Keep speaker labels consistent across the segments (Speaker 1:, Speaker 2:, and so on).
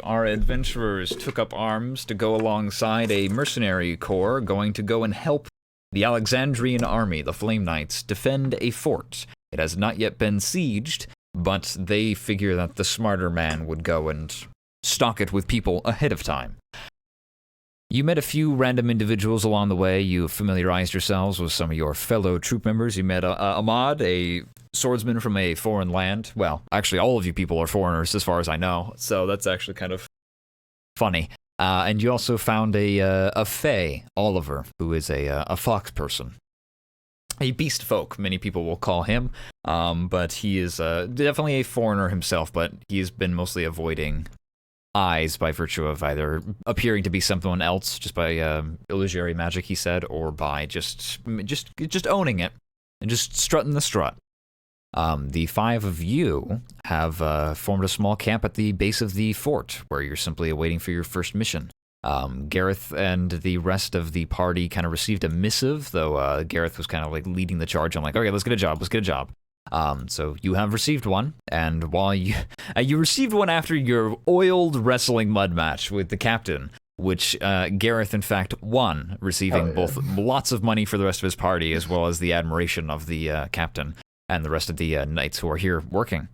Speaker 1: Our adventurers took up arms to go alongside a mercenary corps going to go and help the Alexandrian army, the Flame Knights, defend a fort. It has not yet been sieged, but they figure that the smarter man would go and stock it with people ahead of time. You met a few random individuals along the way. You familiarized yourselves with some of your fellow troop members. You met Ahmad, a swordsman from a foreign land. Well, actually, all of you people are foreigners, as far as I know. So that's actually kind of funny. And you also found a Fae, Oliver, who is a fox person. A beast folk, many people will call him. But he is definitely a foreigner himself, but he has been mostly avoiding eyes by virtue of either appearing to be someone else, just by illusory magic, he said, or by just owning it and just strutting the strut. The five of you have formed a small camp at the base of the fort, where you're simply awaiting for your first mission. Gareth and the rest of the party kind of received a missive, though Gareth was kind of like leading the charge. I'm like, okay, let's get a job. So you have received one, and while you received one after your oiled wrestling mud match with the captain, which Gareth in fact won, receiving both lots of money for the rest of his party as well as the admiration of the captain and the rest of the knights who are here working.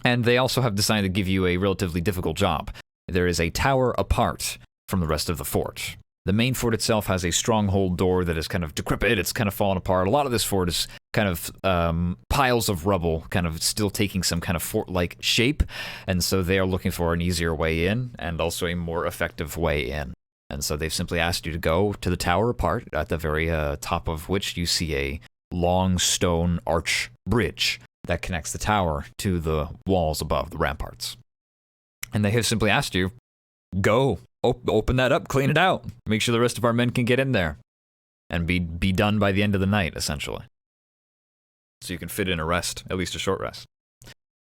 Speaker 1: And they also have decided to give you a relatively difficult job. There is a tower apart from the rest of the fort. The main fort itself has a stronghold door that is kind of decrepit. It's kind of fallen apart. A lot of this fort is kind of piles of rubble, kind of still taking some kind of fort-like shape. And so they are looking for an easier way in and also a more effective way in. And so they've simply asked you to go to the tower apart, at the very top of which you see a long stone arch bridge that connects the tower to the walls above, the ramparts. And they have simply asked you, go, open that up, clean it out, make sure the rest of our men can get in there, and be done by the end of the night, essentially. So you can fit in a rest, at least a short rest.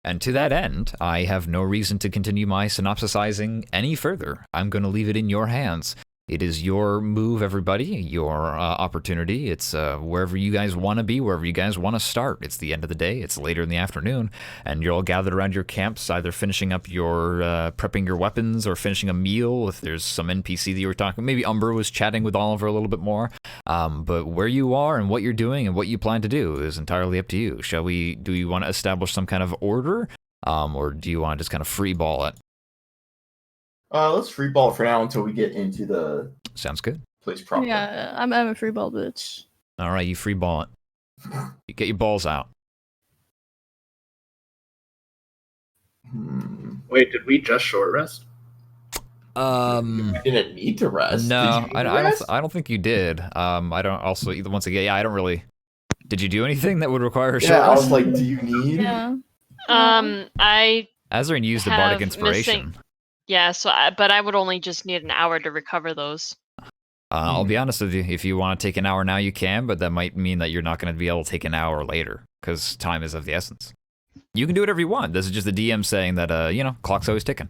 Speaker 1: And to that end, I have no reason to continue my synopsisizing any further. I'm going to leave it in your hands. It is your move, everybody, your opportunity. It's wherever you guys want to be, wherever you guys want to start. It's the end of the day. It's later in the afternoon, and you're all gathered around your camps, either finishing up your prepping your weapons or finishing a meal. If there's some NPC that you were talking, maybe Umber was chatting with Oliver a little bit more. But where you are and what you're doing and what you plan to do is entirely up to you. Do you want to establish some kind of order, or do you want to just kind of free ball it?
Speaker 2: Let's free ball for now until we get into the
Speaker 1: Sounds good.
Speaker 2: place proper.
Speaker 3: Yeah, I'm a free ball bitch.
Speaker 1: All right, you free ball it. You get your balls out.
Speaker 4: Wait, did we just short rest?
Speaker 2: We didn't need to rest.
Speaker 1: No, I don't think you did. I don't. Also, once again, yeah, I don't really. Did you do anything that would require a short rest?
Speaker 2: I was like, do you need?
Speaker 3: Yeah.
Speaker 5: I
Speaker 1: Azrin used the bardic inspiration.
Speaker 5: Yeah, but I would only just need an hour to recover those.
Speaker 1: I'll be honest with you. If you want to take an hour now, you can, but that might mean that you're not going to be able to take an hour later because time is of the essence. You can do whatever you want. This is just the DM saying that clock's always ticking.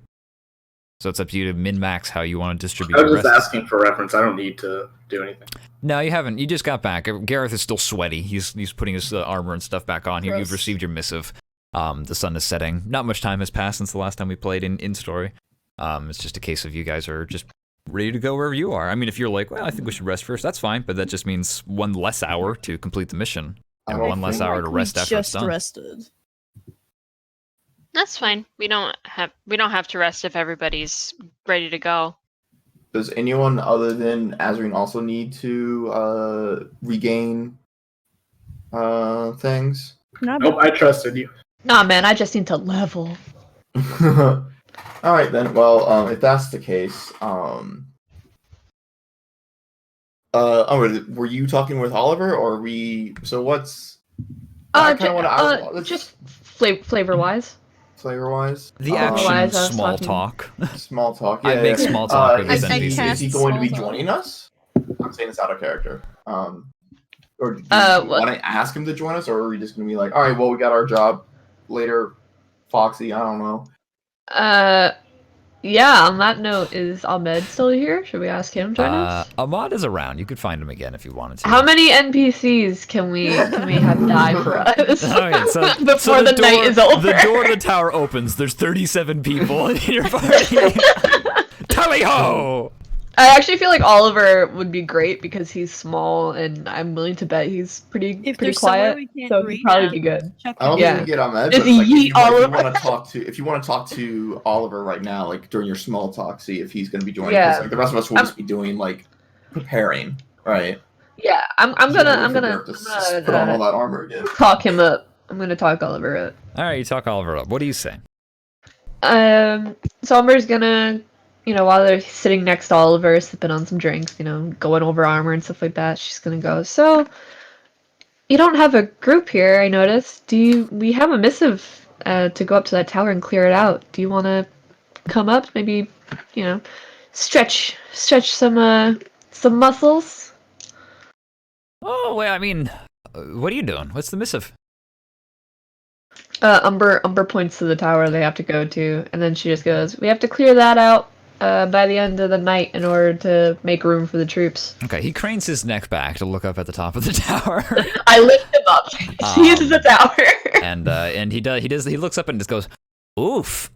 Speaker 1: So it's up to you to min-max how you want to distribute.
Speaker 4: I was just asking for reference. I don't need to do anything.
Speaker 1: No, you haven't. You just got back. Gareth is still sweaty. He's putting his armor and stuff back on. You've received your missive. The sun is setting. Not much time has passed since the last time we played in story. It's just a case of you guys are just ready to go wherever you are. I mean, if you're like, well, I think we should rest first, that's fine, but that just means one less hour to complete the mission and one less hour to rest after it's done.
Speaker 3: Just rested.
Speaker 5: That's fine. We don't have to rest if everybody's ready to go.
Speaker 2: Does anyone other than Azrin also need to regain things?
Speaker 4: Nope, I trusted you.
Speaker 6: Nah, man, I just need to level.
Speaker 2: All right then. Well, if that's the case, were you talking with Oliver, or we? So what's?
Speaker 6: Just flavor-wise.
Speaker 2: Flavor-wise.
Speaker 1: The action small talk.
Speaker 2: Small talk. Yeah,
Speaker 1: I make small talk with this NPC.
Speaker 2: Is he going to be joining us? I'm saying this out of character. Or do you want to ask him to join us, or are we just going to be like, all right, well, we got our job later, Foxy? I don't know.
Speaker 6: Yeah, on that note, is Ahmed still here? Should we ask him to join us?
Speaker 1: Ahmad is around. You could find him again if you wanted to.
Speaker 6: How many NPCs can we have die for us
Speaker 1: Okay, so
Speaker 6: before the night is over?
Speaker 1: The door to the tower opens. There's 37 people in your party. Tally ho!
Speaker 6: I actually feel like Oliver would be great because he's small, and I'm willing to bet he's pretty
Speaker 3: there's
Speaker 6: quiet.
Speaker 3: somewhere we can't
Speaker 6: So he'd
Speaker 3: reach,
Speaker 6: probably be good.
Speaker 3: check
Speaker 2: I don't
Speaker 6: Yeah.
Speaker 2: think we get on that.
Speaker 6: Just
Speaker 2: But like,
Speaker 6: yeet Oliver.
Speaker 2: if you want to talk to Oliver right now, like during your small talk, see if he's going to be joining.
Speaker 6: Yeah.
Speaker 2: 'Cause, like, the rest of us will just be doing like preparing, right?
Speaker 6: Yeah, I'm
Speaker 2: So
Speaker 6: gonna
Speaker 2: we put on all that armor again.
Speaker 6: talk him up. I'm gonna talk Oliver up.
Speaker 1: All right, you talk Oliver up. What do you say?
Speaker 6: Somber's gonna, while they're sitting next to Oliver, sipping on some drinks, going over armor and stuff like that, she's gonna go, so, you don't have a group here, I noticed. We have a missive, to go up to that tower and clear it out. Do you wanna come up? Maybe, stretch some muscles?
Speaker 1: Oh, well, I mean, what are you doing? What's the missive?
Speaker 6: Umber points to the tower they have to go to, and then she just goes, we have to clear that out by the end of the night in order to make room for the troops.
Speaker 1: Okay, he cranes his neck back to look up at the top of the tower.
Speaker 6: I lift him up. He is the tower.
Speaker 1: and he looks up and just goes, oof.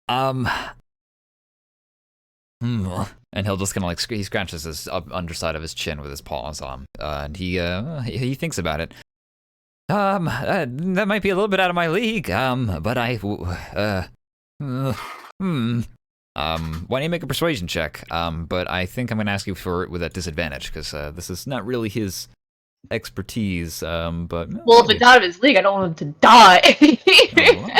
Speaker 1: And he'll just kind of like he scratches his underside of his chin with his paws on, and he thinks about it. That might be a little bit out of my league. But why don't you make a persuasion check? But I think I'm gonna ask you for it with a disadvantage because this is not really his expertise. But
Speaker 6: well, if it's out of his league, I don't want him to die.
Speaker 1: Well,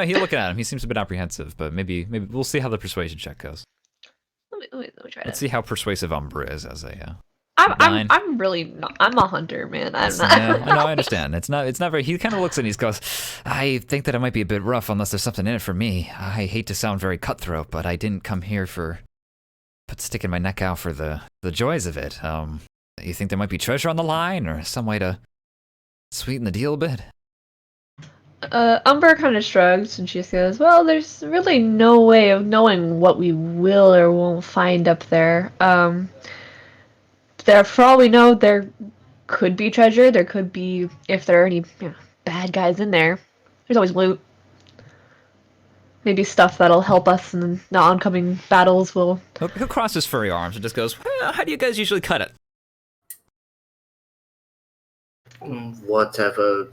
Speaker 1: you're looking at him. He seems a bit apprehensive, but maybe we'll see how the persuasion check goes.
Speaker 6: Let me try
Speaker 1: Let's see how persuasive Umber is as a.
Speaker 6: I'm really not. I'm a hunter, man. I'm not.
Speaker 1: Yeah, no, I understand. It's not very. He kind of looks and he goes, I think that it might be a bit rough unless there's something in it for me. I hate to sound very cutthroat, but I didn't come here sticking my neck out for the joys of it. You think there might be treasure on the line or some way to sweeten the deal a bit?
Speaker 6: Umber kind of shrugs and she just goes, well, there's really no way of knowing what we will or won't find up there. For all we know, there could be treasure. There could be, if there are any bad guys in there, there's always loot. Maybe stuff that'll help us in the oncoming battles will...
Speaker 1: He'll cross his furry arms and just goes, well, how do you guys usually cut it?
Speaker 4: Whatever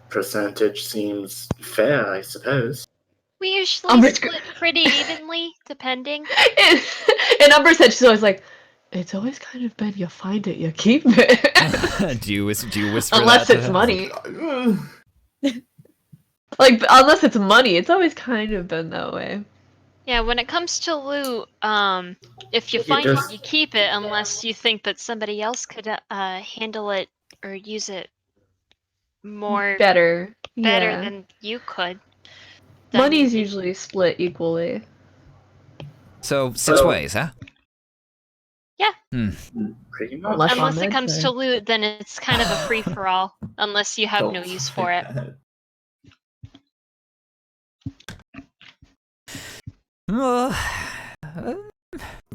Speaker 4: percentage seems fair, I suppose.
Speaker 5: We usually split pretty evenly, depending.
Speaker 6: In Umber's head, she's always like, it's always kind of been you find it, you keep it.
Speaker 1: do you whisper
Speaker 6: unless
Speaker 1: that
Speaker 6: it's money. Like, unless it's money, it's always kind of been that way.
Speaker 5: Yeah, when it comes to loot, if you find it, you keep it unless you think that somebody else could handle it or use it more
Speaker 6: better
Speaker 5: than you could.
Speaker 6: Money's usually split equally.
Speaker 1: So 6 ways, huh?
Speaker 5: Yeah.
Speaker 4: Pretty much.
Speaker 5: Unless it comes to loot, then it's kind of a free for all. Unless you have no use for it.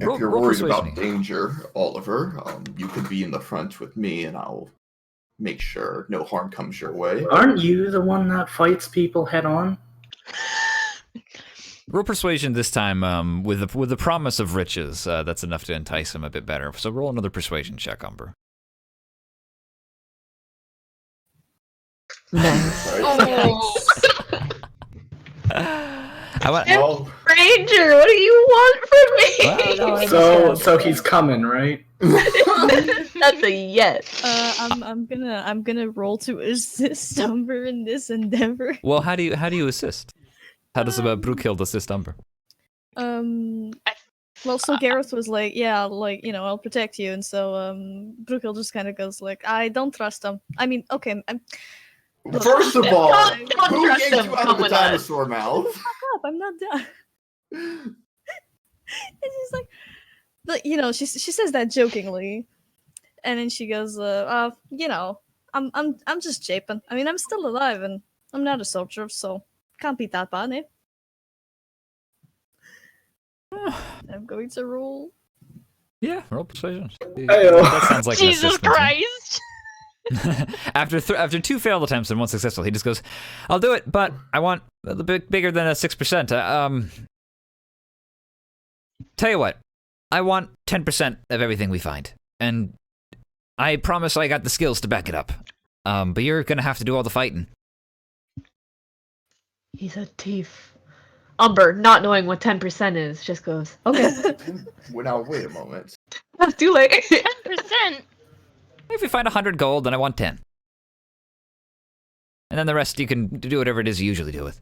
Speaker 2: If you're worried about danger, Oliver, you could be in the front with me, and I'll make sure no harm comes your way.
Speaker 4: Aren't you the one that fights people head on?
Speaker 1: Roll persuasion this time with the promise of riches. That's enough to entice him a bit better. So roll another persuasion check, Umber.
Speaker 6: Nice. Ranger, what do you want from me?
Speaker 4: So he's coming, right?
Speaker 6: That's a yes.
Speaker 3: I'm gonna roll to assist Umber in this endeavor.
Speaker 1: Well, how do you assist? How does Brookhild assist Umber?
Speaker 3: Well, so Gareth was like, yeah, like, I'll protect you, and so Brookhild just kind of goes like, I don't trust him. I mean, okay.
Speaker 2: First of all,
Speaker 6: don't
Speaker 2: who
Speaker 6: trust
Speaker 2: gave
Speaker 6: him,
Speaker 2: you out
Speaker 6: come
Speaker 2: of the
Speaker 6: with
Speaker 2: dinosaur mouth?
Speaker 3: Fuck up, I'm not done. And she's like, but she says that jokingly, and then she goes, I'm just japing. I mean, I'm still alive, and I'm not a soldier, so can't be that bad, eh? I'm going to roll.
Speaker 1: Yeah, roll persuasion.
Speaker 4: Ayo.
Speaker 1: That sounds like an
Speaker 5: Jesus
Speaker 1: assistant to me.
Speaker 5: Christ!
Speaker 1: After 2 failed attempts and 1 successful, he just goes, "I'll do it, but I want a little bit bigger than a 6%. Tell you what, I want 10% of everything we find, and I promise I got the skills to back it up. But you're gonna have to do all the fighting."
Speaker 6: He's a thief. Umber, not knowing what 10% is, just goes, okay.
Speaker 2: Well, now wait a moment.
Speaker 6: That's too late.
Speaker 5: 10%.
Speaker 1: If we find 100 gold, then I want 10. And then the rest you can do whatever it is you usually do with.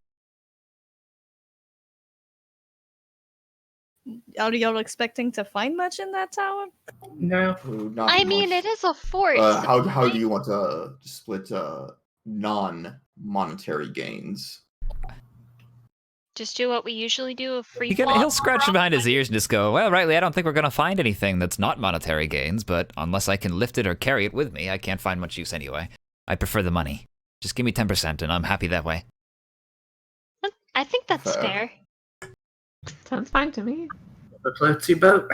Speaker 3: Are y'all expecting to find much in that tower?
Speaker 4: No.
Speaker 2: Not
Speaker 5: I mean,
Speaker 2: much.
Speaker 5: it is a fort.
Speaker 2: How do you want to split non-monetary gains?
Speaker 5: Just do what we usually do, a free
Speaker 1: He'll scratch behind his ears and just go, "Well, rightly, I don't think we're going to find anything that's not monetary gains, but unless I can lift it or carry it with me, I can't find much use anyway. I prefer the money. Just give me 10% and I'm happy that way."
Speaker 5: I think that's
Speaker 2: Fair.
Speaker 5: fair.
Speaker 6: Sounds fine to me.
Speaker 4: The floatsy boat.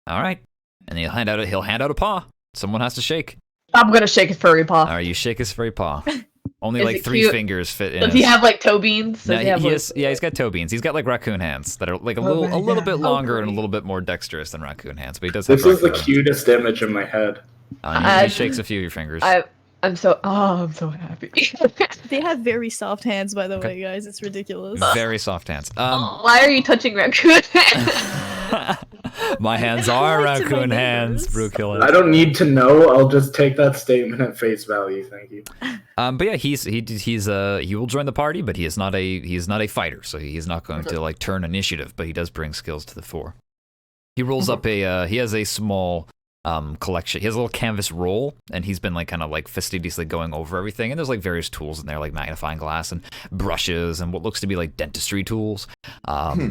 Speaker 1: All right. And he'll hand out a paw. Someone has to shake.
Speaker 6: I'm gonna shake his furry paw.
Speaker 1: All right, you shake his furry paw. Only
Speaker 6: Is
Speaker 1: like
Speaker 6: it
Speaker 1: 3
Speaker 6: cute?
Speaker 1: fingers fit in.
Speaker 6: Does he have like toe beans?
Speaker 1: No,
Speaker 6: Does he have, like-
Speaker 1: he's got toe beans. He's got like raccoon hands that are like a
Speaker 6: Oh
Speaker 1: little
Speaker 6: my
Speaker 1: little
Speaker 6: God.
Speaker 1: bit
Speaker 6: Oh,
Speaker 1: longer and a
Speaker 6: great.
Speaker 1: little bit more dexterous than raccoon hands, but he does have
Speaker 4: This is the
Speaker 1: raccoon.
Speaker 4: cutest image in my head.
Speaker 1: He shakes a few of your fingers.
Speaker 6: I'm so happy.
Speaker 3: They have very soft hands, by the
Speaker 1: Okay.
Speaker 3: way, guys. It's ridiculous.
Speaker 1: Very soft hands.
Speaker 6: Why are you touching raccoon?
Speaker 1: My hands
Speaker 3: I
Speaker 1: are
Speaker 3: like to my
Speaker 1: raccoon hands,
Speaker 3: neighbors.
Speaker 1: Brewkiller.
Speaker 4: I don't need to know. I'll just take that statement at face value. Thank you.
Speaker 1: But yeah, he will join the party, but he is not a fighter, so he is not going to like turn initiative, but he does bring skills to the fore. He rolls up he has a small collection. He has a little canvas roll, and he's been like kind of like fastidiously going over everything, and there's like various tools in there, like magnifying glass and brushes and what looks to be like dentistry tools,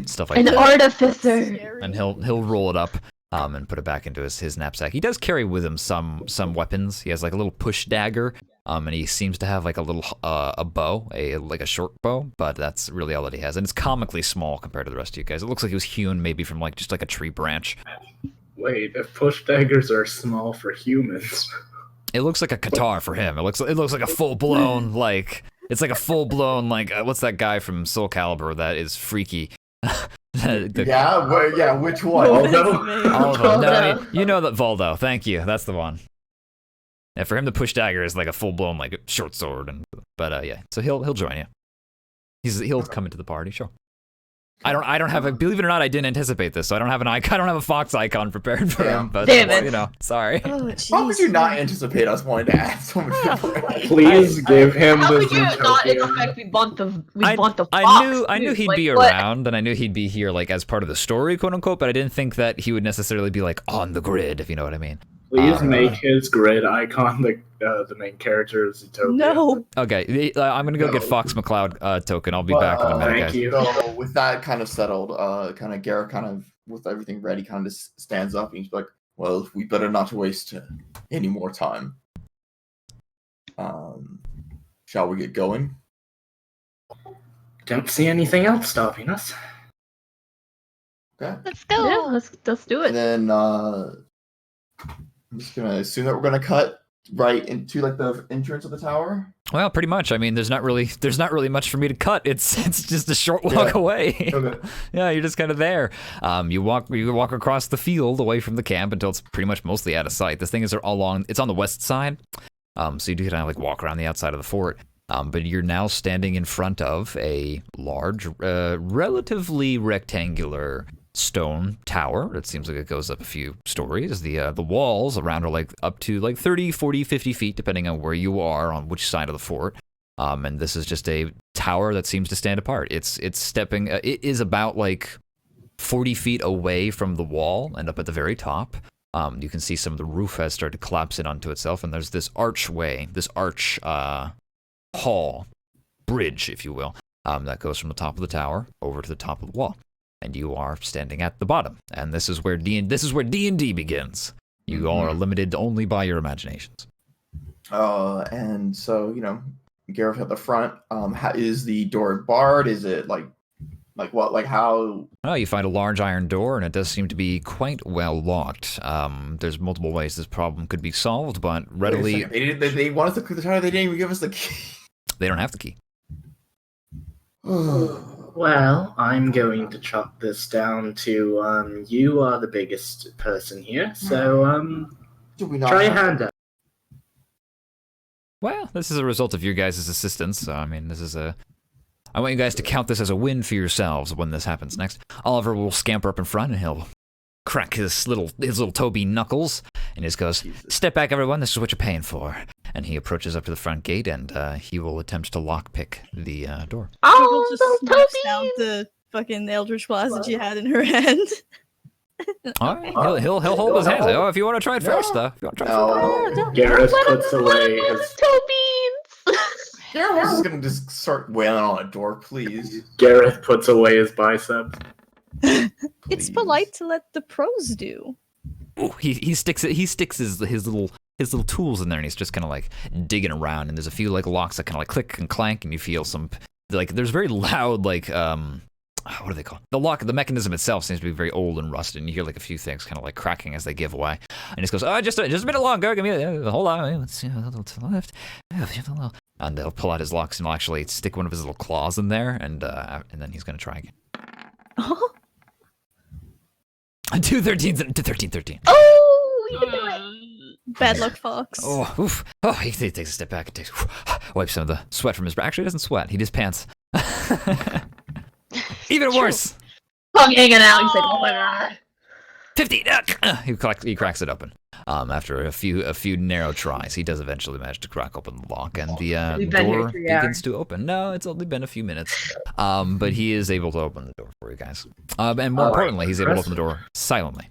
Speaker 1: stuff like
Speaker 6: An
Speaker 1: that.
Speaker 6: artificer.
Speaker 3: Scary.
Speaker 1: And he'll roll it up and put it back into his knapsack. He does carry with him some weapons. He has like a little push dagger, and he seems to have like a little a bow, like a short bow, but that's really all that he has, and it's comically small compared to the rest of you guys. It looks like it was hewn maybe from like just like a tree branch.
Speaker 4: Wait, if push daggers are small for humans.
Speaker 1: It looks like a guitar for him. It looks like a full blown like it's like a full blown like what's that guy from Soul Calibur that is freaky?
Speaker 2: Yeah, which one?
Speaker 3: Oh,
Speaker 2: Oh, no.
Speaker 3: that's amazing.
Speaker 1: All of them. No, I
Speaker 6: Voldo.
Speaker 1: mean, you know that Voldo. Thank you. That's the one. Yeah, for him, the push dagger is like a full blown like short sword, but yeah. So he'll join you. He'll come into the party. Sure. I don't have a, believe it or not, I didn't anticipate this, so I don't have a fox icon prepared for him, but
Speaker 6: Damn it.
Speaker 1: you know, sorry.
Speaker 3: Oh,
Speaker 2: How could
Speaker 3: jeez.
Speaker 2: you not anticipate us wanting to add so much information?
Speaker 4: Please give him
Speaker 6: How
Speaker 4: the
Speaker 6: could you not
Speaker 4: Zootopia.
Speaker 6: expect we want the
Speaker 1: I
Speaker 6: fox?
Speaker 1: knew
Speaker 6: dude?
Speaker 1: he'd
Speaker 6: Like,
Speaker 1: be
Speaker 6: what?
Speaker 1: around, and I knew he'd be here like as part of the story, quote unquote, but I didn't think that he would necessarily be like on the grid, if you know what I mean.
Speaker 4: Please make his grid icon the main character of Zootopia.
Speaker 3: No.
Speaker 1: Okay, I'm gonna go get
Speaker 2: No.
Speaker 1: Fox McCloud token. I'll be back in a minute,
Speaker 4: Thank
Speaker 1: guys.
Speaker 4: you.
Speaker 2: So with that kind of settled, kind of Garrett kind of with everything ready, kind of just stands up and he's like, "Well, we better not waste any more time. Shall we get going?"
Speaker 4: Don't see anything else stopping us.
Speaker 2: Okay.
Speaker 5: Let's go.
Speaker 6: Yeah, let's do
Speaker 2: And
Speaker 6: it.
Speaker 2: then I'm just gonna assume that we're gonna cut right into like the entrance of the tower.
Speaker 1: Well, pretty much. I mean, there's not really much for me to cut. It's just a short walk
Speaker 2: Yeah.
Speaker 1: away.
Speaker 2: Okay.
Speaker 1: Yeah, you're just kind of there. You walk across the field away from the camp until it's pretty much mostly out of sight. This thing is it's on the west side. So you do kind of like walk around the outside of the fort. But you're now standing in front of a large, relatively rectangular stone tower. It seems like it goes up a few stories. The walls around are like up to like 30, 40, 50 feet, depending on where you are on which side of the fort. And this is just a tower that seems to stand apart. It's stepping. It is about like 40 feet away from the wall and up at the very top. You can see some of the roof has started to collapse in onto itself, and there's this archway, this hall, bridge, if you will, that goes from the top of the tower over to the top of the wall. And you are standing at the bottom. And this is where D&D begins. You all are limited only by your imaginations.
Speaker 2: And so Gareth at the front. Is the door barred? Is it like Like what? Like how?
Speaker 1: Oh, you find a large iron door, and it does seem to be quite well locked. There's multiple ways this problem could be solved, but readily...
Speaker 2: They want us to click the tower, they didn't even give us the key.
Speaker 1: They don't have the key.
Speaker 4: Well, I'm going to chop this down to, you are the biggest person here, so,
Speaker 2: Do we not
Speaker 4: try your
Speaker 2: have-
Speaker 4: hand out.
Speaker 1: Well, this is a result of your guys' assistance, so I mean, this is a... I want you guys to count this as a win for yourselves when this happens next. Oliver will scamper up in front, and he'll crack his little Toby knuckles, and he just goes, "Step back, everyone, this is what you're paying for." And he approaches up to the front gate, and he will attempt to lockpick the door.
Speaker 3: Google
Speaker 6: Oh,
Speaker 3: just
Speaker 6: those
Speaker 3: snaps
Speaker 6: Tobies!
Speaker 3: out the fucking Eldritch Blast that she had in her hand.
Speaker 1: All right, he'll hold his hands. Oh, if you want to try it first, though. If you want to try it first.
Speaker 4: Gareth puts away his...
Speaker 2: Gareth is gonna just start wailing on a door, please.
Speaker 4: Gareth puts away his bicep.
Speaker 3: It's
Speaker 2: Please.
Speaker 3: polite to let the pros do.
Speaker 1: Ooh, he sticks his little tools in there, and he's just kind of like digging around. And there's a few like locks that kind of like click and clank, and you feel some like there's very loud like what are they called? The mechanism itself seems to be very old and rusted, and you hear like a few things kind of like cracking as they give away. And he just goes, "Oh, just a minute longer. Give me hold on. Let's see a little to the left." And they'll pull out his locks and he'll actually stick one of his little claws in there, and then he's gonna try again.
Speaker 3: Oh,
Speaker 1: 13.
Speaker 6: Oh, you can do it.
Speaker 3: bad luck, Fox.
Speaker 1: Oh, oof. Oh, he takes a step back and wipes some of the sweat from his brow. Actually, he doesn't sweat. He just pants. Even worse.
Speaker 6: I'm hanging out. He's like, oh my god.
Speaker 1: 50. He cracks it open. After a few narrow tries, he does eventually manage to crack open the lock, and the
Speaker 6: We've been here
Speaker 1: door
Speaker 6: 3 hours.
Speaker 1: begins to open. No, it's only been a few minutes. But he is able to open the door for you guys. And more importantly, he's able to open the door silently.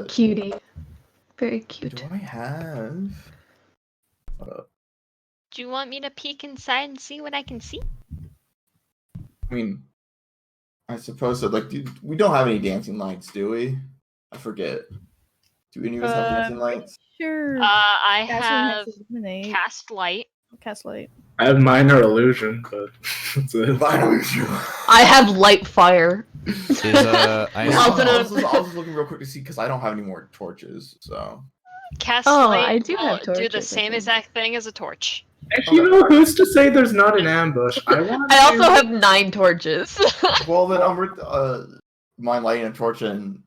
Speaker 6: Cutie. Very cute.
Speaker 2: Do I have?
Speaker 5: Do you want me to peek inside and see what I can see?
Speaker 2: I mean, I suppose so. Like, we don't have any dancing lights, do we? I forget. Do any of us have dancing lights?
Speaker 3: Sure.
Speaker 5: I
Speaker 3: Catherine
Speaker 5: have
Speaker 3: has illuminate.
Speaker 5: cast light.
Speaker 3: Cast light.
Speaker 4: I have minor illusion, but that's it.
Speaker 6: I have light fire.
Speaker 2: I
Speaker 6: Also
Speaker 2: was just looking real quick to see because I don't have any more torches. So
Speaker 5: Cast
Speaker 6: Oh,
Speaker 5: light
Speaker 6: I do
Speaker 5: will
Speaker 6: have
Speaker 5: do the
Speaker 6: torches, I
Speaker 5: same
Speaker 6: think.
Speaker 5: exact thing as a torch.
Speaker 4: Actually, you know, who's to say there's not an ambush?
Speaker 6: I also have 9 torches.
Speaker 2: well then I'm mind lighting a torch, and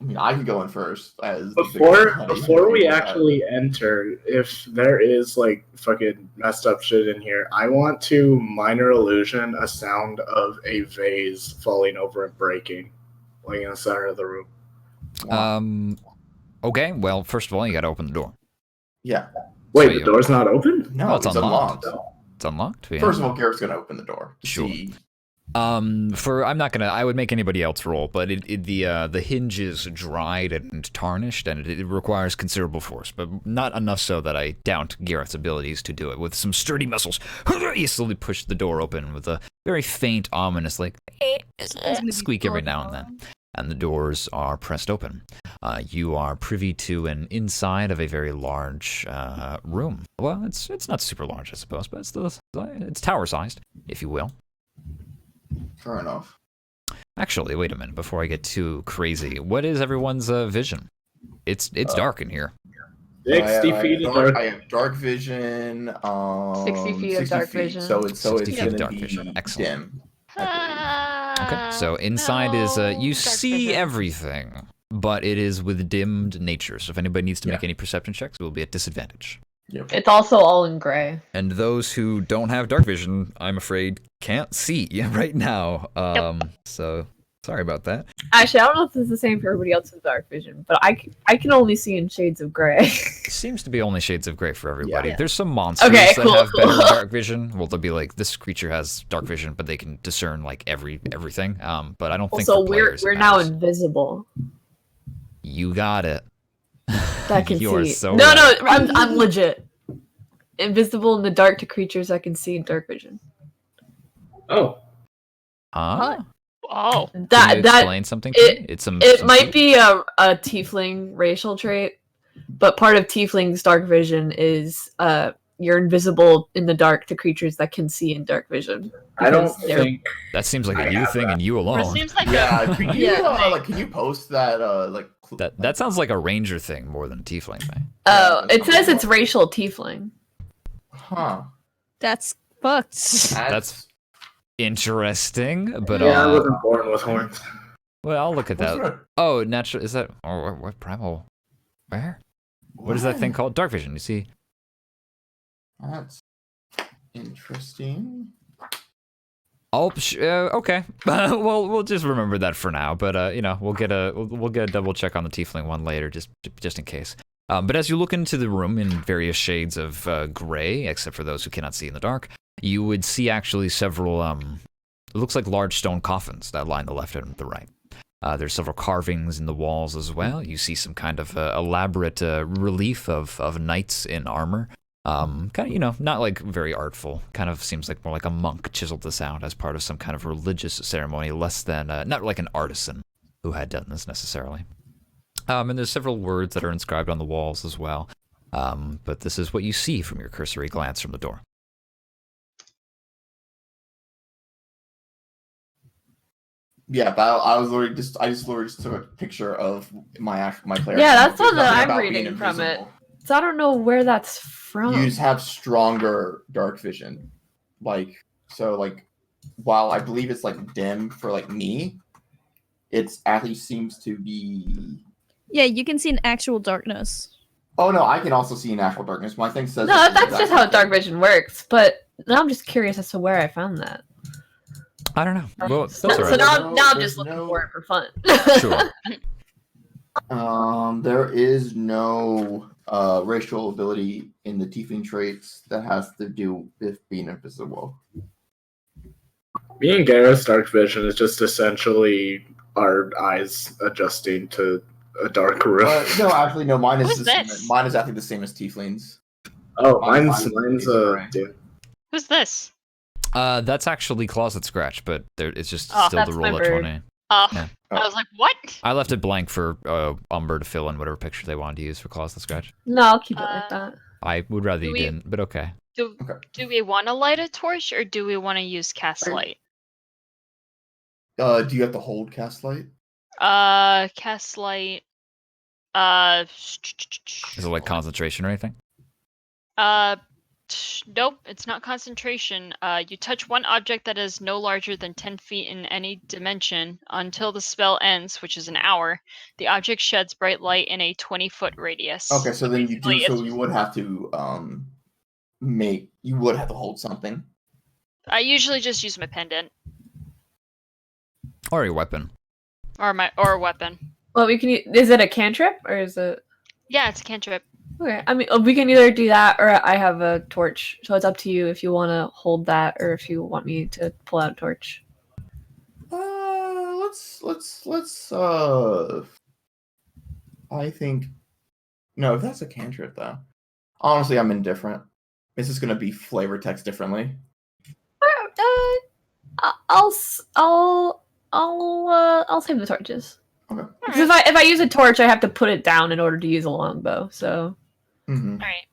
Speaker 2: I mean I can go in first. As
Speaker 4: Before we actually enter, if there is like fucking messed up shit in here, I want to minor illusion a sound of a vase falling over and breaking, like in the center of the room.
Speaker 1: Okay, well, first of all, you gotta open the door.
Speaker 2: Yeah.
Speaker 4: Wait,
Speaker 1: So
Speaker 4: the door's not open?
Speaker 2: No,
Speaker 1: it's unlocked. It's unlocked? Yeah.
Speaker 2: First of all, Garrett's gonna open the door.
Speaker 1: Sure.
Speaker 2: See.
Speaker 1: I would make anybody else roll, but the hinge is dried and tarnished, and it requires considerable force, but not enough so that I doubt Gareth's abilities to do it. With some sturdy muscles, you slowly push the door open with a very faint, ominous, like, squeak every now and then. And the doors are pressed open. You are privy to an inside of a very large room. Well, it's not super large, I suppose, but it's tower-sized, if you will.
Speaker 2: Fair enough.
Speaker 1: Actually, wait a minute. Before I get too crazy, what is everyone's vision? It's dark in here.
Speaker 4: 60 feet of dark.
Speaker 2: I have dark vision.
Speaker 6: 60 feet of dark vision.
Speaker 2: So it's
Speaker 1: 60 feet of
Speaker 2: gonna
Speaker 1: dark
Speaker 2: be
Speaker 1: vision. Excellent.
Speaker 2: dim.
Speaker 1: Okay, so inside is you
Speaker 5: dark
Speaker 1: see
Speaker 5: vision.
Speaker 1: everything, but it is with dimmed nature. So if anybody needs to make any perception checks, we'll be at disadvantage.
Speaker 2: Yep.
Speaker 6: It's also all in gray.
Speaker 1: And those who don't have dark vision, I'm afraid, can't see right now. So sorry about that.
Speaker 7: Actually, I don't know if this is the same for everybody else with dark vision, but I can only see in shades of gray.
Speaker 1: Seems to be only shades of gray for everybody.
Speaker 7: Yeah.
Speaker 1: There's some monsters
Speaker 7: Okay,
Speaker 1: that
Speaker 7: cool,
Speaker 1: have better
Speaker 7: cool.
Speaker 1: dark vision. Well, they'll be like, this creature has dark vision, but they can discern like everything. But I don't think
Speaker 7: Also,
Speaker 1: for players,
Speaker 7: we're
Speaker 1: it
Speaker 7: now
Speaker 1: matters.
Speaker 7: invisible.
Speaker 1: You got it.
Speaker 7: That can
Speaker 1: You are
Speaker 7: see.
Speaker 1: so
Speaker 7: no,
Speaker 1: right.
Speaker 7: no, I'm legit. Invisible in the dark to creatures I can see in dark vision.
Speaker 4: Oh,
Speaker 1: Ah,
Speaker 5: Oh,
Speaker 1: can you
Speaker 7: That
Speaker 1: explain something to me? It's some.
Speaker 7: it
Speaker 1: some
Speaker 7: might
Speaker 1: food?
Speaker 7: be a tiefling racial trait, but part of tiefling's dark vision is you're invisible in the dark to creatures that can see in dark vision.
Speaker 4: I don't
Speaker 7: because they're-
Speaker 4: think
Speaker 1: That seems like
Speaker 4: I
Speaker 1: a you
Speaker 4: have
Speaker 1: thing
Speaker 4: that.
Speaker 1: and you
Speaker 5: It
Speaker 1: alone.
Speaker 5: seems like
Speaker 2: Yeah, could you,
Speaker 3: Yeah.
Speaker 2: like, can you post that,
Speaker 1: That sounds like a ranger thing more than a tiefling thing.
Speaker 7: Oh,
Speaker 2: Yeah,
Speaker 7: it says it's racial tiefling.
Speaker 2: Huh.
Speaker 3: That's fucked.
Speaker 1: That's interesting, but
Speaker 4: yeah, I wasn't born with horns.
Speaker 1: well, I'll look at
Speaker 2: What's
Speaker 1: that.
Speaker 2: that?
Speaker 1: Oh, natural is that? Or what primal? Where? What is that thing called? Dark vision. You see?
Speaker 2: That's interesting.
Speaker 1: Oh, okay. Well, we'll just remember that for now. But you know, we'll get a double check on the tiefling one later, just in case. But as you look into the room in various shades of gray, except for those who cannot see in the dark, you would see actually several. It looks like large stone coffins that line the left and the right. There's several carvings in the walls as well. You see some kind of elaborate relief of knights in armor. Kind of, you know, not like very artful. Kind of seems like more like a monk chiseled this out as part of some kind of religious ceremony, less than not like an artisan who had done this necessarily. And there's several words that are inscribed on the walls as well. But this is what you see from your cursory glance from the door.
Speaker 2: Yeah, but I just literally just took a picture of my player.
Speaker 7: Yeah, that's
Speaker 2: There's
Speaker 7: what
Speaker 2: nothing
Speaker 7: I'm
Speaker 2: about being
Speaker 7: reading from it.
Speaker 2: invisible.
Speaker 7: So I don't know where that's from.
Speaker 2: You just have stronger dark vision. Like, so like, while I believe it's like dim for like me, it's actually seems to be.
Speaker 3: Yeah, you can see an actual darkness.
Speaker 2: Oh no, I can also see in actual darkness. My thing says.
Speaker 7: No,
Speaker 2: it's
Speaker 7: that's just how
Speaker 2: exactly-
Speaker 7: dark vision works. But now I'm just curious as to where I found that.
Speaker 1: I don't know. Well, that's
Speaker 7: So,
Speaker 1: all
Speaker 7: so
Speaker 1: right.
Speaker 7: now I'm
Speaker 2: There's
Speaker 7: just looking
Speaker 2: no-
Speaker 7: for it for fun.
Speaker 1: Sure.
Speaker 2: There is no racial ability in the tiefling traits that has to do with being invisible.
Speaker 4: Me and Gareth's dark vision is just essentially our eyes adjusting to a dark room.
Speaker 2: No, actually, no. Mine is
Speaker 5: Who's
Speaker 2: the
Speaker 5: this?
Speaker 2: same. Mine is actually the same as tieflings.
Speaker 4: Oh,
Speaker 2: mine's
Speaker 4: mine's
Speaker 2: gray.
Speaker 4: dude.
Speaker 5: Who's this?
Speaker 1: That's actually Closet Scratch, but it's just
Speaker 5: Oh,
Speaker 1: still the
Speaker 7: that's
Speaker 1: roll
Speaker 7: my
Speaker 1: of
Speaker 7: bird.
Speaker 1: 20.
Speaker 5: Oh,
Speaker 1: Yeah.
Speaker 5: I was like, what?
Speaker 1: I left it blank for Umber to fill in whatever picture they wanted to use for Closet Scratch.
Speaker 7: No, I'll keep it like that.
Speaker 1: I would rather
Speaker 5: Do
Speaker 1: you
Speaker 5: we-
Speaker 1: didn't, but okay.
Speaker 5: Do
Speaker 2: Okay.
Speaker 5: do we want to light a torch or do we want to use cast light?
Speaker 2: Do you have to hold cast light?
Speaker 5: Cast light.
Speaker 1: Is it like concentration or anything?
Speaker 5: Nope, it's not concentration. You touch one object that is no larger than 10 feet in any dimension until the spell ends, which is an hour. The object sheds bright light in a 20-foot radius.
Speaker 2: Okay, so then you do.
Speaker 5: basically,
Speaker 2: So
Speaker 5: it's
Speaker 2: you would have to You would have to hold something.
Speaker 5: I usually just use my pendant
Speaker 1: Or a weapon.
Speaker 5: or a weapon.
Speaker 7: Well, we can. Is it a cantrip or is it?
Speaker 5: Yeah, it's a cantrip.
Speaker 7: Okay, I mean, we can either do that or I have a torch, so it's up to you if you want to hold that or if you want me to pull out a torch.
Speaker 2: Let's. I think. No, if that's a cantrip though. Honestly, I'm indifferent. This is gonna be flavor text differently.
Speaker 7: I'll save the torches.
Speaker 2: Okay.
Speaker 7: Because if I use a torch, I have to put it down in order to use a longbow. So
Speaker 2: Mm-hmm.
Speaker 5: All right.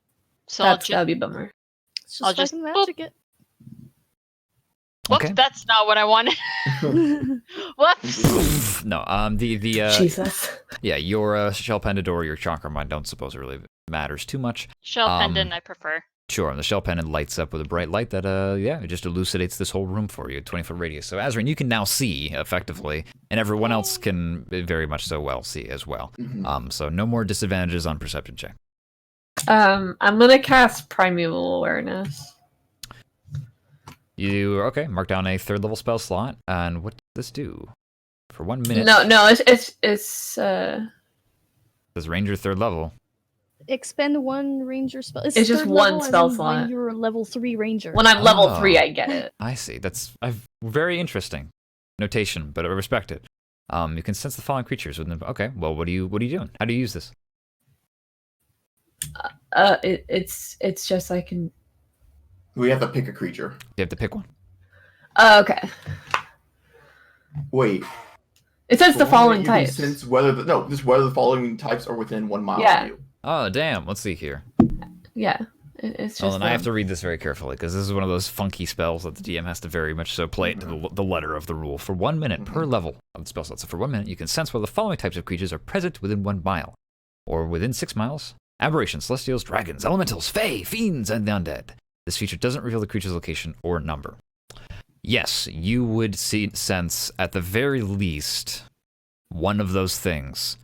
Speaker 5: So I'll
Speaker 7: that'd be a bummer.
Speaker 3: It's just
Speaker 5: I'll just-
Speaker 3: fucking magic it.
Speaker 5: Whoops,
Speaker 1: Okay.
Speaker 5: that's not what I wanted. Whoops.
Speaker 1: No, the
Speaker 7: Jesus.
Speaker 1: yeah, your shell pendant or your chakra mine don't suppose it really matters too much.
Speaker 5: Shell pendant, I prefer.
Speaker 1: Sure, and the shell pendant lights up with a bright light that, it just elucidates this whole room for you, 20-foot radius. So, Azrin, you can now see, effectively, and everyone else can very much so well see as well.
Speaker 2: Mhm.
Speaker 1: So no more disadvantages on perception check.
Speaker 7: I'm gonna cast Primeval Awareness.
Speaker 1: You, okay, mark down a 3rd level spell slot, and what does this do? For 1 minute,
Speaker 7: No, it's
Speaker 1: this ranger 3rd level.
Speaker 3: Expend one ranger spell.
Speaker 7: It's just
Speaker 3: third
Speaker 7: one
Speaker 3: level,
Speaker 7: spell
Speaker 3: and then
Speaker 7: slot.
Speaker 3: When you're a level 3 ranger.
Speaker 7: when I'm level
Speaker 1: Oh.
Speaker 7: 3, I get it.
Speaker 1: I see, that's very interesting notation, but I respect it. You can sense the fallen creatures within the, okay, well, what are you doing? How do you use this?
Speaker 7: It's just I can.
Speaker 2: We have to pick a creature.
Speaker 1: You have to pick one.
Speaker 7: Okay.
Speaker 2: Wait.
Speaker 7: It says the
Speaker 2: one
Speaker 7: following
Speaker 2: that you can
Speaker 7: types.
Speaker 2: sense whether whether the following types are within 1 mile
Speaker 7: Yeah.
Speaker 2: of you.
Speaker 1: Oh, damn, let's see here.
Speaker 7: Yeah, It's just.
Speaker 1: Well, and I have to read this very carefully because this is one of those funky spells that the DM has to very much so play it to the letter of the rule. For 1 minute per level of the spell slot. So for 1 minute, you can sense whether the following types of creatures are present within 1 mile, or within 6 miles: aberrations, celestials, dragons, elementals, fae, fiends, and the undead. This feature doesn't reveal the creature's location or number. Yes, you would sense at the very least one of those things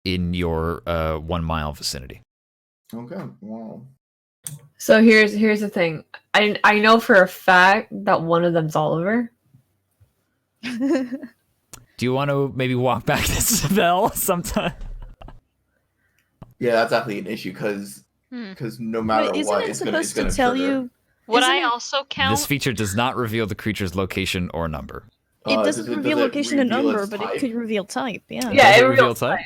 Speaker 1: in your 1 mile vicinity.
Speaker 2: Okay. Wow.
Speaker 7: So here's the thing. I know for a fact that one of them's Oliver.
Speaker 1: Do you want to maybe walk back this spell sometime?
Speaker 2: Yeah, that's actually an issue because no matter
Speaker 3: Wait, isn't
Speaker 2: what,
Speaker 3: it
Speaker 2: it's gonna
Speaker 3: supposed to tell
Speaker 2: trigger.
Speaker 3: you?
Speaker 5: Would
Speaker 3: Isn't
Speaker 5: I
Speaker 3: it-
Speaker 5: also count?
Speaker 1: This feature does not reveal the creature's location or number.
Speaker 3: It doesn't
Speaker 2: does
Speaker 3: reveal
Speaker 2: it
Speaker 3: location and
Speaker 2: reveal
Speaker 3: number,
Speaker 2: its
Speaker 3: but
Speaker 2: type?
Speaker 3: it could reveal type. Yeah.
Speaker 7: Yeah,
Speaker 1: Does
Speaker 7: it
Speaker 1: it reveal
Speaker 7: reveals
Speaker 1: type?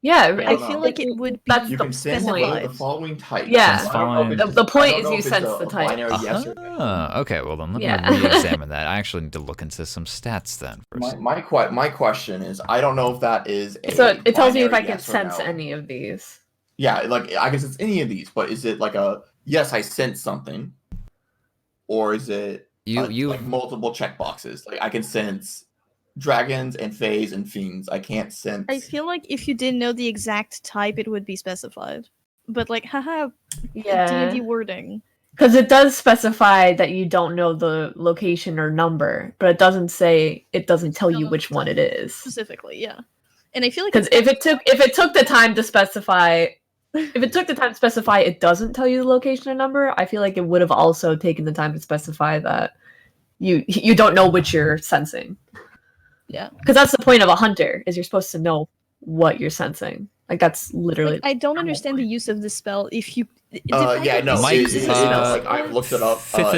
Speaker 7: Yeah,
Speaker 2: Yeah,
Speaker 3: I feel like it would be
Speaker 7: That's
Speaker 2: You
Speaker 7: the
Speaker 2: can sense
Speaker 7: point.
Speaker 2: the following type.
Speaker 7: Yeah.
Speaker 2: I don't know if it's
Speaker 7: The
Speaker 2: just-
Speaker 7: point
Speaker 2: I don't
Speaker 7: is
Speaker 2: know
Speaker 7: you
Speaker 2: if it's
Speaker 7: sense
Speaker 2: a
Speaker 7: the type.
Speaker 2: binary yes or no.
Speaker 1: Okay, well then let
Speaker 7: Yeah.
Speaker 1: me re-examine that. I actually need to look into some stats then first.
Speaker 2: My question is, I don't know if that is a
Speaker 7: So it tells me if I
Speaker 2: binary
Speaker 7: can
Speaker 2: yes or
Speaker 7: sense
Speaker 2: no.
Speaker 7: any of these.
Speaker 2: Yeah, like I can sense any of these, but is it like a yes, I sense something, or is it
Speaker 1: You
Speaker 2: like multiple checkboxes? Like I can sense dragons and fays and fiends. I can't sense.
Speaker 3: I feel like if you didn't know the exact type, it would be specified. But like, haha,
Speaker 7: Yeah.
Speaker 3: D&D wording.
Speaker 7: Because it does specify that you don't know the location or number, but it doesn't tell you which one it is.
Speaker 3: Specifically, yeah. And I feel like
Speaker 7: Because if it took the time to specify it doesn't tell you the location or number, I feel like it would have also taken the time to specify that you don't know which you're sensing.
Speaker 3: Yeah.
Speaker 7: Because that's the point of a hunter, is you're supposed to know what you're sensing. Like that's literally.
Speaker 3: Like, I don't understand the use of this spell. If you,
Speaker 2: Yeah, no,
Speaker 1: Mike,
Speaker 2: like I've looked it up.
Speaker 1: fifth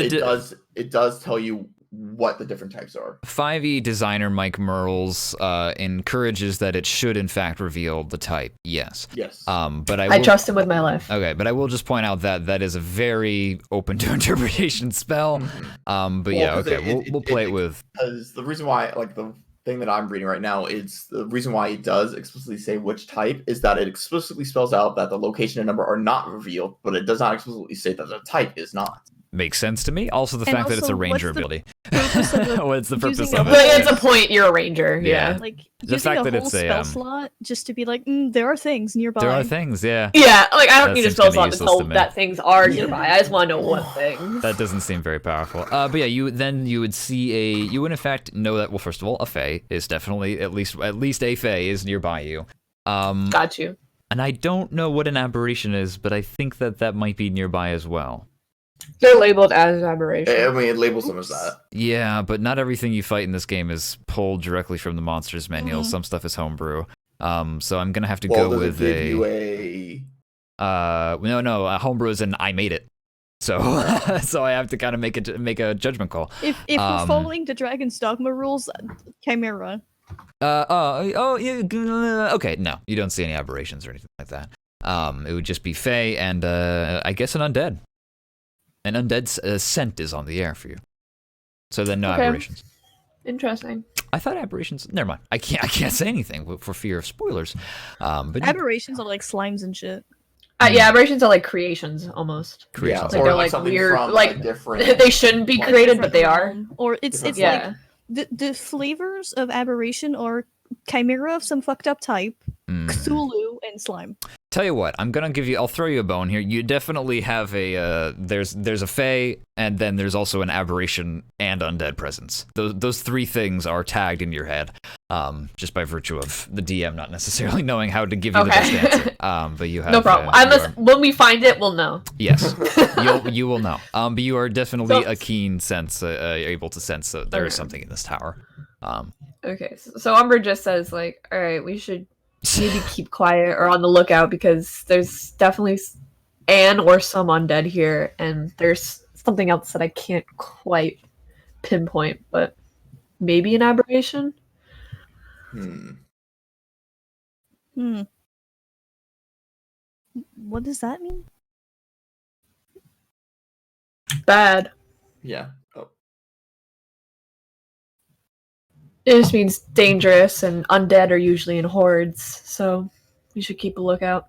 Speaker 2: It does tell you what the different types are.
Speaker 1: 5e designer Mike Merles encourages that it should in fact reveal the type. Yes.
Speaker 2: Yes.
Speaker 1: But
Speaker 7: I trust him with my life.
Speaker 1: Okay, but I will just point out that that is a very open to interpretation spell. But yeah, okay, we'll play it with.
Speaker 2: Because the reason why, like the thing that I'm reading right now, is the reason why it does explicitly say which type is that it explicitly spells out that the location and number are not revealed, but it does not explicitly say that the type is not.
Speaker 1: Makes sense to me. Also, the
Speaker 3: And
Speaker 1: fact that it's a
Speaker 3: also,
Speaker 1: ranger
Speaker 3: what's the
Speaker 1: ability.
Speaker 3: purpose of the-
Speaker 1: What's the purpose
Speaker 3: using
Speaker 1: of
Speaker 3: a
Speaker 1: it?
Speaker 7: But it's a point. You're a ranger.
Speaker 1: Yeah.
Speaker 7: Yeah.
Speaker 3: like
Speaker 1: The
Speaker 3: using
Speaker 1: fact
Speaker 3: a
Speaker 1: that
Speaker 3: whole
Speaker 1: it's a,
Speaker 3: spell slot just to be like, there are things nearby.
Speaker 1: There are things, yeah.
Speaker 7: Yeah. Like I don't
Speaker 1: That
Speaker 7: need a
Speaker 1: seems
Speaker 7: spell
Speaker 1: kinda
Speaker 7: slot to
Speaker 1: useless
Speaker 7: tell
Speaker 1: to me.
Speaker 7: that things are nearby. I just want to know what things.
Speaker 1: That doesn't seem very powerful. But yeah, you would see you would in fact know that. Well, first of all, a fae is definitely at least a fae is nearby you.
Speaker 7: Got you.
Speaker 1: And I don't know what an aberration is, but I think that might be nearby as well.
Speaker 7: They're labeled as aberration.
Speaker 2: I mean, it labels them as that.
Speaker 1: Yeah, but not everything you fight in this game is pulled directly from the monsters manual. Some stuff is homebrew. So I'm gonna have to go
Speaker 2: Does
Speaker 1: with
Speaker 2: it give you a
Speaker 1: no, homebrew is an I made it. So so I have to kind of make a judgment call.
Speaker 3: If we're following the Dragon's Dogma rules, Chimera.
Speaker 1: Okay, no, you don't see any aberrations or anything like that. It would just be fae and I guess an undead. An undead's scent is on the air for you. So then no
Speaker 7: Okay.
Speaker 1: aberrations.
Speaker 7: Interesting.
Speaker 1: I thought aberrations. Never mind. I can't say anything for fear of spoilers. But yeah,
Speaker 3: Aberrations are like slimes and shit.
Speaker 7: Yeah, aberrations are like creations almost.
Speaker 1: creations.
Speaker 7: Like
Speaker 2: or
Speaker 7: they're like
Speaker 2: something
Speaker 7: weird,
Speaker 2: from
Speaker 7: like
Speaker 2: a different.
Speaker 7: they shouldn't be
Speaker 2: Like,
Speaker 7: created, but
Speaker 3: Different
Speaker 7: they are.
Speaker 3: realm. Or it's
Speaker 2: Different
Speaker 3: like
Speaker 7: Yeah.
Speaker 3: the flavors of aberration are chimera of some fucked up type, Cthulhu, and slime.
Speaker 1: Tell you what, I'll throw you a bone here. You definitely have there's a fae, and then there's also an aberration and undead presence. Those three things are tagged in your head, just by virtue of the DM not necessarily knowing how to give you the best answer. But you have
Speaker 7: No problem. When we find it, we'll know.
Speaker 1: Yes, you will know. But you are definitely
Speaker 7: So-
Speaker 1: a keen sense, able to sense that there is
Speaker 7: Okay.
Speaker 1: something in this tower.
Speaker 7: Okay, so Umber just says like, all right, we should maybe keep quiet or on the lookout because there's definitely an or some undead here, and there's something else that I can't quite pinpoint, but maybe an aberration.
Speaker 3: What does that mean?
Speaker 7: Bad.
Speaker 2: Yeah. Oh.
Speaker 7: It just means dangerous, and undead are usually in hordes, so you should keep a lookout.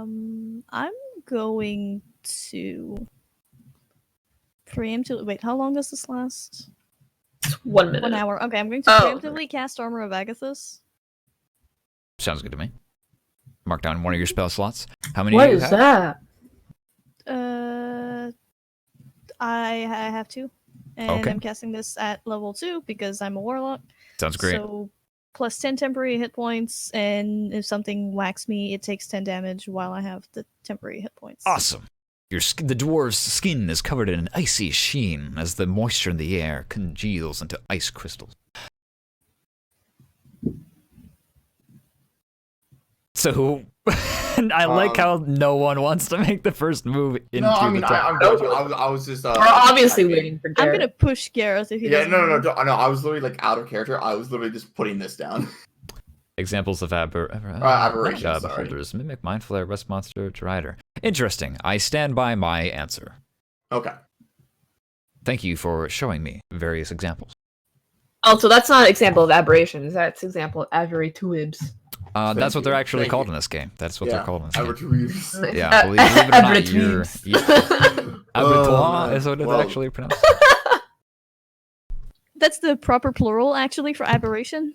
Speaker 3: I'm going to preemptively. Wait, how long does this last?
Speaker 7: 1 minute.
Speaker 3: 1 hour. Okay, I'm going to
Speaker 7: Oh.
Speaker 3: preemptively cast Armor of Agathis.
Speaker 1: Sounds good to me. Mark down one of your spell slots. How many
Speaker 7: What
Speaker 1: do you
Speaker 7: is
Speaker 1: have?
Speaker 7: that?
Speaker 3: I have 2, and
Speaker 1: Okay.
Speaker 3: I'm casting this at level 2 because I'm a warlock.
Speaker 1: Sounds great.
Speaker 3: So plus 10 temporary hit points, and if something whacks me, it takes 10 damage while I have the temporary hit points.
Speaker 1: Awesome. The dwarf's skin is covered in an icy sheen as the moisture in the air congeals into ice crystals. So, I like how no one wants to make the first move into
Speaker 2: No, I mean,
Speaker 1: the top.
Speaker 2: I'm going to. I was just.
Speaker 7: We're obviously
Speaker 2: typing.
Speaker 7: waiting for
Speaker 3: I'm
Speaker 7: Garrett.
Speaker 3: gonna push Gareth if he
Speaker 2: Yeah,
Speaker 3: doesn't.
Speaker 2: no.
Speaker 3: move.
Speaker 2: I was literally like out of character. I was literally just putting this down.
Speaker 1: Examples of
Speaker 2: aberration, sorry.
Speaker 1: beholders: mimic, mind flare, rest monster, rider. Interesting. I stand by my answer.
Speaker 2: Okay.
Speaker 1: Thank you for showing me various examples.
Speaker 7: Oh, so that's not an example of aberrations. That's example of aberratuibs.
Speaker 1: That's what they're actually
Speaker 2: Thank
Speaker 1: called
Speaker 2: you.
Speaker 1: in this game. That's what they're called in this game.
Speaker 2: Aberration.
Speaker 1: Yeah, believe it or not, you're...
Speaker 7: Aberratweebs.
Speaker 1: Abertoir
Speaker 2: man.
Speaker 1: is what it's
Speaker 2: Well-
Speaker 1: actually pronounced.
Speaker 3: That's the proper plural, actually, for aberration.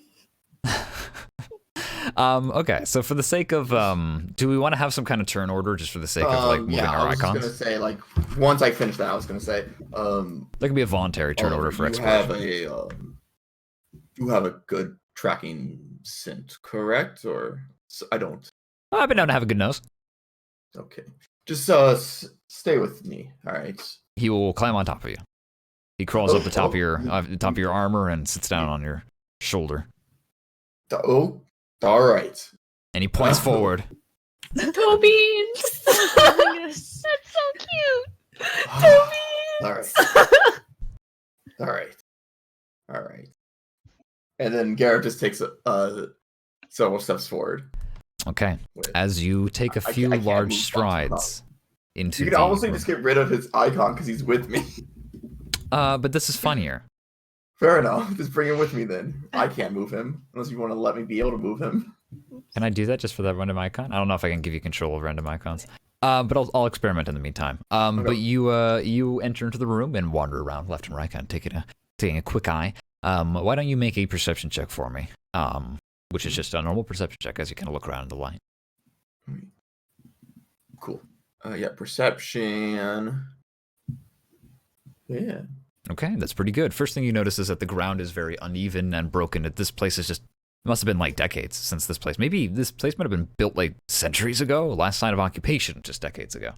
Speaker 1: Okay, so for the sake of, do we want to have some kind of turn order just for the sake of, like, moving
Speaker 2: yeah,
Speaker 1: our
Speaker 2: I was
Speaker 1: icons?
Speaker 2: just gonna say, like, once I finish that, I was gonna say,
Speaker 1: There can be a voluntary turn order for
Speaker 2: you
Speaker 1: exploration.
Speaker 2: you have a good tracking scent, correct? Or I don't.
Speaker 1: I've been known to have a good nose.
Speaker 2: Okay, just stay with me. All right.
Speaker 1: He will climb on top of you. He crawls up the top of your armor and sits down on your shoulder.
Speaker 2: Oh, all right.
Speaker 1: And he points forward.
Speaker 7: Tobies!
Speaker 5: That's so cute.
Speaker 2: All right. All right. All right. And then Garrett just takes several steps forward.
Speaker 1: Okay.
Speaker 2: Wait.
Speaker 1: As you take a
Speaker 2: I
Speaker 1: few
Speaker 2: can't
Speaker 1: large
Speaker 2: move
Speaker 1: strides into
Speaker 2: You
Speaker 1: the
Speaker 2: can honestly
Speaker 1: room.
Speaker 2: just get rid of his icon because he's with me.
Speaker 1: But this is funnier.
Speaker 2: Fair enough. Just bring him with me then. I can't move him unless you want to let me be able to move him.
Speaker 1: Can I do that just for that random icon? I don't know if I can give you control of random icons. But I'll experiment in the meantime.
Speaker 2: Okay.
Speaker 1: But you enter into the room and wander around left and right, kind of taking a quick eye. Why don't you make a perception check for me? Which is just a normal perception check as you kind of look around in the light.
Speaker 2: Cool. Yeah, perception. Yeah.
Speaker 1: Okay, that's pretty good. First thing you notice is that the ground is very uneven and broken. This place is just, it must have been like decades since this place. Maybe this place might have been built like centuries ago. Last sign of occupation, just decades ago.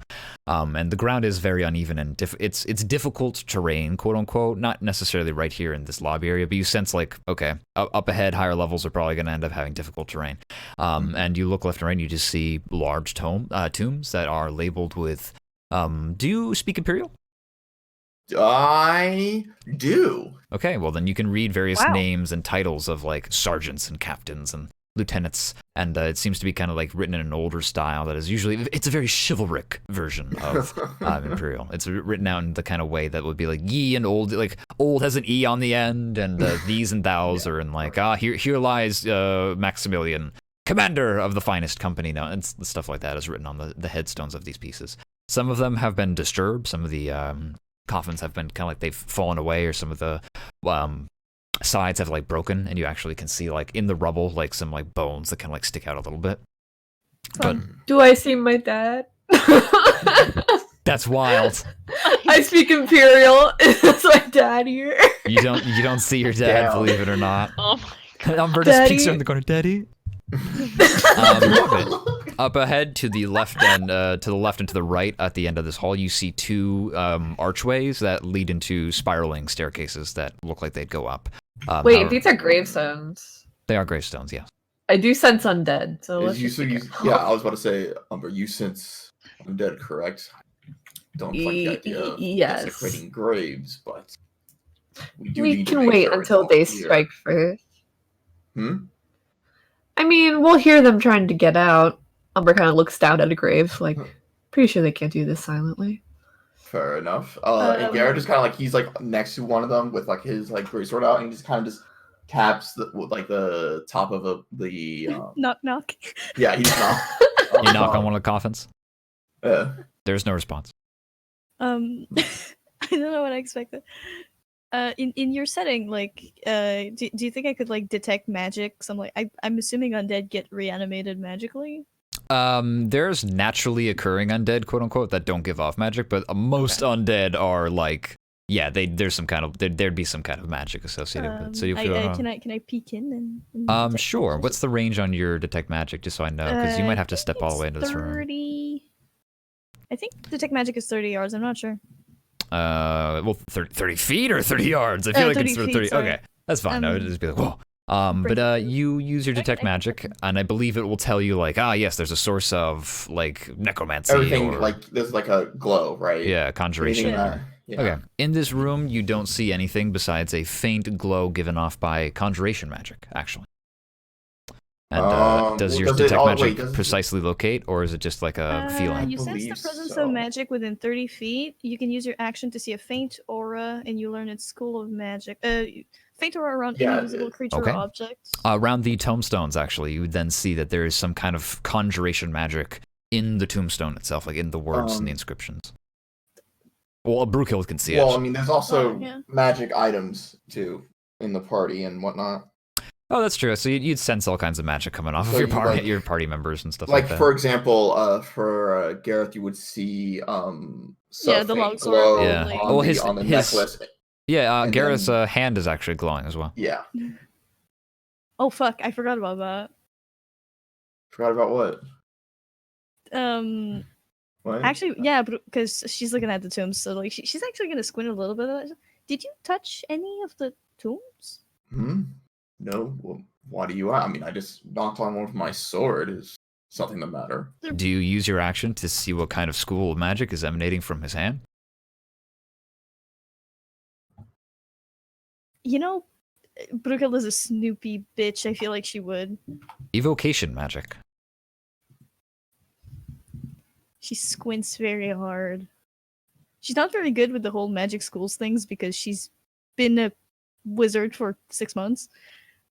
Speaker 1: And the ground is very uneven and it's difficult terrain, quote unquote. Not necessarily right here in this lobby area, but you sense like, okay, up ahead, higher levels are probably going to end up having difficult terrain. And you look left and right, and you just see large tombs that are labeled with. Do you speak Imperial?
Speaker 2: I do.
Speaker 1: Okay, well then you can read various
Speaker 3: Wow.
Speaker 1: names and titles of like sergeants and captains and lieutenants, and it seems to be kind of like written in an older style that is usually, it's a very chivalric version of Imperial. It's written out in the kind of way that would be like ye and old, like old has an E on the end, and these and thous are in like, here lies Maximilian, commander of the finest company now, and stuff like that is written on the headstones of these pieces. Some of them have been disturbed, some of the coffins have been kind of like they've fallen away, or some of the sides have like broken, and you actually can see like in the rubble like some like bones that kind of like stick out a little bit. But
Speaker 7: Do I see my dad?
Speaker 1: that's wild.
Speaker 7: I speak Imperial. Is my dad here?
Speaker 1: You don't see your dad,
Speaker 2: Damn.
Speaker 1: believe it or not.
Speaker 5: Oh my
Speaker 1: Umber just
Speaker 7: Daddy.
Speaker 1: peeks around the corner, Daddy. Up ahead to the left and to the right at the end of this hall, you see two archways that lead into spiraling staircases that look like they'd go up.
Speaker 7: Wait,
Speaker 1: however,
Speaker 7: these are gravestones.
Speaker 1: they are gravestones, yes.
Speaker 7: I do sense undead, so let's
Speaker 2: You,
Speaker 7: just
Speaker 2: so
Speaker 7: be
Speaker 2: you,
Speaker 7: careful.
Speaker 2: yeah, I was about to say, Umber, you sense undead, correct? Don't like the idea of
Speaker 7: Yes.
Speaker 2: desecrating graves, but we do
Speaker 7: We
Speaker 2: need to
Speaker 7: can
Speaker 2: make
Speaker 7: wait
Speaker 2: sure
Speaker 7: until
Speaker 2: it's
Speaker 7: they
Speaker 2: all clear.
Speaker 7: strike first.
Speaker 2: Hmm?
Speaker 7: I mean, we'll hear them trying to get out. Umber kind of looks down at a grave, like, pretty sure they can't do this silently.
Speaker 2: Fair enough. And Garrett just kind of like, he's like next to one of them with like his like greatsword out, and he just kind of just taps the top of the
Speaker 3: Knock knock.
Speaker 2: yeah, he's not.
Speaker 1: You knock on one of the coffins.
Speaker 2: Yeah.
Speaker 1: There's no response.
Speaker 3: I don't know what I expected. In your setting, like, do you think I could like detect magic? So I'm assuming undead get reanimated magically.
Speaker 1: There's naturally occurring undead, quote unquote, that don't give off magic, but most undead are like, yeah, there'd be some kind of magic associated with it. So you feel.
Speaker 3: Can I peek in and detect
Speaker 1: Sure.
Speaker 3: magic?
Speaker 1: What's the range on your detect magic, just so I know, because you might have to
Speaker 3: I
Speaker 1: step
Speaker 3: think
Speaker 1: all the
Speaker 3: it's
Speaker 1: way into this room.
Speaker 3: 30. I think detect magic is 30 yards. I'm not sure.
Speaker 1: Well, 30 feet or 30 yards? I feel like
Speaker 3: 30
Speaker 1: it's for
Speaker 3: feet,
Speaker 1: 30.
Speaker 3: sorry.
Speaker 1: Okay, that's fine. I would just be like, whoa. But you use your detect magic, and I believe it will tell you like, yes, there's a source of like necromancy.
Speaker 2: Everything
Speaker 1: or,
Speaker 2: like there's like a glow, right?
Speaker 1: yeah, conjuration.
Speaker 2: Anything yeah.
Speaker 1: Okay. In this room, you don't see anything besides a faint glow given off by conjuration magic, actually. And does your detect magic precisely locate, or is it just like a feeling?
Speaker 3: You sense the presence of magic within 30 feet. You can use your action to see a faint aura, and you learn its school of magic. Faint aura around any visible creature or object.
Speaker 1: Around the tombstones, actually, you would then see that there is some kind of conjuration magic in the tombstone itself, like in the words and the inscriptions. Well, Brookhill can see it.
Speaker 2: Well, I mean, there's also magic items too in the party and whatnot.
Speaker 1: Oh, that's true. So you'd sense all kinds of magic coming off of your party members and stuff like that.
Speaker 2: For example, for Gareth, you would see
Speaker 3: the long
Speaker 2: glow
Speaker 3: on
Speaker 2: the necklace.
Speaker 1: Yeah, Gareth's hand is actually glowing as well.
Speaker 2: Yeah.
Speaker 3: Oh fuck! I forgot about that.
Speaker 2: Forgot about what?
Speaker 3: What? Actually, yeah, because she's looking at the tombs, so like she's actually gonna squint a little bit. Did you touch any of the tombs?
Speaker 2: No. Well, why do you? I mean, I just knocked on one with my sword. Is something the matter?
Speaker 1: Do you use your action to see what kind of school of magic is emanating from his hand?
Speaker 3: You know, Brookhill is a snoopy bitch. I feel like she would.
Speaker 1: Evocation magic.
Speaker 3: She squints very hard. She's not very good with the whole magic schools things because she's been a wizard for 6 months.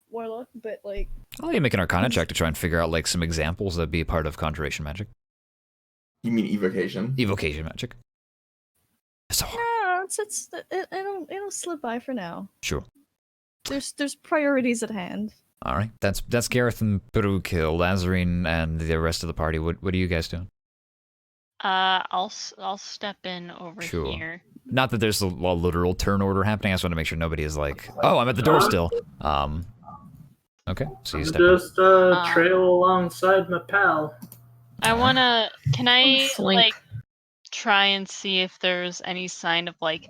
Speaker 3: Warlock, but like...
Speaker 1: Oh, you make an Arcana check to try and figure out like some examples that'd be a part of conjuration magic.
Speaker 2: You mean evocation?
Speaker 1: Evocation magic.
Speaker 3: So hard. No, it'll slip by for now.
Speaker 1: Sure.
Speaker 3: There's priorities at hand.
Speaker 1: All right, that's Gareth and Brookhill, Lazarine, and the rest of the party. What are you guys doing?
Speaker 5: I'll step in over here.
Speaker 1: Not that there's a literal turn order happening. I just want to make sure nobody is like, oh, I'm at the door still. Okay, so you step in.
Speaker 4: Just trail alongside my pal.
Speaker 5: Can I like try and see if there's any sign of like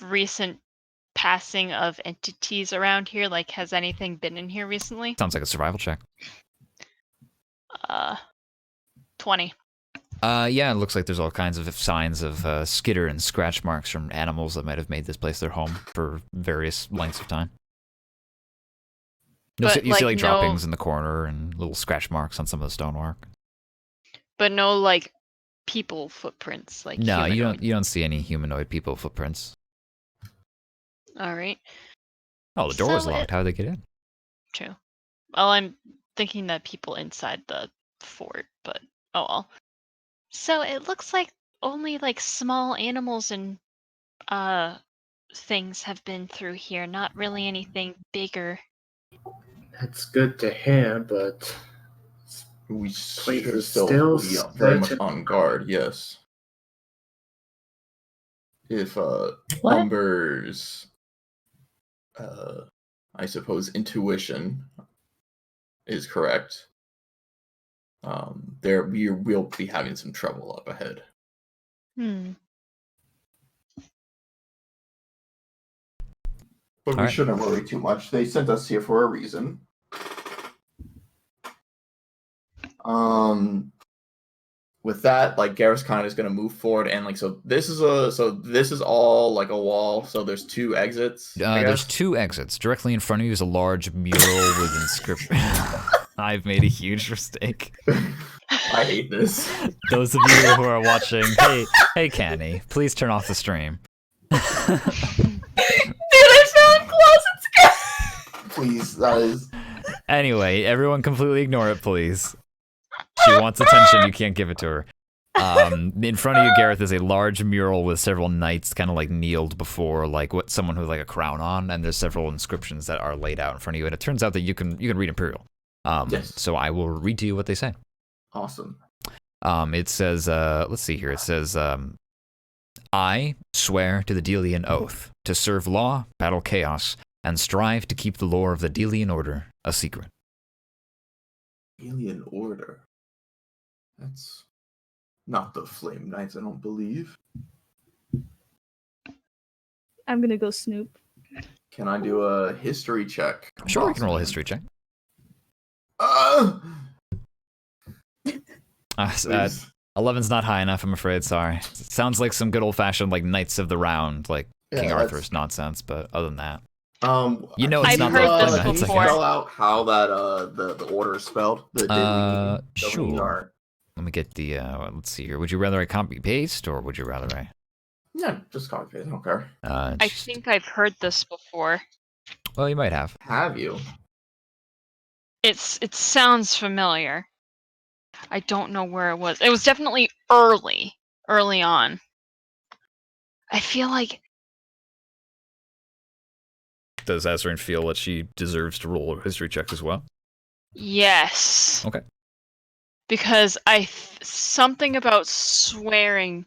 Speaker 5: recent passing of entities around here? Like, has anything been in here recently?
Speaker 1: Sounds like a survival check.
Speaker 5: 20.
Speaker 1: Yeah, it looks like there's all kinds of signs of skitter and scratch marks from animals that might have made this place their home for various lengths of time. You see like droppings in the corner and little scratch marks on some of the stonework.
Speaker 5: But no like people footprints, like
Speaker 1: no,
Speaker 5: humanoid.
Speaker 1: you don't see any humanoid people footprints.
Speaker 5: All right.
Speaker 1: Oh, the door was locked. How did they get in?
Speaker 5: True. Well, I'm thinking that people inside the fort, but oh well. So it looks like only like small animals and things have been through here, not really anything bigger.
Speaker 4: That's good to hear, but
Speaker 2: we should still be very much on guard. Yes. If Umber's, I suppose, intuition is correct, we'll be having some trouble up ahead. But we shouldn't worry too much. They sent us here for a reason. With that, like Gareth's kind of is gonna move forward and like this is all like a wall. So there's 2 exits.
Speaker 1: There's 2 exits. Directly in front of you is a large mural with inscription. I've made a huge mistake.
Speaker 2: I hate this.
Speaker 1: Those of you who are watching, hey, Canny, please turn off the stream.
Speaker 7: Dude, I found closets.
Speaker 2: Please, that is.
Speaker 1: Anyway, everyone completely ignore it, please. She wants attention. You can't give it to her. In front of you, Gareth, is a large mural with several knights kind of like kneeled before like what someone with like a crown on, and there's several inscriptions that are laid out in front of you. And it turns out that you can read Imperial.
Speaker 2: Yes.
Speaker 1: So I will read to you what they say.
Speaker 2: Awesome.
Speaker 1: It says, let's see here. It says, I swear to the Delian oath to serve law, battle chaos, and strive to keep the lore of the Delian Order a secret.
Speaker 2: Alien Order. That's not the Flame Knights, I don't believe.
Speaker 3: I'm gonna go snoop.
Speaker 2: Can I do a history check?
Speaker 1: Sure, we can roll a history check.
Speaker 2: Please.
Speaker 1: 11's not high enough, I'm afraid. Sorry. It sounds like some good old-fashioned like Knights of the Round, like King Arthur's nonsense. But other than that,
Speaker 2: you
Speaker 1: know, it's
Speaker 5: I've
Speaker 1: not
Speaker 5: heard
Speaker 1: like
Speaker 5: this
Speaker 1: Knights, I
Speaker 5: before.
Speaker 1: guess.
Speaker 2: Spell out how that the order is spelled.
Speaker 1: Sure. Let me get the. Let's see here. Would you rather I copy paste or would you rather I?
Speaker 2: Yeah, just copy paste. I don't care.
Speaker 5: I think I've heard this before.
Speaker 1: Well, you might have.
Speaker 2: Have you?
Speaker 5: It sounds familiar. I don't know where it was. It was definitely early on. I feel like.
Speaker 1: Does Azrin feel that she deserves to roll a history check as well?
Speaker 5: Yes.
Speaker 1: Okay.
Speaker 5: Because something about swearing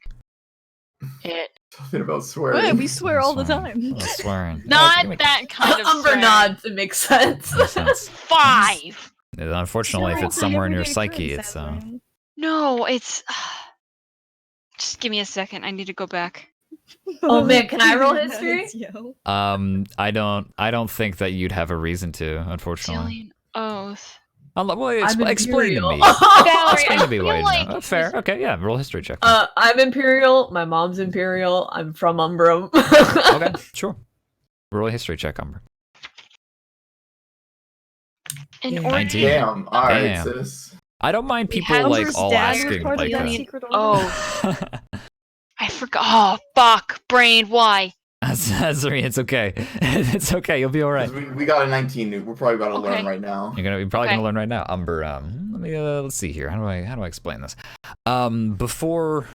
Speaker 5: it.
Speaker 2: Something about swearing.
Speaker 3: Wait, we swear all the time.
Speaker 1: Swearing.
Speaker 5: Not that kind of
Speaker 7: Umber
Speaker 5: swearing.
Speaker 7: nods. It makes sense.
Speaker 1: Makes sense.
Speaker 5: 5.
Speaker 1: Unfortunately, if it's somewhere in your psyche, it's
Speaker 5: No, it's. Just give me a second. I need to go back.
Speaker 7: Oh man, can I roll history?
Speaker 1: I don't think that you'd have a reason to, unfortunately.
Speaker 5: Delian Oath.
Speaker 1: Well,
Speaker 7: I'm
Speaker 1: explain to me.
Speaker 5: Valerie,
Speaker 1: Explain
Speaker 5: I
Speaker 1: to me
Speaker 5: feel
Speaker 1: why you
Speaker 5: like
Speaker 1: know. Fair. Okay, yeah. Roll history check.
Speaker 7: I'm Imperial. My mom's Imperial. I'm from Umbrum.
Speaker 1: Okay, sure. Roll a history check, Umber.
Speaker 5: in
Speaker 3: Yeah.
Speaker 5: order.
Speaker 1: 19.
Speaker 2: Damn. All right,
Speaker 1: Damn.
Speaker 2: sis.
Speaker 1: I don't mind
Speaker 5: We
Speaker 1: people
Speaker 5: had
Speaker 1: like
Speaker 3: Umber's
Speaker 1: all
Speaker 3: dad was
Speaker 1: asking
Speaker 3: part of
Speaker 1: like
Speaker 3: the
Speaker 1: that.
Speaker 3: secret order.
Speaker 5: Oh, I forgot. Oh, fuck. Brain, why?
Speaker 1: Azrin, it's okay. It's okay. You'll be all right.
Speaker 2: 'Cause we got a 19. We're probably about to learn
Speaker 5: Okay.
Speaker 2: right now.
Speaker 1: You're probably
Speaker 5: Okay.
Speaker 1: gonna learn right now. Umber, let me let's see here. How do I explain this? Before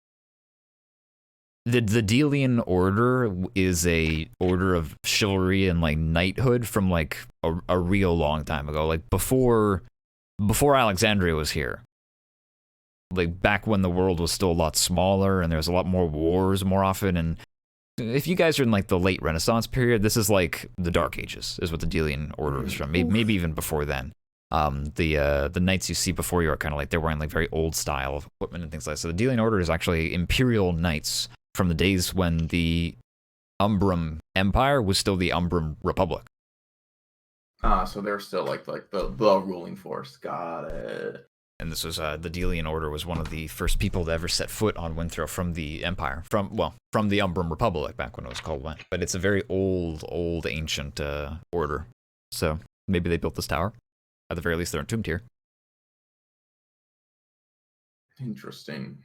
Speaker 1: the Delian Order is a order of chivalry and like knighthood from like a real long time ago. Like before Alexandria was here. Like back when the world was still a lot smaller and there was a lot more wars more often. And if you guys are in like the late Renaissance period, this is like the Dark Ages is what the Delian Order is from. Maybe even before then. The knights you see before you are kind of like they're wearing like very old style of equipment and things like that. So the Delian Order is actually imperial knights from the days when the Umbrum Empire was still the Umbrum Republic.
Speaker 2: So they're still like the ruling force. Got it.
Speaker 1: And this was the Delian Order was one of the first people to ever set foot on Winthrow from the Empire, from the Umbrum Republic back when it was called that. But it's a very old, ancient order. So maybe they built this tower. At the very least, they're entombed here.
Speaker 2: Interesting.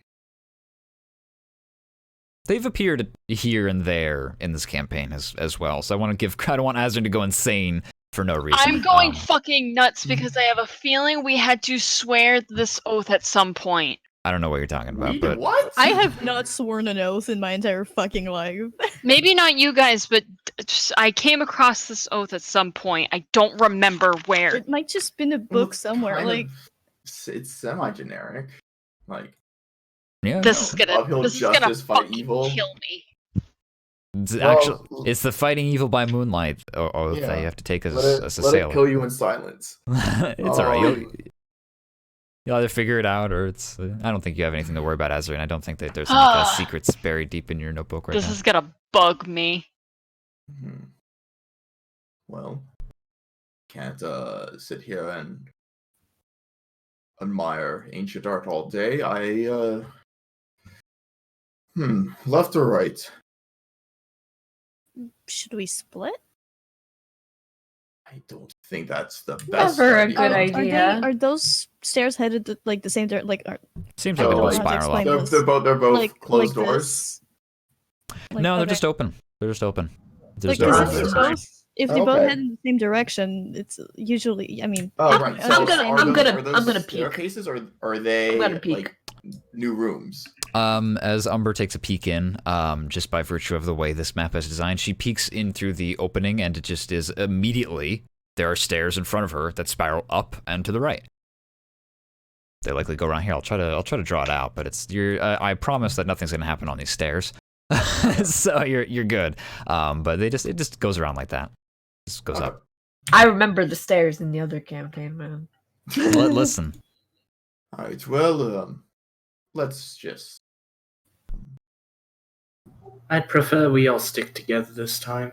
Speaker 1: They've appeared here and there in this campaign as well. So I don't want Azrin to go insane for no reason.
Speaker 5: I'm going fucking nuts because I have a feeling we had to swear this oath at some point.
Speaker 1: I don't know what you're talking about, but
Speaker 2: What?
Speaker 3: I have not sworn an oath in my entire fucking life.
Speaker 5: Maybe not you guys, but I came across this oath at some point. I don't remember where.
Speaker 3: It might just been a book somewhere.
Speaker 2: Kind
Speaker 3: Like,
Speaker 2: of- it's semi-generic. Like
Speaker 1: yeah,
Speaker 5: This is gonna
Speaker 2: uphill
Speaker 5: this is gonna
Speaker 2: justice, fight
Speaker 5: fucking
Speaker 2: evil.
Speaker 5: kill me.
Speaker 1: it's
Speaker 2: Well,
Speaker 1: actually it's the fighting evil by moonlight oath that you have to take as a
Speaker 2: let
Speaker 1: sailor.
Speaker 2: it kill you in silence.
Speaker 1: It's alright. You'll either figure it out or it's. I don't think you have anything to worry about, Azrin. I don't think that there's any secrets buried deep in your notebook right
Speaker 5: This
Speaker 1: now.
Speaker 5: is gonna bug me.
Speaker 2: Mhm. Well, can't sit here and admire ancient art all day. Left or right?
Speaker 3: should we split?
Speaker 2: I don't think that's the best.
Speaker 7: Never a
Speaker 2: idea.
Speaker 7: good
Speaker 3: Are
Speaker 7: idea.
Speaker 3: are those stairs headed to, like the same direction? Like,
Speaker 1: Seems
Speaker 2: So,
Speaker 1: like a little
Speaker 2: like,
Speaker 1: spiral up.
Speaker 3: explain-
Speaker 2: They're both
Speaker 3: like
Speaker 2: closed
Speaker 3: like
Speaker 2: doors.
Speaker 3: this? Like,
Speaker 1: No, they're
Speaker 3: okay.
Speaker 1: just open. They're just open. There's
Speaker 3: Like,
Speaker 1: no
Speaker 3: is
Speaker 2: doors
Speaker 3: it
Speaker 2: there.
Speaker 1: reason.
Speaker 3: both? if they both
Speaker 2: Okay.
Speaker 3: head in the same direction, it's usually. I mean,
Speaker 2: Oh, right.
Speaker 3: I'm
Speaker 2: So
Speaker 3: gonna-
Speaker 2: are
Speaker 7: I'm
Speaker 2: those-
Speaker 7: gonna-
Speaker 2: are those
Speaker 7: I'm gonna peek.
Speaker 2: staircases, or are they
Speaker 7: gonna peek.
Speaker 2: like new rooms?
Speaker 1: As Umber takes a peek in, just by virtue of the way this map is designed, she peeks in through the opening, and it just is immediately there are stairs in front of her that spiral up and to the right. They likely go around here. I'll try to draw it out, but it's I promise that nothing's gonna happen on these stairs, so you're good. But it just goes around like that. Just goes up.
Speaker 7: I remember the stairs in the other campaign, man.
Speaker 1: Listen.
Speaker 2: All right. Well, let's just.
Speaker 4: I'd prefer we all stick together this time.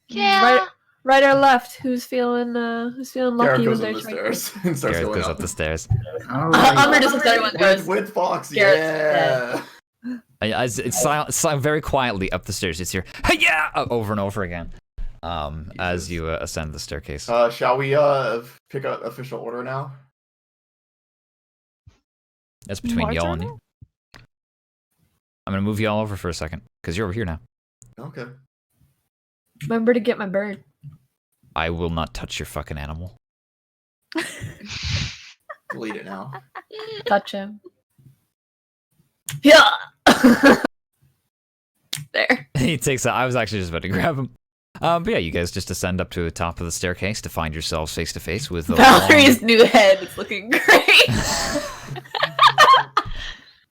Speaker 5: Yeah.
Speaker 7: Right or left? Who's feeling
Speaker 2: Garrett
Speaker 7: lucky
Speaker 2: goes
Speaker 7: when
Speaker 2: up
Speaker 7: they're
Speaker 2: the
Speaker 7: trying?
Speaker 2: stairs and starts
Speaker 1: Garrett
Speaker 2: going
Speaker 1: goes up the stairs.
Speaker 4: All right.
Speaker 7: Umber just looks at everyone and goes,
Speaker 2: with Fox.
Speaker 7: Garrett's
Speaker 2: Yeah.
Speaker 1: It's silent, very quietly up the stairs. It's here, hey, yeah, over and over again. As you ascend the staircase.
Speaker 2: Shall we pick an official order now?
Speaker 1: That's between
Speaker 3: My
Speaker 1: y'all
Speaker 3: turn
Speaker 1: and
Speaker 3: now?
Speaker 1: you. I'm gonna move y'all over for a second because you're over here now.
Speaker 2: Okay.
Speaker 7: remember to get my bird.
Speaker 1: I will not touch your fucking animal.
Speaker 2: Delete it now.
Speaker 7: Touch him. Yeah. There.
Speaker 1: He takes I was actually just about to grab him. But yeah, you guys just ascend up to the top of the staircase to find yourselves face to face with the
Speaker 7: Valerie's new head is looking great.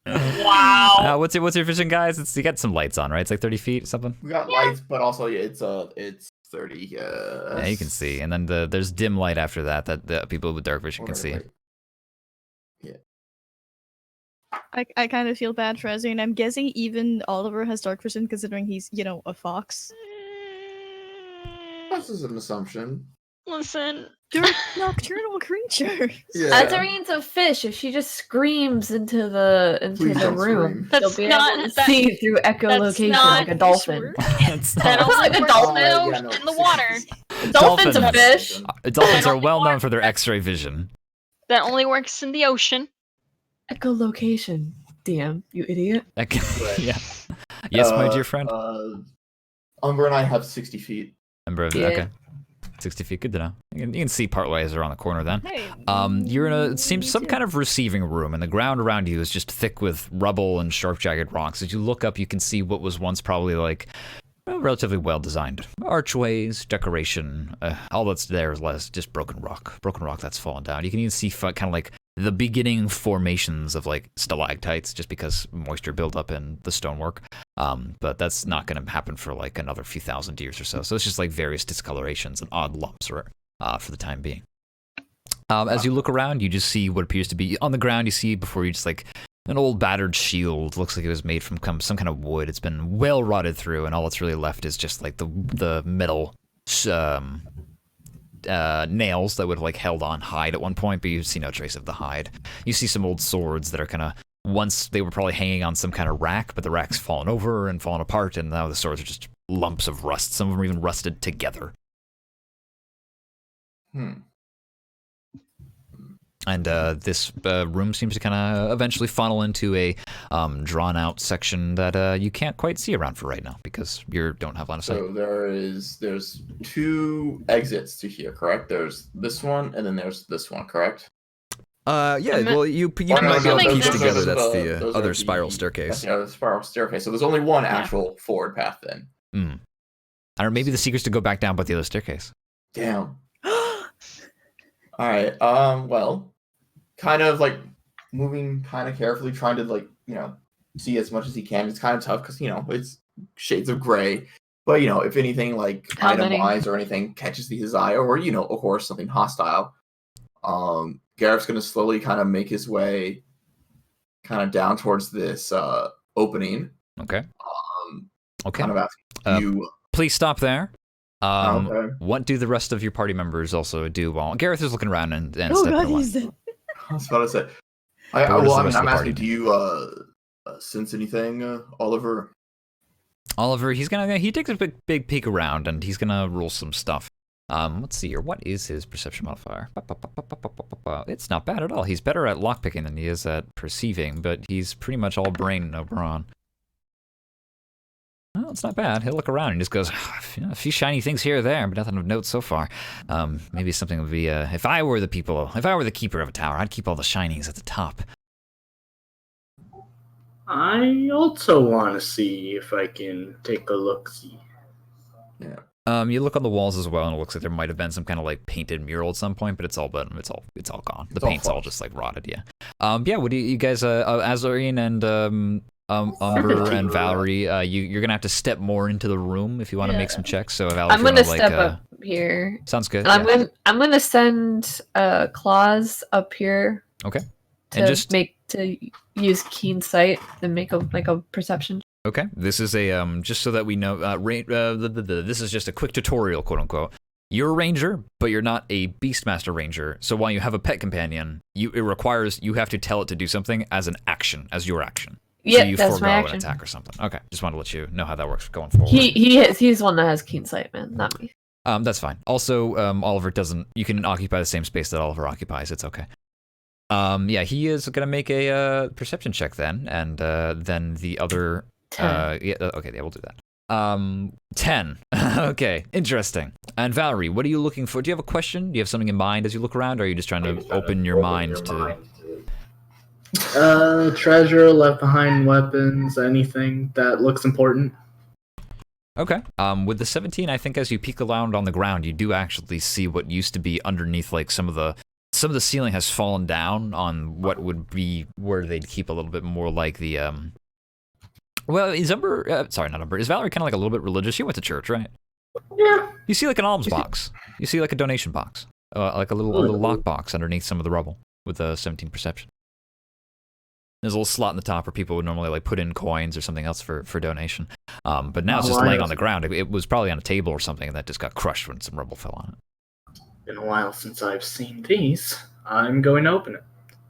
Speaker 5: Wow.
Speaker 1: what's your vision, guys? You got some lights on, right? It's like 30 feet or something.
Speaker 2: We got lights, but also it's 30.
Speaker 1: Yeah, you can see, and then there's dim light after that the people with dark vision can see.
Speaker 3: I kind of feel bad for Ezra, and I'm guessing even Oliver has dark vision, considering he's a fox.
Speaker 2: This is an assumption.
Speaker 5: Listen.
Speaker 3: They're nocturnal creatures.
Speaker 2: Yeah.
Speaker 7: Azarine's a fish. If she just screams into the
Speaker 2: Please don't
Speaker 7: room,
Speaker 2: scream.
Speaker 7: she'll
Speaker 5: That's
Speaker 7: be
Speaker 5: not-
Speaker 7: able to
Speaker 5: that-
Speaker 7: see through echolocation
Speaker 5: not
Speaker 7: like a dolphin.
Speaker 1: It's
Speaker 5: That
Speaker 1: not-
Speaker 5: only
Speaker 7: like a
Speaker 5: works
Speaker 7: dolphin.
Speaker 5: in the water.
Speaker 7: Dolphin's a
Speaker 1: Dolphins.
Speaker 7: fish.
Speaker 1: Dolphins
Speaker 5: That
Speaker 1: are
Speaker 5: only
Speaker 1: well known
Speaker 5: works-
Speaker 1: for their X-ray vision.
Speaker 5: That only works in the ocean.
Speaker 7: Echolocation. DM, you idiot.
Speaker 1: Yeah. Yes, my dear friend.
Speaker 2: Umber and I have 60 feet.
Speaker 7: Yeah.
Speaker 1: Okay. 60 feet, good to know. You can see partway as around the corner then.
Speaker 3: Hey,
Speaker 1: You're in it
Speaker 3: me
Speaker 1: seems some
Speaker 3: too.
Speaker 1: kind of receiving room, and the ground around you is just thick with rubble and sharp, jagged rocks. As you look up, you can see what was once probably like relatively well designed archways, decoration. All that's there is less just broken rock that's fallen down. You can even see kind of like the beginning formations of like stalactites, just because moisture buildup in the stonework. But that's not going to happen for like another few thousand years or so. So it's just like various discolorations and odd lumps for the time being. As you look around, you just see what appears to be on the ground. You see before you just like an old battered shield. Looks like it was made from some kind of wood. It's been well rotted through, and all that's really left is just like the metal nails that would have like held on hide at one point, but you see no trace of the hide. You see some old swords that are kind of, once they were probably hanging on some kind of rack, but the rack's fallen over and fallen apart, and now the swords are just lumps of rust. Some of them are even rusted together. And this room seems to kind of eventually funnel into a drawn-out section that you can't quite see around for right now because you don't have line of sight.
Speaker 2: So there's 2 exits to here, correct? There's this one, and then there's this one, correct?
Speaker 1: Yeah, well, you
Speaker 2: Oh, no,
Speaker 1: might be able to
Speaker 5: no,
Speaker 1: piece
Speaker 5: those-
Speaker 1: together
Speaker 2: those are
Speaker 1: that's
Speaker 2: the-
Speaker 1: the
Speaker 2: those are
Speaker 1: other
Speaker 2: the-
Speaker 1: spiral
Speaker 2: That's
Speaker 1: staircase.
Speaker 2: the other spiral staircase. So there's only one actual forward path then.
Speaker 1: I don't know, maybe the secret's to go back down but the other staircase.
Speaker 2: Damn. All right. Well, kind of like moving kind of carefully, trying to like see as much as he can. It's kind of tough because it's shades of gray. But if anything like
Speaker 7: How many?
Speaker 2: item wise or anything catches his eye, or of course something hostile, Garrett's gonna slowly kind of make his way kind of down towards this opening.
Speaker 1: Okay. Okay.
Speaker 2: Kind of asking you.
Speaker 1: Please stop there.
Speaker 2: Okay.
Speaker 1: What do the rest of your party members also do while Gareth is looking around and
Speaker 3: Oh
Speaker 1: stepping
Speaker 3: god,
Speaker 1: away?
Speaker 3: he's dead.
Speaker 2: I was about to say.
Speaker 1: But what does the rest of
Speaker 2: I'm
Speaker 1: the party
Speaker 2: asking, do you sense anything, Oliver?
Speaker 1: Oliver, he takes a big peek around and he's gonna roll some stuff. Let's see here. What is his perception modifier? It's not bad at all. He's better at lockpicking than he is at perceiving, but he's pretty much all brain, no brawn. Well, it's not bad. He'll look around and just goes, a few shiny things here or there, but nothing of note so far. Maybe something would be, if I were the keeper of a tower, I'd keep all the shinies at the top.
Speaker 4: I also want to see if I can take a look-see.
Speaker 2: Yeah.
Speaker 1: You look on the walls as well, and it looks like there might have been some kind of like painted mural at some point, but it's all gone. The paint's all just like rotted. Yeah. Yeah. What do you guys, Azarine and Umber and Valerie, you're gonna have to step more into the room if you want to make some checks. So Valerie,
Speaker 7: I'm gonna step up here.
Speaker 1: Sounds good.
Speaker 7: And I'm gonna send Claws up here.
Speaker 1: Okay.
Speaker 7: To use keen sight and make a perception.
Speaker 1: Okay. This is a just so that we know. This is just a quick tutorial, quote unquote. You're a ranger, but you're not a Beastmaster ranger. So while you have a pet companion, it requires you have to tell it to do something as an action, as your action.
Speaker 7: Yeah,
Speaker 1: so you
Speaker 7: that's
Speaker 1: forego
Speaker 7: my
Speaker 1: an
Speaker 7: action.
Speaker 1: attack or something. Okay. Just wanted to let you know how that works going forward.
Speaker 7: He's the one that has keen sight, man, not me.
Speaker 1: That's fine. Also, Oliver doesn't. You can occupy the same space that Oliver occupies. It's okay. Yeah, he is gonna make a perception check then, and then the other.
Speaker 7: 10.
Speaker 1: Okay, yeah, we'll do that. 10. Okay, interesting. And Valerie, what are you looking for? Do you have a question? Do you have something in mind as you look around, or are you just trying to open your mind to?
Speaker 4: Treasure, left behind weapons, anything that looks important.
Speaker 1: Okay. With the 17, I think as you peek around on the ground, you do actually see what used to be underneath, like some of the ceiling has fallen down on what would be where they'd keep a little bit more like the Well, is Umber? Sorry, not Umber. Is Valerie kind of like a little bit religious? She went to church, right?
Speaker 4: Yeah.
Speaker 1: You see like an alms box. You see like a donation box, like a little lock box underneath some of the rubble with a 17 perception. There's a little slot in the top where people would normally like put in coins or something else for donation. But now it's just laying on the ground. It was probably on a table or something, and that just got crushed when some rubble fell on it.
Speaker 4: Been a while since I've seen these. I'm going to open it.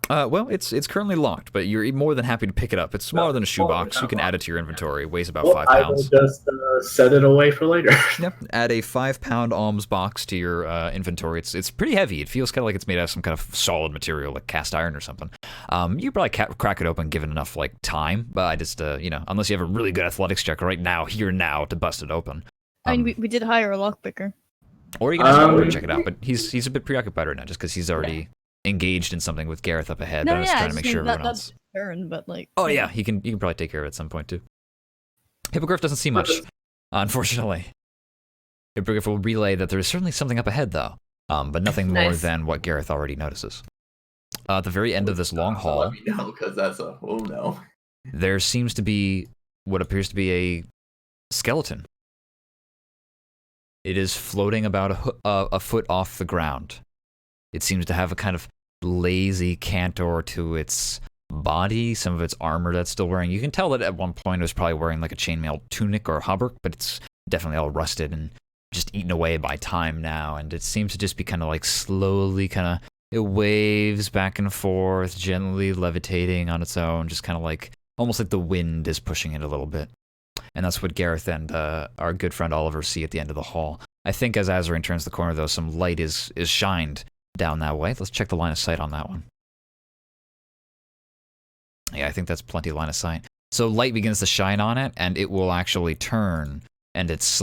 Speaker 1: Well, it's currently locked, but you're more than happy to pick it up. It's smaller than a shoebox. You can add it to your inventory. It weighs about 5
Speaker 4: I will
Speaker 1: pounds.
Speaker 4: just set it away for later.
Speaker 1: Yep. Add a 5-pound alms box to your inventory. It's pretty heavy. It feels kind of like it's made out of some kind of solid material, like cast iron or something. You probably crack it open given enough like time, but I just unless you have a really good athletics check right now, here now to bust it open.
Speaker 3: I mean, we did hire a lockpicker.
Speaker 1: Or you can ask Oliver to check it out, but he's a bit preoccupied right now just because he's already engaged in something with Gareth up ahead.
Speaker 3: No,
Speaker 1: but I was trying to make sure everyone else.
Speaker 3: Turn, but like.
Speaker 1: Oh yeah, he can probably take care of it at some point too. Hippogriff doesn't see much, unfortunately. Hippogriff will relay that there is certainly something up ahead though, but nothing more than what Gareth already notices. At the very end of this long hall,
Speaker 2: let me know, because that's a oh no.
Speaker 1: There seems to be what appears to be a skeleton. It is floating about a foot off the ground. It seems to have a kind of lazy canter to its body, some of its armor that's still wearing. You can tell that at one point it was probably wearing like a chainmail tunic or hauberk, but it's definitely all rusted and just eaten away by time now. And it seems to just be kind of like slowly it waves back and forth, gently levitating on its own, just kind of like almost like the wind is pushing it a little bit. And that's what Gareth and our good friend Oliver see at the end of the hall. I think as Azarine turns the corner, though, some light is shined down that way. Let's check the line of sight on that one. Yeah, I think that's plenty of line of sight. So light begins to shine on it, and it will actually turn, and its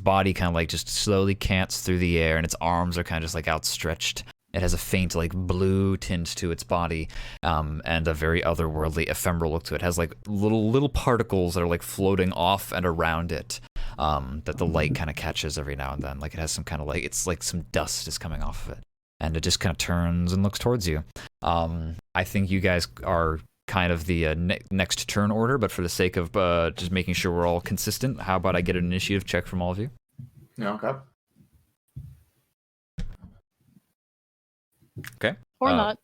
Speaker 1: body kind of like just slowly cants through the air, and its arms are kind of just like outstretched. It has a faint like blue tint to its body, and a very otherworldly, ephemeral look to it. It has like little particles that are like floating off and around it, that the light kind of catches every now and then. Like it has some kind of like, it's like some dust is coming off of it. And it just kind of turns and looks towards you. I think you guys are kind of the next turn order, but for the sake of just making sure we're all consistent, how about I get an initiative check from all of you?
Speaker 2: Yeah, okay.
Speaker 1: Okay.
Speaker 3: Or not.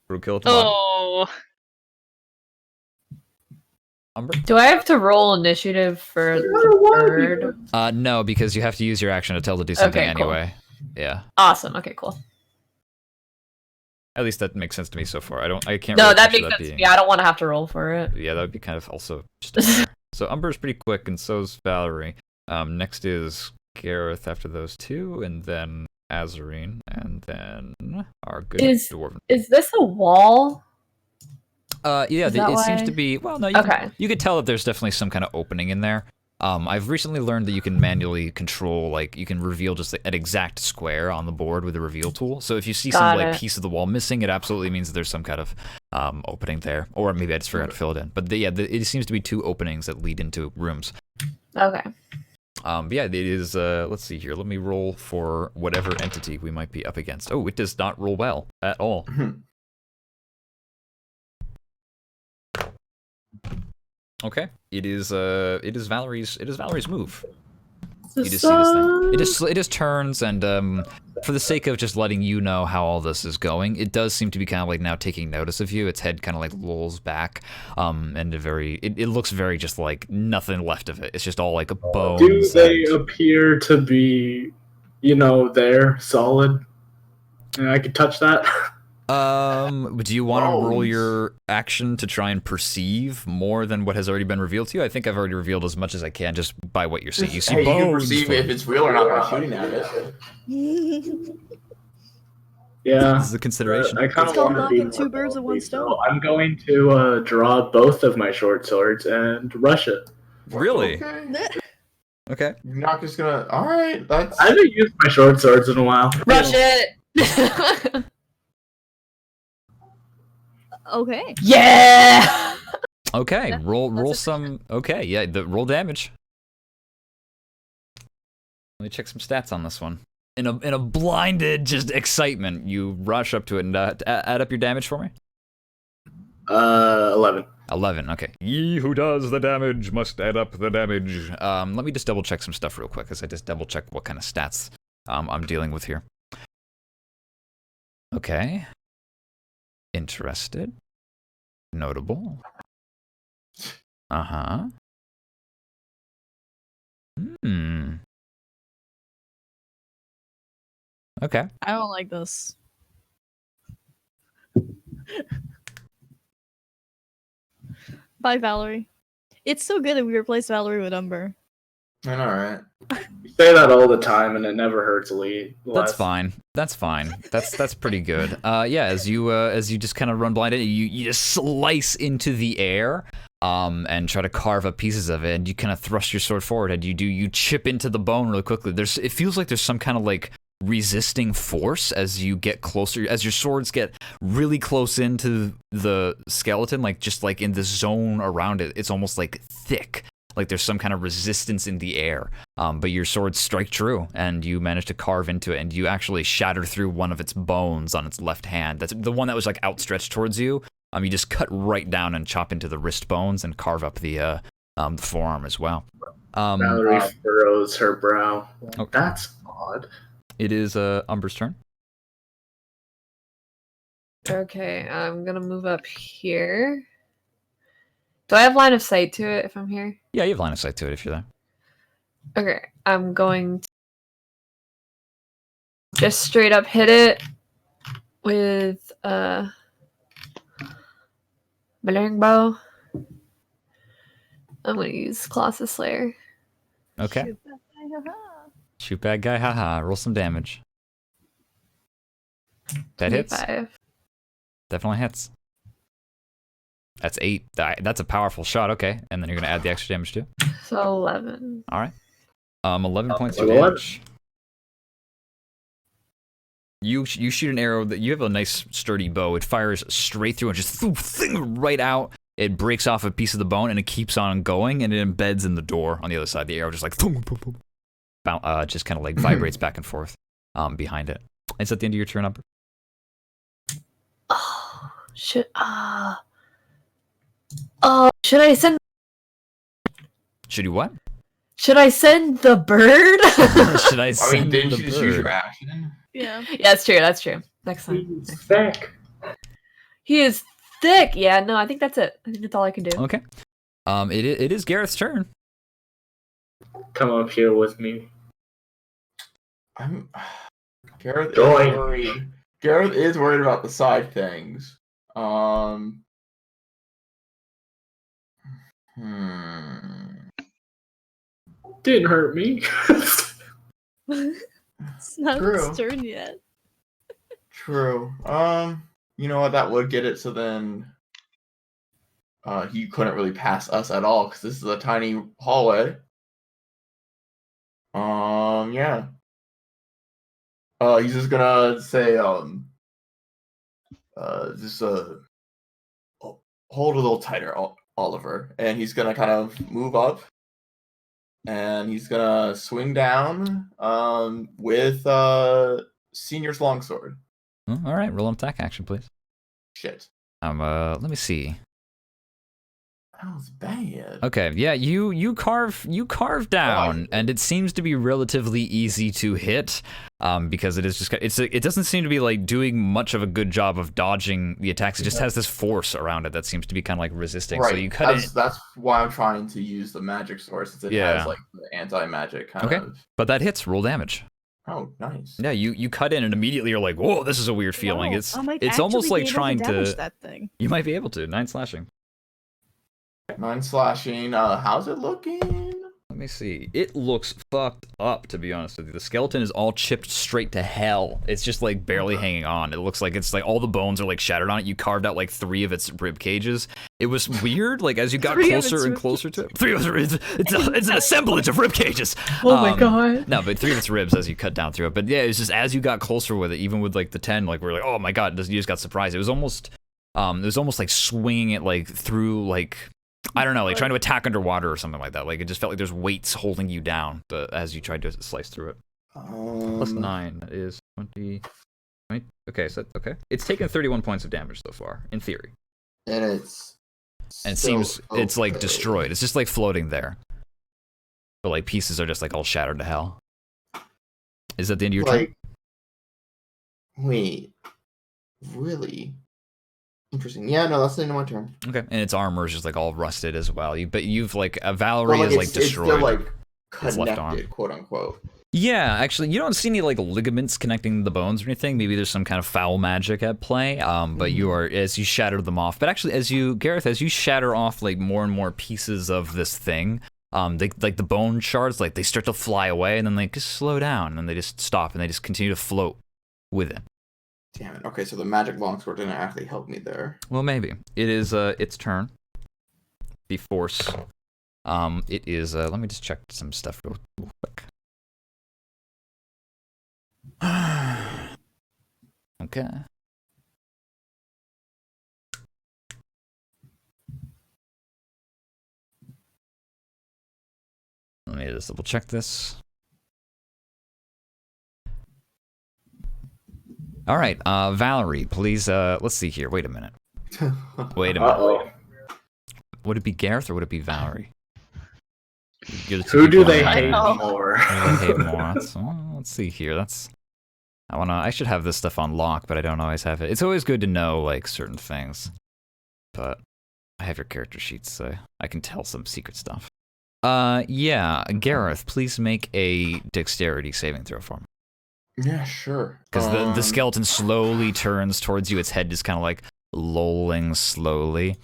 Speaker 5: Oh.
Speaker 1: Umber?
Speaker 7: Do I have to roll initiative for the third?
Speaker 1: No, because you have to use your action to tell to do something
Speaker 7: Okay, cool.
Speaker 1: anyway. Yeah.
Speaker 7: Awesome. Okay, cool.
Speaker 1: At least that makes sense to me so far. I can't.
Speaker 7: No,
Speaker 1: really
Speaker 7: that
Speaker 1: picture
Speaker 7: makes sense to
Speaker 1: being...
Speaker 7: me. I don't want to have to roll for it.
Speaker 1: Yeah, that would be kind of also just. So Umber's pretty quick, and so's Valerie. Next is Gareth after those two, and then Azarine, and then our good dwarven.
Speaker 7: Is this a wall?
Speaker 1: Yeah, it seems to be. Well, no, you can tell that there's definitely some kind of opening in there. I've recently learned that you can manually control, like, you can reveal just an exact square on the board with the reveal tool. So if you see some,
Speaker 7: Got
Speaker 1: like,
Speaker 7: it.
Speaker 1: piece of the wall missing, it absolutely means that there's some kind of opening there. Or maybe I just forgot to fill it in. But it seems to be 2 openings that lead into rooms.
Speaker 7: Okay.
Speaker 1: But yeah, it is, let's see here. Let me roll for whatever entity we might be up against. Oh, it does not roll well at all. Okay, it is Valerie's move. You just see this thing. It just turns, and for the sake of just letting you know how all this is going, it does seem to be kind of like now taking notice of you. Its head kind of like lolls back, and it looks very just like nothing left of it. It's just all like a bones.
Speaker 4: Do they appear to be, there, solid? And I could touch that?
Speaker 1: Do you want to roll
Speaker 2: Bones.
Speaker 1: your action to try and perceive more than what has already been revealed to you? I think I've already revealed as much as I can just by what you're seeing. You see
Speaker 2: Hey, you
Speaker 1: bones.
Speaker 2: can perceive if it's real or not by shooting at it.
Speaker 4: Yeah.
Speaker 1: This is a consideration.
Speaker 4: I kind
Speaker 3: It's
Speaker 4: of
Speaker 3: called
Speaker 4: want to be
Speaker 3: knocking two birds with one stone.
Speaker 4: So I'm going to draw both of my short swords and rush it.
Speaker 1: Really?
Speaker 2: Okay.
Speaker 1: Okay.
Speaker 2: You're not just gonna. All right. That's.
Speaker 4: I haven't used my short swords in a while.
Speaker 7: Rush it.
Speaker 3: Okay.
Speaker 7: Yeah.
Speaker 1: Okay.
Speaker 3: That-
Speaker 1: Roll
Speaker 3: that's
Speaker 1: some. Okay. Yeah. Roll damage. Let me check some stats on this one. In a blinded just excitement, you rush up to it and add up your damage for me.
Speaker 4: 11.
Speaker 1: 11. Okay. Ye who does the damage must add up the damage. Let me just double check some stuff real quick, as I just double check what kind of stats I'm dealing with here. Okay. Interested. Notable. Uh-huh. Okay.
Speaker 3: I don't like this. Bye, Valerie. It's so good that we replaced Valerie with Umber.
Speaker 2: All right.
Speaker 4: You say that all the time, and it never hurts Lee.
Speaker 1: That's fine. That's fine. That's pretty good. Yeah, as you just kind of run blinded, you just slice into the air, and try to carve up pieces of it, and you kind of thrust your sword forward, and you chip into the bone really quickly. It feels like there's some kind of like resisting force as you get closer, as your swords get really close into the skeleton, like just like in the zone around it. It's almost like thick. Like there's some kind of resistance in the air, but your swords strike true, and you manage to carve into it, and you actually shatter through one of its bones on its left hand. That's the one that was like outstretched towards you. You just cut right down and chop into the wrist bones and carve up the forearm as well.
Speaker 4: Valerie furrows her brow.
Speaker 1: Okay.
Speaker 4: That's odd.
Speaker 1: It is Umber's turn.
Speaker 7: Okay, I'm gonna move up here. Do I have line of sight to it if I'm here?
Speaker 1: Yeah, you have line of sight to it if you're there.
Speaker 7: Okay, I'm going to just straight up hit it with my longbow. I'm gonna use Colossus Slayer.
Speaker 1: Okay.
Speaker 3: Shoot that guy, haha.
Speaker 1: Shoot bad guy, haha. Roll some damage. That hits.
Speaker 7: 25.
Speaker 1: Definitely hits. That's 8. That's a powerful shot. Okay, and then you're gonna add the extra damage too.
Speaker 7: So 11.
Speaker 1: All right. 11 points of
Speaker 4: 11.
Speaker 1: damage. You shoot an arrow that you have a nice sturdy bow. It fires straight through and just right out. It breaks off a piece of the bone and it keeps on going, and it embeds in the door on the other side. The arrow just like just kind of like vibrates back and forth behind it. Is that the end of your turn, Umber?
Speaker 7: Oh, should I send?
Speaker 1: Should you what?
Speaker 7: Should I send the bird?
Speaker 1: Should I
Speaker 2: I mean,
Speaker 1: send
Speaker 2: didn't
Speaker 1: the
Speaker 2: you just use your
Speaker 1: bird?
Speaker 2: action?
Speaker 3: Yeah.
Speaker 7: Yeah, that's true. That's true. Next time.
Speaker 4: He's thick.
Speaker 7: He is thick. Yeah, no, I think that's it. I think that's all I can do.
Speaker 1: Okay. It is Gareth's turn.
Speaker 4: Come up here with me.
Speaker 2: Gareth is
Speaker 4: Join.
Speaker 2: worried. Gareth is worried about the side things.
Speaker 4: Didn't hurt me.
Speaker 3: It's not
Speaker 2: True.
Speaker 3: his turn yet.
Speaker 2: True. You know what? That would get it. So then, he couldn't really pass us at all because this is a tiny hallway. Yeah. He's just gonna say, just hold a little tighter, Oliver, and he's gonna kind of move up, and he's gonna swing down, with Senior's longsword.
Speaker 1: All right, roll an attack action, please.
Speaker 2: Shit.
Speaker 1: Let me see.
Speaker 2: That was bad.
Speaker 1: Okay, yeah, you carve down, and it seems to be relatively easy to hit, because it is just it doesn't seem to be like doing much of a good job of dodging the attacks. It just has this force around it that seems to be kind of like resisting.
Speaker 2: Right.
Speaker 1: So you cut it.
Speaker 2: That's why I'm trying to use the magic sword, since it has like the anti-magic kind of.
Speaker 1: But that hits. Roll damage.
Speaker 2: Oh, nice.
Speaker 1: Yeah, you cut in, and immediately you're like, whoa, this is a weird feeling.
Speaker 3: Wow,
Speaker 1: It's
Speaker 3: I might
Speaker 1: it's almost
Speaker 3: actually
Speaker 1: like
Speaker 3: be able
Speaker 1: trying
Speaker 3: damage
Speaker 1: to.
Speaker 3: that thing.
Speaker 1: You might be able to 9 slashing.
Speaker 2: 9 slashing. How's it looking?
Speaker 1: Let me see. It looks fucked up, to be honest with you. The skeleton is all chipped straight to hell. It's just like barely hanging on. It looks like it's like all the bones are like shattered on it. You carved out like 3 of its rib cages. It was weird. Like as you got closer and closer to it, 3 of its it's an assemblage of rib cages.
Speaker 7: Oh my god.
Speaker 1: No, but 3 of its ribs as you cut down through it. But yeah, it's just as you got closer with it, even with like the 10, like we're like, oh my god, you just got surprised. It was almost like swinging it like through like. I don't know, like trying to attack underwater or something like that. Like it just felt like there's weights holding you down as you tried to slice through it. Plus 9 is 20. Okay, so okay. It's taken 31 points of damage so far, in theory.
Speaker 2: And
Speaker 1: it seems it's like destroyed. It's just like floating there. But like pieces are just like all shattered to hell. Is that the end of your turn?
Speaker 2: Wait. Really? Interesting. Yeah, no, that's the end of my turn.
Speaker 1: Okay, and its armor is just like all rusted as well. But you've like Valerie is like destroyed.
Speaker 2: It's still like connected, quote unquote.
Speaker 1: Yeah, actually, you don't see any like ligaments connecting the bones or anything. Maybe there's some kind of foul magic at play. But you are as you shatter them off. But actually, as you shatter off like more and more pieces of this thing, they like the bone shards, like they start to fly away, and then they just slow down, and then they just stop, and they just continue to float with it.
Speaker 2: Damn it. Okay, so the magic longsword didn't actually help me there.
Speaker 1: Well, maybe. It is its turn. The force. It is let me just check some stuff real quick. Okay. Let me just double check this. All right, Valerie, please, let's see here. Wait a minute. Wait a minute.
Speaker 4: Uh-oh.
Speaker 1: Would it be Gareth or would it be Valerie?
Speaker 4: Who do they
Speaker 3: I
Speaker 4: hate
Speaker 3: know.
Speaker 4: more?
Speaker 1: Let's see here. I should have this stuff on lock, but I don't always have it. It's always good to know like certain things. But I have your character sheets, so I can tell some secret stuff. Yeah, Gareth, please make a dexterity saving throw for me.
Speaker 2: Yeah, sure.
Speaker 1: Because the skeleton slowly turns towards you. Its head is kind of like lolling slowly.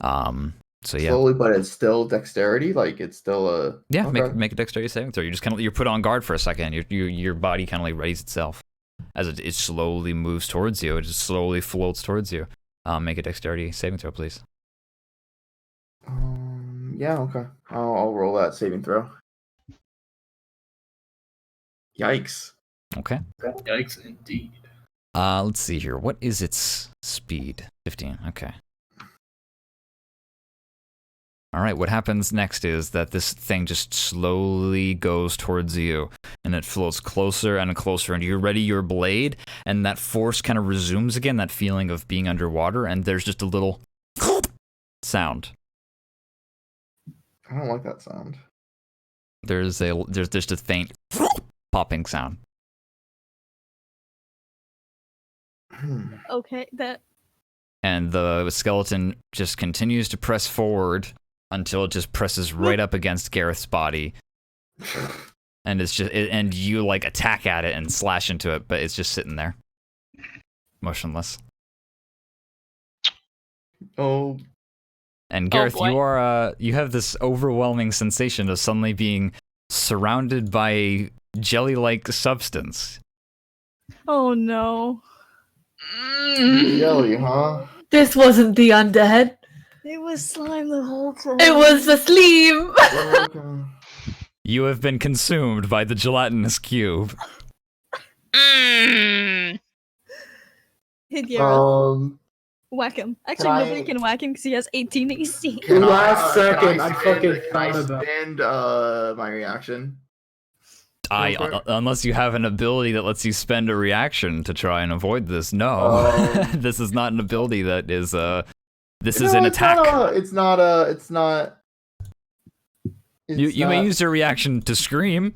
Speaker 1: So yeah.
Speaker 2: Slowly, but it's still dexterity. Like it's still a.
Speaker 1: Yeah,
Speaker 2: okay.
Speaker 1: make a dexterity saving throw. You're just kind of you're put on guard for a second. Your body kind of like readies itself as it slowly moves towards you. It just slowly floats towards you. Make a dexterity saving throw, please.
Speaker 2: Yeah. Okay. I'll roll that saving throw. Yikes.
Speaker 1: Okay.
Speaker 4: Yikes, indeed.
Speaker 1: Let's see here. What is its speed? 15. Okay. All right, what happens next is that this thing just slowly goes towards you, and it floats closer and closer, and you ready your blade, and that force kind of resumes again, that feeling of being underwater, and there's just a little sound.
Speaker 2: I don't like that sound.
Speaker 1: There's just a faint popping sound.
Speaker 3: Okay, that.
Speaker 1: And the skeleton just continues to press forward until it just presses right up against Gareth's body. And it's just and you like attack at it and slash into it, but it's just sitting there. Motionless.
Speaker 2: Oh.
Speaker 1: And Gareth,
Speaker 5: boy.
Speaker 1: you have this overwhelming sensation of suddenly being surrounded by a jelly-like substance.
Speaker 3: Oh no.
Speaker 2: Jelly, huh?
Speaker 7: This wasn't the undead.
Speaker 3: It was slime the whole time.
Speaker 7: It was the sleeve.
Speaker 2: Okay.
Speaker 1: You have been consumed by the gelatinous cube.
Speaker 5: Mm.
Speaker 3: Hit Gareth.
Speaker 2: Can
Speaker 3: Whack him. Actually, nobody
Speaker 2: I-
Speaker 3: can whack him because he has 18 AC.
Speaker 4: Last second,
Speaker 2: can
Speaker 4: I
Speaker 2: I
Speaker 4: fucking
Speaker 2: spend, can I
Speaker 4: thought about-
Speaker 2: spend my reaction?
Speaker 1: Unless you have an ability that lets you spend a reaction to try and avoid this, no. This is not an ability that is this is an attack.
Speaker 2: It's not.
Speaker 1: You may use your reaction to scream,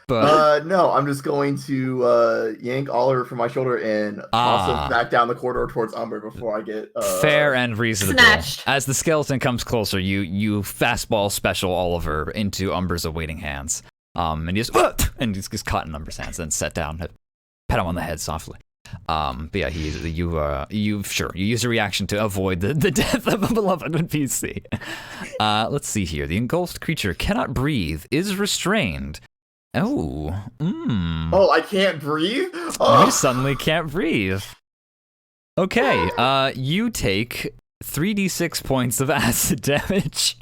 Speaker 1: but
Speaker 2: no, I'm just going to yank Oliver from my shoulder and toss him back down the corridor towards Umber before I get
Speaker 1: fair and reasonable.
Speaker 7: Snatched.
Speaker 1: As the skeleton comes closer, you fastball special Oliver into Umber's awaiting hands. And he's just caught in Umber's hands, then set down, pat him on the head softly. But yeah, you use a reaction to avoid the death of a beloved NPC. Let's see here. The engulfed creature cannot breathe, is restrained. Oh,
Speaker 2: Oh, I can't breathe. Oh.
Speaker 1: You suddenly can't breathe. Okay, you take 3d6 points of acid damage.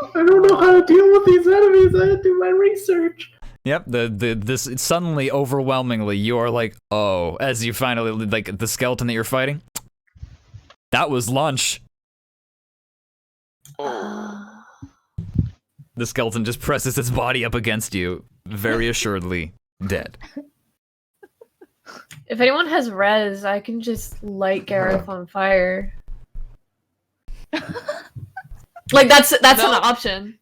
Speaker 4: I don't know how to deal with these enemies. I had to do my research.
Speaker 1: Yep, this suddenly overwhelmingly you are like, oh, as you finally like the skeleton that you're fighting. That was lunch. The skeleton just presses its body up against you, very assuredly dead.
Speaker 7: If anyone has res, I can just light Gareth on fire. Like that's an option.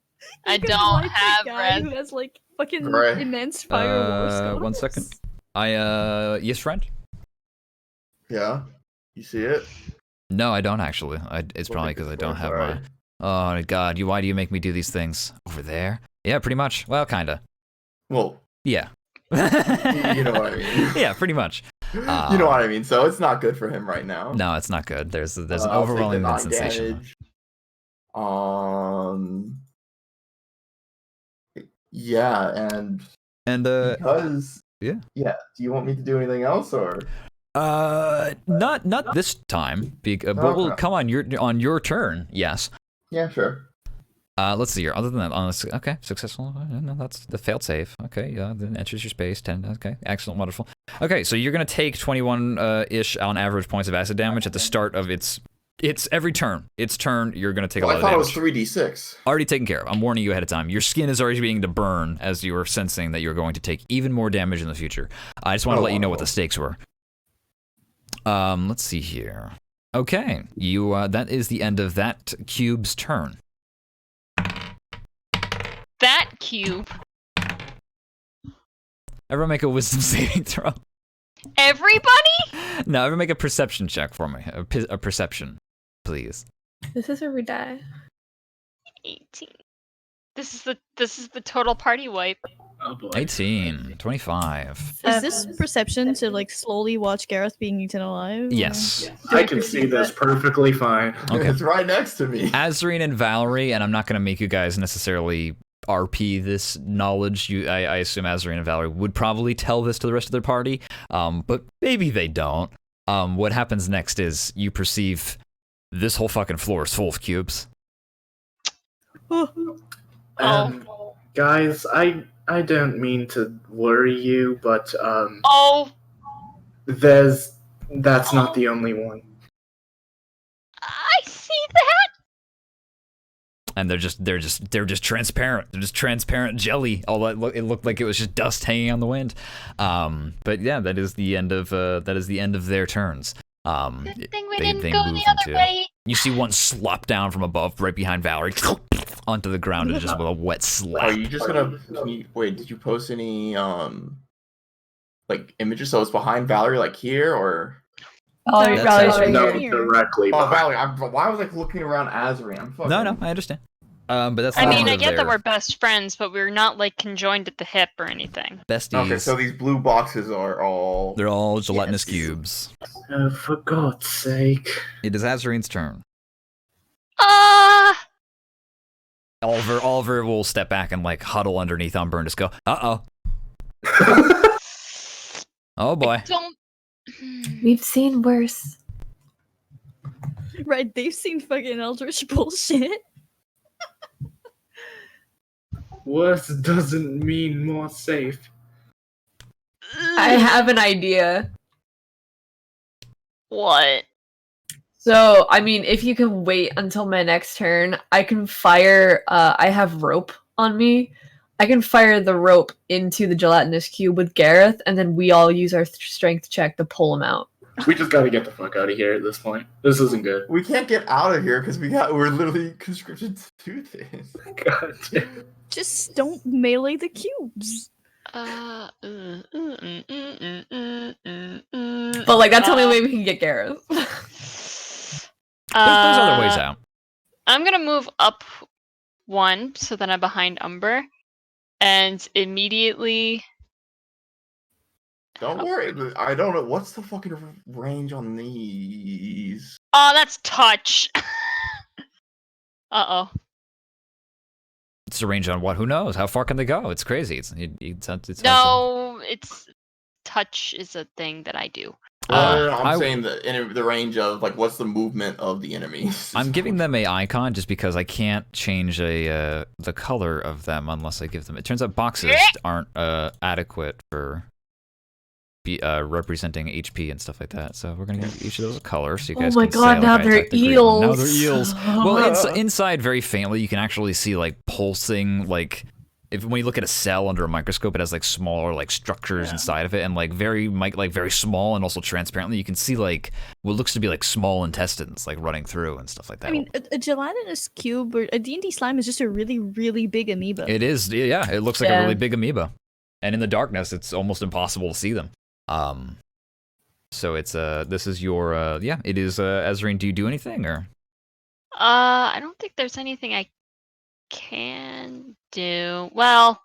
Speaker 5: I
Speaker 3: You could
Speaker 5: don't
Speaker 3: like the
Speaker 5: have
Speaker 3: guy
Speaker 5: red.
Speaker 3: who has like fucking
Speaker 2: Right.
Speaker 3: immense fire wars.
Speaker 1: 1 second. Yes, friend?
Speaker 2: Yeah, you see it?
Speaker 1: No, I don't actually. It's probably because I don't have my... Oh god, why do you make me do these things? Over there? Yeah, pretty much. Well, kinda.
Speaker 2: Well,
Speaker 1: Yeah.
Speaker 2: you know what I mean.
Speaker 1: Yeah, pretty much.
Speaker 2: You know what I mean. So it's not good for him right now.
Speaker 1: No, it's not good. There's an
Speaker 2: I'll take the
Speaker 1: overwhelming
Speaker 2: 9
Speaker 1: sensation.
Speaker 2: damage. Yeah, and because
Speaker 1: yeah.
Speaker 2: Do you want me to do anything else or?
Speaker 1: Not this time. But we'll come on your turn. Yes.
Speaker 2: Yeah, sure.
Speaker 1: Let's see here. Other than that, okay, successful. No, that's the failed save. Okay, then enters your space. 10. Okay, excellent, wonderful. Okay, so you're gonna take 21 ish on average points of acid damage at the start of its every turn. Its turn, you're gonna take a lot of damage.
Speaker 2: I thought it was 3d6.
Speaker 1: Already taken care of. I'm warning you ahead of time. Your skin is already beginning to burn as you are sensing that you're going to take even more damage in the future. I just want to let you know what the stakes were. Let's see here. Okay, that is the end of that cube's turn.
Speaker 5: That cube.
Speaker 1: Everyone make a wisdom saving throw.
Speaker 5: Everybody?
Speaker 1: No, everyone make a perception check for me. A perception, please.
Speaker 7: This is where we die.
Speaker 5: 18. This is the total party wipe.
Speaker 4: Oh boy.
Speaker 1: 18, 25.
Speaker 3: Is this perception to like slowly watch Gareth being eaten alive?
Speaker 1: Yes.
Speaker 4: I can see this perfectly fine.
Speaker 1: Okay.
Speaker 2: It's right next to me.
Speaker 1: Azreen and Valerie, and I'm not going to make you guys necessarily RP this knowledge. I assume Azreen and Valerie would probably tell this to the rest of their party, but maybe they don't. What happens next is you perceive this whole fucking floor is full of cubes.
Speaker 4: Guys, I don't mean to worry you, but that's not the only one.
Speaker 5: I see that.
Speaker 1: And they're just transparent. They're just transparent jelly. It looked like it was just dust hanging on the wind. But yeah, that is the end of their turns.
Speaker 5: Good thing we
Speaker 1: they
Speaker 5: didn't go
Speaker 1: move
Speaker 5: the other
Speaker 1: into-
Speaker 5: way.
Speaker 1: You see one slop down from above, right behind Valerie, onto the ground, and just with a wet slap.
Speaker 2: Are you just gonna wait? Did you post any like images? So it's behind Valerie, like here, or?
Speaker 7: Valerie's right
Speaker 4: No,
Speaker 7: here.
Speaker 4: directly.
Speaker 2: Oh,
Speaker 4: behind.
Speaker 2: Valerie! Why was I looking around Azri? I'm fucking...
Speaker 1: No, I understand. But that's
Speaker 5: I
Speaker 1: the
Speaker 5: mean,
Speaker 1: end
Speaker 5: I
Speaker 1: of
Speaker 5: get that
Speaker 1: their
Speaker 5: we're best friends, but we're not like conjoined at the hip or anything.
Speaker 1: besties.
Speaker 2: Okay, so these blue boxes are all.
Speaker 1: They're all gelatinous
Speaker 2: Yes.
Speaker 1: cubes.
Speaker 4: For God's sake.
Speaker 1: It is Azreen's turn. Oliver will step back and like huddle underneath Umber and just go, uh-oh. Oh boy.
Speaker 5: Don't.
Speaker 7: We've seen worse.
Speaker 3: Right, they've seen fucking eldritch bullshit.
Speaker 4: Worse doesn't mean more safe.
Speaker 7: I have an idea.
Speaker 5: What?
Speaker 7: So, I mean, if you can wait until my next turn, I can fire. I have rope on me. I can fire the rope into the gelatinous cube with Gareth, and then we all use our strength check to pull him out.
Speaker 4: We just gotta get the fuck out of here at this point. This isn't good.
Speaker 2: We can't get out of here because we're literally conscripted to do this.
Speaker 4: God damn.
Speaker 3: Just don't melee the cubes.
Speaker 7: But like, that's the only way we can get Gareth.
Speaker 1: There's other ways out.
Speaker 5: I'm gonna move up one so that I'm behind Umber, and immediately.
Speaker 2: Don't worry, I don't know what's the fucking range on these.
Speaker 5: Oh, that's touch. Uh-oh.
Speaker 1: It's a range on what? Who knows? How far can they go? It's crazy. It's
Speaker 5: No, it's touch is a thing that I do.
Speaker 2: I'm
Speaker 1: I-
Speaker 2: saying the range of like what's the movement of the enemies.
Speaker 1: I'm giving them a icon just because I can't change the color of them unless I give them. It turns out boxes aren't adequate for representing HP and stuff like that. So we're gonna give each of those a color so you guys
Speaker 7: Oh my
Speaker 1: can say,
Speaker 7: god,
Speaker 1: like,
Speaker 7: now
Speaker 1: I
Speaker 7: they're
Speaker 1: attacked the green one. Now they're
Speaker 7: eels.
Speaker 1: eels. Well, inside very faintly you can actually see like pulsing, like when you look at a cell under a microscope, it has like smaller like structures inside of it, and like very small and also transparently you can see like what looks to be like small intestines like running through and stuff like that.
Speaker 3: I mean, a gelatinous cube or a D&D slime is just a really, really big amoeba.
Speaker 1: It is, yeah. It looks like a really big amoeba, and in the darkness, it's almost impossible to see them. So it's this is your it is Ezreen. Do you do anything or?
Speaker 5: I don't think there's anything I can do. Well,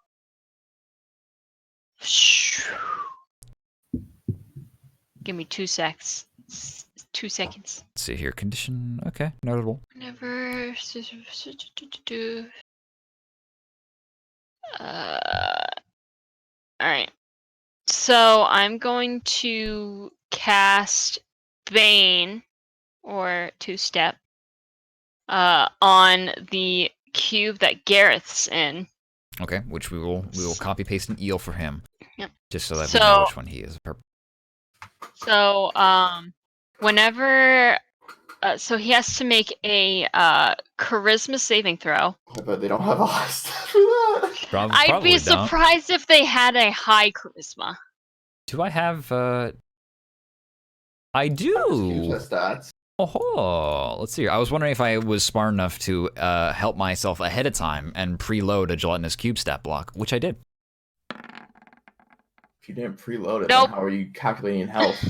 Speaker 5: give me 2 seconds. 2 seconds.
Speaker 1: Let's see here. Condition. Okay, notable.
Speaker 5: Never. All right. So I'm going to cast Bane or 2-step on the cube that Gareth's in.
Speaker 1: Okay, which we will copy paste an eel for him.
Speaker 5: Yep.
Speaker 1: Just so that we know which one he is.
Speaker 5: So whenever so he has to make a charisma saving throw.
Speaker 2: I bet they don't have a high stat for that.
Speaker 5: I'd be surprised if they had a high charisma.
Speaker 1: Do I have I do.
Speaker 2: Stats.
Speaker 1: Oh, let's see here. I was wondering if I was smart enough to help myself ahead of time and preload a gelatinous cube stat block, which I did.
Speaker 2: If you didn't preload it,
Speaker 5: Nope.
Speaker 2: then how are you calculating health?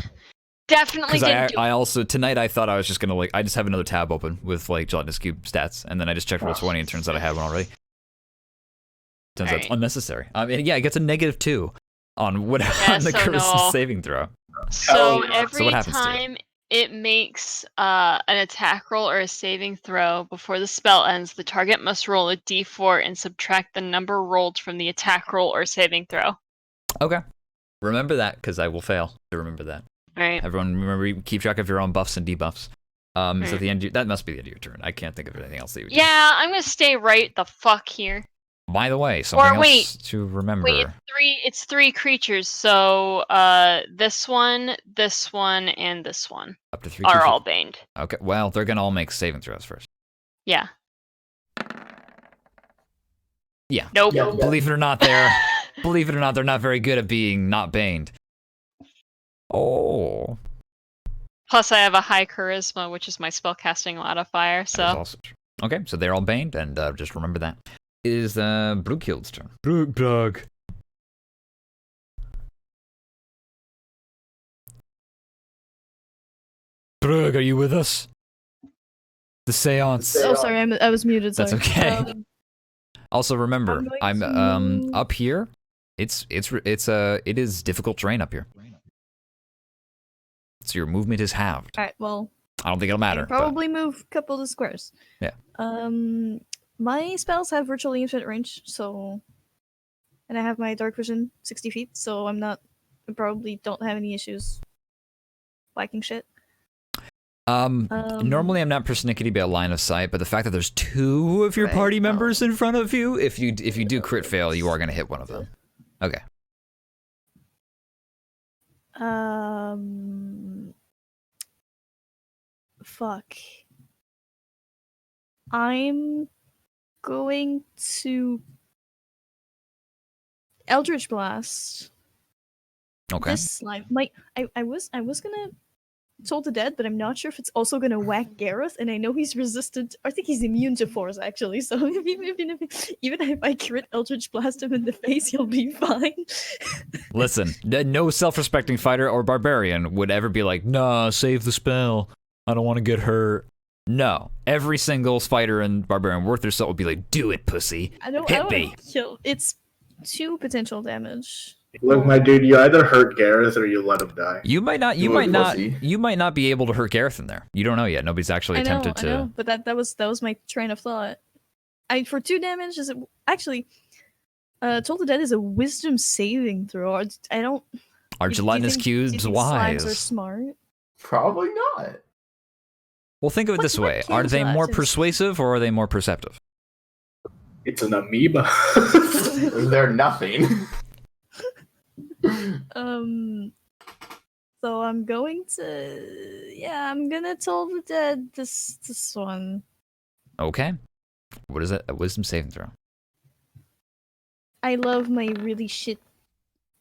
Speaker 5: Definitely didn't do it.
Speaker 1: I also tonight I thought I was just gonna like I just have another tab open with like gelatinous cube stats, and then I just checked roll 20 and it turns out I had one already. Turns out it's unnecessary. I mean, yeah, it gets a -2 on whatever on the charisma saving throw.
Speaker 5: So
Speaker 1: So
Speaker 5: every
Speaker 1: what happens to it?
Speaker 5: time it makes an attack roll or a saving throw before the spell ends, the target must roll a d4 and subtract the number rolled from the attack roll or saving throw.
Speaker 1: Okay, remember that because I will fail to remember that.
Speaker 5: All right.
Speaker 1: Everyone, remember keep track of your own buffs and debuffs. So
Speaker 5: Right.
Speaker 1: at the end, that must be the end of your turn. I can't think of anything else that you would do.
Speaker 5: Yeah, I'm gonna stay right the fuck here.
Speaker 1: By the way, something
Speaker 5: wait,
Speaker 1: else to remember.
Speaker 5: Wait, it's three creatures. So this one, and this one
Speaker 1: Up to 3
Speaker 5: are
Speaker 1: creatures.
Speaker 5: all baned.
Speaker 1: Okay, well, they're gonna all make saving throws first.
Speaker 5: Yeah.
Speaker 1: Yeah.
Speaker 5: Nope.
Speaker 2: Yeah.
Speaker 1: Believe it or not, believe it or not, they're not very good at being not baned. Oh.
Speaker 5: Plus, I have a high charisma, which is my spellcasting modifier.
Speaker 1: That is
Speaker 5: So
Speaker 1: also true. Okay, so they're all baned, and just remember that. It is Brookhild's turn. Brug. Brug, are you with us? The seance.
Speaker 3: Oh, sorry, I was muted. Sorry.
Speaker 1: That's okay. Also remember,
Speaker 3: I'm going
Speaker 1: I'm
Speaker 3: to-
Speaker 1: up here. It is difficult terrain up here. So your movement is halved.
Speaker 3: All right. Well,
Speaker 1: I don't think it'll matter.
Speaker 3: I can probably move a couple of squares.
Speaker 1: Yeah.
Speaker 3: My spells have virtually infinite range, so, and I have my dark vision 60 feet, so I probably don't have any issues whacking shit.
Speaker 1: Normally I'm not persnickety by a line of sight, but the fact that there's 2 of your
Speaker 2: Right,
Speaker 1: party
Speaker 2: no.
Speaker 1: members in front of you, if you do crit fail, you are gonna hit one of them. Okay.
Speaker 3: Fuck. I'm going to Eldritch Blast.
Speaker 1: Okay.
Speaker 3: This slime might. I was gonna Toll the Dead, but I'm not sure if it's also gonna whack Gareth, and I know he's resistant. I think he's immune to force actually. So even if I crit Eldritch Blast him in the face, he'll be fine.
Speaker 1: Listen, no self-respecting fighter or barbarian would ever be like, nah, save the spell. I don't want to get hurt. No, every single fighter and barbarian worth their salt would be like, do it, pussy.
Speaker 3: I don't
Speaker 1: Hit
Speaker 3: wanna
Speaker 1: me.
Speaker 3: kill. It's 2 potential damage.
Speaker 4: Look, my dude, you either hurt Gareth or you let him die.
Speaker 1: You might not. You
Speaker 2: You
Speaker 1: might not.
Speaker 2: pussy.
Speaker 1: You might not be able to hurt Gareth in there. You don't know yet. Nobody's actually attempted to.
Speaker 3: I know, but that was my train of thought. For 2 damage, is it actually? Toll the Dead is a Wisdom saving throw. I don't.
Speaker 1: Are
Speaker 3: do you
Speaker 1: gelatinous
Speaker 3: think- do you
Speaker 1: cubes
Speaker 3: think Slimes are
Speaker 1: wise?
Speaker 3: smart.
Speaker 2: Probably not.
Speaker 1: Well, think of it this
Speaker 3: What
Speaker 1: way:
Speaker 3: can
Speaker 1: are they more
Speaker 3: gelatinous-
Speaker 1: persuasive or are they more perceptive?
Speaker 4: It's an amoeba.
Speaker 2: They're nothing.
Speaker 3: So I'm going to. Yeah, I'm gonna Toll the Dead this one.
Speaker 1: Okay. What is it? A wisdom saving throw.
Speaker 3: I love my really shit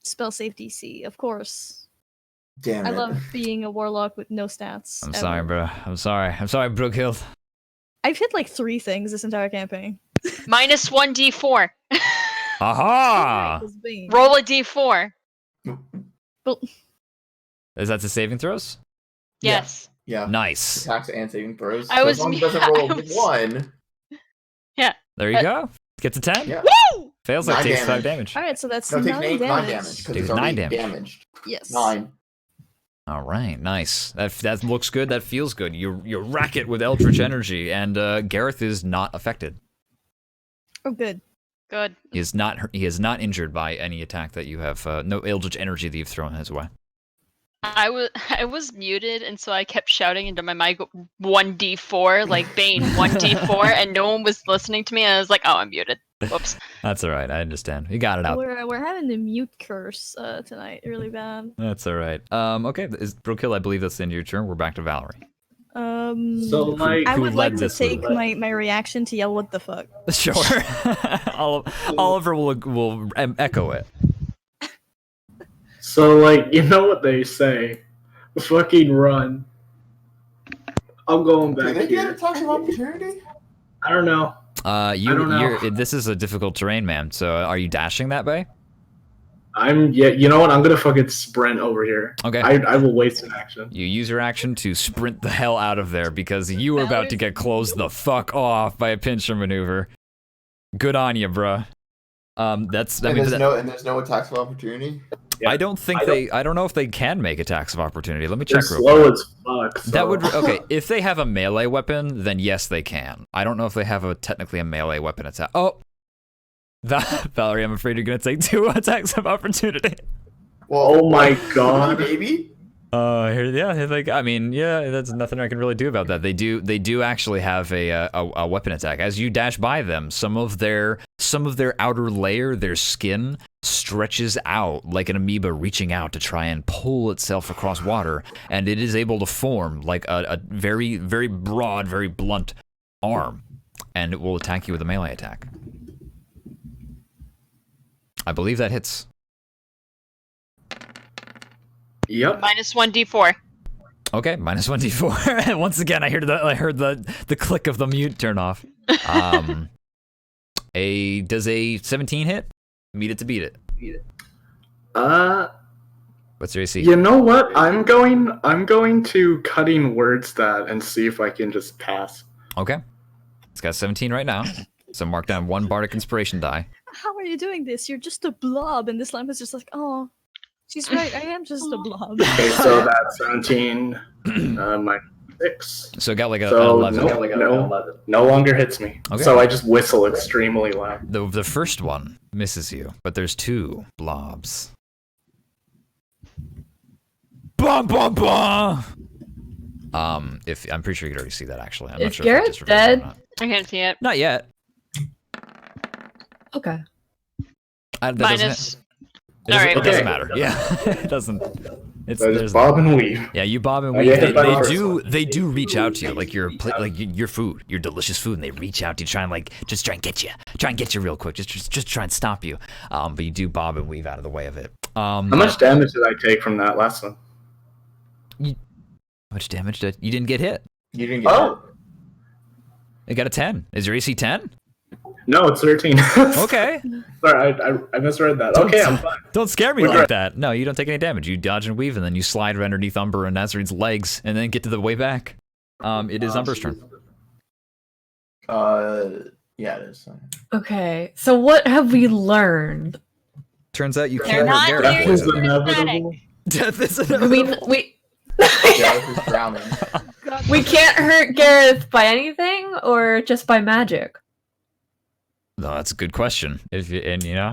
Speaker 3: spell save DC, of course.
Speaker 2: Damn it.
Speaker 3: I love being a warlock with no stats.
Speaker 1: I'm
Speaker 3: ever.
Speaker 1: sorry, bro. I'm sorry. I'm sorry, Brookhill.
Speaker 3: I've hit like 3 things this entire campaign.
Speaker 5: Minus 1d4.
Speaker 1: Aha!
Speaker 3: Was Bane.
Speaker 5: Roll a d4.
Speaker 3: But
Speaker 1: Is that the saving throws?
Speaker 2: Yeah.
Speaker 5: Yes.
Speaker 2: Yeah.
Speaker 1: Nice.
Speaker 2: Attacks and saving throws.
Speaker 5: I
Speaker 2: So
Speaker 5: was
Speaker 2: as long as
Speaker 5: mu-
Speaker 2: it doesn't roll
Speaker 5: I
Speaker 2: a
Speaker 5: was-
Speaker 2: 1.
Speaker 1: There you go. Get to 10.
Speaker 2: Yeah.
Speaker 5: Woo!
Speaker 1: Fails like
Speaker 2: 9
Speaker 1: takes 5
Speaker 2: damage.
Speaker 1: damage.
Speaker 3: alright, so that's
Speaker 2: No, it
Speaker 3: 9
Speaker 2: takes 9
Speaker 3: damage.
Speaker 2: damage because
Speaker 1: Takes
Speaker 2: it's
Speaker 1: 9
Speaker 2: already
Speaker 1: damage.
Speaker 2: damaged.
Speaker 3: Yes.
Speaker 2: 9.
Speaker 1: All right, nice. That looks good. That feels good. You rack it with Eldritch energy, and Gareth is not affected.
Speaker 3: Oh, good.
Speaker 5: Good.
Speaker 1: He is not injured by any attack that you have. No Eldritch energy that you've thrown his way.
Speaker 5: I was muted, and so I kept shouting into my mic 1d4, like Bane 1d4, and no one was listening to me. And I was like, oh, I'm muted. Whoops.
Speaker 1: That's all right. I understand. You got it out.
Speaker 3: We're having the mute curse tonight, really bad.
Speaker 1: That's all right. Okay, Brookhill, I believe that's the end of your turn. We're back to Valerie.
Speaker 4: So, like,
Speaker 3: I
Speaker 1: who
Speaker 3: would
Speaker 1: led
Speaker 3: like to
Speaker 1: this
Speaker 3: take
Speaker 1: move?
Speaker 3: my reaction to yell, "What the fuck?"
Speaker 1: Sure. Oliver will echo it.
Speaker 4: so, like, you know what they say? Fucking run. I'm going
Speaker 2: Do
Speaker 4: back
Speaker 2: they get
Speaker 4: here.
Speaker 2: attacks of opportunity?
Speaker 4: I don't know.
Speaker 1: You,
Speaker 4: don't know.
Speaker 1: this is a difficult terrain, man. So, are you dashing that way?
Speaker 4: You know what? I'm gonna fucking sprint over here.
Speaker 1: Okay.
Speaker 4: I will waste an action.
Speaker 1: You use your action to sprint the hell out of there because you were about to get closed the fuck off by a pincher maneuver. Good on you, bruh. That's. I
Speaker 2: And
Speaker 1: mean,
Speaker 2: there's no attacks of opportunity?
Speaker 1: I don't think I don't know if they can make attacks of opportunity. Let me
Speaker 4: They're
Speaker 1: check real quick.
Speaker 4: slow as fuck. So.
Speaker 1: That would okay. If they have a melee weapon, then yes, they can. I don't know if they have technically a melee weapon attack. Oh, Valerie, I'm afraid you're gonna take 2 attacks of opportunity.
Speaker 2: Well,
Speaker 4: Oh my god.
Speaker 2: baby.
Speaker 1: That's nothing I can really do about that. They do actually have a weapon attack. As you dash by them, some of their outer layer, their skin, stretches out like an amoeba reaching out to try and pull itself across water, and it is able to form like a very, very broad, very blunt arm, and it will attack you with a melee attack. I believe that hits.
Speaker 4: Yep.
Speaker 5: Minus 1d4.
Speaker 1: Okay, minus 1d4. And once again, I heard the click of the mute turn off. Does a 17 hit? Meet it to beat it. What's your AC?
Speaker 4: You know what? I'm going to cutting words that and see if I can just pass.
Speaker 1: Okay. It's got 17 right now. So mark down 1 bardic inspiration die.
Speaker 3: How are you doing this? You're just a blob, and this lamp is just like, oh, she's right. I am just a blob.
Speaker 4: Okay, so that's 17 minus 6.
Speaker 1: So it got like a
Speaker 4: So
Speaker 1: 11.
Speaker 4: no longer hits me.
Speaker 1: Okay.
Speaker 4: So I just whistle extremely loud.
Speaker 1: The first one misses you, but there's 2 blobs. Bum bum bum! If I'm pretty sure you could already see that actually. I'm not
Speaker 7: Is
Speaker 1: sure
Speaker 7: Garrett
Speaker 1: if I just revealed it or
Speaker 7: dead?
Speaker 1: not.
Speaker 5: I can't see it.
Speaker 1: Not yet.
Speaker 7: Okay.
Speaker 1: That doesn't,
Speaker 5: Minus.
Speaker 1: it doesn't,
Speaker 5: Alright.
Speaker 1: it doesn't
Speaker 4: Okay.
Speaker 1: matter. Yeah, it doesn't. It's
Speaker 4: So
Speaker 1: there's
Speaker 4: just bob and weave.
Speaker 1: yeah, you bob and
Speaker 4: Oh,
Speaker 1: weave.
Speaker 4: yeah,
Speaker 1: They,
Speaker 4: but
Speaker 1: they
Speaker 4: first
Speaker 1: do
Speaker 4: one.
Speaker 1: they do reach out to you like your food, your delicious food, and they reach out to you, try and like just try and get you real quick, just try and stop you. But you do bob and weave out of the way of it.
Speaker 4: How much damage did I take from that last one?
Speaker 1: How much damage did you didn't get hit?
Speaker 2: You didn't get
Speaker 4: Oh,
Speaker 1: You got a 10. Is your AC 10?
Speaker 4: no, it's 13.
Speaker 1: Okay.
Speaker 4: Sorry, I misread that. Okay, I'm fine.
Speaker 1: Don't scare me
Speaker 4: We're
Speaker 1: like
Speaker 4: good.
Speaker 1: that. No, you don't take any damage. You dodge and weave, and then you slide underneath Umber and Nazarine's legs, and then get to the way back. It is Umber's turn.
Speaker 2: Yeah, it is.
Speaker 7: Okay. So what have we learned?
Speaker 1: Turns out you
Speaker 5: They're
Speaker 1: can't
Speaker 5: not
Speaker 1: hurt
Speaker 5: very
Speaker 1: Garrett.
Speaker 4: Death is
Speaker 1: boys.
Speaker 4: inevitable.
Speaker 1: Death is
Speaker 7: We
Speaker 2: Gareth is drowning.
Speaker 7: we can't hurt Gareth by anything or just by magic.
Speaker 1: No, that's a good question. If you, and you know,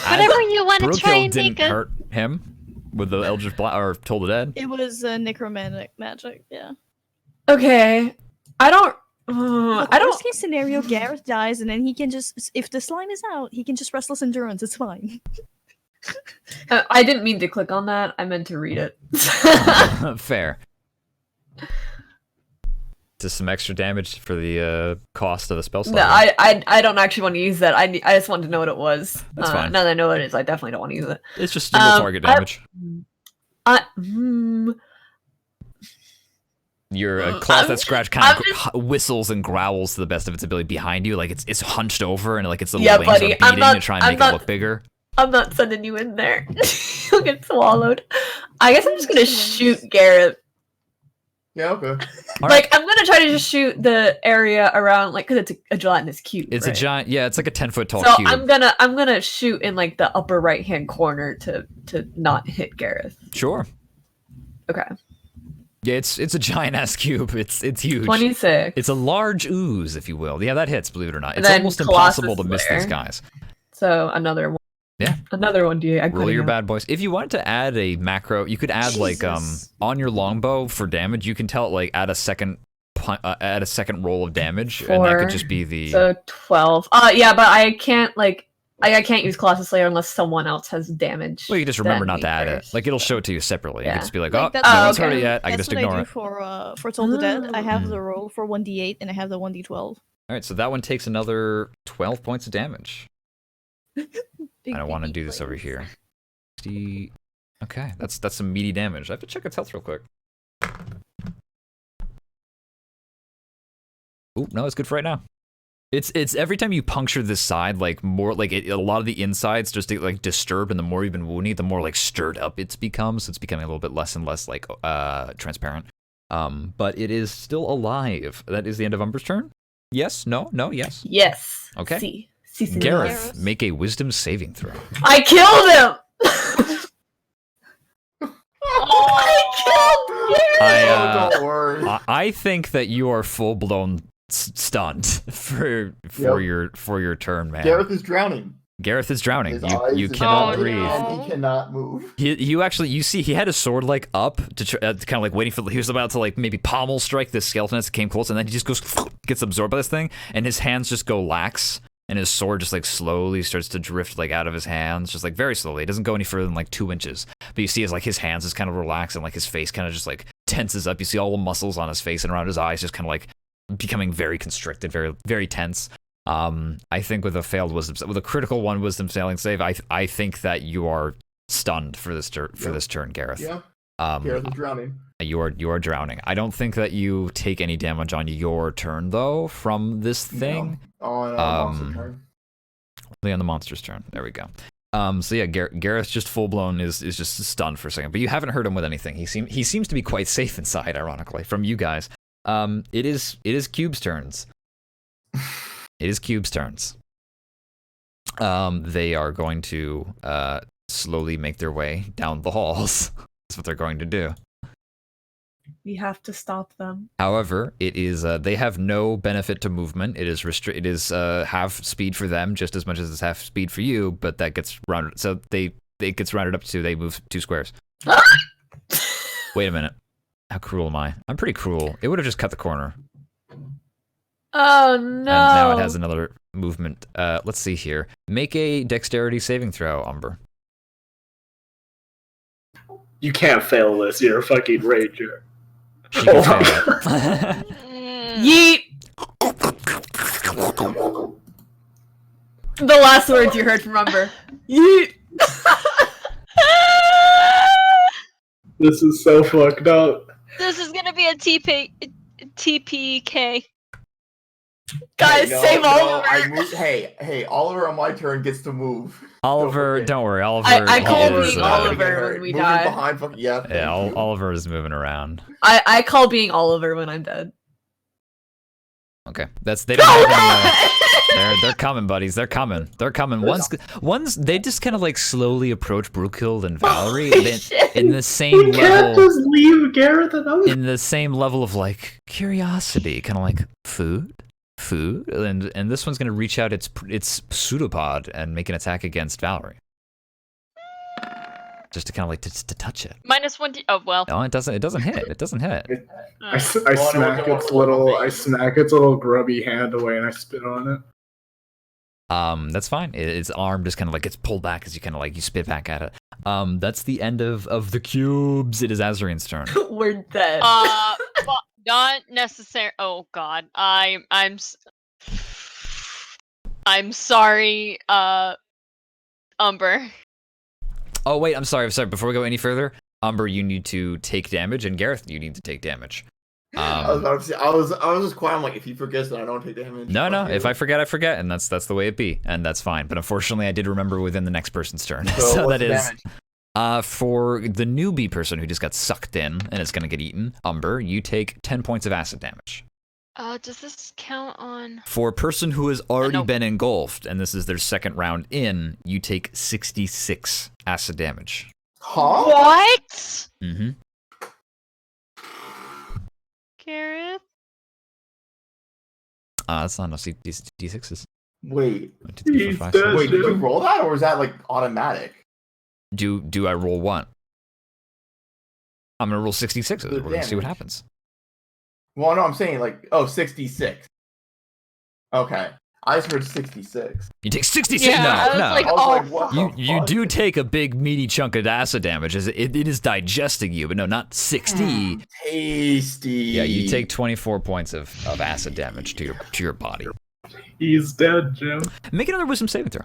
Speaker 5: Whatever you want to try
Speaker 1: Brookhill
Speaker 5: and
Speaker 1: didn't
Speaker 5: make a.
Speaker 1: hurt him with the Eldritch Blast or Toll the Dead.
Speaker 3: It was necromantic magic. Yeah.
Speaker 7: Okay. I don't.
Speaker 3: Look,
Speaker 7: I don't.
Speaker 3: worst case scenario, Gareth dies, and then he can just, if this line is out, he can just restless endurance. It's fine.
Speaker 7: I didn't mean to click on that. I meant to read it.
Speaker 1: Fair. Just some extra damage for the cost of the spell slot.
Speaker 7: No, I don't actually want to use that. I just wanted to know what it was.
Speaker 1: That's fine.
Speaker 7: Now that I know what it is, I definitely don't want to use it.
Speaker 1: It's just single target damage. Your claws that scratch kind of whistles and growls to the best of its ability behind you, like it's hunched over and like its little
Speaker 7: Yeah,
Speaker 1: wings
Speaker 7: buddy,
Speaker 1: are
Speaker 7: I'm
Speaker 1: beating
Speaker 7: not-
Speaker 1: to try and
Speaker 7: I'm
Speaker 1: make
Speaker 7: not-
Speaker 1: it look bigger.
Speaker 7: I'm not sending you in there. You'll get swallowed. I guess I'm just gonna shoot Garrett.
Speaker 2: Yeah, okay.
Speaker 1: All
Speaker 7: Like, I'm gonna try to just shoot the area around, like, because it's a gelatinous cube.
Speaker 1: It's
Speaker 7: right?
Speaker 1: a giant, yeah, it's like a 10-foot tall
Speaker 7: So
Speaker 1: cube.
Speaker 7: I'm gonna shoot in like the upper right hand corner to not hit Gareth.
Speaker 1: Sure.
Speaker 7: Okay.
Speaker 1: Yeah, it's a giant ass cube. It's huge.
Speaker 7: 26.
Speaker 1: It's a large ooze, if you will. Yeah, that hits, believe it or not.
Speaker 7: And
Speaker 1: It's
Speaker 7: then
Speaker 1: almost
Speaker 7: Colossus
Speaker 1: impossible to miss
Speaker 7: there.
Speaker 1: these guys.
Speaker 7: So another one.
Speaker 1: Yeah.
Speaker 7: Another one, D. I
Speaker 1: Roll your
Speaker 7: couldn't-
Speaker 1: bad boys. If you wanted to add a macro, you could add like
Speaker 3: Jesus.
Speaker 1: on your longbow for damage. You can tell it like add a second roll of damage, and that could
Speaker 7: 4,
Speaker 1: just be the.
Speaker 7: So 12. Yeah, but I can't like I can't use Colossus Slayer unless someone else has damage.
Speaker 1: Well, you can just remember
Speaker 7: than
Speaker 1: not
Speaker 7: me
Speaker 1: to add it.
Speaker 7: first.
Speaker 1: Like it'll show it to you separately. You
Speaker 7: Yeah.
Speaker 1: can just be like,
Speaker 3: Like,
Speaker 1: oh,
Speaker 3: that's
Speaker 1: no
Speaker 7: what
Speaker 1: one's
Speaker 7: I
Speaker 1: heard it
Speaker 7: do.
Speaker 1: yet. I can
Speaker 3: That's
Speaker 1: just
Speaker 3: what
Speaker 1: ignore
Speaker 3: I
Speaker 1: it.
Speaker 3: do for Toll the Dead. I have
Speaker 1: Mm.
Speaker 3: the roll for 1d8 and I have the 1d12.
Speaker 1: All right, so that one takes another 12 points of damage.
Speaker 3: Big
Speaker 1: I don't want to
Speaker 3: baby
Speaker 1: do this
Speaker 3: boy.
Speaker 1: over here. Okay, that's some meaty damage. I have to check its health real quick. Oop, no, it's good for right now. It's every time you puncture this side, like more like a lot of the insides just like disturbed, and the more you've been wounding, the more like stirred up it's become. So it's becoming a little bit less and less like transparent. But it is still alive. That is the end of Umber's turn. Yes. No. No. Yes.
Speaker 7: Yes.
Speaker 1: Okay.
Speaker 7: See. Señor.
Speaker 1: Gareth,
Speaker 3: Gareth.
Speaker 1: make a Wisdom saving throw.
Speaker 7: I killed him. I killed Gareth.
Speaker 2: Don't worry.
Speaker 1: I think that you are full blown stunned for your turn, man.
Speaker 2: Gareth is drowning.
Speaker 1: Gareth is drowning.
Speaker 2: His
Speaker 1: You
Speaker 2: eyes
Speaker 1: you
Speaker 2: is
Speaker 1: cannot
Speaker 2: red,
Speaker 1: breathe.
Speaker 2: and he cannot move.
Speaker 1: You actually you see he had his sword like up to kind of like waiting for he was about to like maybe pommel strike this skeleton as it came close, and then he just goes gets absorbed by this thing, and his hands just go lax, and his sword just like slowly starts to drift like out of his hands, just like very slowly. It doesn't go any further than like 2 inches, but you see as like his hands just kind of relax and like his face kind of just like tenses up. You see all the muscles on his face and around his eyes just kind of like becoming very constricted, very very tense. I think with a critical wisdom saving save, I think that you are stunned for this turn, Gareth.
Speaker 2: Yeah. Gareth is drowning.
Speaker 1: You are drowning. I don't think that you take any damage on your turn though from this thing.
Speaker 2: No. On monster turn.
Speaker 1: Only on the monster's turn. There we go. So yeah, Gareth just full blown is just stunned for a second, but you haven't hurt him with anything. He seems to be quite safe inside, ironically, from you guys. It is Cube's turns. It is Cube's turns. They are going to slowly make their way down the halls. That's what they're going to do.
Speaker 7: We have to stop them.
Speaker 1: However, it is they have no benefit to movement. It is half speed for them, just as much as it's half speed for you. But that gets rounded, so it gets rounded up to they move 2 squares. Wait a minute. How cruel am I? I'm pretty cruel. It would have just cut the corner.
Speaker 7: Oh no!
Speaker 1: And now it has another movement. Let's see here. Make a dexterity saving throw, Umber.
Speaker 4: You can't fail this. You're a fucking ranger.
Speaker 1: She can fail it.
Speaker 7: Yeet! The last words you heard from Umber. Yeet!
Speaker 4: This is so fucked up.
Speaker 5: This is gonna be a TPK.
Speaker 7: Guys, save Oliver!
Speaker 2: I moved, hey, Oliver on my turn gets to move.
Speaker 1: Oliver, don't worry. Oliver.
Speaker 7: I call
Speaker 1: is,
Speaker 7: being Oliver when we
Speaker 2: Moving
Speaker 7: die.
Speaker 2: behind fucking, yeah.
Speaker 1: Yeah, Oliver is moving around.
Speaker 7: I call being Oliver when I'm dead.
Speaker 1: Okay, they don't have any. They're coming, buddies. They're coming. One's they just kind of like slowly approach Brookhild and Valerie in the same
Speaker 4: We can't
Speaker 1: level.
Speaker 4: just leave Gareth and Umber.
Speaker 1: In the same level of like curiosity, kind of like food, and this one's gonna reach out its pseudopod and make an attack against Valerie, just to kind of like to touch it.
Speaker 5: -1. Oh well.
Speaker 1: No, it doesn't hit. It doesn't hit.
Speaker 4: I smack its little grubby hand away and I spit on it.
Speaker 1: That's fine. Its arm just kind of like gets pulled back as you kind of like you spit back at it. That's the end of the cubes. It is Azarine's turn.
Speaker 7: We're dead.
Speaker 5: Well, not necessary. Oh God, I'm sorry, Umber.
Speaker 1: Oh wait, I'm sorry. Before we go any further, Umber, you need to take damage, and Gareth, you need to take damage.
Speaker 2: I was about to say, I was just quiet. I'm like, if he forgets, then I don't take damage.
Speaker 1: No. If I forget, I forget, and that's the way it be, and that's fine. But unfortunately, I did remember within the next person's turn. So
Speaker 2: what's
Speaker 1: that
Speaker 2: the
Speaker 1: is
Speaker 2: damage?
Speaker 1: for the newbie person who just got sucked in and is gonna get eaten. Umber, you take 10 points of acid damage.
Speaker 5: Does this count on?
Speaker 1: For a person who has already
Speaker 5: Nope.
Speaker 1: been engulfed, and this is their second round in, you take 66 acid damage.
Speaker 2: Huh?
Speaker 5: What?
Speaker 1: Mm-hmm.
Speaker 5: Gareth?
Speaker 1: That's not enough D6s.
Speaker 2: Wait,
Speaker 1: 1, 2, 3, 4, 5,
Speaker 4: He's
Speaker 1: 6.
Speaker 4: dead.
Speaker 2: wait, did you roll that, or is that like automatic?
Speaker 1: Do I roll one? I'm gonna roll 66s.
Speaker 2: The
Speaker 1: We're gonna see what
Speaker 2: damage.
Speaker 1: happens.
Speaker 2: Well, no, I'm saying like, 66. Okay, I just heard 66.
Speaker 1: You take 66.
Speaker 5: Yeah, I was
Speaker 1: no.
Speaker 5: like,
Speaker 2: I was
Speaker 5: oh,
Speaker 2: like, what the
Speaker 1: You
Speaker 2: fuck?
Speaker 1: do take a big meaty chunk of acid damage as it is digesting you, but no, not 60.
Speaker 2: Tasty.
Speaker 1: Yeah, you take 24 points of acid damage to your body.
Speaker 4: He's dead, Jim.
Speaker 1: Make another wisdom saving throw.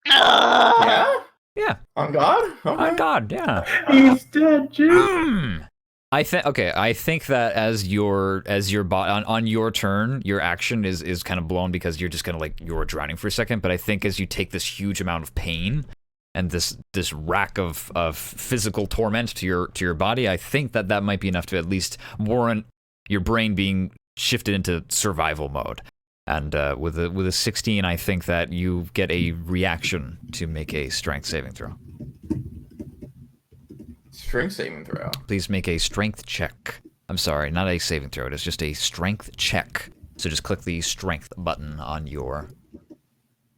Speaker 2: Yeah?
Speaker 1: Yeah.
Speaker 2: On God? Okay.
Speaker 1: Oh God, yeah.
Speaker 4: He's dead, Jim.
Speaker 1: I think that as your on your turn, your action is kind of blown because you're just kind of like you're drowning for a second. But I think as you take this huge amount of pain and this rack of physical torment to your body, I think that might be enough to at least warrant your brain being shifted into survival mode. And with a 16, I think that you get a reaction to make a strength saving throw.
Speaker 2: Strength saving throw.
Speaker 1: Please make a strength check. I'm sorry, not a saving throw. It is just a strength check. So just click the strength button on your.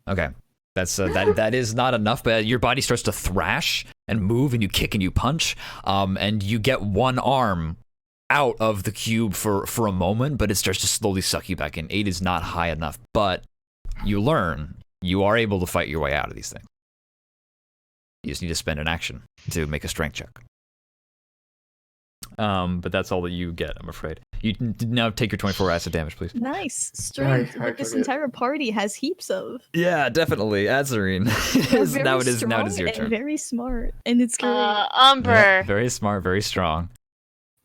Speaker 1: Okay, that's that is not enough. But your body starts to thrash and move, and you kick and you punch, and you get one arm out of the cube for a moment, but it starts to slowly suck you back in. 8 is not high enough, but you learn you are able to fight your way out of these things. You just need to spend an action to make a strength check. But that's all that you get, I'm afraid. You now take your 24 acid damage, please.
Speaker 3: Nice strength.
Speaker 2: I
Speaker 3: that this
Speaker 2: forget.
Speaker 3: entire party has heaps of.
Speaker 1: Yeah, definitely. Azarine.
Speaker 3: They're
Speaker 1: now
Speaker 3: very
Speaker 1: it is your
Speaker 3: strong
Speaker 1: turn.
Speaker 3: and very smart, and it's great.
Speaker 5: Umber.
Speaker 1: Yeah, very smart, very strong.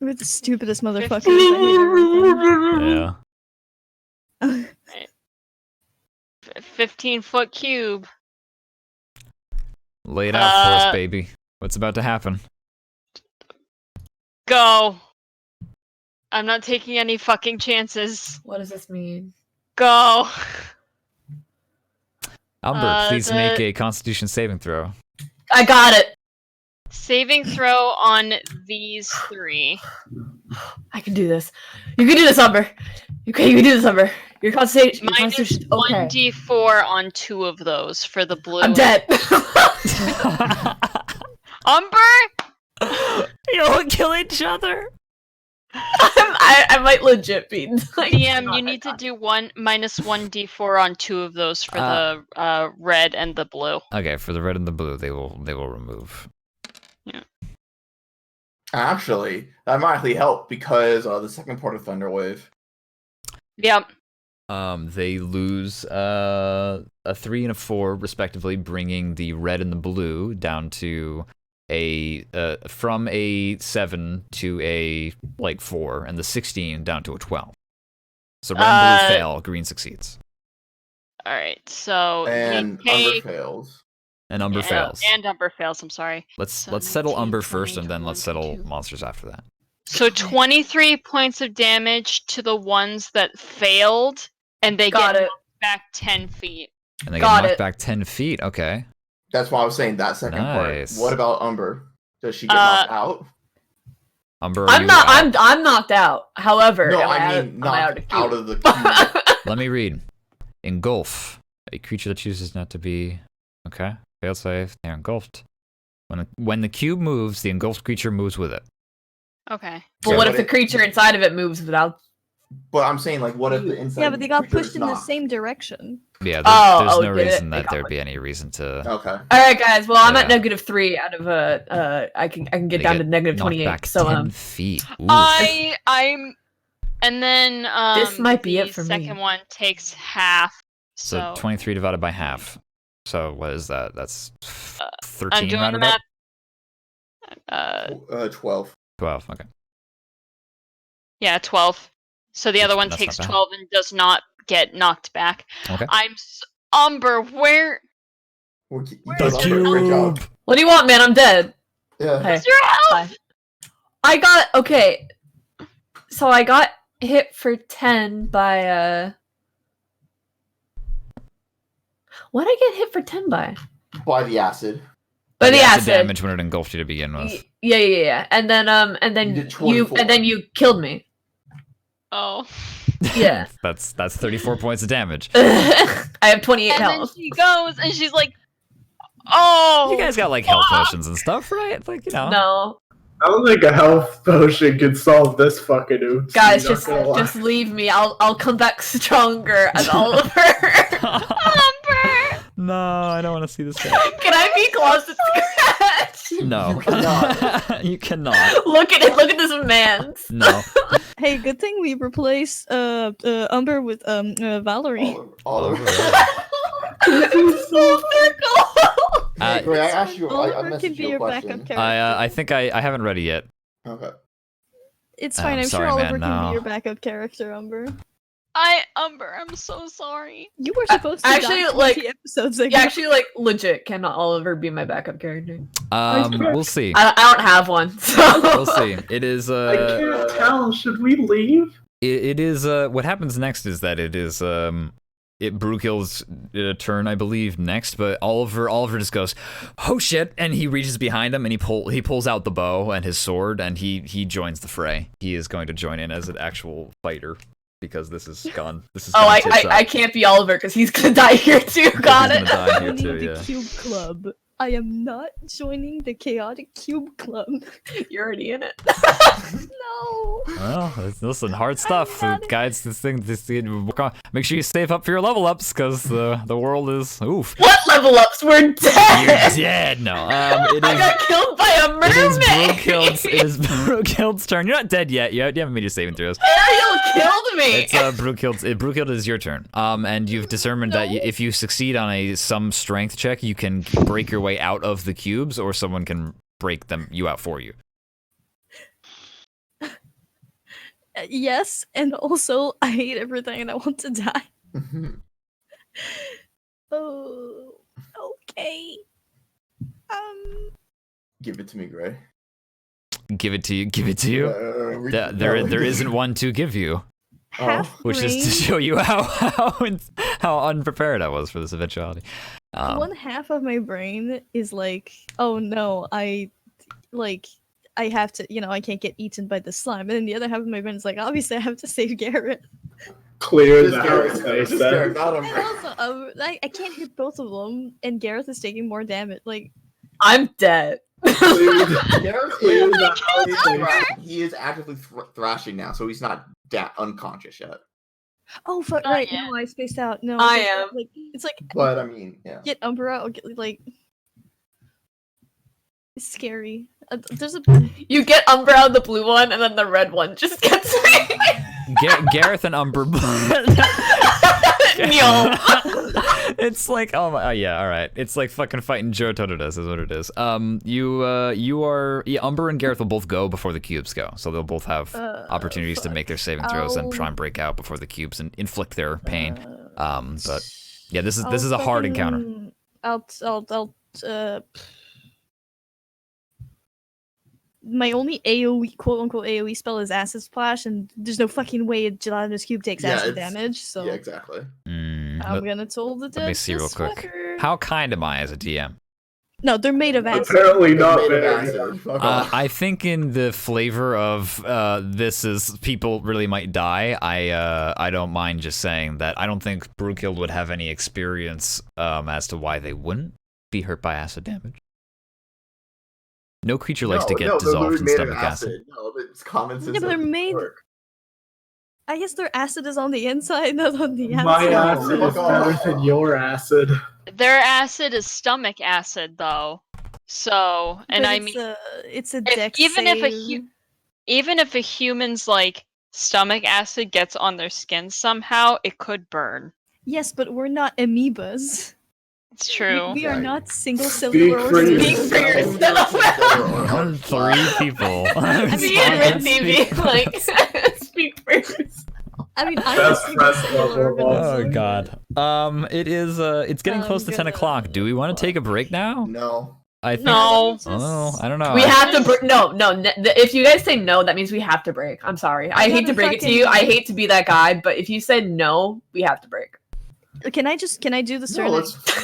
Speaker 3: We're the stupidest motherfuckers. I hate everything.
Speaker 1: Yeah.
Speaker 5: 15-foot cube.
Speaker 1: Lay it out for us, baby. What's about to happen?
Speaker 5: Go. I'm not taking any fucking chances.
Speaker 7: What does this mean?
Speaker 5: Go.
Speaker 1: Umber, please make a Constitution saving throw.
Speaker 7: I got it.
Speaker 5: Saving throw on these 3.
Speaker 7: I can do this. You can do this, Umber. Okay, you can do this, Umber. Your constitution.
Speaker 5: Minus
Speaker 7: Okay.
Speaker 5: 1d4 on 2 of those for the blue.
Speaker 7: I'm dead.
Speaker 5: Umber?
Speaker 1: You'll kill each other.
Speaker 7: I might legit be. Like,
Speaker 5: DM,
Speaker 7: not
Speaker 5: you need to do -1d4 on 2 of those for the red and the blue.
Speaker 1: Okay, for the red and the blue, they will remove.
Speaker 2: Actually, that might actually help because the second part of Thunderwave.
Speaker 5: Yep.
Speaker 1: They lose a 3 and a 4 respectively, bringing the red and the blue down to from a 7 to a 4, and the 16 down to a 12. So red and blue fail, green succeeds.
Speaker 5: All right, so
Speaker 2: And Umber fails.
Speaker 1: And Umber fails.
Speaker 5: And Umber fails. I'm sorry.
Speaker 1: Let's
Speaker 5: So
Speaker 1: settle
Speaker 5: 19,
Speaker 1: Umber
Speaker 5: 20,
Speaker 1: first, and then let's
Speaker 5: 21,
Speaker 1: settle
Speaker 5: 22.
Speaker 1: monsters after that.
Speaker 5: So 23 points of damage to the ones that failed, and they
Speaker 7: Got
Speaker 5: get
Speaker 7: it.
Speaker 5: knocked back 10 feet.
Speaker 1: And they
Speaker 7: Got
Speaker 1: get knocked
Speaker 7: it.
Speaker 1: back 10 feet. Okay.
Speaker 2: That's why I was saying that second
Speaker 1: Nice.
Speaker 2: part. What about Umber? Does she get knocked out?
Speaker 1: Umber, are
Speaker 7: I'm
Speaker 1: you
Speaker 7: not.
Speaker 1: out?
Speaker 7: I'm knocked out. However,
Speaker 2: No,
Speaker 7: am
Speaker 2: I
Speaker 7: out,
Speaker 2: mean
Speaker 7: am
Speaker 2: knocked
Speaker 7: I
Speaker 2: out of the cube.
Speaker 1: Let me read. Engulf. A creature that chooses not to be... Okay. Failed save. They're engulfed. When the cube moves, the engulfed creature moves with it.
Speaker 5: Okay.
Speaker 7: But what if the creature inside of it moves without?
Speaker 2: But I'm saying, like, what if the inside?
Speaker 3: Yeah, but they got
Speaker 2: creature
Speaker 3: pushed
Speaker 2: is
Speaker 3: in the
Speaker 2: not?
Speaker 3: same direction.
Speaker 1: Yeah,
Speaker 7: Oh,
Speaker 1: there's no
Speaker 7: did it?
Speaker 1: reason
Speaker 7: They
Speaker 1: that
Speaker 7: got
Speaker 1: there'd
Speaker 7: one.
Speaker 1: be any reason to...
Speaker 2: Okay.
Speaker 7: All right, guys. Well, I'm at
Speaker 1: Yeah.
Speaker 7: -3 out of I can get
Speaker 1: They
Speaker 7: down to
Speaker 1: knocked
Speaker 7: -28.
Speaker 1: back
Speaker 7: So
Speaker 1: 10 feet. Ooh.
Speaker 5: I'm, and then
Speaker 7: This might be
Speaker 5: the
Speaker 7: it for me.
Speaker 5: second one takes half.
Speaker 1: So 23 divided by half. So what is that? That's
Speaker 5: I'm
Speaker 1: 13
Speaker 5: doing the
Speaker 1: rounded up?
Speaker 5: math.
Speaker 2: 12.
Speaker 1: 12, okay.
Speaker 5: Yeah, 12. So the other one
Speaker 1: That's
Speaker 5: takes
Speaker 1: not bad.
Speaker 5: 12 and does not get knocked back.
Speaker 1: Okay.
Speaker 5: Umber, where?
Speaker 2: Great job.
Speaker 7: what do you want, man? I'm dead.
Speaker 2: Yeah.
Speaker 7: Hey,
Speaker 5: Where's your health?
Speaker 7: bye. I got okay. So I got hit for 10 by What did I get hit for 10 by?
Speaker 2: By the acid.
Speaker 7: By the acid.
Speaker 1: damage when it engulfed you to begin with.
Speaker 7: Yeah. And then
Speaker 2: You did 24.
Speaker 7: you killed me.
Speaker 5: Oh.
Speaker 7: Yeah.
Speaker 1: That's 34 points of damage.
Speaker 7: I have 28
Speaker 5: And then
Speaker 7: health.
Speaker 5: she goes and she's like, oh.
Speaker 1: You guys got like health potions and stuff, right? Like, you know.
Speaker 7: No.
Speaker 4: I don't think a health potion could solve this fucking oops.
Speaker 7: Guys,
Speaker 4: Not gonna lie.
Speaker 7: just leave me. I'll come back stronger as Oliver.
Speaker 5: Umber.
Speaker 1: No, I don't want to see this guy.
Speaker 7: Can I be close to scratch?
Speaker 1: No.
Speaker 2: You cannot.
Speaker 1: You cannot.
Speaker 7: Look at it. Look at this man.
Speaker 1: No.
Speaker 3: Hey, good thing we replaced Umber with Valerie.
Speaker 2: All over.
Speaker 7: It's so circle.
Speaker 2: Great, I asked you. I
Speaker 3: Oliver can
Speaker 2: messaged
Speaker 3: be
Speaker 2: you a
Speaker 3: your
Speaker 2: question.
Speaker 3: backup character.
Speaker 1: I think I haven't read it yet.
Speaker 2: Okay.
Speaker 3: It's
Speaker 1: Oh,
Speaker 3: fine.
Speaker 1: I'm
Speaker 3: I'm
Speaker 1: sorry,
Speaker 3: sure
Speaker 1: man,
Speaker 3: Oliver can
Speaker 1: no.
Speaker 3: be your backup character, Umber.
Speaker 5: Umber, I'm so sorry.
Speaker 3: You were supposed to
Speaker 7: actually,
Speaker 3: die 20
Speaker 7: like-
Speaker 3: episodes ago.
Speaker 7: Yeah, actually, like legit, cannot Oliver be my backup character?
Speaker 1: We'll see.
Speaker 7: I don't have one. So.
Speaker 1: We'll see. It is
Speaker 4: I can't tell. Should we leave?
Speaker 1: it is what happens next is that it is Brukil's turn, I believe, next, but Oliver just goes, oh shit, and he reaches behind him and he pulls out the bow and his sword and he joins the fray. He is going to join in as an actual fighter because this is gone.
Speaker 7: Oh, I can't be Oliver because he's gonna die here too. Got
Speaker 1: He's
Speaker 7: it.
Speaker 1: gonna die here
Speaker 3: Joining
Speaker 1: too,
Speaker 3: the
Speaker 1: yeah.
Speaker 3: Cube Club. I am not joining the Chaotic Cube Club.
Speaker 7: You're already in it.
Speaker 3: No.
Speaker 1: Well, listen, hard stuff,
Speaker 3: not-
Speaker 1: guys. Make sure you save up for your level ups because the world is oof.
Speaker 7: What level ups? We're
Speaker 1: You're
Speaker 7: dead.
Speaker 1: dead. No,
Speaker 7: I
Speaker 1: it
Speaker 7: got killed by a mermaid.
Speaker 1: it is Brukild's turn. You're not dead yet. You haven't made your saving throws.
Speaker 7: Ariel killed me.
Speaker 1: It's Brukild is your turn. And you've determined that if you succeed on some strength check, you can break your way out of the cubes, or someone can break you out for you.
Speaker 3: Yes, and also I hate everything and I want to die. Oh, okay.
Speaker 2: Give it to me, Gray.
Speaker 1: Give it to you. There isn't one to give you,
Speaker 3: Half
Speaker 1: which is to
Speaker 3: brain,
Speaker 1: show you how unprepared I was for this eventuality.
Speaker 3: one half of my brain is like, oh no, I have to, I can't get eaten by the slime. And then the other half of my brain is like, obviously I have to save Garrett.
Speaker 4: Clear
Speaker 2: Just
Speaker 4: the
Speaker 2: Garrett.
Speaker 4: house, nice
Speaker 2: Just
Speaker 4: then.
Speaker 2: Garrett, not
Speaker 3: And
Speaker 2: Umber.
Speaker 3: also, I can't hit both of them, and Gareth is taking more damage. Like,
Speaker 7: I'm dead.
Speaker 2: Gareth
Speaker 4: Clear
Speaker 2: is,
Speaker 4: the house, like,
Speaker 2: he is actively thrashing now, so he's not unconscious yet.
Speaker 3: Oh fuck!
Speaker 5: Not
Speaker 3: Right,
Speaker 5: yet.
Speaker 3: no, I spaced out. No,
Speaker 7: I
Speaker 3: it's
Speaker 7: am.
Speaker 3: like it's like
Speaker 2: But I mean, yeah.
Speaker 3: get Umbra. Or get, like it's scary. There's a
Speaker 7: You get Umbra, the blue one, and then the red one just gets me.
Speaker 1: Gareth and Umber.
Speaker 7: No.
Speaker 1: It's like, oh yeah, all right. It's like fucking fighting Joe Totodas is what it is. You are Umber and Gareth will both go before the cubes go, so they'll both have opportunities to make their saving throws and try and break out before the cubes and inflict their pain. But yeah, this is a hard encounter.
Speaker 3: My only AoE, quote unquote AoE spell is Acid Splash, and there's no fucking way Gelatinous Cube takes acid damage. So
Speaker 2: yeah, exactly.
Speaker 3: I'm gonna toll the dead.
Speaker 1: Let me see real quick. How kind am I as a DM?
Speaker 3: No, they're made of acid.
Speaker 4: Apparently not
Speaker 2: Made of
Speaker 4: very.
Speaker 2: acid. Fuck off.
Speaker 1: I think in the flavor of this is people really might die. I don't mind just saying that I don't think Brewkill would have any experience as to why they wouldn't be hurt by acid damage. No creature likes to get dissolved in
Speaker 2: made of
Speaker 1: stomach acid.
Speaker 2: No, it's common sense.
Speaker 3: Yeah, but they're made. I guess their acid is on the inside, not on the outside.
Speaker 4: My acid is better than your acid.
Speaker 5: Their acid is stomach acid, though. So, and
Speaker 3: But
Speaker 5: I
Speaker 3: it's
Speaker 5: mean,
Speaker 3: it's a
Speaker 5: if,
Speaker 3: dex
Speaker 5: even
Speaker 3: save.
Speaker 5: even if a human's like stomach acid gets on their skin somehow, it could burn.
Speaker 3: Yes, but we're not amoebas.
Speaker 5: It's true.
Speaker 3: We are
Speaker 2: Yeah.
Speaker 3: not single cellular
Speaker 4: for
Speaker 3: organisms.
Speaker 7: Speak for yourself.
Speaker 1: 3 people.
Speaker 7: Me and Red TV, like, speak for yourself.
Speaker 3: I mean, I'm a
Speaker 4: Best
Speaker 3: single
Speaker 4: press
Speaker 3: cellular
Speaker 4: level of all
Speaker 1: Oh
Speaker 3: organism.
Speaker 1: god. It is it's getting close to 10 o'clock. Do we want to take a break now?
Speaker 2: No.
Speaker 1: I think
Speaker 5: No.
Speaker 1: Oh, I don't know.
Speaker 7: We have to break. No. If you guys say no, that means we have to break. I'm sorry. I hate to break it to you. I hate to be that guy, but if you said no, we have to break.
Speaker 3: Can I do the
Speaker 2: No,
Speaker 3: turn?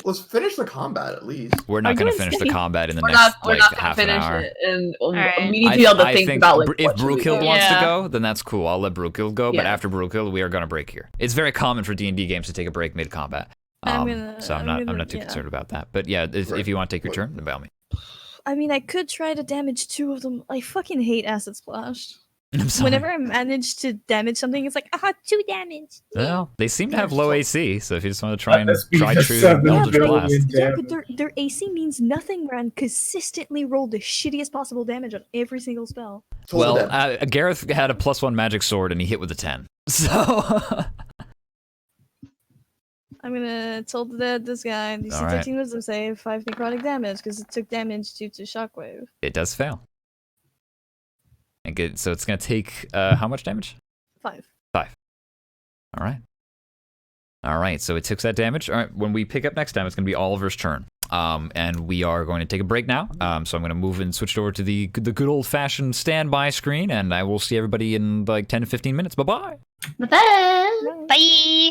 Speaker 2: let's finish the combat at least.
Speaker 1: We're
Speaker 3: Are
Speaker 1: not
Speaker 3: you
Speaker 1: going to finish the
Speaker 3: insane?
Speaker 1: combat in the
Speaker 7: We're
Speaker 1: next
Speaker 7: not
Speaker 1: like
Speaker 7: gonna
Speaker 1: half an
Speaker 7: finish
Speaker 1: hour.
Speaker 7: it, and
Speaker 5: Alright.
Speaker 7: we need to be able to
Speaker 1: I
Speaker 7: think
Speaker 1: think
Speaker 7: about like
Speaker 1: if
Speaker 7: what should we
Speaker 1: Brewkill
Speaker 7: do.
Speaker 1: wants to
Speaker 5: Yeah.
Speaker 1: go, then that's cool. I'll let Brewkill go, but
Speaker 7: Yeah.
Speaker 1: after Brewkill, we are going to break here. It's very common for D&D games to take a break mid-combat. So I'm not too concerned about that. But yeah, if you want to take your turn, then by all means.
Speaker 3: I mean, I could try to damage 2 of them. I fucking hate Acid Splash.
Speaker 1: I'm sorry.
Speaker 3: Whenever I manage to damage something, it's like, 2 damage.
Speaker 1: Well, they seem to have low AC, so if you just want to try and
Speaker 4: Let's be
Speaker 1: try
Speaker 4: the
Speaker 1: true
Speaker 4: 7
Speaker 1: Eldritch
Speaker 4: billion.
Speaker 1: Blast.
Speaker 3: Yeah,
Speaker 4: Damn.
Speaker 3: but their AC means nothing, man. Consistently roll the shittiest possible damage on every single spell.
Speaker 1: Well, Gareth had a +1 magic sword and he hit with a 10. So
Speaker 3: I'm gonna toll the dead this guy. DC
Speaker 1: Alright.
Speaker 3: 13 wisdom save, 5 necrotic damage because it took damage due to shockwave.
Speaker 1: it does fail. And good. So it's going to take how much damage?
Speaker 3: 5.
Speaker 1: 5. All right. All right. So it took that damage. All right. When we pick up next time, it's going to be Oliver's turn. And we are going to take a break now. So I'm going to move and switch over to the good old-fashioned standby screen, and I will see everybody in like 10 to 15 minutes. Bye-bye.
Speaker 7: Bye.
Speaker 5: Bye.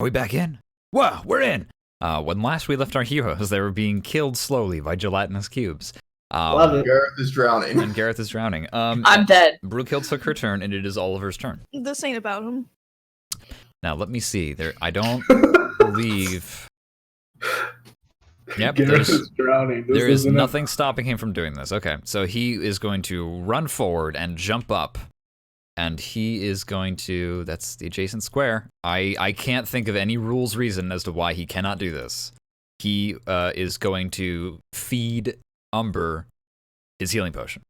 Speaker 1: Are we back in? Whoa, we're in! When last we left our heroes, they were being killed slowly by gelatinous cubes.
Speaker 4: Love it.
Speaker 2: Gareth is drowning.
Speaker 1: And Gareth is drowning.
Speaker 7: I'm dead.
Speaker 1: Brookehild took her turn, and it is Oliver's turn.
Speaker 3: This ain't about him.
Speaker 1: Now, let me see. I don't believe... Yep,
Speaker 4: Gareth is drowning.
Speaker 1: there is nothing stopping him from doing this. Okay, so he is going to run forward and jump up. And he is going to... That's the adjacent square. I can't think of any reason as to why he cannot do this. He is going to feed Umber his healing potion.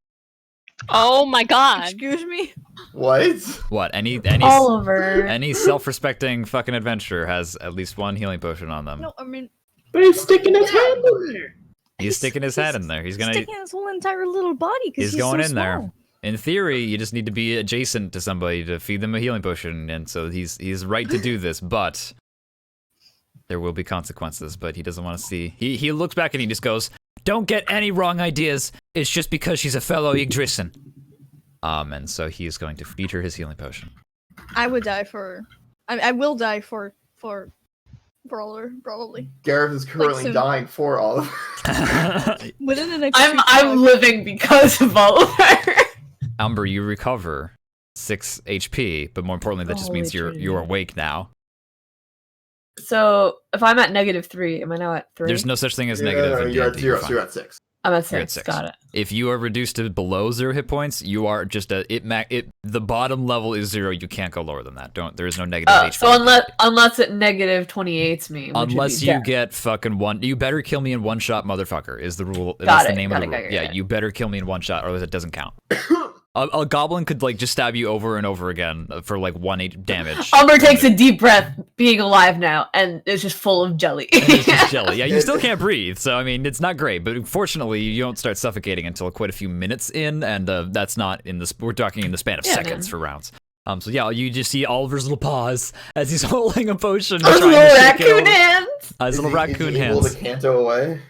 Speaker 5: Oh my god.
Speaker 3: Excuse me?
Speaker 2: What?
Speaker 1: What? Any
Speaker 7: Oliver.
Speaker 1: any self-respecting fucking adventurer has at least one healing potion on them.
Speaker 3: No, I mean...
Speaker 4: But he's sticking his hand in there.
Speaker 1: He's sticking his head in there. He's gonna...
Speaker 3: sticking his whole entire little body because
Speaker 1: He's going
Speaker 3: so
Speaker 1: in there.
Speaker 3: small.
Speaker 1: In theory, you just need to be adjacent to somebody to feed them a healing potion, and so he's right to do this, but there will be consequences, but he doesn't want to see... He looks back and he just goes, "Don't get any wrong ideas. It's just because she's a fellow Yggdrasil." And so he is going to feed her his healing potion.
Speaker 3: I would die for... I will die for Brawler, probably.
Speaker 2: Gareth is currently
Speaker 3: soon.
Speaker 2: dying for Oliver.
Speaker 3: Within the next
Speaker 7: I'm living because of Oliver.
Speaker 1: Umber, you recover 6 HP, but more importantly, that just
Speaker 7: Holy
Speaker 1: means you're
Speaker 7: Trinity.
Speaker 1: awake now.
Speaker 7: So if I'm at -3, am I now at 3?
Speaker 1: There's no such thing as
Speaker 2: Yeah,
Speaker 1: negative.
Speaker 2: no,
Speaker 1: and
Speaker 2: you're
Speaker 1: yet
Speaker 2: at 0,
Speaker 1: fine.
Speaker 2: so you're at 6.
Speaker 7: I'm at
Speaker 1: You're at
Speaker 7: 6.
Speaker 1: 6.
Speaker 7: Got it.
Speaker 1: If you are reduced to below 0 hit points, you are just the bottom level is 0. You can't go lower than that. There is no negative HP.
Speaker 7: So unless it -28's me. which would be
Speaker 1: Unless you
Speaker 7: death.
Speaker 1: get fucking one, you better kill me in one shot, motherfucker. Is the rule?
Speaker 7: Got
Speaker 1: That's the
Speaker 7: it,
Speaker 1: name
Speaker 7: got
Speaker 1: of the
Speaker 7: it,
Speaker 1: rule.
Speaker 7: got it,
Speaker 1: Yeah,
Speaker 7: got it.
Speaker 1: you better kill me in one shot, or it doesn't count. A goblin could like just stab you over and over again for like 1 damage.
Speaker 7: Umber takes a deep breath, being alive now, and it's just full of jelly.
Speaker 1: And it's just jelly. Yeah, you still can't breathe, so I mean, it's not great. But fortunately, you don't start suffocating until quite a few minutes in, and that's not in the. We're talking in the span of
Speaker 7: Yeah,
Speaker 1: seconds
Speaker 7: man.
Speaker 1: for rounds. So yeah, you just see Oliver's little paws as he's holding a potion,
Speaker 7: Those
Speaker 1: trying
Speaker 7: little
Speaker 1: to shake it
Speaker 7: raccoon
Speaker 1: over.
Speaker 7: hands.
Speaker 1: His little raccoon
Speaker 2: is he able
Speaker 1: hands.
Speaker 2: to canto away?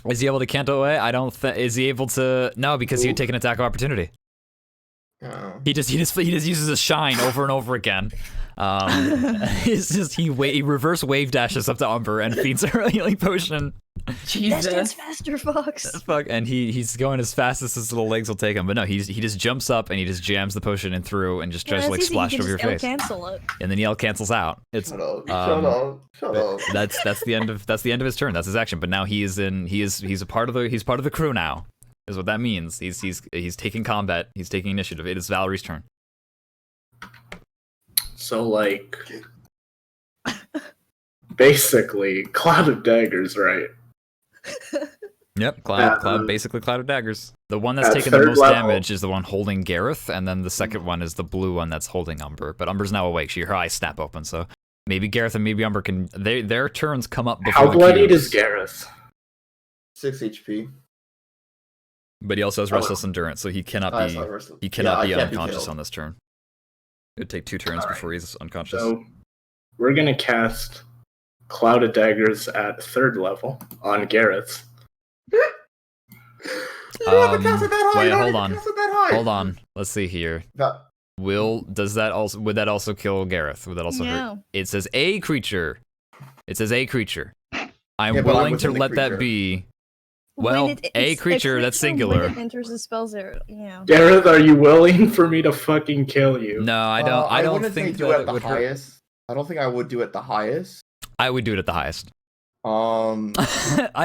Speaker 1: Is he able to canto away? I don't. Is he able to? No, because he would take an attack of opportunity.
Speaker 2: Oh.
Speaker 1: He just uses a shine over and over again. It's just he reverse wave dashes up to Umber and feeds her a healing potion.
Speaker 3: That's
Speaker 7: Jesus.
Speaker 3: faster, Fox.
Speaker 1: Fuck, and he's going as fast as his little legs will take him. But no, he just jumps up and he just jams the potion in through and just tries to like splash it over your face.
Speaker 3: Cancel it.
Speaker 1: And then he cancels out. It's
Speaker 2: Shut up. Shut up.
Speaker 1: that's the end of his turn. That's his action. But now he's a part of the crew now. Is what that means. He's taking combat. He's taking initiative. It is Valerie's turn.
Speaker 4: So, like, basically, Cloud of Daggers, right?
Speaker 1: Yep, Cloud, basically Cloud of Daggers. The one that's
Speaker 4: at
Speaker 1: taken the
Speaker 4: third
Speaker 1: most
Speaker 4: level.
Speaker 1: damage is the one holding Gareth, and then the second one is the blue one that's holding Umber. But Umber's now awake. Her eyes snap open, so maybe Gareth and maybe Umber can... Their turns come up before
Speaker 4: How
Speaker 1: the
Speaker 4: bloodied
Speaker 1: cubes.
Speaker 4: is Gareth?
Speaker 2: 6 HP.
Speaker 1: But he also has Restless Endurance, so he cannot
Speaker 2: Oh,
Speaker 1: be
Speaker 2: sorry, Restless.
Speaker 1: he cannot
Speaker 2: Yeah,
Speaker 1: be
Speaker 2: I can't be
Speaker 1: unconscious
Speaker 2: killed.
Speaker 1: on this turn. It would take 2 turns
Speaker 4: Alright.
Speaker 1: before he's unconscious.
Speaker 4: So, we're gonna cast Cloud of Daggers at 3rd level on Gareth.
Speaker 1: Wait, hold on. Hold on. Let's see here.
Speaker 2: That-
Speaker 1: Would that also kill Gareth? Would that also hurt?
Speaker 3: Yeah.
Speaker 1: It says a creature. It says a creature. I'm
Speaker 2: Yeah, but I'm
Speaker 1: willing to
Speaker 2: within the
Speaker 1: let that
Speaker 2: creature.
Speaker 1: be.
Speaker 3: When
Speaker 1: Well,
Speaker 3: it's
Speaker 1: a creature that's singular.
Speaker 3: When it enters the spells area. Yeah.
Speaker 4: Gareth, are you willing for me to fucking kill you?
Speaker 1: No, I don't. I don't
Speaker 2: wouldn't
Speaker 1: think
Speaker 2: say do
Speaker 1: that
Speaker 2: it
Speaker 1: it
Speaker 2: at the
Speaker 1: would hurt.
Speaker 2: highest. I don't think I would do it at the highest.
Speaker 1: I would do it at the highest. I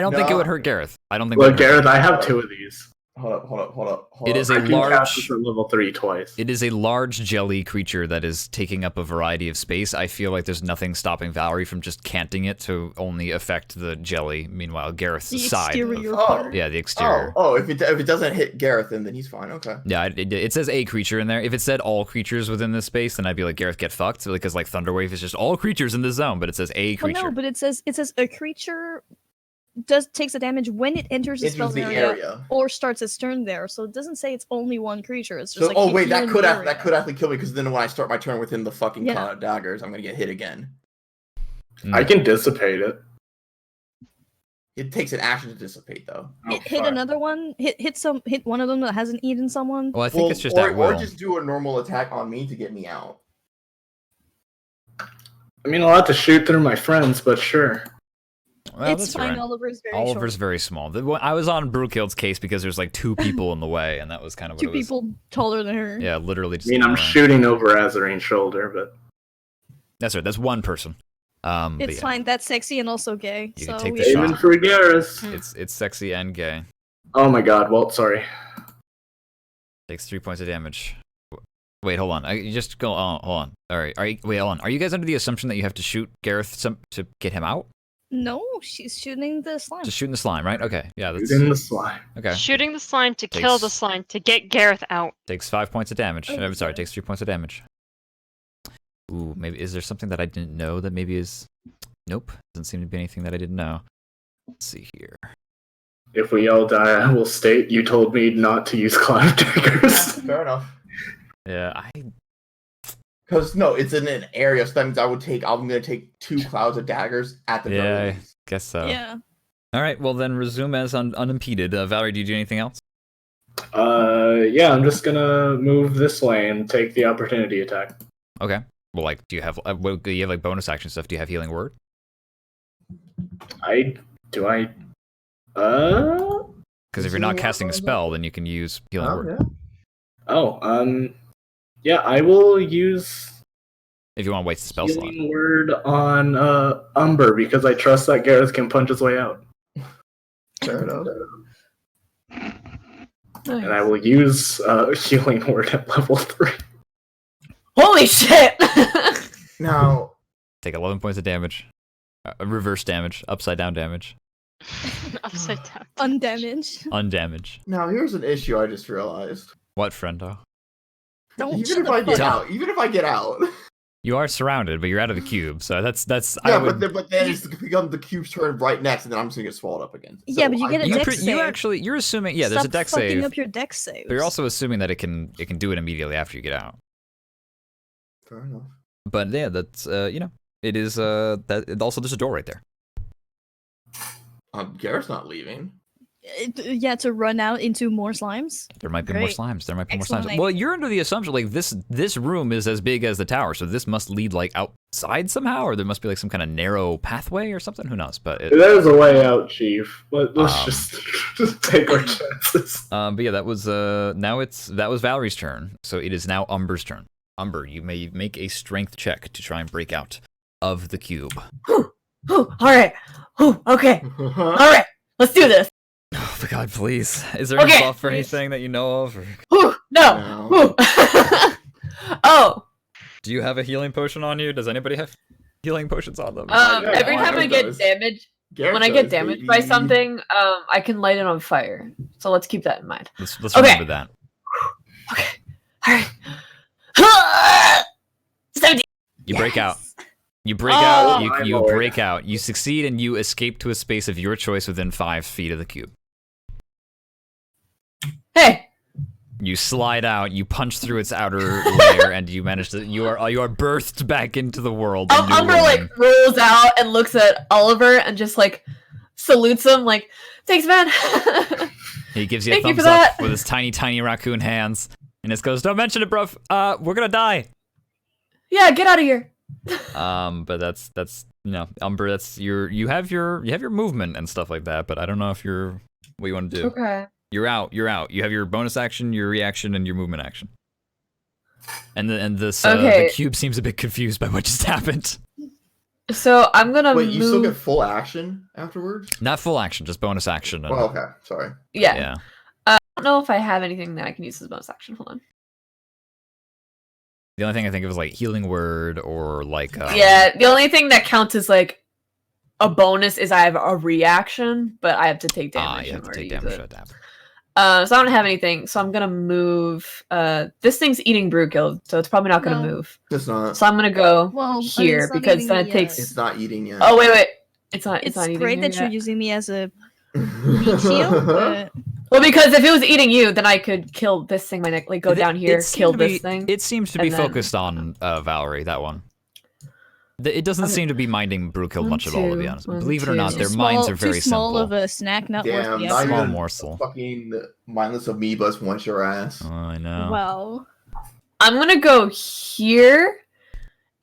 Speaker 1: don't think it
Speaker 2: No.
Speaker 1: would hurt Gareth. I don't think. it
Speaker 4: Look,
Speaker 1: would hurt
Speaker 4: Gareth, I have 2 of these.
Speaker 2: Hold up.
Speaker 1: It is
Speaker 4: I
Speaker 1: a
Speaker 4: can cast
Speaker 1: large.
Speaker 4: this at level 3 twice.
Speaker 1: It is a large jelly creature that is taking up a variety of space. I feel like there's nothing stopping Valerie from just canting it to only affect the jelly. Meanwhile, Gareth's
Speaker 3: The
Speaker 1: side.
Speaker 3: exterior
Speaker 2: Oh.
Speaker 3: part.
Speaker 1: Yeah, the exterior.
Speaker 2: If it doesn't hit Gareth, then he's fine. Okay.
Speaker 1: Yeah, it says a creature in there. If it said all creatures within this space, then I'd be like, Gareth, get fucked. Because like Thunderwave is just all creatures in this zone, but it says a
Speaker 3: Well,
Speaker 1: creature.
Speaker 3: no, but it says a creature takes the damage when it enters the
Speaker 2: Enters
Speaker 3: spell
Speaker 2: the
Speaker 3: area,
Speaker 2: area.
Speaker 3: or starts its turn there. So it doesn't say it's only one creature. It's just
Speaker 2: So,
Speaker 3: like
Speaker 2: oh wait,
Speaker 3: you're
Speaker 2: that
Speaker 3: in
Speaker 2: could
Speaker 3: the
Speaker 2: that
Speaker 3: area.
Speaker 2: could actually kill me because then when I start my turn within the fucking
Speaker 3: Yeah.
Speaker 2: Cloud of Daggers, I'm gonna get hit again.
Speaker 4: I can dissipate it.
Speaker 2: It takes an action to dissipate though.
Speaker 3: Hit another one. Hit one of them that hasn't eaten someone.
Speaker 1: Well, I think it's just
Speaker 2: or,
Speaker 1: at will.
Speaker 2: or just do a normal attack on me to get me out.
Speaker 4: I mean, I'll have to shoot through my friends, but sure.
Speaker 1: Well,
Speaker 3: It's
Speaker 1: that's
Speaker 3: fine.
Speaker 1: alright.
Speaker 3: Oliver's very
Speaker 1: Oliver's
Speaker 3: short.
Speaker 1: very small. I was on Brookhild's case because there's like 2 people in the way, and that was kind of what
Speaker 3: Two
Speaker 1: it was.
Speaker 3: people taller than her.
Speaker 1: Yeah, literally
Speaker 4: I
Speaker 1: just.
Speaker 4: mean,
Speaker 1: in
Speaker 4: I'm
Speaker 1: the way.
Speaker 4: shooting over Azarine's shoulder, but
Speaker 1: That's right. That's one person. But
Speaker 3: It's
Speaker 1: yeah,
Speaker 3: fine. That's sexy and also gay.
Speaker 1: You
Speaker 3: so
Speaker 1: can take
Speaker 3: we
Speaker 1: the
Speaker 3: should-
Speaker 1: shot.
Speaker 4: aiming for Garrus.
Speaker 1: It's sexy and gay.
Speaker 4: Oh my god. Well, sorry.
Speaker 1: Takes 3 points of damage. Wait, hold on. You just go. Oh, hold on. All right. Wait, hold on. Are you guys under the assumption that you have to shoot Gareth to get him out?
Speaker 3: No, she's shooting the slime.
Speaker 1: Just shooting the slime, right? Okay. Yeah. That's
Speaker 4: Shooting the slime.
Speaker 1: okay.
Speaker 5: Shooting the slime to kill the
Speaker 1: Takes-
Speaker 5: slime to get Gareth out.
Speaker 1: Takes 5 points of damage.
Speaker 3: Oh,
Speaker 1: I'm sorry.
Speaker 3: okay.
Speaker 1: Takes 3 points of damage. Ooh, maybe is there something that I didn't know that maybe is? Nope. Doesn't seem to be anything that I didn't know. Let's see here.
Speaker 4: If we all die, I will state you told me not to use cloud daggers.
Speaker 2: Fair enough.
Speaker 1: Yeah,
Speaker 2: Because no, it's in an area, so that means I'm gonna take 2 clouds of daggers at the
Speaker 1: Yeah.
Speaker 2: very least.
Speaker 1: guess so.
Speaker 3: Yeah.
Speaker 1: All right. Well, then resume as unimpeded. Valerie, do you do anything else?
Speaker 4: Yeah, I'm just gonna move this way and take the opportunity attack.
Speaker 1: Okay. Well, like, do you have like bonus action stuff? Do you have healing word? Because if you're not casting a spell, then you can use healing word.
Speaker 4: Yeah, I will use
Speaker 1: If you want to waste the spell slot.
Speaker 4: healing word on Umber because I trust that Gareth can punch his way out.
Speaker 2: Fair enough.
Speaker 4: And I will use healing word at level 3.
Speaker 7: Holy shit!
Speaker 2: Now,
Speaker 1: Take 11 points of damage. Reverse damage. Upside down damage.
Speaker 5: Upside down.
Speaker 3: Undamaged.
Speaker 1: Undamage.
Speaker 2: here's an issue I just realized.
Speaker 1: What, friendo?
Speaker 3: Don't
Speaker 2: Even
Speaker 3: shut
Speaker 2: if
Speaker 3: the
Speaker 2: I get
Speaker 3: fuck
Speaker 2: out, even if I get out,
Speaker 1: You are surrounded, but you're out of the cube, so that's.
Speaker 2: yeah,
Speaker 1: I would,
Speaker 2: but then it's become the cube's turn right next, and then I'm just gonna get swallowed up again.
Speaker 3: Yeah, but you get a
Speaker 1: you,
Speaker 3: dex save.
Speaker 1: you're assuming. Yeah, there's a
Speaker 3: Stop
Speaker 1: dex
Speaker 3: fucking
Speaker 1: save.
Speaker 3: up your dex saves.
Speaker 1: But you're also assuming that it can do it immediately after you get out.
Speaker 2: Fair enough.
Speaker 1: But yeah, that's it is also there's a door right there.
Speaker 2: Garrett's not leaving.
Speaker 3: Yeah, to run out into more slimes.
Speaker 1: There might be more
Speaker 3: Great.
Speaker 1: slimes. There might be more
Speaker 3: Excellent
Speaker 1: slimes.
Speaker 3: idea.
Speaker 1: Well, you're under the assumption like this room is as big as the tower, so this must lead like outside somehow, or there must be like some kind of narrow pathway or something. Who knows? But
Speaker 4: There's a way out, Chief. Let's just take our chances.
Speaker 1: but yeah, that was that was Valerie's turn. So it is now Umber's turn. Umber, you may make a strength check to try and break out of the cube.
Speaker 7: All right. Okay. All right. Let's do this.
Speaker 1: Oh my god, please. Is there any
Speaker 7: Okay.
Speaker 1: buff or anything that you know of? Or
Speaker 7: No.
Speaker 2: No.
Speaker 7: Oh.
Speaker 1: do you have a healing potion on you? Does anybody have healing potions on them?
Speaker 2: Yeah,
Speaker 7: Every time I
Speaker 2: Garrett
Speaker 7: get
Speaker 2: does.
Speaker 7: damaged,
Speaker 2: Garrett
Speaker 7: when I get
Speaker 2: does,
Speaker 7: damaged by
Speaker 2: baby.
Speaker 7: something, I can light it on fire. So let's keep that in mind.
Speaker 1: Let's
Speaker 7: okay.
Speaker 1: remember that.
Speaker 7: Okay. All right. 17.
Speaker 1: You break
Speaker 3: Yes.
Speaker 1: out. You break
Speaker 7: Oh,
Speaker 1: out.
Speaker 4: my
Speaker 1: You
Speaker 4: lord.
Speaker 1: break out. You succeed, and you escape to a space of your choice within 5 feet of the cube.
Speaker 7: Hey.
Speaker 1: You slide out. You punch through its outer layer, and you manage to. You are birthed back into the world. a new
Speaker 7: Umber
Speaker 1: woman.
Speaker 7: like rolls out and looks at Oliver and just like salutes him like, "Thanks, man."
Speaker 1: He gives you a
Speaker 7: Thank you
Speaker 1: thumbs
Speaker 7: for
Speaker 1: up
Speaker 7: that.
Speaker 1: with his tiny raccoon hands, and it goes, "Don't mention it, bruv. We're gonna die."
Speaker 7: Yeah, get out of here.
Speaker 1: But that's Umber. That's you have your movement and stuff like that. But I don't know if you're what you want to do.
Speaker 7: Okay.
Speaker 1: You're out. You have your bonus action, your reaction, and your movement action. And this
Speaker 7: Okay.
Speaker 1: the cube seems a bit confused by what just happened.
Speaker 7: So I'm gonna
Speaker 2: Wait,
Speaker 7: move.
Speaker 2: you still get full action afterwards?
Speaker 1: Not full action, just bonus action. And,
Speaker 2: Well, okay, sorry.
Speaker 7: Yeah.
Speaker 1: yeah.
Speaker 7: I don't know if I have anything that I can use as bonus action. Hold on.
Speaker 1: The only thing I think of is like healing word or like.
Speaker 7: Yeah, the only thing that counts as like a bonus is I have a reaction, but I have to take damage.
Speaker 1: you
Speaker 7: in
Speaker 1: have to
Speaker 7: order
Speaker 1: take
Speaker 7: use
Speaker 1: damage.
Speaker 7: it.
Speaker 1: to adapt.
Speaker 7: So I don't have anything. So I'm gonna move. This thing's eating Brewkill, so it's probably not gonna
Speaker 3: No.
Speaker 7: move.
Speaker 2: It's not.
Speaker 7: So I'm gonna go
Speaker 3: Well, I mean,
Speaker 7: here
Speaker 3: it's not
Speaker 7: because
Speaker 3: eating
Speaker 7: then
Speaker 3: me
Speaker 7: it takes.
Speaker 3: yet.
Speaker 2: It's not eating yet.
Speaker 7: Oh wait. It's not.
Speaker 3: It's
Speaker 7: not eating
Speaker 3: great
Speaker 7: you
Speaker 3: that you're
Speaker 7: yet.
Speaker 3: using me as a meat shield, but
Speaker 7: Well, because if it was eating you, then I could kill this thing. My neck, like go down here,
Speaker 1: seemed
Speaker 7: kill
Speaker 1: to be-
Speaker 7: this thing.
Speaker 1: It seems to be
Speaker 7: and then-
Speaker 1: focused on Valerie. That one. It doesn't
Speaker 7: Okay.
Speaker 1: seem to be minding Brewkill
Speaker 7: One,
Speaker 1: much at all, to be
Speaker 7: two,
Speaker 1: honest.
Speaker 7: one,
Speaker 1: Believe it or not,
Speaker 7: two.
Speaker 1: their
Speaker 3: too
Speaker 1: minds
Speaker 3: small-
Speaker 1: are very
Speaker 3: too small
Speaker 1: simple.
Speaker 3: of a snack, not
Speaker 2: Damn,
Speaker 3: worth the
Speaker 2: not
Speaker 3: effort.
Speaker 1: Small
Speaker 2: even
Speaker 1: morsel.
Speaker 2: fucking mindless amoebas once your ass.
Speaker 1: Oh, I know.
Speaker 3: Well,
Speaker 7: I'm gonna go here,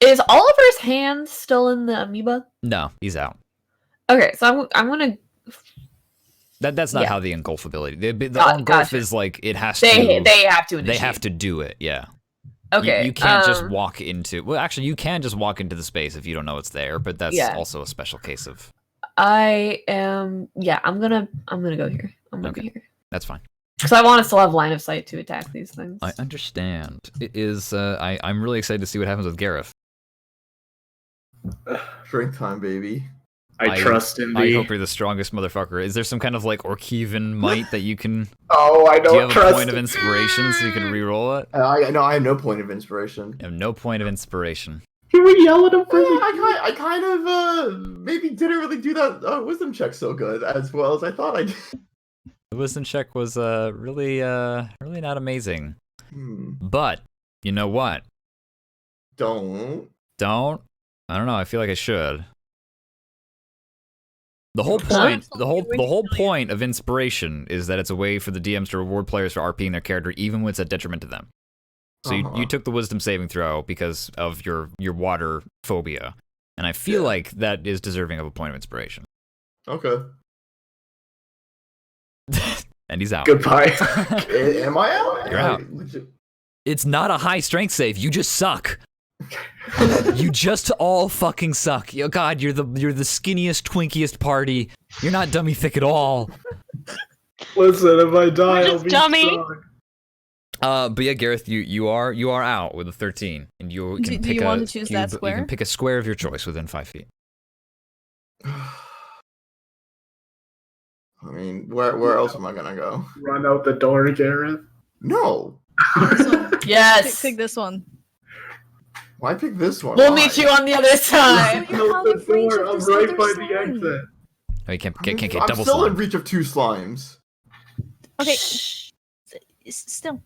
Speaker 7: Is Oliver's hand still in the amoeba?
Speaker 1: No, he's out.
Speaker 7: Okay, so I'm gonna.
Speaker 1: That's not
Speaker 7: Yeah.
Speaker 1: how the engulf ability. The
Speaker 7: Got-
Speaker 1: engulf
Speaker 7: gotcha.
Speaker 1: is like it has
Speaker 7: They
Speaker 1: to.
Speaker 7: have to
Speaker 1: They
Speaker 7: initiate.
Speaker 1: have to do it. Yeah.
Speaker 7: Okay.
Speaker 1: You can't just walk into. Well, actually, you can just walk into the space if you don't know it's there, but that's
Speaker 7: Yeah.
Speaker 1: also a special case of.
Speaker 7: I am. Yeah, I'm gonna go here. I'm gonna
Speaker 1: Okay.
Speaker 7: be here
Speaker 1: That's fine.
Speaker 7: because I want to still have line of sight to attack these things.
Speaker 1: I understand. It is. I'm really excited to see what happens with Gareth.
Speaker 2: Drink time, baby.
Speaker 4: I trust in
Speaker 1: I
Speaker 4: thee.
Speaker 1: hope you're the strongest motherfucker. Is there some kind of like Orkevan might that you can?
Speaker 4: Oh, I
Speaker 1: Do you
Speaker 4: don't
Speaker 1: have a
Speaker 4: trust.
Speaker 1: point of inspiration so you can re-roll it?
Speaker 2: I have no point of inspiration.
Speaker 1: You have no point of inspiration.
Speaker 4: Can we yell at him for
Speaker 2: I kind of maybe didn't really do that wisdom check so good as well as I thought I did.
Speaker 1: The wisdom check was really not amazing.
Speaker 2: Hmm.
Speaker 1: But you know what?
Speaker 2: Don't.
Speaker 1: Don't. I don't know. I feel like I should. The whole
Speaker 3: Huh?
Speaker 1: point, the whole point of inspiration is that it's a way for the DMs to reward players for RPing their character, even when it's a detriment to them. So you took the wisdom saving throw because of your water phobia, and I feel like that is deserving of a point of inspiration.
Speaker 2: Okay.
Speaker 1: And he's out.
Speaker 4: Goodbye.
Speaker 2: Am I out?
Speaker 1: You're out. It's not a high strength save. You just suck. You just all fucking suck. Yo, God, you're the skinniest, twinkiest party. You're not dummy thick at all.
Speaker 4: Listen, if I die,
Speaker 5: We're
Speaker 4: I'll
Speaker 5: just
Speaker 4: be
Speaker 5: dummy.
Speaker 4: strong.
Speaker 1: But yeah, Gareth, you are out with a 13, and you can
Speaker 3: Do
Speaker 1: pick
Speaker 3: you
Speaker 1: a.
Speaker 3: want to choose that
Speaker 1: You
Speaker 3: square?
Speaker 1: can pick a square of your choice within 5 feet.
Speaker 2: I mean, where else am I gonna go?
Speaker 4: Run out the door, Gareth.
Speaker 2: No.
Speaker 7: Yes.
Speaker 3: Pick this one.
Speaker 2: Why pick this one?
Speaker 7: We'll
Speaker 2: Why?
Speaker 7: meet you on the other side.
Speaker 3: You're out
Speaker 4: Out
Speaker 3: of
Speaker 4: the
Speaker 3: range
Speaker 4: door.
Speaker 3: of
Speaker 4: I'm
Speaker 3: this
Speaker 4: right
Speaker 3: other
Speaker 4: by the
Speaker 3: slime.
Speaker 4: exit.
Speaker 1: Oh, you can't get
Speaker 2: I'm
Speaker 1: double
Speaker 2: still in
Speaker 1: slime.
Speaker 2: reach of 2 slimes.
Speaker 3: Okay. Still.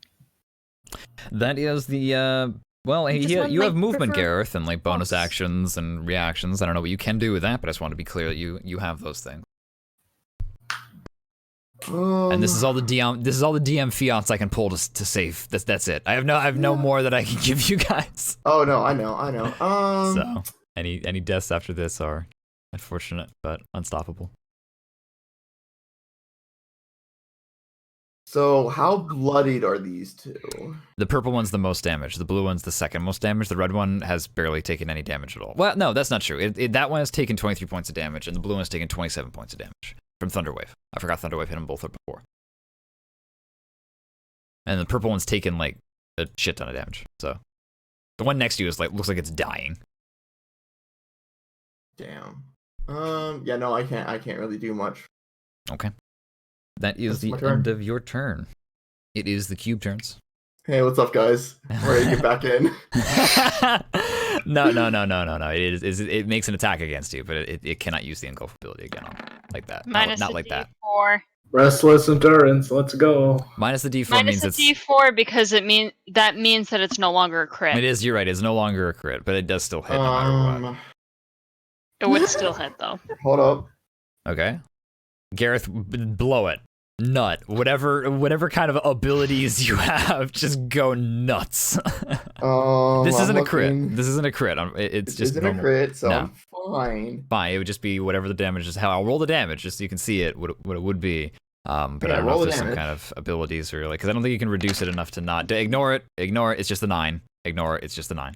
Speaker 1: That is the well, hey,
Speaker 3: Just one,
Speaker 1: you have
Speaker 3: like,
Speaker 1: movement,
Speaker 3: prefer
Speaker 1: Gareth, and like bonus
Speaker 3: pulse.
Speaker 1: actions and reactions. I don't know what you can do with that, but I just want to be clear that you have those things. And this is all the DM fiats I can pull to save. That's it. I have no more that I can give you guys.
Speaker 2: Oh no, I know.
Speaker 1: So any deaths after this are unfortunate but unstoppable.
Speaker 2: So how bloodied are these two?
Speaker 1: The purple one's the most damage. The blue one's the second most damage. The red one has barely taken any damage at all. Well, no, that's not true. That one has taken 23 points of damage, and the blue one has taken 27 points of damage from Thunderwave. I forgot Thunderwave hit them both before. And the purple one's taken like a shit ton of damage. So the one next to you is looks like it's dying.
Speaker 2: Damn. Yeah, no, I can't really do much.
Speaker 1: Okay. That is
Speaker 2: That's my
Speaker 1: the
Speaker 2: turn.
Speaker 1: end of your turn. It is the cube turns.
Speaker 2: Hey, what's up, guys? I'm ready to get back in.
Speaker 1: No. It makes an attack against you, but it cannot use the engulf ability again like that.
Speaker 5: Minus
Speaker 1: not
Speaker 5: the
Speaker 1: like that.
Speaker 5: D4.
Speaker 4: Restless endurance. Let's go.
Speaker 1: Minus the D4
Speaker 5: Minus
Speaker 1: means
Speaker 5: the
Speaker 1: it's.
Speaker 5: D4 because it means that it's no longer a crit.
Speaker 1: It is. You're right. It's no longer a crit, but it does still hit no matter what.
Speaker 5: It would still hit though.
Speaker 2: Hold up.
Speaker 1: Okay. Gareth, blow it. Nut. Whatever kind of abilities you have, just go nuts. This isn't a crit. This isn't a crit. It's just
Speaker 2: isn't
Speaker 1: normal.
Speaker 2: a crit, so
Speaker 1: No.
Speaker 2: I'm fine.
Speaker 1: Fine. It would just be whatever the damage is. How I'll roll the damage just so you can see it. What it would be. But
Speaker 2: Yeah,
Speaker 1: I don't know
Speaker 2: roll
Speaker 1: if
Speaker 2: the
Speaker 1: there's some
Speaker 2: damage.
Speaker 1: kind of abilities or like because I don't think you can reduce it enough to not ignore it. Ignore it. It's just a 9. Ignore it. It's just a 9.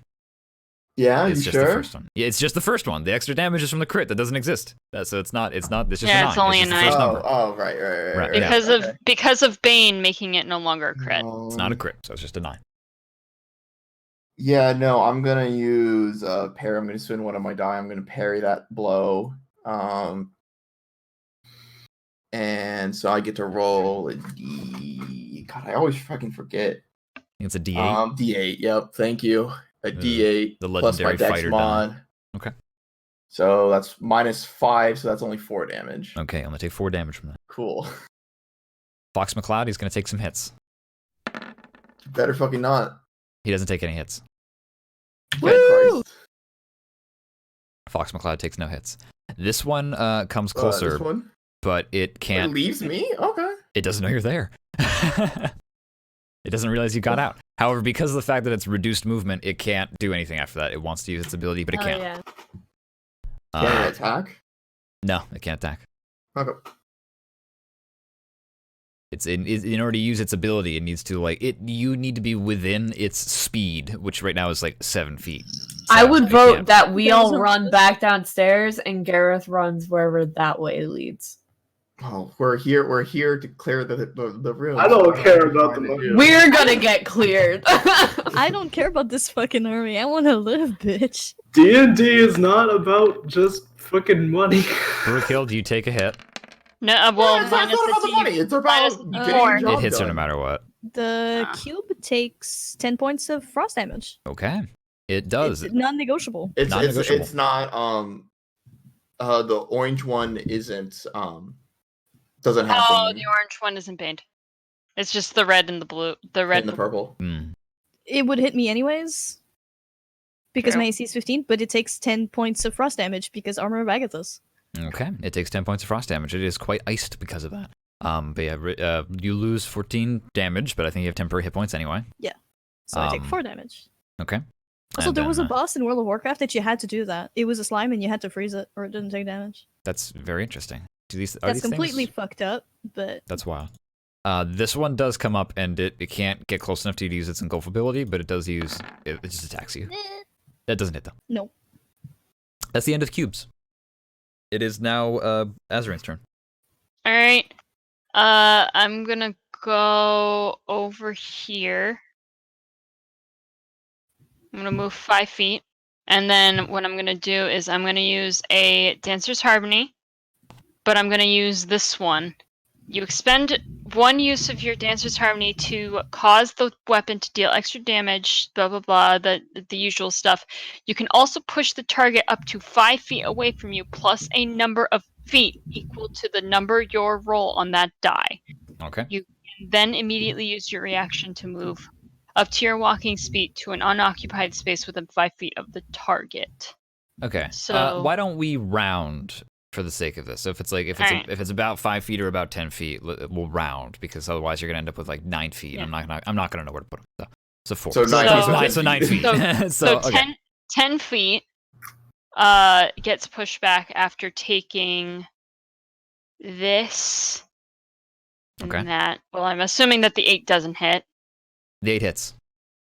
Speaker 2: Yeah,
Speaker 1: It's
Speaker 2: you
Speaker 1: just the
Speaker 2: sure?
Speaker 1: first one. Yeah, it's just the first one. The extra damage is from the crit that doesn't exist. So it's not. It's just
Speaker 5: Yeah,
Speaker 1: a 9.
Speaker 5: it's only
Speaker 1: just
Speaker 5: a
Speaker 1: the first
Speaker 5: 9.
Speaker 1: number.
Speaker 2: Right.
Speaker 1: Yeah.
Speaker 5: Because of Bane making it no longer a crit.
Speaker 1: It's not a crit, so it's just a 9.
Speaker 2: Yeah, no, I'm gonna use parry. I'm gonna spend one of my die. I'm gonna parry that blow. And so I get to roll a D. God, I always fucking forget.
Speaker 1: It's a D8.
Speaker 2: D8. Yep. Thank you. A D8
Speaker 1: the
Speaker 2: plus my
Speaker 1: legendary
Speaker 2: Dex
Speaker 1: fighter
Speaker 2: mod.
Speaker 1: die. Okay.
Speaker 2: So that's -5. So that's only 4 damage.
Speaker 1: Okay, I'm gonna take 4 damage from that.
Speaker 2: Cool.
Speaker 1: Fox McCloud, he's gonna take some hits.
Speaker 2: Better fucking not.
Speaker 1: He doesn't take any hits.
Speaker 2: Woo!
Speaker 1: Fox McCloud takes no hits. This one comes
Speaker 2: This
Speaker 1: closer,
Speaker 2: one?
Speaker 1: but it
Speaker 2: It
Speaker 1: can't.
Speaker 2: leaves me? Okay.
Speaker 1: It doesn't know you're there. It doesn't realize you got out. However, because of the fact that it's reduced movement, it can't do anything after that. It wants to use its ability, but it can't.
Speaker 7: Yeah.
Speaker 2: Can it attack?
Speaker 1: No, it can't attack.
Speaker 2: Okay.
Speaker 1: It's in order to use its ability, it needs to like it. You need to be within its speed, which right now is like 7 feet.
Speaker 7: I
Speaker 1: So
Speaker 7: would
Speaker 1: it
Speaker 7: vote
Speaker 1: can't-
Speaker 7: that we all
Speaker 3: Those are-
Speaker 7: run back downstairs and Gareth runs wherever that way leads.
Speaker 2: Oh, we're here to clear the room.
Speaker 4: I don't
Speaker 2: So
Speaker 4: care
Speaker 2: what are we
Speaker 4: about
Speaker 2: trying
Speaker 4: the
Speaker 2: to do?
Speaker 7: We're gonna get cleared.
Speaker 3: I don't care about this fucking army. I want to live, bitch.
Speaker 4: D&D is not about just fucking money.
Speaker 1: Brookill, do you take a hit?
Speaker 5: No,
Speaker 2: Yeah,
Speaker 5: well,
Speaker 2: it's not
Speaker 5: minus
Speaker 2: about the
Speaker 5: the
Speaker 2: money. It's about
Speaker 5: minus
Speaker 2: getting
Speaker 5: the
Speaker 2: your
Speaker 5: four.
Speaker 2: job
Speaker 1: It hits her no
Speaker 2: done.
Speaker 1: matter what.
Speaker 3: The
Speaker 5: Ah.
Speaker 3: cube takes 10 points of frost damage.
Speaker 1: Okay, it does.
Speaker 3: It's non-negotiable.
Speaker 2: It's
Speaker 1: Non-negotiable.
Speaker 2: it's not the orange one isn't doesn't have
Speaker 5: Oh,
Speaker 2: bane
Speaker 5: the orange one isn't banned. It's just the red and the blue. The red
Speaker 2: and the purple.
Speaker 1: Hmm.
Speaker 3: It would hit me anyways because
Speaker 5: True.
Speaker 3: my AC is 15, but it takes 10 points of frost damage because armor of Agathos.
Speaker 1: Okay, it takes 10 points of frost damage. It is quite iced because of that. But yeah, you lose 14 damage, but I think you have temporary hit points anyway.
Speaker 3: So I take
Speaker 1: Um,
Speaker 3: 4 damage.
Speaker 1: Okay.
Speaker 3: Also,
Speaker 1: And
Speaker 3: there was a
Speaker 1: then,
Speaker 3: boss in World of Warcraft that you had to do that. It was a slime and you had to freeze it or it didn't take damage.
Speaker 1: That's very interesting. Are
Speaker 3: That's
Speaker 1: these
Speaker 3: completely
Speaker 1: things?
Speaker 3: fucked up, but
Speaker 1: That's wild. This one does come up, and it can't get close enough to use its engulf ability, but it does use. It just attacks you. That doesn't hit though.
Speaker 3: no.
Speaker 1: That's the end of cubes. It is now Azarin's turn.
Speaker 5: All right. I'm gonna go over here. I'm gonna move 5 feet, and then what I'm gonna do is I'm gonna use a Dancer's Harmony, but I'm gonna use this one. You expend 1 use of your Dancer's Harmony to cause the weapon to deal extra damage, blah blah blah, the usual stuff. You can also push the target up to 5 feet away from you, plus a number of feet equal to the number your roll on that die.
Speaker 1: Okay.
Speaker 5: Then immediately use your reaction to move up to your walking speed to an unoccupied space within 5 feet of the target.
Speaker 1: Okay.
Speaker 5: So-
Speaker 1: Why don't we round for the sake of this? So if it's like if
Speaker 5: Alright.
Speaker 1: it's about 5 feet or about 10 feet, we'll round because otherwise you're gonna end up with like 9 feet.
Speaker 3: Yeah.
Speaker 1: I'm not gonna know where to put them. So 4.
Speaker 2: So 9
Speaker 5: So-
Speaker 2: feet.
Speaker 1: So 9 feet.
Speaker 5: So-
Speaker 1: so
Speaker 5: So
Speaker 1: okay.
Speaker 5: 10 feet gets pushed back after taking this and
Speaker 1: Okay.
Speaker 5: that. Well, I'm assuming that the 8 doesn't hit.
Speaker 1: The 8 hits.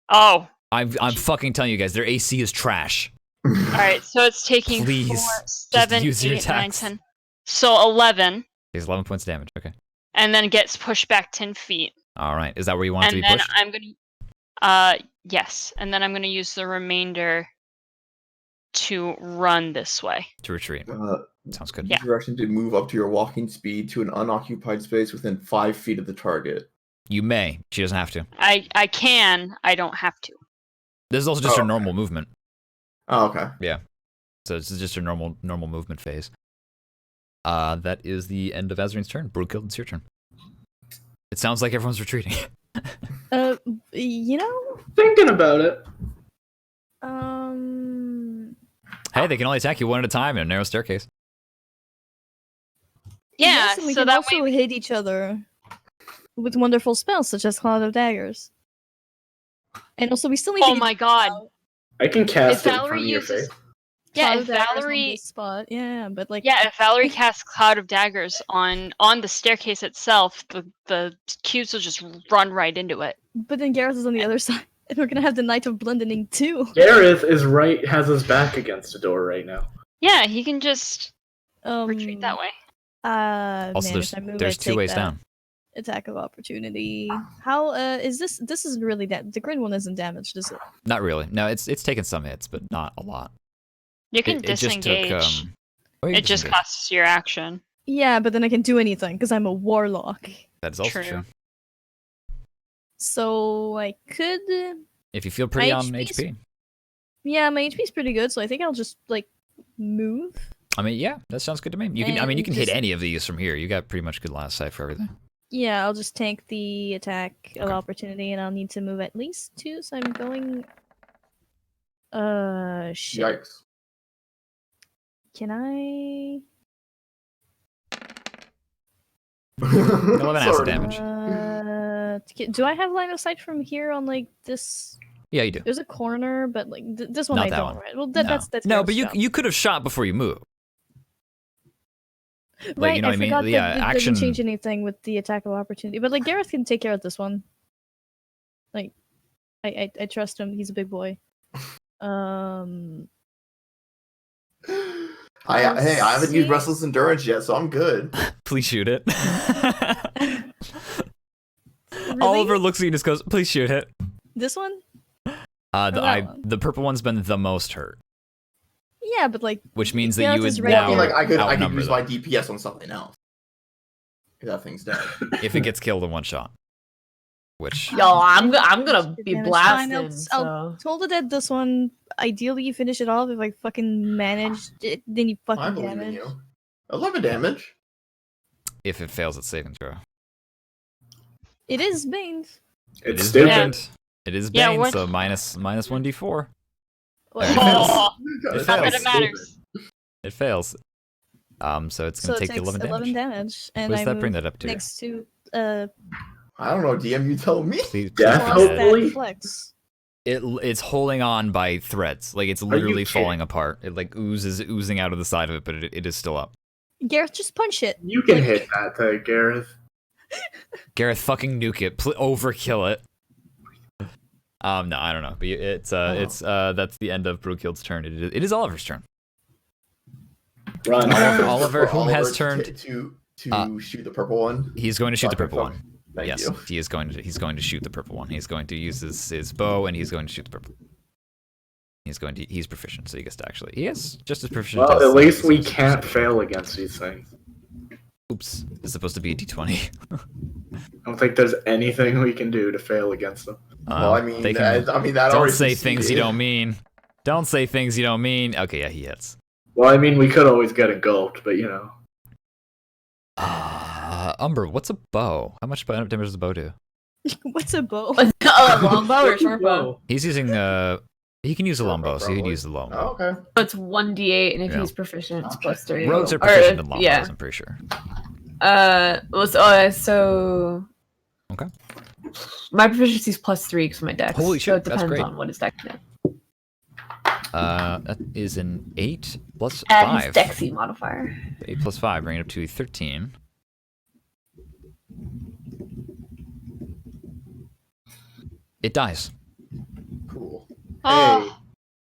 Speaker 5: Oh,
Speaker 1: I'm fucking telling you guys, their AC is trash.
Speaker 5: all right. So it's taking
Speaker 1: Please,
Speaker 5: 4,
Speaker 1: just
Speaker 5: 7,
Speaker 1: use your
Speaker 5: 8, 9,
Speaker 1: attacks.
Speaker 5: 10. So 11,
Speaker 1: Takes 11 points damage. Okay.
Speaker 5: and then gets pushed back 10 feet.
Speaker 1: All right. Is that where you want it to
Speaker 5: And
Speaker 1: be
Speaker 5: then
Speaker 1: pushed?
Speaker 5: I'm gonna, yes, and then I'm gonna use the remainder to run this way.
Speaker 1: To retreat. Sounds good.
Speaker 5: Yeah.
Speaker 2: Direction to move up to your walking speed to an unoccupied space within 5 feet of the target.
Speaker 1: You may. She doesn't have to.
Speaker 5: I can. I don't have to.
Speaker 1: This is also just her
Speaker 2: Oh.
Speaker 1: normal movement.
Speaker 2: Oh, okay.
Speaker 1: So this is just her normal movement phase. That is the end of Azarin's turn. Brookill, it's your turn. It sounds like everyone's retreating.
Speaker 3: You know,
Speaker 4: Thinking about it.
Speaker 1: Hey, they can only attack you one at a time in a narrow staircase.
Speaker 5: Yeah.
Speaker 3: yes, and we
Speaker 5: So
Speaker 3: can
Speaker 5: that
Speaker 3: also
Speaker 5: way.
Speaker 3: hit each other with wonderful spells such as Cloud of Daggers. And also, we still need to
Speaker 5: Oh
Speaker 3: get
Speaker 5: my god.
Speaker 4: I can
Speaker 5: If
Speaker 4: cast it in
Speaker 5: Valerie
Speaker 4: front of your
Speaker 5: uses.
Speaker 4: face.
Speaker 5: Yeah,
Speaker 3: Cloud
Speaker 5: if
Speaker 3: of Daggers on
Speaker 5: Valerie.
Speaker 3: this spot. Yeah, but like,
Speaker 5: Yeah, if Valerie casts Cloud of Daggers on the staircase itself, the cubes will just run right into it.
Speaker 3: but then Gareth is on the other side, and we're gonna have the Knight of Blundening too.
Speaker 4: Gareth is has his back against a door right now.
Speaker 5: Yeah, he can just
Speaker 3: Um,
Speaker 5: retreat that way.
Speaker 1: Also,
Speaker 3: man, if I move,
Speaker 1: there's
Speaker 3: I
Speaker 1: 2
Speaker 3: take
Speaker 1: ways
Speaker 3: that
Speaker 1: down.
Speaker 3: Attack of opportunity. How is this? This isn't really the green one isn't damaged, is it?
Speaker 1: Not really. No, it's taken some hits, but not a lot.
Speaker 5: You can
Speaker 1: It just
Speaker 5: disengage.
Speaker 1: took. Oh, you
Speaker 5: It just
Speaker 1: disengage.
Speaker 5: costs your action.
Speaker 3: Yeah, but then I can do anything because I'm a warlock.
Speaker 1: That is also
Speaker 5: True.
Speaker 1: true.
Speaker 3: So I could.
Speaker 1: If you feel pretty
Speaker 3: My
Speaker 1: on
Speaker 3: HP 's
Speaker 1: HP.
Speaker 3: Yeah, my HP is pretty good, so I think I'll just like move.
Speaker 1: I mean, yeah, that sounds good to me. You can. I mean, you
Speaker 3: And
Speaker 1: can hit
Speaker 3: just-
Speaker 1: any of these from here. You got pretty much good line of sight for everything.
Speaker 3: Yeah, I'll just tank the attack of
Speaker 1: Okay.
Speaker 3: opportunity, and I'll need to move at least 2. So I'm going. Shit.
Speaker 2: Yikes.
Speaker 3: Can I?
Speaker 1: 11 acid
Speaker 2: Sorry.
Speaker 1: damage.
Speaker 3: Do I have line of sight from here on like this?
Speaker 1: Yeah, you do.
Speaker 3: There's a corner, but like this one
Speaker 1: Not
Speaker 3: I
Speaker 1: that
Speaker 3: don't,
Speaker 1: one.
Speaker 3: right? Well,
Speaker 1: No,
Speaker 3: that's
Speaker 1: no,
Speaker 3: Gareth's
Speaker 1: but
Speaker 3: job.
Speaker 1: you could have shot before you move. Like,
Speaker 3: Right,
Speaker 1: you know what I mean?
Speaker 3: forgot
Speaker 1: Yeah,
Speaker 3: that it
Speaker 1: action.
Speaker 3: didn't change anything with the attack of opportunity. But like Gareth can take care of this one. Like, I trust him. He's a big boy.
Speaker 2: I haven't used Restless Endurance yet, so I'm good.
Speaker 1: Please shoot it.
Speaker 3: Really?
Speaker 1: Oliver looks at you and just goes, "Please shoot it."
Speaker 3: This one?
Speaker 1: The purple one's been the most hurt,
Speaker 3: Yeah, but like,
Speaker 1: which means that
Speaker 3: Gareth
Speaker 1: you
Speaker 3: is
Speaker 1: would
Speaker 3: right
Speaker 1: now
Speaker 2: I feel like I could
Speaker 1: outnumber
Speaker 2: use
Speaker 1: them
Speaker 2: my DPS on something else. If that thing's dead.
Speaker 1: if it gets killed in one shot. Which
Speaker 7: Yo, I'm gonna be
Speaker 3: Damage. Fine,
Speaker 7: blasting.
Speaker 3: I'll
Speaker 7: So.
Speaker 3: told it that this one. Ideally, you finish it off. If I fucking managed it, then you
Speaker 2: I
Speaker 3: fucking
Speaker 2: believe in
Speaker 3: damage.
Speaker 2: you. 11 damage.
Speaker 1: if it fails its saving throw,
Speaker 3: It is Bane's.
Speaker 1: it
Speaker 4: It's
Speaker 1: is
Speaker 4: stupid.
Speaker 1: Bane. It is
Speaker 5: Yeah,
Speaker 1: Bane,
Speaker 5: what-
Speaker 1: so minus 1d4.
Speaker 3: Well,
Speaker 5: Oh,
Speaker 1: It
Speaker 5: not that
Speaker 1: fails.
Speaker 5: it matters.
Speaker 1: It fails. So it's gonna
Speaker 3: so it
Speaker 1: take
Speaker 3: takes
Speaker 1: 11 damage.
Speaker 3: and
Speaker 1: What does
Speaker 3: I
Speaker 1: that bring
Speaker 3: move
Speaker 1: that up to?
Speaker 3: next to
Speaker 2: I don't know, DM, you tell me.
Speaker 1: Please,
Speaker 4: Death,
Speaker 3: plus
Speaker 1: please
Speaker 3: that
Speaker 4: hopefully?
Speaker 3: flex.
Speaker 1: it's holding on by threads. Like it's
Speaker 4: you
Speaker 1: literally
Speaker 4: kidding?
Speaker 1: falling apart. It like oozing out of the side of it, but it is still up.
Speaker 3: Gareth, just punch it.
Speaker 4: You can
Speaker 3: Like-
Speaker 4: hit that thing, Gareth.
Speaker 1: Gareth, fucking nuke it. Overkill it. No, I don't know. But it's that's the end of Brookhild's turn. It is Oliver's turn.
Speaker 4: Run.
Speaker 1: Oliver,
Speaker 2: For
Speaker 1: whom has
Speaker 2: Oliver
Speaker 1: turned-
Speaker 2: to shoot the purple one.
Speaker 1: He's going to shoot the
Speaker 2: Okay,
Speaker 1: purple
Speaker 2: fuck.
Speaker 1: one.
Speaker 2: Thank
Speaker 1: Yes,
Speaker 2: you.
Speaker 1: he's going to shoot the purple one. He's going to use his bow and he's going to shoot the purple. He's proficient, so he gets to actually. He is just as proficient.
Speaker 4: Well,
Speaker 1: as,
Speaker 4: at least we
Speaker 1: as-
Speaker 4: can't fail against these things.
Speaker 1: Oops, it's supposed to be a d20.
Speaker 4: I don't think there's anything we can do to fail against them.
Speaker 2: Well, I mean,
Speaker 1: they can,
Speaker 2: that
Speaker 1: don't
Speaker 2: already
Speaker 1: say things you
Speaker 2: succeeded.
Speaker 1: don't mean. Don't say things you don't mean. Okay, yeah, he hits.
Speaker 4: Well, I mean, we could always get engulfed, but you know.
Speaker 1: Umber, what's a bow? How much damage does a bow do?
Speaker 3: What's a bow?
Speaker 7: Oh, a longbow or short bow?
Speaker 1: He's using he can use a
Speaker 2: Short
Speaker 1: longbow,
Speaker 2: bow,
Speaker 1: so he could
Speaker 2: probably.
Speaker 1: use the longbow.
Speaker 2: Oh, okay.
Speaker 7: It's 1d8, and if
Speaker 1: Yeah.
Speaker 7: he's proficient, it's
Speaker 2: Okay.
Speaker 7: plus 3.
Speaker 1: Rogues are
Speaker 7: Or,
Speaker 1: proficient in longbows,
Speaker 7: yeah.
Speaker 1: I'm pretty sure.
Speaker 7: So.
Speaker 1: Okay.
Speaker 7: My proficiency is plus 3 because of my dex.
Speaker 1: Holy
Speaker 7: So
Speaker 1: shit,
Speaker 7: it
Speaker 1: that's
Speaker 7: depends
Speaker 1: great.
Speaker 7: on what his dex is.
Speaker 1: That is an 8 plus
Speaker 7: Add
Speaker 1: 5.
Speaker 7: his dexy modifier.
Speaker 1: 8 plus 5, bringing it up to 13. It dies.
Speaker 2: Cool.
Speaker 5: Oh,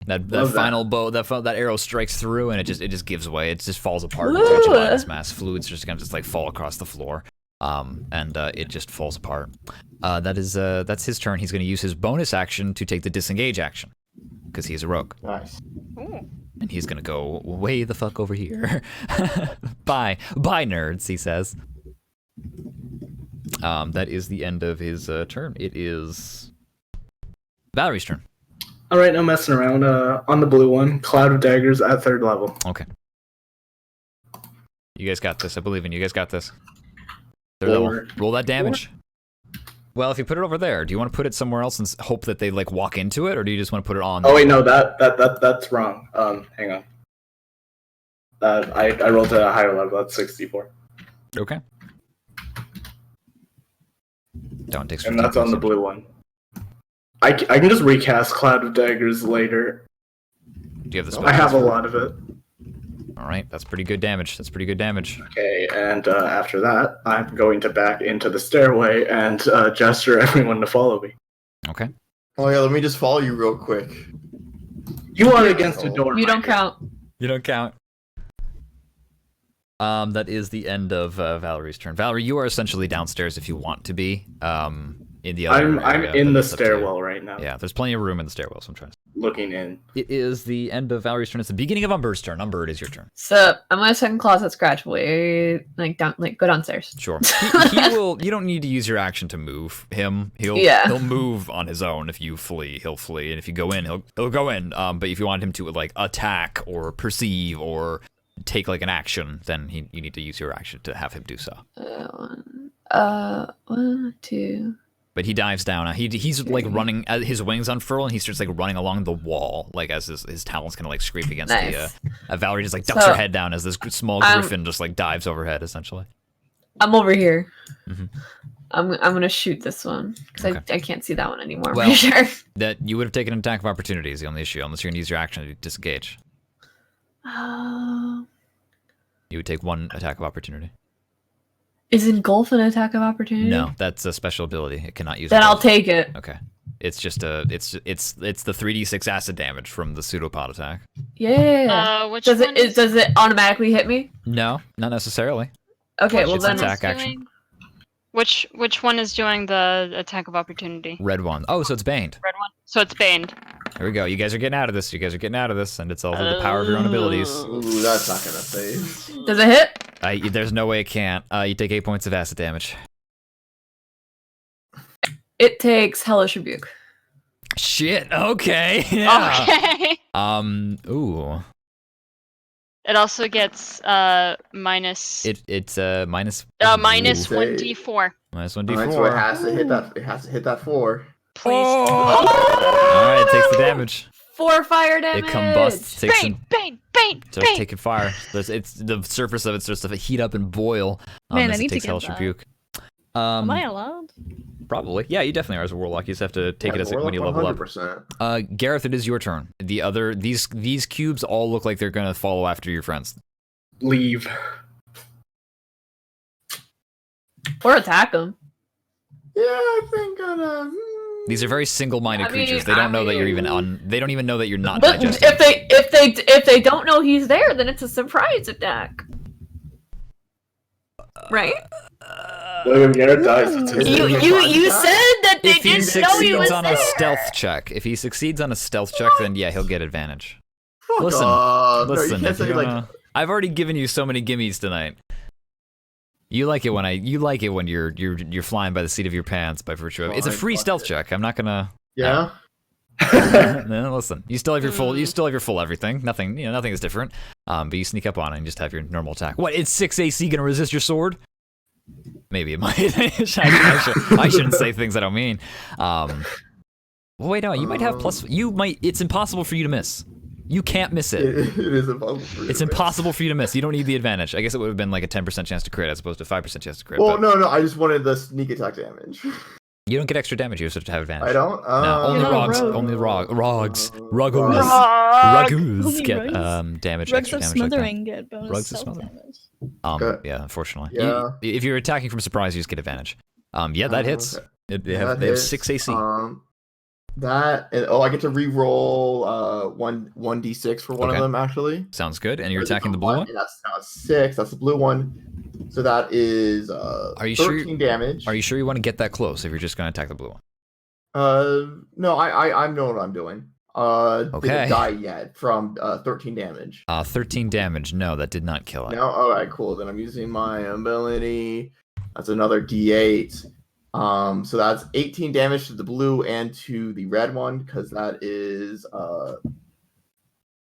Speaker 1: That
Speaker 4: Love that.
Speaker 1: final bow, that arrow strikes through, and it just gives way. It just falls apart
Speaker 7: Woo!
Speaker 1: into gelatinous mass. Fluids just kind of just like fall across the floor, and it just falls apart. That's his turn. He's going to use his bonus action to take the disengage action, because he's a rogue,
Speaker 2: Nice.
Speaker 1: and he's going to go way the fuck over here. Bye, nerds. He says. That is the end of his turn. It is Valerie's turn.
Speaker 4: All right, no messing around. On the blue one, Cloud of Daggers at 3rd level.
Speaker 1: Okay. You guys got this. I believe in you. You guys got this. Third level.
Speaker 4: Four.
Speaker 1: Roll that damage. Well, if you put it over there, do you want to put it somewhere else and hope that they like walk into it, or do you just want to put it on?
Speaker 4: Oh wait, no, that's wrong. Hang on. I rolled at a higher level. That's 64,
Speaker 1: Okay. Don't take.
Speaker 4: and that's on the blue one. I can just recast Cloud of Daggers later.
Speaker 1: Do you have the spell?
Speaker 4: I have a lot of it.
Speaker 1: All right, that's pretty good damage. That's pretty good damage.
Speaker 4: Okay, and after that, I'm going to back into the stairway and gesture everyone to follow me.
Speaker 1: Okay.
Speaker 2: Oh yeah, let me just follow you real quick.
Speaker 4: You are against a door.
Speaker 7: You don't count.
Speaker 1: You don't count. That is the end of Valerie's turn. Valerie, you are essentially downstairs if you want to be. In the other
Speaker 4: I'm
Speaker 1: area,
Speaker 4: in
Speaker 1: but
Speaker 4: the
Speaker 1: it's up to you.
Speaker 4: stairwell right now.
Speaker 1: Yeah, there's plenty of room in the stairwell, so I'm trying to.
Speaker 4: Looking in.
Speaker 1: It is the end of Valerie's turn. It's the beginning of Umber's turn. Umber, it is your turn.
Speaker 7: So I'm gonna second closet scratch way go downstairs.
Speaker 1: Sure. He will. You don't need to use your action to move him. He'll move on his own. If you flee, he'll flee, and if you go in, he'll go in. But if you want him to like attack or perceive or take like an action, then you need to use your action to have him do so.
Speaker 7: 1, 2.
Speaker 1: But he dives down. He's like running. His wings unfurl, and he starts like running along the wall, like as his talons kind of like scrape against
Speaker 7: Nice.
Speaker 1: the. Valerie just like ducks
Speaker 7: So,
Speaker 1: her head down as this small griffin just like dives overhead, essentially.
Speaker 7: I'm over here.
Speaker 1: Mhm.
Speaker 7: I'm gonna shoot this one because
Speaker 1: Okay.
Speaker 7: I can't see that one anymore. I'm
Speaker 1: Well-
Speaker 7: pretty sure.
Speaker 1: That you would have taken an attack of opportunity is the only issue, unless you're going to use your action to disengage. You would take one attack of opportunity.
Speaker 7: Is engulf an attack of opportunity?
Speaker 1: No, that's a special ability. It cannot use.
Speaker 7: Then I'll
Speaker 1: engulf.
Speaker 7: take it.
Speaker 1: Okay. It's just it's the 3d6 acid damage from the pseudopod attack.
Speaker 7: Yeah.
Speaker 5: Which
Speaker 7: Does
Speaker 5: one is-
Speaker 7: it automatically hit me?
Speaker 1: No, not necessarily.
Speaker 7: Okay,
Speaker 5: which
Speaker 7: well
Speaker 1: It's
Speaker 7: then
Speaker 5: one is
Speaker 1: attack action.
Speaker 5: doing- Which one is doing the attack of opportunity?
Speaker 1: Red one. Oh, so it's baned.
Speaker 5: Red one. So it's baned.
Speaker 1: Here we go. You guys are getting out of this. And it's all through the power of your own abilities.
Speaker 2: Ooh, that's not gonna save.
Speaker 7: does it hit?
Speaker 1: There's no way it can't. You take 8 points of acid damage.
Speaker 7: It takes hellish rebuke.
Speaker 1: Shit. Okay. Yeah.
Speaker 5: Okay.
Speaker 1: Ooh.
Speaker 5: It also gets minus
Speaker 1: It's minus.
Speaker 5: minus
Speaker 2: Ooh.
Speaker 5: 1d4.
Speaker 1: Minus 1d4.
Speaker 2: Alright, so it has to hit that. It has to hit that 4.
Speaker 5: Please.
Speaker 1: All right, it takes the damage.
Speaker 7: 4 fire damage.
Speaker 1: It combusts. Takes
Speaker 5: Bane,
Speaker 1: some,
Speaker 5: Bane, Bane,
Speaker 1: starts
Speaker 5: Bane.
Speaker 1: taking fire. It's the surface of it starts to heat up and boil.
Speaker 3: Man, I
Speaker 1: as
Speaker 3: need
Speaker 1: it
Speaker 3: to
Speaker 1: takes
Speaker 3: get
Speaker 1: hellish
Speaker 3: that.
Speaker 1: rebuke.
Speaker 3: Am I allowed?
Speaker 1: Probably. Yeah, you definitely are as a warlock. You just have to take it as when you level up.
Speaker 2: 100%.
Speaker 1: Gareth, it is your turn. These cubes all look like they're gonna follow after your friends.
Speaker 4: Leave.
Speaker 7: Or attack him.
Speaker 2: Yeah, I think
Speaker 1: These are very single-minded
Speaker 7: I mean,
Speaker 1: creatures. They don't know that you're even
Speaker 7: I
Speaker 1: on. They don't even know that you're not
Speaker 7: But
Speaker 1: digesting.
Speaker 7: if they don't know he's there, then it's a surprise attack. Right?
Speaker 4: William Garrett dies.
Speaker 7: You said that they
Speaker 1: If he
Speaker 7: didn't know he was
Speaker 1: succeeds on
Speaker 7: there.
Speaker 1: a stealth check, then yeah, he'll get advantage.
Speaker 2: Fuck
Speaker 1: Listen,
Speaker 2: off. No,
Speaker 1: Listen,
Speaker 2: you can't
Speaker 1: if
Speaker 2: say
Speaker 1: you're
Speaker 2: like.
Speaker 1: gonna- I've already given you so many gimmies tonight. You like it when you're flying by the seat of your pants by virtue of it's a
Speaker 2: Fine,
Speaker 1: free
Speaker 2: fuck
Speaker 1: stealth
Speaker 2: it.
Speaker 1: check. I'm not gonna.
Speaker 2: Yeah.
Speaker 1: No, listen, you still have your full everything. Nothing is different. But you sneak up on it and just have your normal attack. What? It's 6 AC gonna resist your sword? Maybe it might. I shouldn't say things I don't mean. Well, wait, no, you might have plus. You might. It's impossible for you to miss. You can't miss it.
Speaker 2: It is impossible for you
Speaker 1: It's
Speaker 2: to miss.
Speaker 1: impossible for you to miss. You don't need the advantage. I guess it would have been like a 10% chance to crit as opposed to 5% chance to crit.
Speaker 2: Well,
Speaker 1: but
Speaker 2: no, I just wanted the sneak attack damage.
Speaker 1: you don't get extra damage. You just have advantage.
Speaker 2: I don't.
Speaker 1: No, only
Speaker 3: You're not a
Speaker 1: rogues.
Speaker 3: rogue.
Speaker 1: Only rogues.
Speaker 2: Rogues.
Speaker 1: Rugus
Speaker 3: Only
Speaker 1: get
Speaker 3: rugs?
Speaker 1: damage.
Speaker 3: Rugs
Speaker 1: extra
Speaker 3: of
Speaker 1: damage like that.
Speaker 3: smothering get bonus
Speaker 1: Rugs of
Speaker 3: self
Speaker 1: smothering.
Speaker 3: damage.
Speaker 2: Okay.
Speaker 1: Yeah, unfortunately.
Speaker 2: Yeah.
Speaker 1: If you're attacking from surprise, you just get advantage. Yeah, that hits.
Speaker 2: Okay.
Speaker 1: They have
Speaker 2: That
Speaker 1: 6 AC.
Speaker 2: I get to re-roll 1d6 for one
Speaker 1: Okay.
Speaker 2: of them actually.
Speaker 1: Sounds good. And you're attacking the blue one?
Speaker 2: Yeah, that's now 6. That's the blue one. So that is
Speaker 1: Are you
Speaker 2: 13
Speaker 1: sure?
Speaker 2: damage.
Speaker 1: Are you sure you want to get that close if you're just going to attack the blue one?
Speaker 2: No, I know what I'm doing.
Speaker 1: Okay.
Speaker 2: Didn't die yet from 13 damage.
Speaker 1: 13 damage. No, that did not kill it.
Speaker 2: No, all right, cool. Then I'm using my ability. That's another D8. So that's 18 damage to the blue and to the red one because that is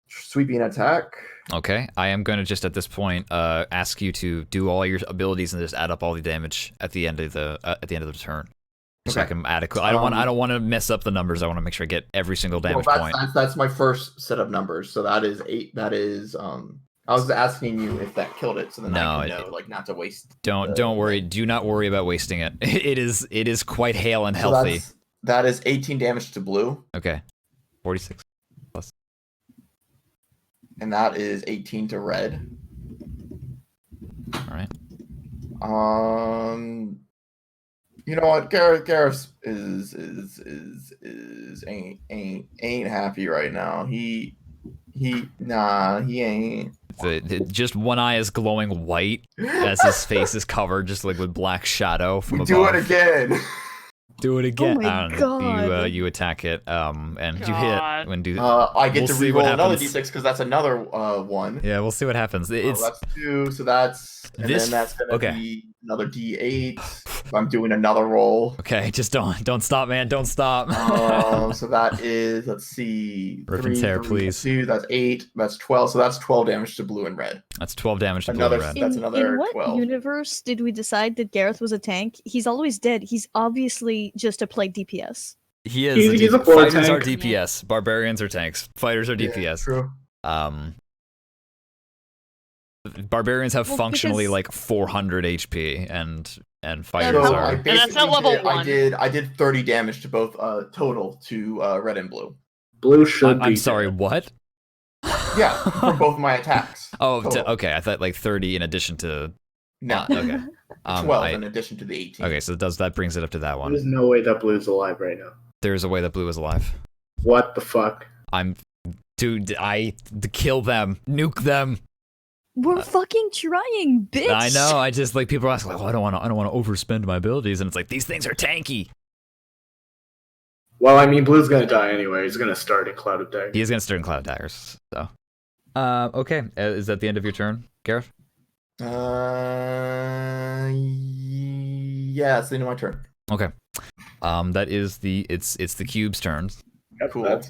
Speaker 2: sweeping attack.
Speaker 1: Okay, I am going to just at this point ask you to do all your abilities and just add up all the damage at the end of the turn. So I
Speaker 2: Okay.
Speaker 1: can adequate. I don't want to mess up the numbers. I want to make sure I get every single damage
Speaker 2: Well,
Speaker 1: point.
Speaker 2: that's my first set of numbers. So that is 8. That is I was asking you if that killed it, so then
Speaker 1: No,
Speaker 2: I can know, like, not to waste.
Speaker 1: Don't worry. Do not worry about wasting it. It is quite hale and
Speaker 2: So
Speaker 1: healthy.
Speaker 2: that is 18 damage to blue,
Speaker 1: Okay, 46 plus.
Speaker 2: and that is 18 to red.
Speaker 1: All right.
Speaker 2: You know what? Gareth is ain't happy right now. He ain't.
Speaker 1: Just one eye is glowing white as his face is covered just like with black shadow from above.
Speaker 2: Do it again.
Speaker 1: Do it again.
Speaker 3: Oh my
Speaker 1: I don't know.
Speaker 3: God.
Speaker 1: You attack it, and you
Speaker 5: God.
Speaker 1: hit when do.
Speaker 2: I get
Speaker 1: We'll
Speaker 2: to
Speaker 1: see what
Speaker 2: reroll another
Speaker 1: happens.
Speaker 2: d6 because that's another one.
Speaker 1: Yeah, we'll see what happens. It's
Speaker 2: That's 2, so that's and
Speaker 1: This-
Speaker 2: then that's gonna
Speaker 1: okay.
Speaker 2: be another d8. If I'm doing another roll.
Speaker 1: okay. Just don't stop, man. Don't stop.
Speaker 2: So that is, let's see,
Speaker 1: Ripken's hair, please.
Speaker 2: 2, that's 8, that's 12. So that's 12 damage to blue and red.
Speaker 1: That's 12 damage to blue and
Speaker 2: Another-
Speaker 1: red.
Speaker 2: That's
Speaker 3: In
Speaker 2: another
Speaker 3: what
Speaker 2: 12.
Speaker 3: universe did we decide that Gareth was a tank? He's always dead. He's obviously just a plague DPS.
Speaker 1: He is.
Speaker 4: He's a floor
Speaker 1: Fighters are
Speaker 4: tank.
Speaker 1: DPS. Barbarians are tanks. Fighters are
Speaker 2: Yeah,
Speaker 1: DPS.
Speaker 2: true.
Speaker 1: Barbarians have
Speaker 3: Well,
Speaker 1: functionally
Speaker 3: because-
Speaker 1: like 400 HP, and fighters
Speaker 2: So
Speaker 3: how-
Speaker 2: I
Speaker 1: are.
Speaker 5: And that's not
Speaker 2: basically
Speaker 5: level one.
Speaker 2: I did 30 damage to both total to red and blue.
Speaker 4: Blue should be.
Speaker 1: I'm sorry,
Speaker 4: dead.
Speaker 1: what?
Speaker 2: Yeah, for both my attacks.
Speaker 1: Oh,
Speaker 2: Total.
Speaker 1: okay. I thought like 30 in addition to.
Speaker 2: No,
Speaker 1: Okay.
Speaker 2: 12 in addition to the 18.
Speaker 1: Okay, so that brings it up to that one.
Speaker 4: There's no way that Blue's alive right now.
Speaker 1: There's a way that Blue is alive.
Speaker 4: What the fuck?
Speaker 1: Dude, kill them, nuke them.
Speaker 3: We're fucking trying, bitch.
Speaker 1: I know. I just like people are asking like, well, I don't want to overspend my abilities, and it's like these things are tanky.
Speaker 4: Well, I mean, Blue's gonna die anyway. He's gonna start in Cloud of Daggers.
Speaker 1: He is gonna start in Cloud Daggers. So, okay. Is that the end of your turn, Gareth?
Speaker 2: Yeah, it's the end of my turn.
Speaker 1: Okay. That is it's the cube's turn.
Speaker 4: Yep,
Speaker 2: Cool.
Speaker 4: That's,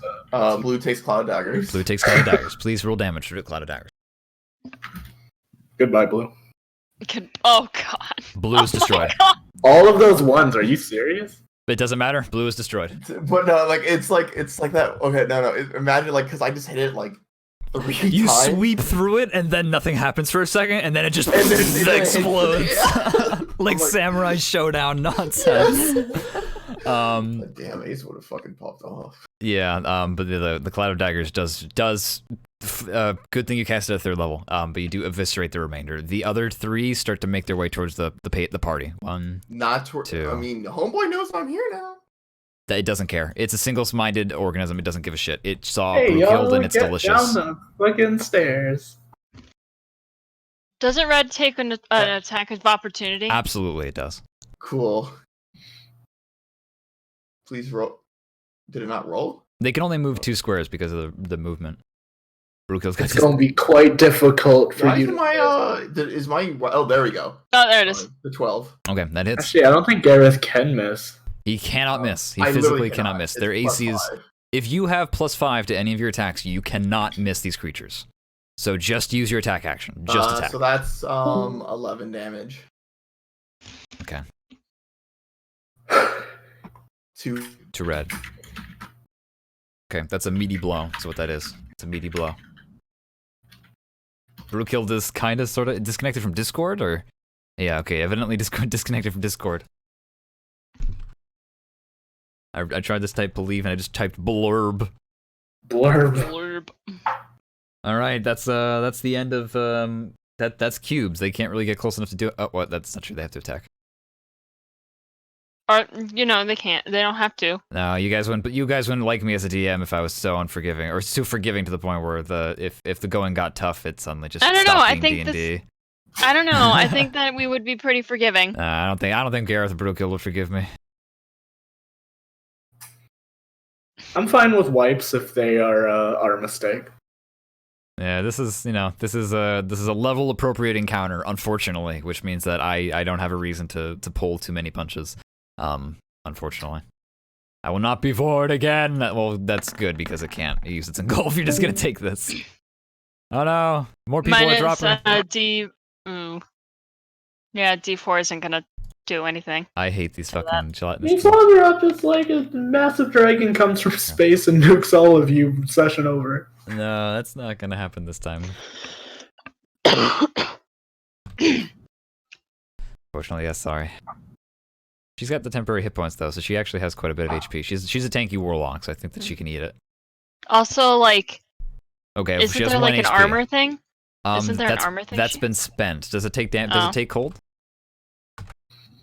Speaker 2: Blue takes Cloud Daggers.
Speaker 1: Blue takes Cloud Daggers. Please roll damage to Cloud Daggers.
Speaker 4: goodbye, Blue.
Speaker 5: Oh god.
Speaker 1: Blue is destroyed.
Speaker 4: All of those ones. Are you serious?
Speaker 1: It doesn't matter. Blue is destroyed.
Speaker 2: But no, like it's like that. Okay, no. Imagine like because I just hit it like 3
Speaker 1: You
Speaker 2: times.
Speaker 1: sweep through it, and then nothing happens for a second, and then it just
Speaker 2: And then it
Speaker 1: explodes. Like
Speaker 2: I'm like-
Speaker 1: Samurai Showdown nonsense.
Speaker 2: Damn, Ace would have fucking popped off.
Speaker 1: Yeah, but the Cloud of Daggers does good thing you cast it at 3rd level. But you do eviscerate the remainder. The other 3 start to make their way towards the party. 1,
Speaker 2: Not
Speaker 1: Two.
Speaker 2: I mean, homeboy knows I'm here now.
Speaker 1: it doesn't care. It's a single-minded organism. It doesn't give a shit. It saw
Speaker 4: Hey,
Speaker 1: Blue
Speaker 4: y'all,
Speaker 1: killed, and it's
Speaker 4: get
Speaker 1: delicious.
Speaker 4: down the fucking stairs.
Speaker 5: Doesn't red take an attack of opportunity?
Speaker 1: Absolutely, it does.
Speaker 2: Cool. Please roll. Did it not roll?
Speaker 1: They can only move 2 squares because of the movement. Blue kill's got
Speaker 4: It's gonna be quite difficult for
Speaker 2: Why
Speaker 4: you.
Speaker 2: is my is my oh there we go.
Speaker 5: Oh, there it is.
Speaker 2: The 12.
Speaker 1: Okay, that hits.
Speaker 4: Actually, I don't think Gareth can miss.
Speaker 1: He cannot miss. He
Speaker 2: I
Speaker 1: physically
Speaker 2: literally
Speaker 1: cannot miss.
Speaker 2: It's
Speaker 1: Their
Speaker 2: plus
Speaker 1: AC is.
Speaker 2: 5.
Speaker 1: If you have +5 to any of your attacks, you cannot miss these creatures. So just use your attack action. Just attack.
Speaker 2: So that's 11 damage.
Speaker 1: Okay.
Speaker 2: To
Speaker 1: Red. Okay, that's a meaty blow. That's what that is. It's a meaty blow. Brewkill is kind of sort of disconnected from Discord, or? Yeah, okay, evidently disconnected from Discord. I tried to type believe and I just typed blurb.
Speaker 4: Blurb.
Speaker 5: Blurb.
Speaker 1: All right, that's the end of that's cubes. They can't really get close enough to do it. Oh, what? That's not true. They have to attack.
Speaker 5: Or they can't. They don't have to.
Speaker 1: No, you guys wouldn't like me as a DM if I was so unforgiving or too forgiving to the point where if the going got tough, it suddenly just
Speaker 5: I don't know,
Speaker 1: stopped
Speaker 5: I
Speaker 1: being
Speaker 5: think
Speaker 1: D&D.
Speaker 5: I don't know. I think that we would be pretty forgiving.
Speaker 1: I don't think Gareth Brewkill would forgive me.
Speaker 4: I'm fine with wipes if they are our mistake.
Speaker 1: Yeah, this is a level appropriate encounter, unfortunately, which means that I don't have a reason to pull too many punches. Unfortunately. I will not be forward again. Well, that's good because it can't use its engulf. You're just gonna take this. Oh no, more people
Speaker 5: Mine
Speaker 1: are
Speaker 5: is
Speaker 1: dropping.
Speaker 5: D. Yeah, D4 isn't gonna do anything.
Speaker 1: I hate these fucking gelatinous.
Speaker 4: These ones are up. It's like a massive dragon comes from space and nukes all of you. Session over.
Speaker 1: No, that's not gonna happen this time. Fortunately, yes. Sorry. She's got the temporary hit points though, so she actually has quite a bit of HP. She's a tanky warlock, so I think that she can eat it.
Speaker 5: Also, like,
Speaker 1: Okay, she
Speaker 5: isn't
Speaker 1: has
Speaker 5: there
Speaker 1: 1
Speaker 5: like an
Speaker 1: HP.
Speaker 5: armor thing? Isn't there an
Speaker 1: that's,
Speaker 5: armor thing?
Speaker 1: That's been spent. Does it take Does it take cold?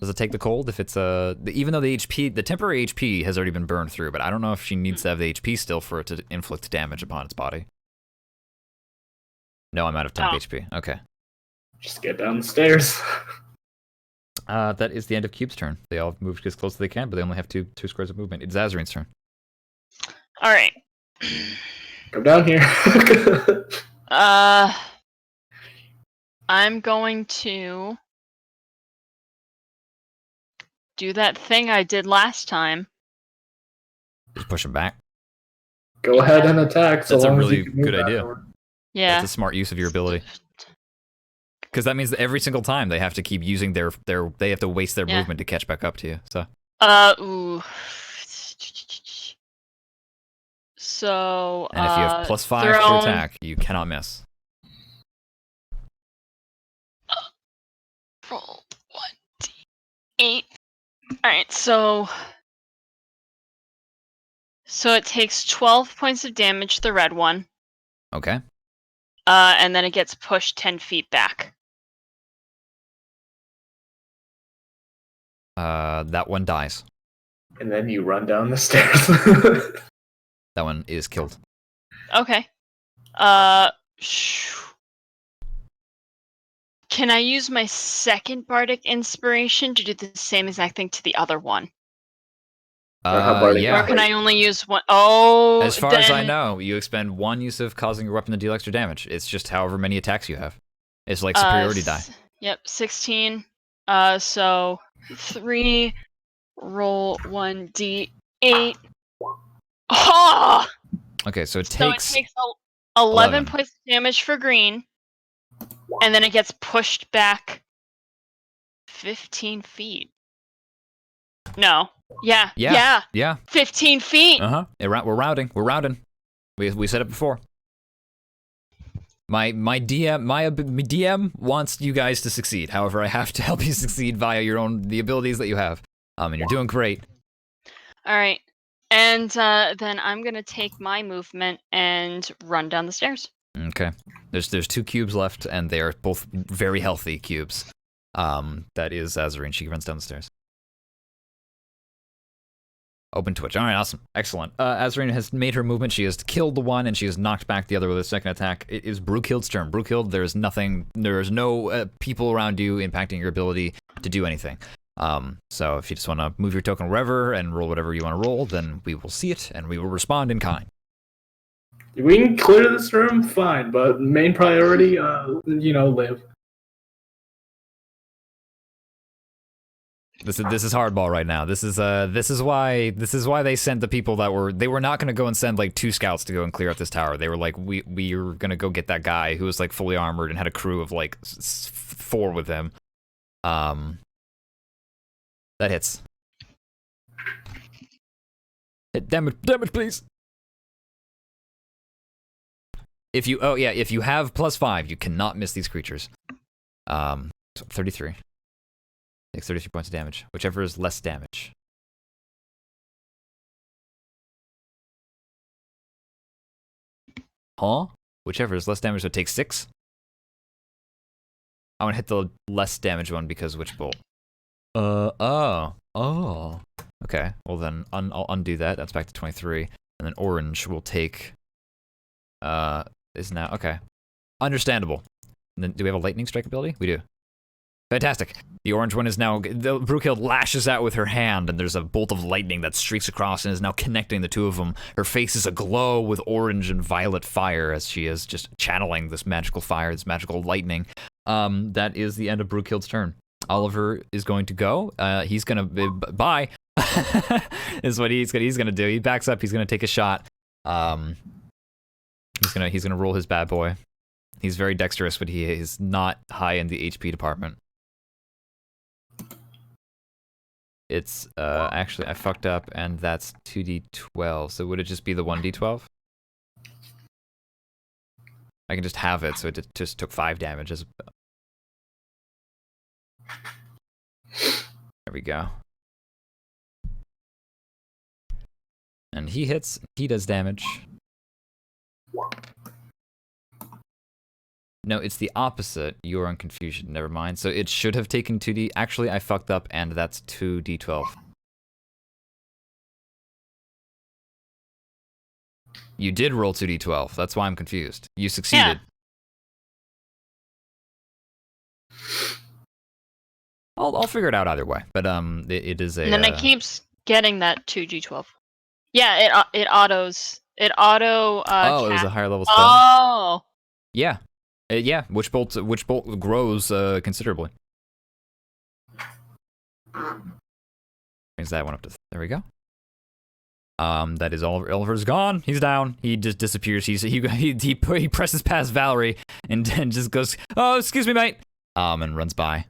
Speaker 1: Does it take the cold if it's even though the temporary HP has already been burned through, but I don't know if she needs to have the HP still for it to inflict damage upon its body. No, I'm out of temp HP. Okay.
Speaker 4: Just get down the stairs.
Speaker 1: That is the end of Cube's turn. They all moved as close as they can, but they only have two squares of movement. It's Azarine's turn.
Speaker 5: All right.
Speaker 4: Come down here.
Speaker 5: I'm going to do that thing I did last time.
Speaker 1: Just push him back.
Speaker 4: Go ahead and attack. So
Speaker 1: That's a
Speaker 4: long as
Speaker 1: really
Speaker 4: you can move
Speaker 1: good
Speaker 4: that
Speaker 1: idea.
Speaker 4: over.
Speaker 5: Yeah.
Speaker 1: That's a smart use of your ability. Because that means that every single time they have to keep using they have to waste their movement to catch back up to you. So.
Speaker 5: Ooh. So.
Speaker 1: And if you have +5 to
Speaker 5: thrown-
Speaker 1: attack, you cannot miss.
Speaker 5: roll 1d8. Alright, so it takes 12 points of damage, the red one.
Speaker 1: Okay.
Speaker 5: And then it gets pushed 10 feet back.
Speaker 1: That one dies.
Speaker 4: And then you run down the stairs.
Speaker 1: That one is killed.
Speaker 5: Okay. Can I use my second bardic inspiration to do the same exact thing to the other one?
Speaker 1: Yeah.
Speaker 5: Or can I only use one? Oh,
Speaker 1: as far as I know, you expend one use of causing your weapon to deal extra damage. It's just however many attacks you have. It's like superiority die.
Speaker 5: Yep, 16. So 3, roll 1d8. Oh!
Speaker 1: Okay, so it
Speaker 5: So it
Speaker 1: takes
Speaker 5: takes 11 points of damage for green, and then it gets pushed back 15 feet. No. Yeah. 15 feet.
Speaker 1: We're rounding. We said it before. My DM wants you guys to succeed. However, I have to help you succeed via the abilities that you have. And you're doing great.
Speaker 5: All right. And then I'm going to take my movement and run down the stairs.
Speaker 1: Okay. There's 2 cubes left, and they are both very healthy cubes. That is Azarine. She runs down the stairs. Open Twitch. All right, awesome. Excellent. Azarine has made her movement. She has killed the one, and she has knocked back the other with a second attack. It is Brookhild's turn. Brookhild, there's no people around you impacting your ability to do anything. So if you just want to move your token wherever and roll whatever you want to roll, then we will see it, and we will respond in kind.
Speaker 4: We can clear this room, fine, but main priority, live.
Speaker 1: This is hardball right now. This is why they sent the people they were not going to go and send like 2 scouts to go and clear out this tower. They were like, we are going to go get that guy who was like fully armored and had a crew of like 4 with him. That hits. Hit damage, please. If you have +5, you cannot miss these creatures. 33. Takes 33 points of damage, whichever is less damage. Huh? Whichever is less damage, so it takes 6. I want to hit the less damage one because which bolt? Oh. Okay, well then I'll undo that. That's back to 23. And then orange will take, is now, okay. Understandable. And then do we have a lightning strike ability? We do. Fantastic. The orange one is now, Brookhild lashes out with her hand, and there's a bolt of lightning that streaks across and is now connecting the 2 of them. Her face is aglow with orange and violet fire as she is just channeling this magical fire, this magical lightning. That is the end of Brookhild's turn. Oliver is going to go. He's gonna bye. Is what he's gonna do. He backs up. He's gonna take a shot. He's gonna roll his bad boy. He's very dexterous, but he is not high in the HP department. It's actually I fucked up, and that's 2d12. So would it just be the 1d12? I can just have it, so it just took 5 damage. There we go. And he hits. He does damage. No, it's the opposite. You're on confusion. Never mind. So it should have taken 2d. Actually, I fucked up, and that's 2d12. You did roll 2d12. That's why I'm confused. You succeeded. Yeah. I'll figure it out either way. But it is a.
Speaker 5: And then it keeps getting that 2d12. Yeah, it autos. It auto.
Speaker 1: Oh, it was a higher level spell.
Speaker 5: Oh.
Speaker 1: Yeah. Yeah, Witch Bolt grows considerably. Brings that one up to there we go. That is Oliver. Oliver's gone. He's down. He just disappears. He presses past Valerie and just goes, "Oh, excuse me, mate," and runs by.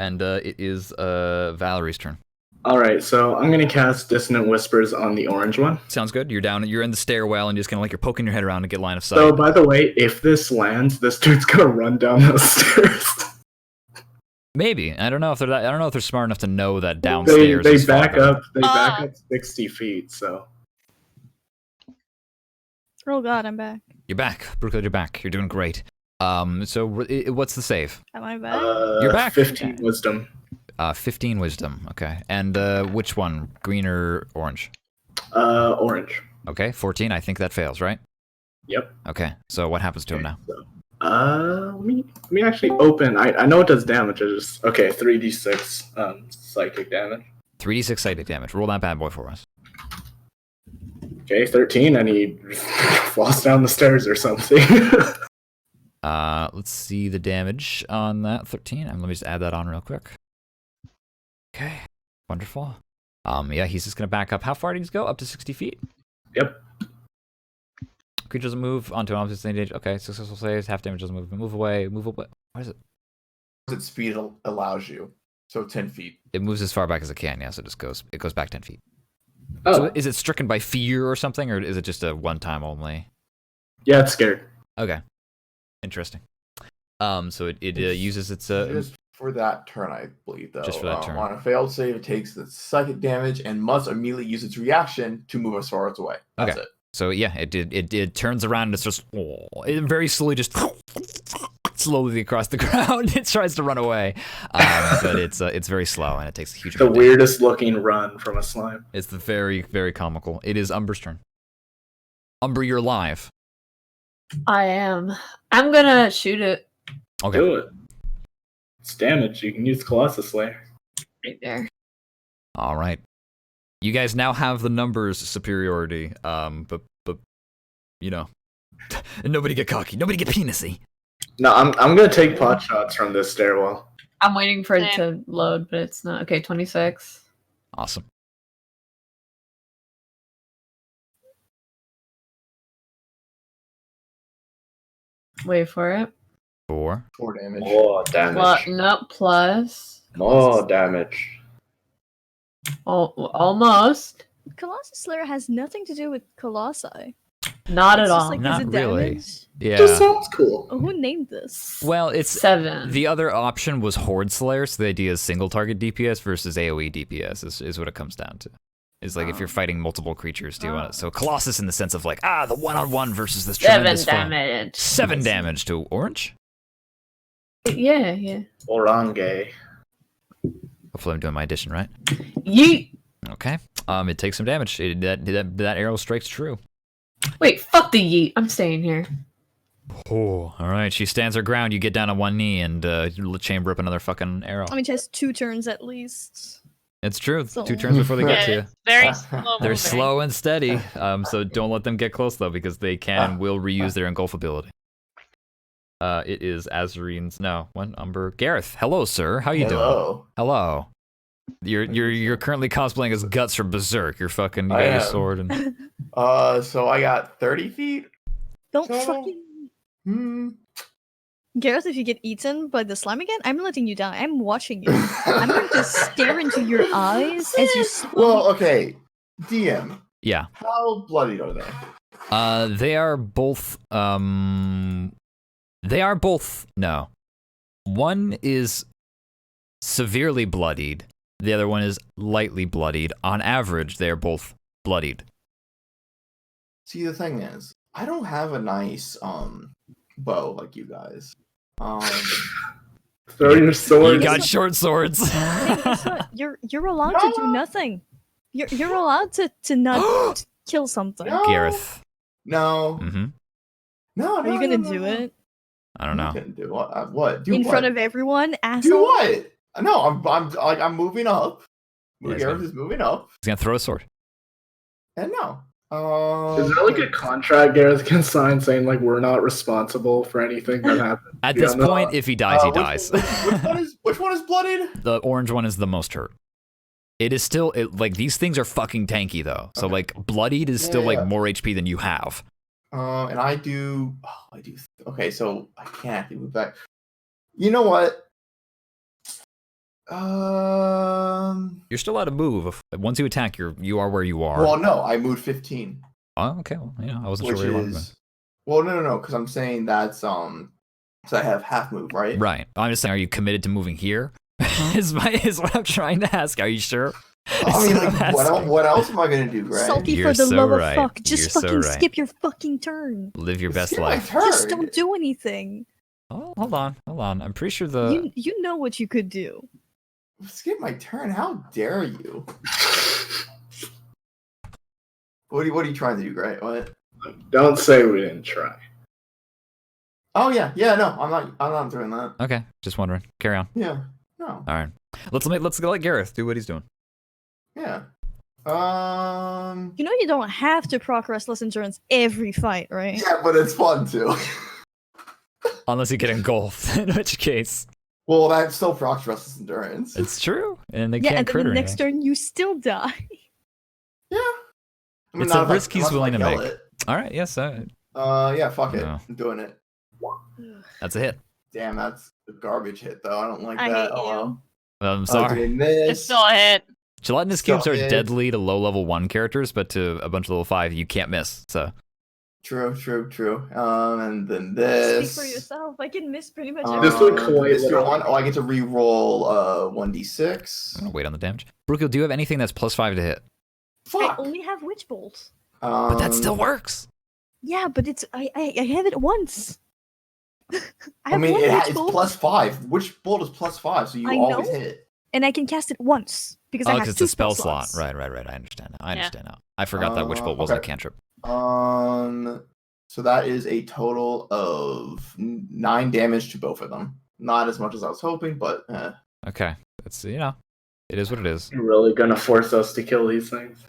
Speaker 1: And it is Valerie's turn.
Speaker 4: All right, so I'm gonna cast Dissonant Whispers on the orange one.
Speaker 1: Sounds good. You're down. You're in the stairwell, and just kind of like you're poking your head around to get line of sight.
Speaker 4: So, by the way, if this lands, this dude's gonna run down those stairs.
Speaker 1: Maybe. I don't know if they're that. I don't know if they're smart enough to know that downstairs.
Speaker 4: They
Speaker 1: is far
Speaker 4: back
Speaker 1: better.
Speaker 4: up. They back up 60 feet. So.
Speaker 3: Oh god, I'm back.
Speaker 1: You're back, Brooke. You're back. You're doing great. So what's the save?
Speaker 3: Am I back?
Speaker 1: You're back.
Speaker 4: 15 wisdom.
Speaker 1: 15 wisdom. Okay. And which one? Green or orange?
Speaker 4: Orange.
Speaker 1: Okay. 14. I think that fails, right?
Speaker 4: Yep.
Speaker 1: Okay. So what happens to him now?
Speaker 4: So, let me actually open. I know it does damage. I just 3d6 psychic damage.
Speaker 1: 3d6 psychic damage. Roll that bad boy for us.
Speaker 4: Okay, 13, and he falls down the stairs or something.
Speaker 1: Let's see the damage on that 13. Let me just add that on real quick. Okay, wonderful. Yeah, he's just gonna back up. How far did he go? Up to 60 feet?
Speaker 4: Yep.
Speaker 1: Creature doesn't move onto an opposite stage. Okay, successful saves, half damage doesn't move. Move away, move away. What is it?
Speaker 2: Its speed allows you. So 10 feet.
Speaker 1: It moves as far back as it can, yeah, so it goes back 10 feet.
Speaker 4: Oh.
Speaker 1: So is it stricken by fear or something, or is it just a one-time only?
Speaker 4: Yeah, it's scared.
Speaker 1: Okay. Interesting. So it uses its...
Speaker 2: Just for that turn, I believe, though.
Speaker 1: Just for that turn.
Speaker 2: On a failed save, it takes the psychic damage and must immediately use its reaction to move as far as away. That's it.
Speaker 1: So yeah, it turns around and it's just... It very slowly just... slowly across the ground. It tries to run away. But it's very slow and it takes a huge
Speaker 4: The
Speaker 1: amount of
Speaker 4: weirdest looking run from a slime.
Speaker 1: It's the very, very comical. It is Umber's turn. Umber, you're live.
Speaker 7: I am. I'm gonna shoot it
Speaker 1: Okay.
Speaker 4: Do it. It's damage. You can use Colossus Slayer.
Speaker 7: right there.
Speaker 1: All right. You guys now have the numbers superiority. But you know, nobody get cocky. Nobody get penisy.
Speaker 4: No, I'm gonna take pot shots from this stairwell.
Speaker 7: I'm waiting for it to load, but it's not. Okay, 26.
Speaker 1: Awesome.
Speaker 7: Wait for it.
Speaker 1: 4.
Speaker 2: 4 damage.
Speaker 4: More damage.
Speaker 7: No, plus.
Speaker 4: More damage.
Speaker 7: Almost.
Speaker 3: Colossus Slayer has nothing to do with Colossi.
Speaker 7: Not
Speaker 3: It's
Speaker 7: at
Speaker 3: just
Speaker 7: all.
Speaker 3: like,
Speaker 1: Not
Speaker 3: is it
Speaker 1: really.
Speaker 3: damage?
Speaker 1: Yeah.
Speaker 4: Just sounds cool.
Speaker 3: Oh, who named this?
Speaker 1: Well, it's
Speaker 7: 7.
Speaker 1: the other option was Horde Slayer, so the idea is single target DPS versus AoE DPS is what it comes down to. Is like if you're fighting multiple creatures, do you want it? So Colossus in the sense of like, the one-on-one versus this
Speaker 7: 7
Speaker 1: tremendous foe.
Speaker 7: damage.
Speaker 1: 7 damage to Orange.
Speaker 7: Yeah.
Speaker 4: Orange.
Speaker 1: Hopefully I'm doing my addition right.
Speaker 7: Yeet.
Speaker 1: Okay. It takes some damage. That arrow strikes true.
Speaker 7: Wait, fuck the yeet. I'm staying here.
Speaker 1: Oh, all right. She stands her ground. You get down on one knee and chamber up another fucking arrow.
Speaker 3: I mean, she has 2 turns at least.
Speaker 1: It's true.
Speaker 3: So-
Speaker 1: 2 turns before they get to you.
Speaker 5: it's very slow
Speaker 1: They're
Speaker 5: moving.
Speaker 1: slow and steady. So don't let them get close though, because they can and will reuse their engulf ability. It is Azarine's. No, one Umber. Gareth. Hello, sir. How you doing?
Speaker 2: Hello.
Speaker 1: Hello. You're currently cosplaying as Guts from Berserk. You're fucking. You
Speaker 2: I
Speaker 1: got your
Speaker 2: am.
Speaker 1: sword and.
Speaker 2: So I got 30 feet.
Speaker 3: Don't
Speaker 2: So-
Speaker 3: fucking... Gareth, if you get eaten by the slime again, I'm letting you die. I'm watching you. I'm going to stare into your eyes as you
Speaker 2: Well, okay. DM.
Speaker 1: Yeah.
Speaker 2: How bloodied are they?
Speaker 1: They are both. They are both. No. One is severely bloodied. The other one is lightly bloodied. On average, they are both bloodied.
Speaker 2: See, the thing is, I don't have a nice bow like you guys.
Speaker 4: Throw your sword.
Speaker 1: You got short swords.
Speaker 3: Hey, guess what? You're allowed to do nothing. You're allowed to not kill something.
Speaker 2: No.
Speaker 1: Gareth.
Speaker 2: No.
Speaker 1: Mm-hmm.
Speaker 2: No.
Speaker 3: Are you gonna do it
Speaker 1: I don't know.
Speaker 2: Do what? What? Do
Speaker 3: in
Speaker 2: what?
Speaker 3: front of everyone, asshole?
Speaker 2: Do what? No, I'm moving up.
Speaker 1: Yeah,
Speaker 2: Gareth is moving up,
Speaker 1: He's gonna throw a sword.
Speaker 2: and no.
Speaker 4: Is there like a contract Gareth can sign saying like we're not responsible for anything that happens?
Speaker 1: At this
Speaker 4: Yeah, no.
Speaker 1: point, if he dies, he dies.
Speaker 2: Which one is bloodied?
Speaker 1: The orange one is the most hurt. It is still like these things are fucking tanky though. So
Speaker 2: Okay.
Speaker 1: like bloodied is still
Speaker 2: Yeah.
Speaker 1: like more HP than you have.
Speaker 2: And I do. Okay, so I can't actually move back. You know what?
Speaker 1: You're still out of move. Once you attack, you are where you are.
Speaker 2: Well, no, I moved 15.
Speaker 1: Oh, okay. Well, I wasn't
Speaker 2: Which
Speaker 1: sure where you wanted to
Speaker 2: is, well, no, because I'm saying that's so I have half move, right?
Speaker 1: Right. I'm just saying, are you committed to moving here? is what I'm trying to ask. Are you sure?
Speaker 2: I mean, like, what else am I gonna do, Greg?
Speaker 3: Salty
Speaker 1: You're
Speaker 3: for the
Speaker 1: so
Speaker 3: love
Speaker 1: right.
Speaker 3: of fuck. Just
Speaker 1: You're so
Speaker 3: fucking
Speaker 1: right.
Speaker 3: skip your fucking turn.
Speaker 1: Live your best
Speaker 2: Skip my
Speaker 1: life.
Speaker 2: turn.
Speaker 3: Just don't do anything.
Speaker 1: Oh, hold on. I'm pretty sure
Speaker 3: You know what you could do.
Speaker 2: Skip my turn. How dare you? What are you trying to do, Greg? What?
Speaker 4: Don't say we didn't try.
Speaker 2: Oh yeah, no, I'm not doing that.
Speaker 1: Okay, just wondering. Carry on.
Speaker 2: Yeah, no.
Speaker 1: All right. Let's let Gareth do what he's doing.
Speaker 2: Yeah.
Speaker 3: You know you don't have to proc restless endurance every fight, right?
Speaker 2: Yeah, but it's fun too.
Speaker 1: Unless you get engulfed, in which case.
Speaker 2: Well, that still procs restless endurance.
Speaker 1: It's true, and they
Speaker 3: Yeah,
Speaker 1: can't
Speaker 3: and then
Speaker 1: crit
Speaker 3: the
Speaker 1: or
Speaker 3: next
Speaker 1: anything.
Speaker 3: turn you still die.
Speaker 2: Yeah. I mean,
Speaker 1: It's
Speaker 2: not
Speaker 1: a
Speaker 2: if I-
Speaker 1: risk he's
Speaker 2: unless I
Speaker 1: willing to
Speaker 2: kill
Speaker 1: make.
Speaker 2: it.
Speaker 1: All right, yes,
Speaker 2: Yeah, fuck it.
Speaker 1: No.
Speaker 2: I'm doing it.
Speaker 1: that's a hit.
Speaker 2: Damn, that's a garbage hit though. I don't like
Speaker 3: I
Speaker 2: that.
Speaker 3: hate you.
Speaker 1: I'm sorry.
Speaker 2: Doing this.
Speaker 5: It's still a hit.
Speaker 1: Gelatinous
Speaker 2: Still
Speaker 1: cubes are
Speaker 2: hit.
Speaker 1: deadly to low level 1 characters, but to a bunch of level 5, you can't miss. So
Speaker 2: True. And then this.
Speaker 3: Speak for yourself. I can miss pretty much
Speaker 4: This
Speaker 3: everything.
Speaker 4: would quite
Speaker 2: this
Speaker 4: literally-
Speaker 2: one. Oh, I get to re-roll
Speaker 1: I'm
Speaker 2: 1d6.
Speaker 1: gonna wait on the damage. Brooke, do you have anything that's +5 to hit?
Speaker 3: I
Speaker 2: Fuck.
Speaker 3: only have witch bolt.
Speaker 1: But that still works.
Speaker 3: Yeah, but it's I have it once. I have
Speaker 2: mean,
Speaker 3: one
Speaker 2: it's
Speaker 3: witch bolt,
Speaker 2: +5. Which bolt is +5? So you
Speaker 3: I
Speaker 2: always
Speaker 3: know.
Speaker 2: hit.
Speaker 3: and I can cast it once because I
Speaker 1: Oh,
Speaker 3: have
Speaker 1: because
Speaker 3: two
Speaker 1: it's a spell slot.
Speaker 3: slots.
Speaker 1: Right. I understand now.
Speaker 5: Yeah.
Speaker 1: I forgot that Witch Bolt wasn't a
Speaker 2: okay.
Speaker 1: cantrip.
Speaker 2: So that is a total of 9 damage to both of them. Not as much as I was hoping, but
Speaker 1: Okay. It's, it is what it is.
Speaker 4: You're really gonna force us to kill these things?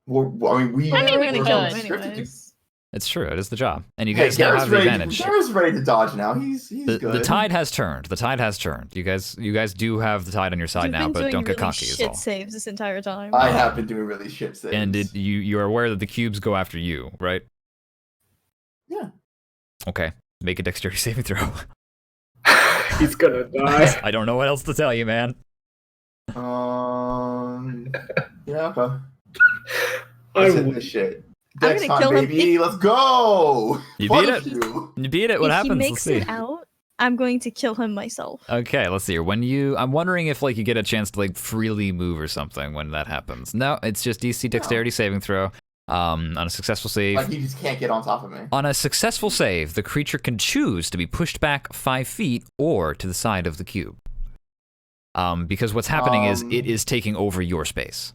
Speaker 2: we
Speaker 5: I mean, we
Speaker 3: We're
Speaker 5: can
Speaker 3: gonna
Speaker 5: kill
Speaker 3: kill
Speaker 5: it.
Speaker 3: him
Speaker 2: scripted to-
Speaker 3: anyways.
Speaker 1: It's true. It is the job. And you
Speaker 2: Hey,
Speaker 1: guys now
Speaker 2: Garrett's
Speaker 1: have the
Speaker 2: ready.
Speaker 1: advantage.
Speaker 2: Garrett's ready to dodge now. He's
Speaker 1: The
Speaker 2: good.
Speaker 1: tide has turned. The tide has turned. You guys do have the tide on your side
Speaker 3: You've
Speaker 1: now,
Speaker 3: been
Speaker 1: but
Speaker 3: doing
Speaker 1: don't get
Speaker 3: really
Speaker 1: cocky is
Speaker 3: shit
Speaker 1: all.
Speaker 3: saves this entire time.
Speaker 2: I have been doing really shit saves.
Speaker 1: And you are aware that the cubes go after you, right?
Speaker 2: Yeah.
Speaker 1: Okay. Make a dexterity saving throw.
Speaker 4: He's gonna die.
Speaker 1: I don't know what else to tell you, man.
Speaker 2: Yeah, okay. Let's hit this shit.
Speaker 3: I'm
Speaker 2: Dex
Speaker 3: gonna
Speaker 2: time,
Speaker 3: kill him.
Speaker 2: baby. Let's go.
Speaker 1: You
Speaker 2: Fuck
Speaker 1: beat it.
Speaker 2: you.
Speaker 1: You beat it. What
Speaker 3: if
Speaker 1: happens?
Speaker 3: he
Speaker 1: Let's
Speaker 3: makes
Speaker 1: see.
Speaker 3: it out, I'm going to kill him myself.
Speaker 1: Okay, let's see here. I'm wondering if you get a chance to freely move or something when that happens. No, it's just DC dexterity saving throw. On a successful save.
Speaker 2: Like, he just can't get on top of me.
Speaker 1: On a successful save, the creature can choose to be pushed back 5 feet or to the side of the cube. Because what's happening is it is taking over your space.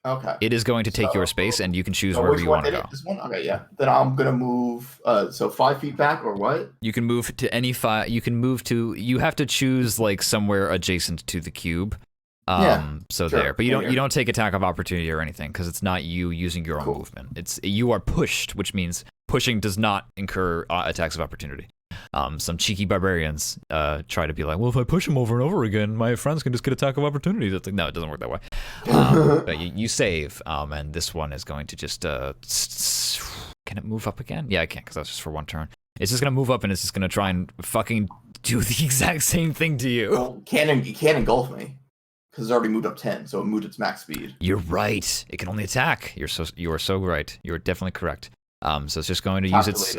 Speaker 2: Okay.
Speaker 1: It is going to take your space, and you can choose wherever
Speaker 2: which
Speaker 1: you
Speaker 2: one
Speaker 1: want to
Speaker 2: did
Speaker 1: go.
Speaker 2: it? This one? Okay, yeah. Then I'm gonna move. So 5 feet back or what?
Speaker 1: You can move to any 5. You can move to. You have to choose somewhere adjacent to the cube. So
Speaker 2: sure.
Speaker 1: there, but you
Speaker 2: Yeah.
Speaker 1: don't take attack of opportunity or anything because it's not you using your own
Speaker 2: Cool.
Speaker 1: movement. It's you are pushed, which means pushing does not incur attacks of opportunity. Some cheeky barbarians try to be like, well, if I push him over and over again, my friends can just get attack of opportunity. It's like, no, it doesn't work that way. But you save, and this one is going to just can it move up again? Yeah, I can because that's just for 1 turn. It's just gonna move up and it's just gonna try and fucking do the exact same thing to you.
Speaker 2: Well, it can't engulf me because it's already moved up 10, so it moved its max speed.
Speaker 1: You're right. It can only attack. You are so right. You're definitely correct. So it's just going to use its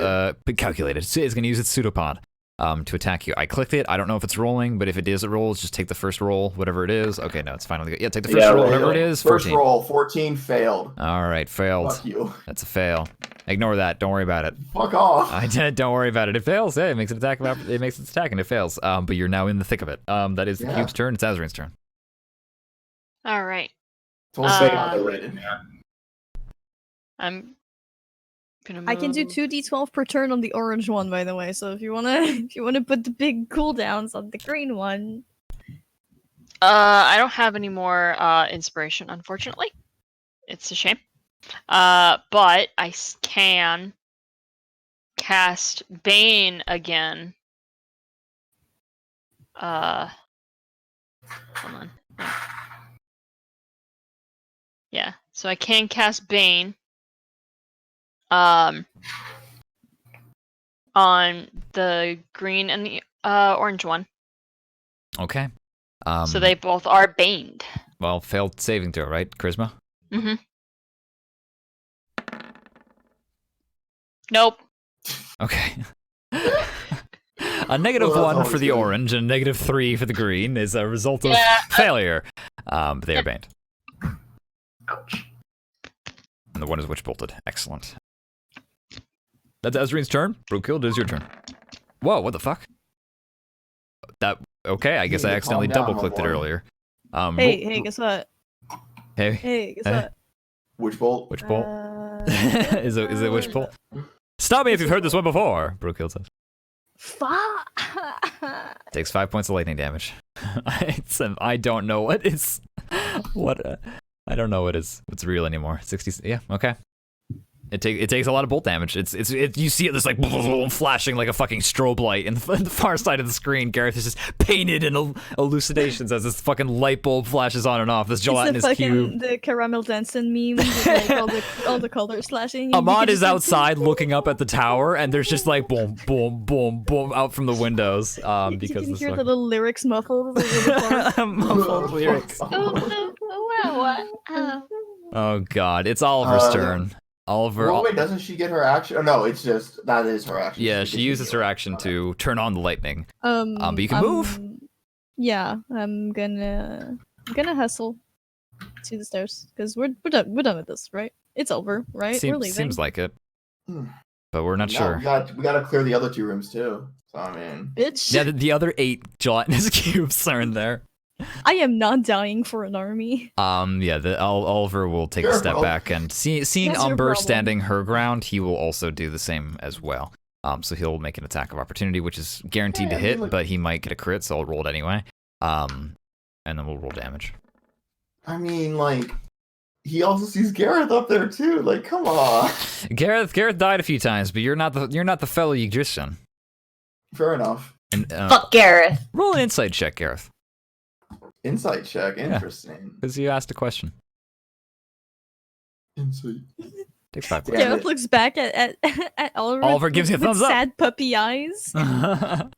Speaker 1: calculated. It's going to use its pseudopod to attack you. I clicked it. I don't know if it's rolling, but if it is, it rolls. Just take the first roll, whatever it is. Okay, no, it's finally good. Yeah, take the first roll, whatever it is.
Speaker 2: First
Speaker 1: 14.
Speaker 2: roll, 14 failed.
Speaker 1: All right, failed.
Speaker 2: Fuck you.
Speaker 1: That's a fail. Ignore that. Don't worry about it.
Speaker 2: Fuck off.
Speaker 1: I didn't. Don't worry about it. It fails. Yeah, it makes an attack. It makes its attack and it fails. But you're now in the thick of it. That is the cube's turn. It's Azrine's turn.
Speaker 5: All right.
Speaker 2: Totally
Speaker 5: Uh,
Speaker 2: say underrated.
Speaker 5: I'm gonna move.
Speaker 3: I can do 2d12 per turn on the orange one, by the way. So if you wanna put the big cooldowns on the green one,
Speaker 5: I don't have any more inspiration, unfortunately. It's a shame. But I can cast Bane again. Hold on. Yeah, so I can cast Bane. On the green and the orange one.
Speaker 1: Okay.
Speaker 5: So they both are baned.
Speaker 1: Well, failed saving throw, right? Charisma?
Speaker 5: Mm-hmm. Nope.
Speaker 1: Okay. A negative
Speaker 2: Well, that's
Speaker 1: 1 for
Speaker 2: always
Speaker 1: the
Speaker 2: good.
Speaker 1: orange and a negative 3 for the green is a result of
Speaker 5: Yeah.
Speaker 1: failure. They are banned.
Speaker 4: Ouch.
Speaker 1: And the one is witch bolted. Excellent. That's Ezreen's turn. Brookhill, it is your turn. Whoa, what the fuck? Okay, I guess
Speaker 2: You
Speaker 1: I
Speaker 2: need to
Speaker 1: accidentally
Speaker 2: calm down,
Speaker 1: double
Speaker 2: my
Speaker 1: clicked it
Speaker 2: boy.
Speaker 1: earlier.
Speaker 3: Hey, guess what?
Speaker 1: Hey,
Speaker 3: Hey, guess
Speaker 1: Hey.
Speaker 3: what?
Speaker 2: Witch bolt.
Speaker 1: witch bolt. Is it witch bolt?
Speaker 3: uh,
Speaker 1: Stop me if you've heard this one before, Brookhill says.
Speaker 3: Fuck.
Speaker 1: Takes 5 points of lightning damage. I don't know what is I don't know what's real anymore. 60. Yeah, okay. It takes a lot of bolt damage. You see it this like flashing like a fucking strobe light in the far side of the screen. Gareth is just painted in elucidations as this fucking light bulb flashes on and off. This gelatinous
Speaker 3: it's the
Speaker 1: cube.
Speaker 3: fucking the caramel dancing meme with like all the colors flashing.
Speaker 1: Ahmad is outside looking up at the tower, and there's just like boom, boom, boom, boom out from the windows.
Speaker 3: You
Speaker 1: Because
Speaker 3: can
Speaker 1: this
Speaker 3: hear the little lyrics muffled.
Speaker 1: muffled lyrics. Oh god, it's Oliver's turn. Oliver.
Speaker 2: Well, wait, doesn't she get her action? Oh, no, it's just that is her action.
Speaker 1: Yeah,
Speaker 2: She
Speaker 1: she
Speaker 2: gets
Speaker 1: uses
Speaker 2: to
Speaker 1: her
Speaker 2: heal.
Speaker 1: action
Speaker 2: Okay.
Speaker 1: to turn on the lightning.
Speaker 3: But
Speaker 1: you can move.
Speaker 3: Yeah, I'm gonna hustle to the stairs because we're done with this, right? It's over, right? We're leaving.
Speaker 1: Seems like it,
Speaker 2: Hmm.
Speaker 1: but we're not
Speaker 2: No,
Speaker 1: sure.
Speaker 2: we gotta clear the other 2 rooms too. So I mean,
Speaker 3: Bitch,
Speaker 1: Yeah, the other 8 gelatinous cubes are in there.
Speaker 3: I am not dying for an army.
Speaker 1: Yeah, Oliver will take a
Speaker 2: Your
Speaker 1: step
Speaker 2: problem.
Speaker 1: back, and seeing
Speaker 3: That's your
Speaker 1: Umber
Speaker 3: problem.
Speaker 1: standing her ground, he will also do the same as well. So he'll make an attack of opportunity, which is guaranteed
Speaker 2: Yeah,
Speaker 1: to
Speaker 2: I mean,
Speaker 1: hit,
Speaker 2: look-
Speaker 1: but he might get a crit, so I'll roll it anyway. And then we'll roll damage.
Speaker 2: I mean, like, he also sees Gareth up there too. Like, come on.
Speaker 1: Gareth died a few times, but you're not the fellow magician.
Speaker 2: Fair enough.
Speaker 1: And
Speaker 7: Fuck Gareth.
Speaker 1: roll an insight check, Gareth,
Speaker 2: Insight check. Interesting.
Speaker 1: because you asked a question.
Speaker 2: Insight.
Speaker 1: Takes 5
Speaker 2: Damn
Speaker 1: points.
Speaker 3: Gareth
Speaker 2: it.
Speaker 3: looks back at Oliver.
Speaker 1: Oliver gives you a
Speaker 3: with
Speaker 1: thumbs up.
Speaker 3: sad puppy eyes.
Speaker 2: Oh,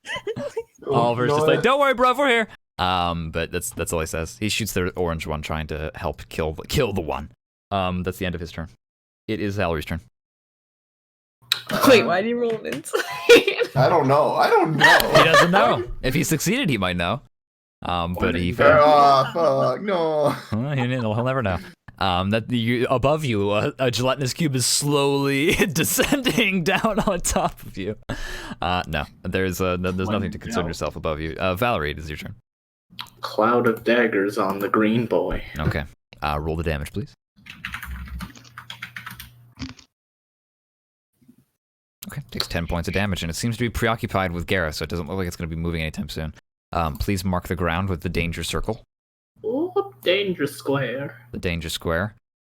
Speaker 1: Oliver's
Speaker 2: you know
Speaker 1: just like,
Speaker 2: what?
Speaker 1: "Don't worry, bro, we're here." But that's all he says. He shoots the orange one, trying to help kill the one. That's the end of his turn. It is Valerie's turn.
Speaker 7: Wait, why do you roll an insight?
Speaker 2: I don't know.
Speaker 1: He doesn't know. If he succeeded, he might know. But he failed.
Speaker 2: Oh, fuck. No.
Speaker 1: Well, he'll never know. Above you, a gelatinous cube is slowly descending down on top of you. No, there's nothing to concern yourself above you. Valerie, it is your turn.
Speaker 4: Cloud of daggers on the green boy.
Speaker 1: Okay. Roll the damage, please. Okay, takes 10 points of damage, and it seems to be preoccupied with Gareth, so it doesn't look like it's going to be moving anytime soon. Please mark the ground with the danger circle,
Speaker 4: Oh, danger square.
Speaker 1: the danger square.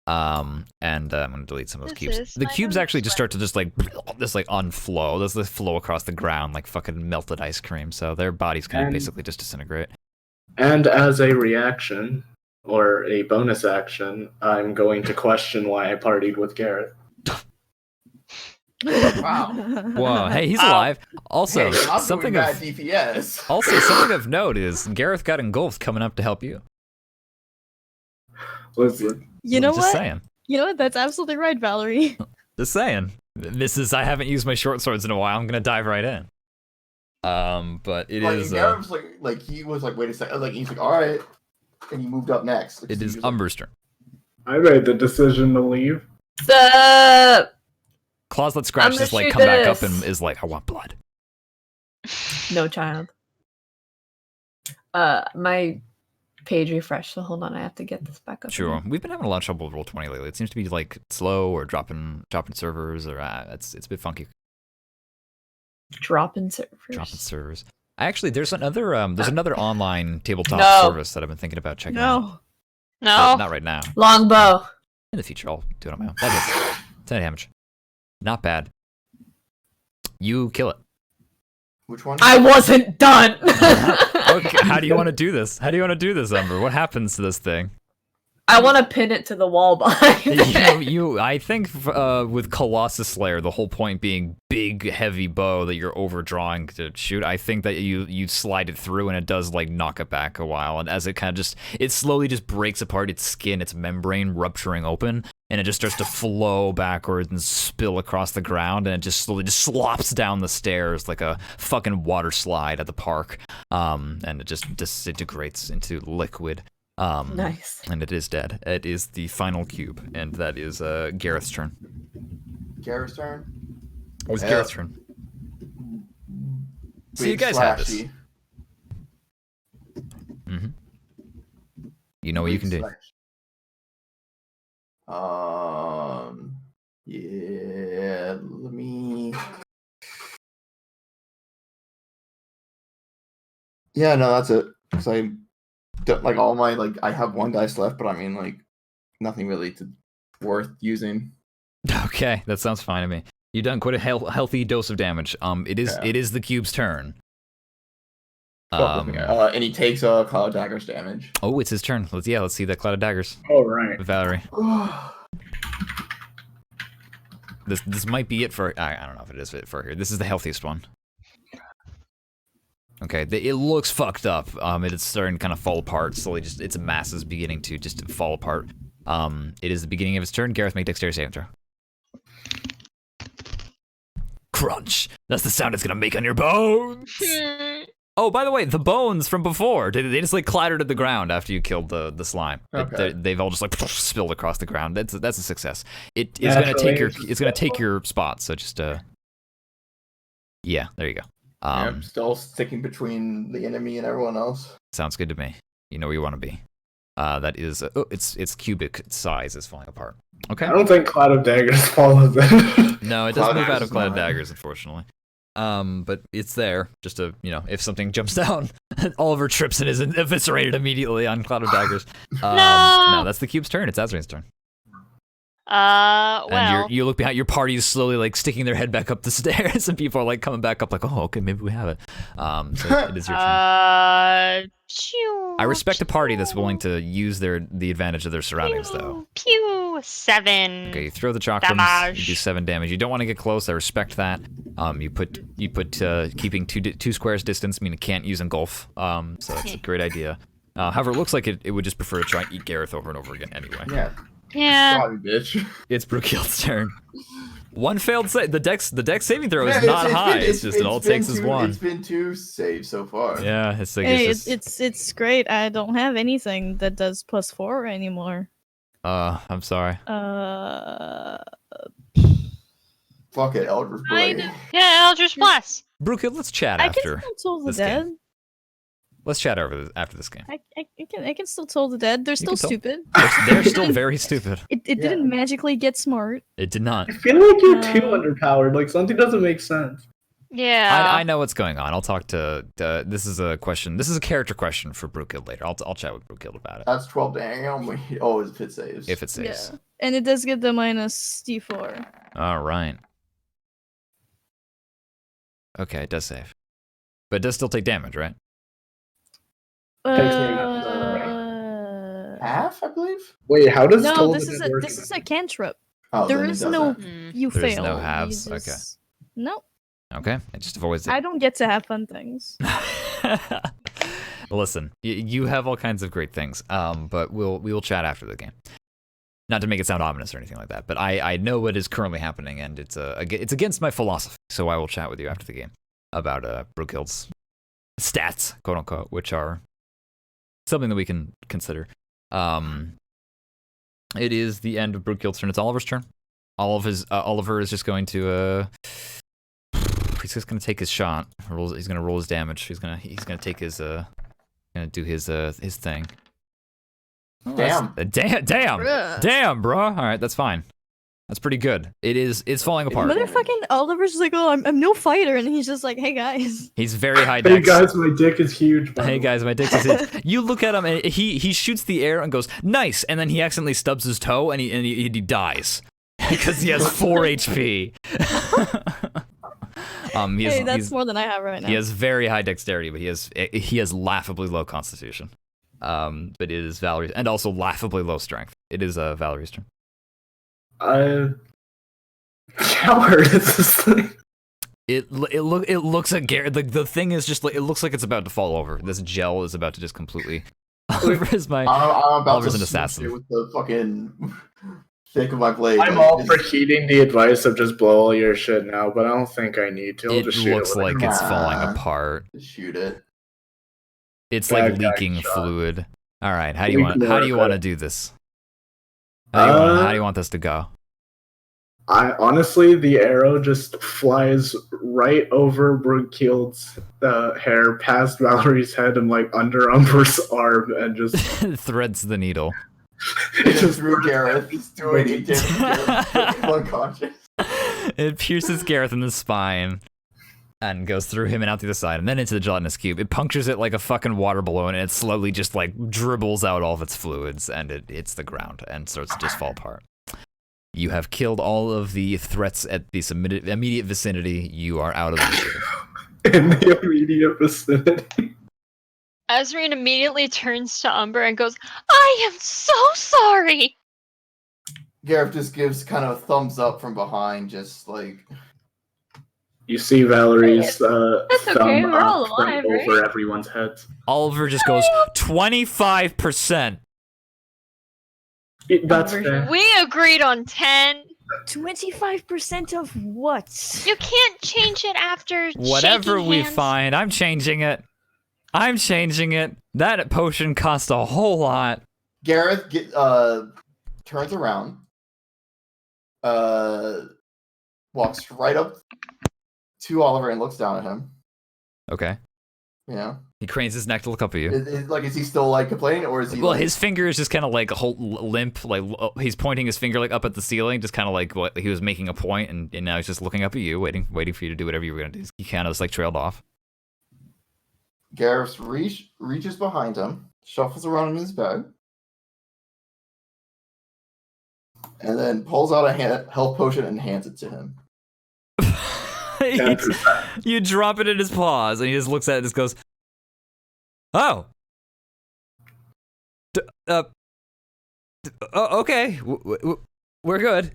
Speaker 1: And I'm going to delete some of those
Speaker 5: This
Speaker 1: cubes.
Speaker 5: is
Speaker 1: The
Speaker 5: my
Speaker 1: cubes
Speaker 5: danger
Speaker 1: actually just
Speaker 5: square.
Speaker 1: start to just like unflow. This flow across the ground like fucking melted ice cream. So their bodies kind of
Speaker 4: And-
Speaker 1: basically just disintegrate.
Speaker 4: And as a reaction, or a bonus action, I'm going to question why I partied with Gareth.
Speaker 2: Wow.
Speaker 1: Whoa, hey, he's
Speaker 5: Ow.
Speaker 1: alive. Also,
Speaker 2: Hey, I'm
Speaker 1: something
Speaker 2: doing
Speaker 1: of
Speaker 2: bad DPS.
Speaker 1: something of note is Gareth got engulfed coming up to help you.
Speaker 4: Listen,
Speaker 3: You know
Speaker 1: Just
Speaker 3: what?
Speaker 1: saying.
Speaker 3: You know what? That's absolutely right, Valerie.
Speaker 1: Just saying. I haven't used my short swords in a while. I'm gonna dive right in. But it
Speaker 2: Like,
Speaker 1: is
Speaker 2: Gareth was like he was like, wait a second. Like he's like, all right, and he moved up next. Like,
Speaker 1: it
Speaker 2: so
Speaker 1: is
Speaker 2: he was like,
Speaker 1: Umber's turn.
Speaker 4: I made the decision to leave.
Speaker 7: Sup?
Speaker 1: Clawslet Scratch
Speaker 7: I'm
Speaker 1: just like
Speaker 7: gonna
Speaker 1: come
Speaker 7: shoot
Speaker 1: back up
Speaker 7: this.
Speaker 1: and is like, I want blood.
Speaker 7: No, child. My page refreshed, so hold on, I have to get this back up.
Speaker 1: Sure.
Speaker 7: again.
Speaker 1: We've been having a lot of trouble with Roll20 lately. It seems to be like slow or dropping servers or it's a bit funky.
Speaker 7: Dropping servers.
Speaker 1: Dropping servers. Actually, there's another online tabletop
Speaker 7: No.
Speaker 1: service that I've been thinking about checking out.
Speaker 3: No.
Speaker 1: But
Speaker 5: No.
Speaker 1: not right now.
Speaker 7: Longbow.
Speaker 1: In the future, I'll do it on my own. That hits. 10 damage. Not bad. You kill it.
Speaker 2: which one?
Speaker 7: I wasn't done.
Speaker 1: Okay, how do you want to do this? How do you want to do this, Umber? What happens to this thing?
Speaker 7: I want to pin it to the wall behind.
Speaker 1: I think with Colossus Slayer, the whole point being big, heavy bow that you're overdrawing to shoot. I think that you slide it through and it does like knock it back a while, and as it kind of it slowly just breaks apart its skin, its membrane rupturing open, and it just starts to flow backwards and spill across the ground, and it just slowly just slops down the stairs like a fucking water slide at the park, and it just disintegrates into liquid.
Speaker 7: Nice.
Speaker 1: And it is dead. It is the final cube, and that is Gareth's turn.
Speaker 2: Garrett's turn.
Speaker 1: It was Gareth's turn. So you guys have this. Mm-hmm. You know what you can do.
Speaker 2: Yeah, let me. Yeah, no, that's it. Because I don't like all my I have one dice left, but I mean nothing really worth using.
Speaker 1: Okay, that sounds fine to me. You've done quite a healthy dose of damage. It is the cube's turn.
Speaker 2: And he takes a Cloud of Daggers damage.
Speaker 1: Oh, it's his turn. Let's see that Cloud of Daggers.
Speaker 4: Oh right,
Speaker 1: Valerie. This might be it for. I don't know if it is it for here. This is the healthiest one. Okay, it looks fucked up. It's starting to kind of fall apart slowly. Just its mass is beginning to just fall apart. It is the beginning of its turn. Gareth, make dexterity saving throw. Crunch. That's the sound it's gonna make on your bones. Oh, by the way, the bones from before, they just like clattered to the ground after you killed the slime.
Speaker 2: Okay.
Speaker 1: They've all just like spilled across the ground. That's a success. It's gonna take your spot. So just yeah, there you go.
Speaker 2: I'm still sticking between the enemy and everyone else.
Speaker 1: Sounds good to me. You know where you want to be. That is its cubic size is falling apart. Okay.
Speaker 4: I don't think Cloud of Daggers follows it.
Speaker 1: No, it doesn't move out of Cloud of Daggers, unfortunately. But it's there. Just to, if something jumps down, Oliver trips and is eviscerated immediately on Cloud of Daggers. No, that's the cube's turn. It's Azrian's turn.
Speaker 5: Well.
Speaker 1: And you look behind. Your party is slowly like sticking their head back up the stairs, and people are like coming back up, like, oh, okay, maybe we have it. So it is your turn. I respect a party that's willing to use the advantage of their surroundings, though.
Speaker 5: Pew! 7.
Speaker 1: Okay, you throw the chakrams. You do 7 damage. You don't want to get close. I respect that. You put keeping two squares distance, meaning it can't use engulf. So that's a great idea. However, it looks like it would just prefer to try and eat Gareth over and over again anyway.
Speaker 5: Yeah.
Speaker 2: Sorry, bitch.
Speaker 1: It's Brookhild's turn. One failed save. The dex saving throw is not high. It's just all it takes is one.
Speaker 2: It's been 2 saves so far.
Speaker 1: Yeah, it's like
Speaker 3: it's great. I don't have anything that does +4 anymore.
Speaker 1: I'm sorry.
Speaker 2: Fuck it, Eldritch Blade.
Speaker 5: Yeah, Eldritch Blast.
Speaker 1: Brookild, let's chat
Speaker 3: I
Speaker 1: after.
Speaker 3: can still toll the
Speaker 1: this
Speaker 3: dead.
Speaker 1: game. Let's chat after this game.
Speaker 3: I can still toll the dead. They're still stupid.
Speaker 1: They're still very stupid.
Speaker 3: It didn't magically get smart.
Speaker 1: It did not.
Speaker 4: I feel like you're too underpowered. Like something doesn't make sense.
Speaker 5: Yeah.
Speaker 1: I know what's going on. I'll talk to. This is a question. This is a character question for Brookild later. I'll chat with Brookild about it.
Speaker 2: That's 12 damage. Oh, if it saves.
Speaker 1: If it saves.
Speaker 3: Yeah. And it does get the -D4.
Speaker 1: All right. Okay, it does save, but it does still take damage, right?
Speaker 2: Half, I believe.
Speaker 4: Wait, how does
Speaker 3: No,
Speaker 4: Toll
Speaker 3: this
Speaker 4: the
Speaker 3: is
Speaker 4: Dead work?
Speaker 3: this is a cantrip.
Speaker 2: Oh,
Speaker 3: There
Speaker 2: then it
Speaker 3: is no
Speaker 2: doesn't.
Speaker 3: you
Speaker 1: There's
Speaker 3: fail.
Speaker 1: no
Speaker 3: You
Speaker 1: halves,
Speaker 3: just- No,
Speaker 1: Okay, I just avoids it.
Speaker 3: I don't get to have fun things.
Speaker 1: Listen, you have all kinds of great things. But we will chat after the game. Not to make it sound ominous or anything like that, but I know what is currently happening, and it's against my philosophy. So I will chat with you after the game about Brookhild's stats, quote unquote, which are something that we can consider. It is the end of Brookhild's turn. It's Oliver's turn. Oliver is just going to he's just gonna take his shot. He's gonna roll his damage. He's gonna take his gonna do his thing. Oh,
Speaker 2: Damn.
Speaker 1: Damn, bro. All right, that's fine. That's pretty good. It's falling apart.
Speaker 3: Motherfucking Oliver's just like, oh, I'm no fighter, and he's just like, hey guys.
Speaker 1: He's very high
Speaker 4: Hey
Speaker 1: dex.
Speaker 4: guys, my dick is huge.
Speaker 1: Hey guys, my dick is huge. You look at him and he shoots the air and goes nice, and then he accidentally stubs his toe and he dies because he has 4 HP.
Speaker 3: That's more than I have right now.
Speaker 1: He has very high dexterity, but he has laughably low constitution. but it is Valerie's, and also laughably low strength. It is Valerie's turn.
Speaker 4: Coward is this thing.
Speaker 1: It looks at Garrett. The thing is just like it looks like it's about to fall over. This gel is about to just completely. Oliver is my.
Speaker 2: I'm about
Speaker 1: Oliver's
Speaker 2: to
Speaker 1: an assassin.
Speaker 2: with the fucking thick of my blade.
Speaker 4: I'm all for heeding the advice of just blow all your shit now, but I don't think I need to. I'll
Speaker 1: It
Speaker 4: just shoot
Speaker 1: looks
Speaker 4: it with
Speaker 1: like
Speaker 4: a-
Speaker 1: it's falling apart.
Speaker 2: Shoot it.
Speaker 1: It's like
Speaker 4: Bad guy
Speaker 1: leaking
Speaker 4: shot.
Speaker 1: fluid. All right, how do you
Speaker 4: We
Speaker 1: want? How do you
Speaker 4: glorify
Speaker 1: want to
Speaker 4: it.
Speaker 1: do this? How do you want this to go?
Speaker 4: I honestly, the arrow just flies right over Brookhild's hair, past Valerie's head, and like under Umber's arm, and just
Speaker 1: Threads the needle.
Speaker 2: It just through Gareth. He's doing it. Gareth unconscious.
Speaker 1: It pierces Gareth in the spine and goes through him and out the other side, and then into the gelatinous cube. It punctures it like a fucking water balloon, and it slowly just like dribbles out all of its fluids, and it hits the ground and starts to just fall apart. You have killed all of the threats at the immediate vicinity. You are out of the initiative.
Speaker 4: in the immediate vicinity.
Speaker 5: Azreen immediately turns to Umber and goes, I am so sorry!
Speaker 2: Gareth just gives kind of a thumbs up from behind, just like.
Speaker 4: You see Valerie's
Speaker 7: It's okay,
Speaker 4: thumb
Speaker 7: we're all
Speaker 4: up right
Speaker 7: alive, right?
Speaker 4: over everyone's heads.
Speaker 1: Oliver just goes 25%.
Speaker 4: That's
Speaker 7: Umber-
Speaker 4: fair.
Speaker 5: We agreed on 10.
Speaker 3: 25% of what?
Speaker 5: You can't change it after
Speaker 1: Whatever
Speaker 5: shaking
Speaker 1: we
Speaker 5: hands.
Speaker 1: find, I'm changing it. I'm changing it. That potion cost a whole lot.
Speaker 2: Gareth turns around, walks right up to Oliver and looks down at him.
Speaker 1: Okay.
Speaker 2: You know,
Speaker 1: He cranes his neck to look up at you.
Speaker 2: is he still like complaining, or is he?
Speaker 1: Well,
Speaker 2: like,
Speaker 1: his finger is just kind of like a whole limp, like he's pointing his finger like up at the ceiling, just kind of like what he was making a point, and now he's just looking up at you, waiting for you to do whatever you were gonna do. He kind of just like trailed off.
Speaker 2: Gareth reaches behind him, shuffles around in his bag, and then pulls out a health potion and hands it to him.
Speaker 1: You drop it in his paws, and he just looks at it and just goes, "Oh, okay, we're good.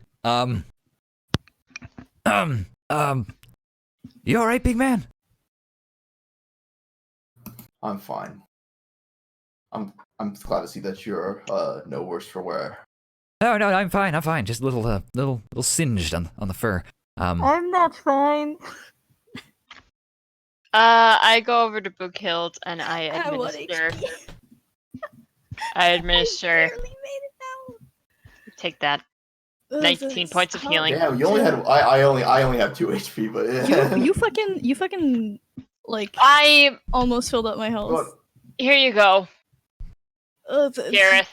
Speaker 1: You all right, big man?"
Speaker 2: I'm fine. I'm glad to see that you're no worse for wear.
Speaker 1: No, I'm fine. Just a little singed on the fur.
Speaker 3: I'm not fine.
Speaker 5: I go over to Bookhild and I
Speaker 3: I want
Speaker 5: administer.
Speaker 3: HP.
Speaker 5: I administer.
Speaker 3: I barely made it out.
Speaker 5: Take that.
Speaker 3: Ugh,
Speaker 5: 19
Speaker 3: that's-
Speaker 5: points of
Speaker 3: how-
Speaker 5: healing.
Speaker 2: Damn, you only had I only have 2 HP, but yeah.
Speaker 3: You fucking like
Speaker 5: I.
Speaker 3: almost filled up my health.
Speaker 2: Look,
Speaker 5: Here you go,
Speaker 3: Ugh,
Speaker 5: Gareth.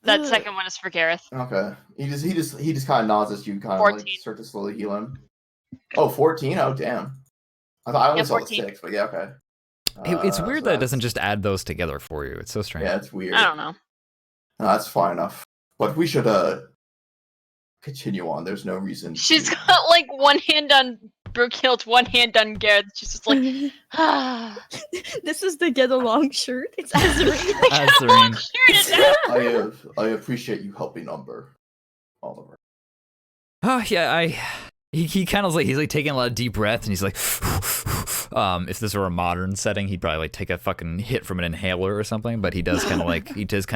Speaker 5: That
Speaker 3: ugh.
Speaker 5: second one is for Gareth.
Speaker 2: okay. He just kind of nods as you kind of like
Speaker 5: 14.
Speaker 2: start to slowly heal him. Oh, 14? Oh, damn. I thought I only
Speaker 5: Yeah,
Speaker 2: saw the
Speaker 5: 14.
Speaker 2: 6, but yeah, okay.
Speaker 1: It's weird
Speaker 2: So
Speaker 1: that it doesn't
Speaker 2: that's-
Speaker 1: just add those together for you. It's so strange.
Speaker 2: Yeah, it's weird.
Speaker 5: I don't know.
Speaker 2: No, that's fine enough. But we should continue on. There's no reason.
Speaker 5: She's
Speaker 2: to-
Speaker 5: got like one hand on Brookhild, one hand on Gareth. She's just like, ah.
Speaker 3: This is the get along shirt. It's Azarine.
Speaker 1: Azarine.
Speaker 5: Sure it is.
Speaker 2: I appreciate you helping Umber, Oliver.
Speaker 1: Oh yeah, he kind of like he's like taking a lot of deep breath, and he's like, if this were a modern setting, he'd probably like take a fucking hit from an inhaler or something. But he does kind of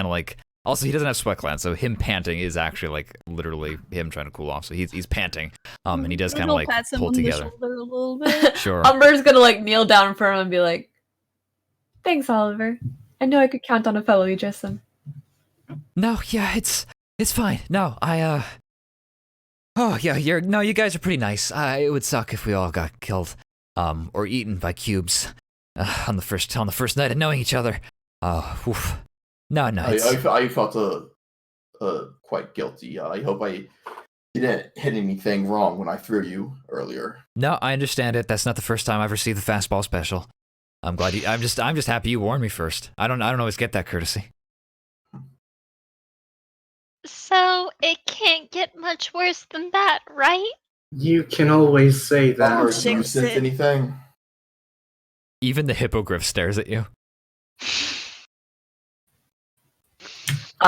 Speaker 1: like also he doesn't have sweat glands, so him panting is actually like literally him trying to cool off. So he's panting, and he does kind of like
Speaker 3: pats him
Speaker 1: pull
Speaker 3: on the
Speaker 1: together.
Speaker 3: shoulder a little bit.
Speaker 1: Sure.
Speaker 7: Umber's gonna like kneel down in front of him and be like, "Thanks, Oliver. I know I could count on a fellow Aegison."
Speaker 1: No, yeah, it's fine. No, oh yeah, you guys are pretty nice. It would suck if we all got killed, or eaten by cubes, on the first night of knowing each other. Oof. No, it's,
Speaker 2: I felt quite guilty. I hope I didn't hit anything wrong when I threw you earlier.
Speaker 1: no, I understand it. That's not the first time I've received the fastball special. I'm glad you. I'm just happy you warned me first. I don't always get that courtesy.
Speaker 5: So it can't get much worse than that, right?
Speaker 4: You can always say that.
Speaker 2: Umber, do you
Speaker 3: Jinx
Speaker 2: sense
Speaker 3: it.
Speaker 2: anything?
Speaker 1: Even the hippogriff stares at you.
Speaker 7: Do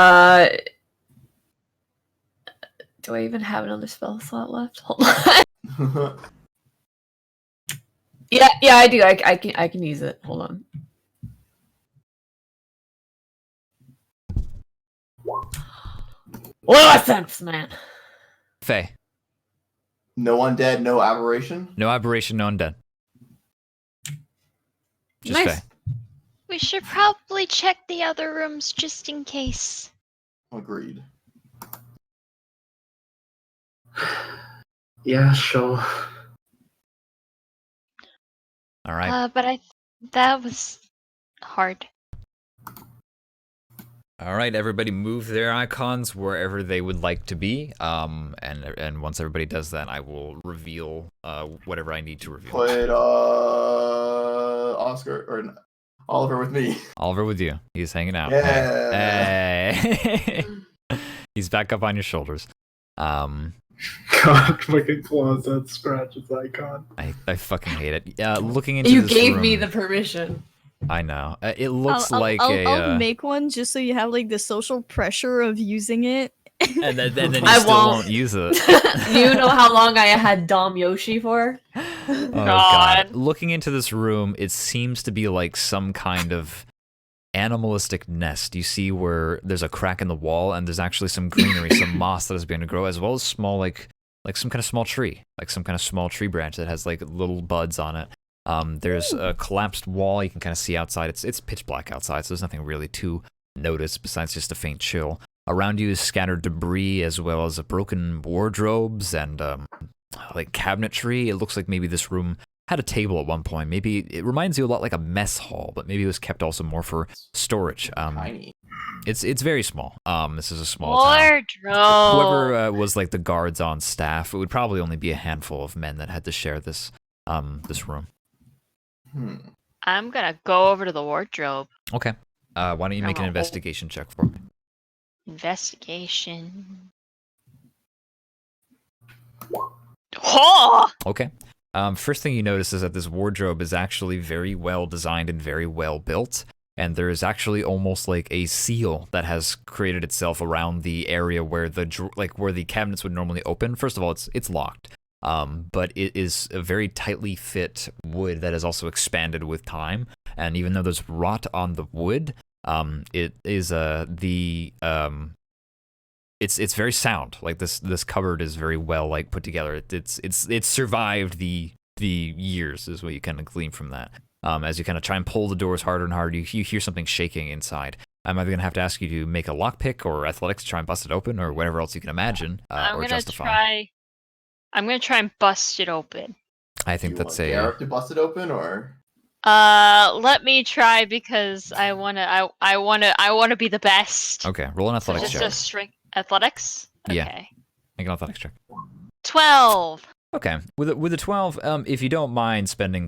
Speaker 7: I even have another spell slot left? Hold on. Yeah, I do. I can use it. Hold on. Sense, man.
Speaker 1: Faye.
Speaker 2: No undead, no aberration.
Speaker 1: No aberration, no undead. Just
Speaker 7: Nice.
Speaker 1: Faye.
Speaker 5: We should probably check the other rooms just in case.
Speaker 2: Agreed.
Speaker 4: Yeah, sure.
Speaker 1: All right.
Speaker 5: But that was hard.
Speaker 1: All right, everybody move their icons wherever they would like to be. And once everybody does that, I will reveal whatever I need to reveal.
Speaker 2: Put Oscar or Oliver with me.
Speaker 1: Oliver with you. He's hanging out.
Speaker 2: Yeah.
Speaker 1: Hey. He's back up on your shoulders.
Speaker 4: God, fucking claws that scratches icon.
Speaker 1: I fucking hate it. Looking into
Speaker 7: You
Speaker 1: this
Speaker 7: gave
Speaker 1: room,
Speaker 7: me the permission.
Speaker 1: I know. It looks like
Speaker 3: I'll make one just so you have like the social pressure of using it.
Speaker 1: and then you
Speaker 7: I
Speaker 1: still
Speaker 7: won't.
Speaker 1: won't use it.
Speaker 7: You know how long I had Dom Yoshi for?
Speaker 1: Oh
Speaker 5: God.
Speaker 1: God. Looking into this room, it seems to be like some kind of animalistic nest. You see where there's a crack in the wall and there's actually some greenery, some moss that is beginning to grow, as well as small like some kind of small tree, like some kind of small tree branch that has like little buds on it. There's a collapsed wall. You can kind of see outside. It's pitch black outside, so there's nothing really to notice besides just a faint chill. Around you is scattered debris as well as broken wardrobes and like cabinetry. It looks like maybe this room had a table at one point. Maybe it reminds you a lot like a mess hall, but maybe it was kept also more for storage.
Speaker 2: Tiny.
Speaker 1: It's very small. This is a small town.
Speaker 5: Wardrobe.
Speaker 1: Whoever was like the guards on staff, it would probably only be a handful of men that had to share this room.
Speaker 5: I'm gonna go over to the wardrobe.
Speaker 1: Okay. Why don't you make an investigation check for me?
Speaker 5: Investigation. Oh!
Speaker 1: Okay. First thing you notice is that this wardrobe is actually very well designed and very well built, and there is actually almost like a seal that has created itself around the area where where the cabinets would normally open. First of all, it's locked. But it is a very tightly fit wood that is also expanded with time. And even though there's rot on the wood, it is it's very sound. Like this cupboard is very well like put together. It's survived the years is what you kind of glean from that. As you kind of try and pull the doors harder and harder, you hear something shaking inside. I'm either gonna have to ask you to make a lockpick or athletics to try and bust it open, or whatever else you can imagine or justify.
Speaker 5: I'm gonna try and bust it open.
Speaker 1: I think that's a.
Speaker 2: Garrett to bust it open, or
Speaker 5: let me try because I wanna be the best.
Speaker 1: Okay, roll an athletics
Speaker 5: Just
Speaker 1: check.
Speaker 5: a strength athletics. Okay.
Speaker 1: Yeah. Make an athletics check.
Speaker 5: 12.
Speaker 1: Okay, with a 12, if you don't mind spending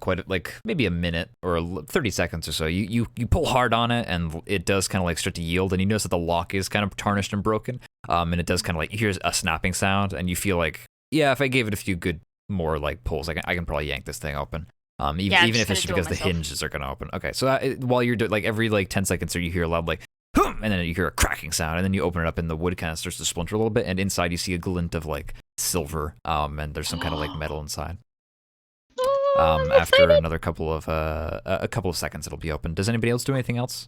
Speaker 1: maybe a minute or 30 seconds or so, you pull hard on it and it does kind of like start to yield, and you notice that the lock is kind of tarnished and broken, and it does kind of like you hear a snapping sound, and you feel like, yeah, if I gave it a few good more like pulls, I can probably yank this thing open. Even if it's just because the hinges are gonna open. Okay, so while you're like every like 10 seconds or you hear a loud like, "Hum!" and then you hear a cracking sound, and then you open it up and the wood kind of starts to splinter a little bit, and inside you see a glint of like silver, and there's some kind of like metal inside. After another couple of seconds, it'll be open. Does anybody else do anything else?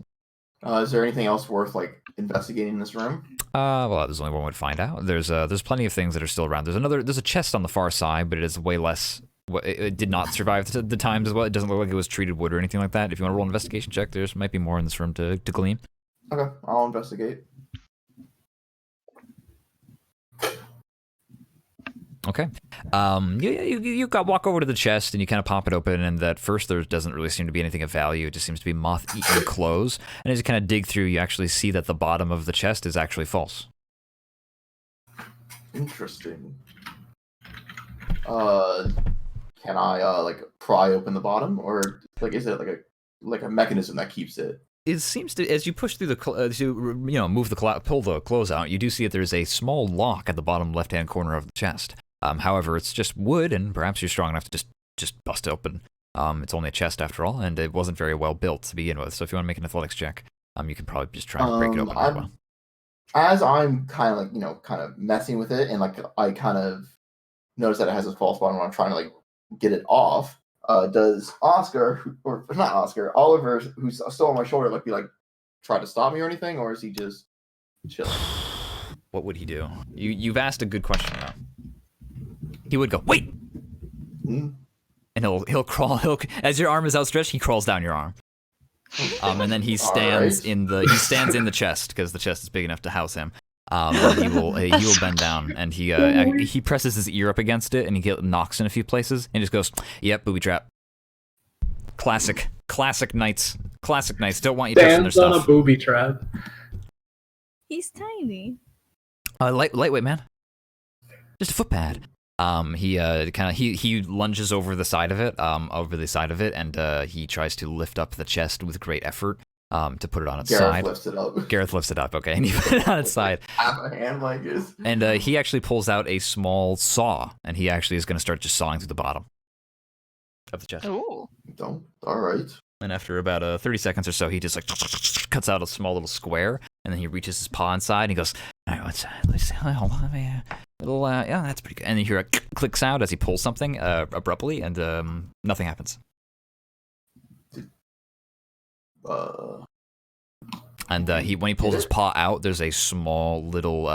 Speaker 2: Is there anything else worth like investigating in this room?
Speaker 1: Well, there's only one way to find out. There's plenty of things that are still around. There's a chest on the far side, but it is way less. It did not survive the times as well. It doesn't look like it was treated wood or anything like that. If you want to roll an investigation check, there's might be more in this room to glean.
Speaker 2: Okay, I'll investigate.
Speaker 1: Okay. You walk over to the chest and you kind of pop it open, and at first there doesn't really seem to be anything of value. It just seems to be moth-eaten clothes. And as you kind of dig through, you actually see that the bottom of the chest is actually false.
Speaker 2: Interesting. Can I like pry open the bottom, or like is it like a mechanism that keeps it?
Speaker 1: It seems to, as you push through move pull the clothes out, you do see that there's a small lock at the bottom left-hand corner of the chest. However, it's just wood, and perhaps you're strong enough to just bust it open. It's only a chest after all, and it wasn't very well built to begin with. So if you want to make an athletics check, you can probably just try and break it open as well.
Speaker 2: as I'm kind of like kind of messing with it, and like I kind of notice that it has a false bottom when I'm trying to like get it off. Does Oscar or not Oscar Oliver, who's still on my shoulder, like be like try to stop me or anything, or is he just chilling?
Speaker 1: What would he do? You've asked a good question though. He would go, wait,
Speaker 2: Hmm?
Speaker 1: and he'll crawl. As your arm is outstretched, he crawls down your arm. And then he stands
Speaker 2: Alright.
Speaker 1: in the chest because the chest is big enough to house him. And he will bend down and he presses his ear up against it and he knocks in a few places and just goes, "Yep, booby trap." Classic knights. Classic knights. Don't want you touching their
Speaker 4: Stands on a
Speaker 1: stuff.
Speaker 4: booby trap.
Speaker 3: He's tiny.
Speaker 1: Lightweight man. Just a footpad. He lunges over the side of it, and he tries to lift up the chest with great effort, to put it on its side. Gareth lifts it up, okay, and he put it on its side.
Speaker 2: Half a hand like this.
Speaker 1: And he actually pulls out a small saw, and he actually is going to start just sawing through the bottom of the chest.
Speaker 5: Ooh.
Speaker 2: Don't. All right.
Speaker 1: And after about 30 seconds or so, he just like cuts out a small little square, and then he reaches his paw inside, and he goes, "All right, let's see, hold on, yeah, that's pretty good." And you hear a click sound as he pulls something abruptly, and nothing happens. And when he pulls his paw out, there's a small little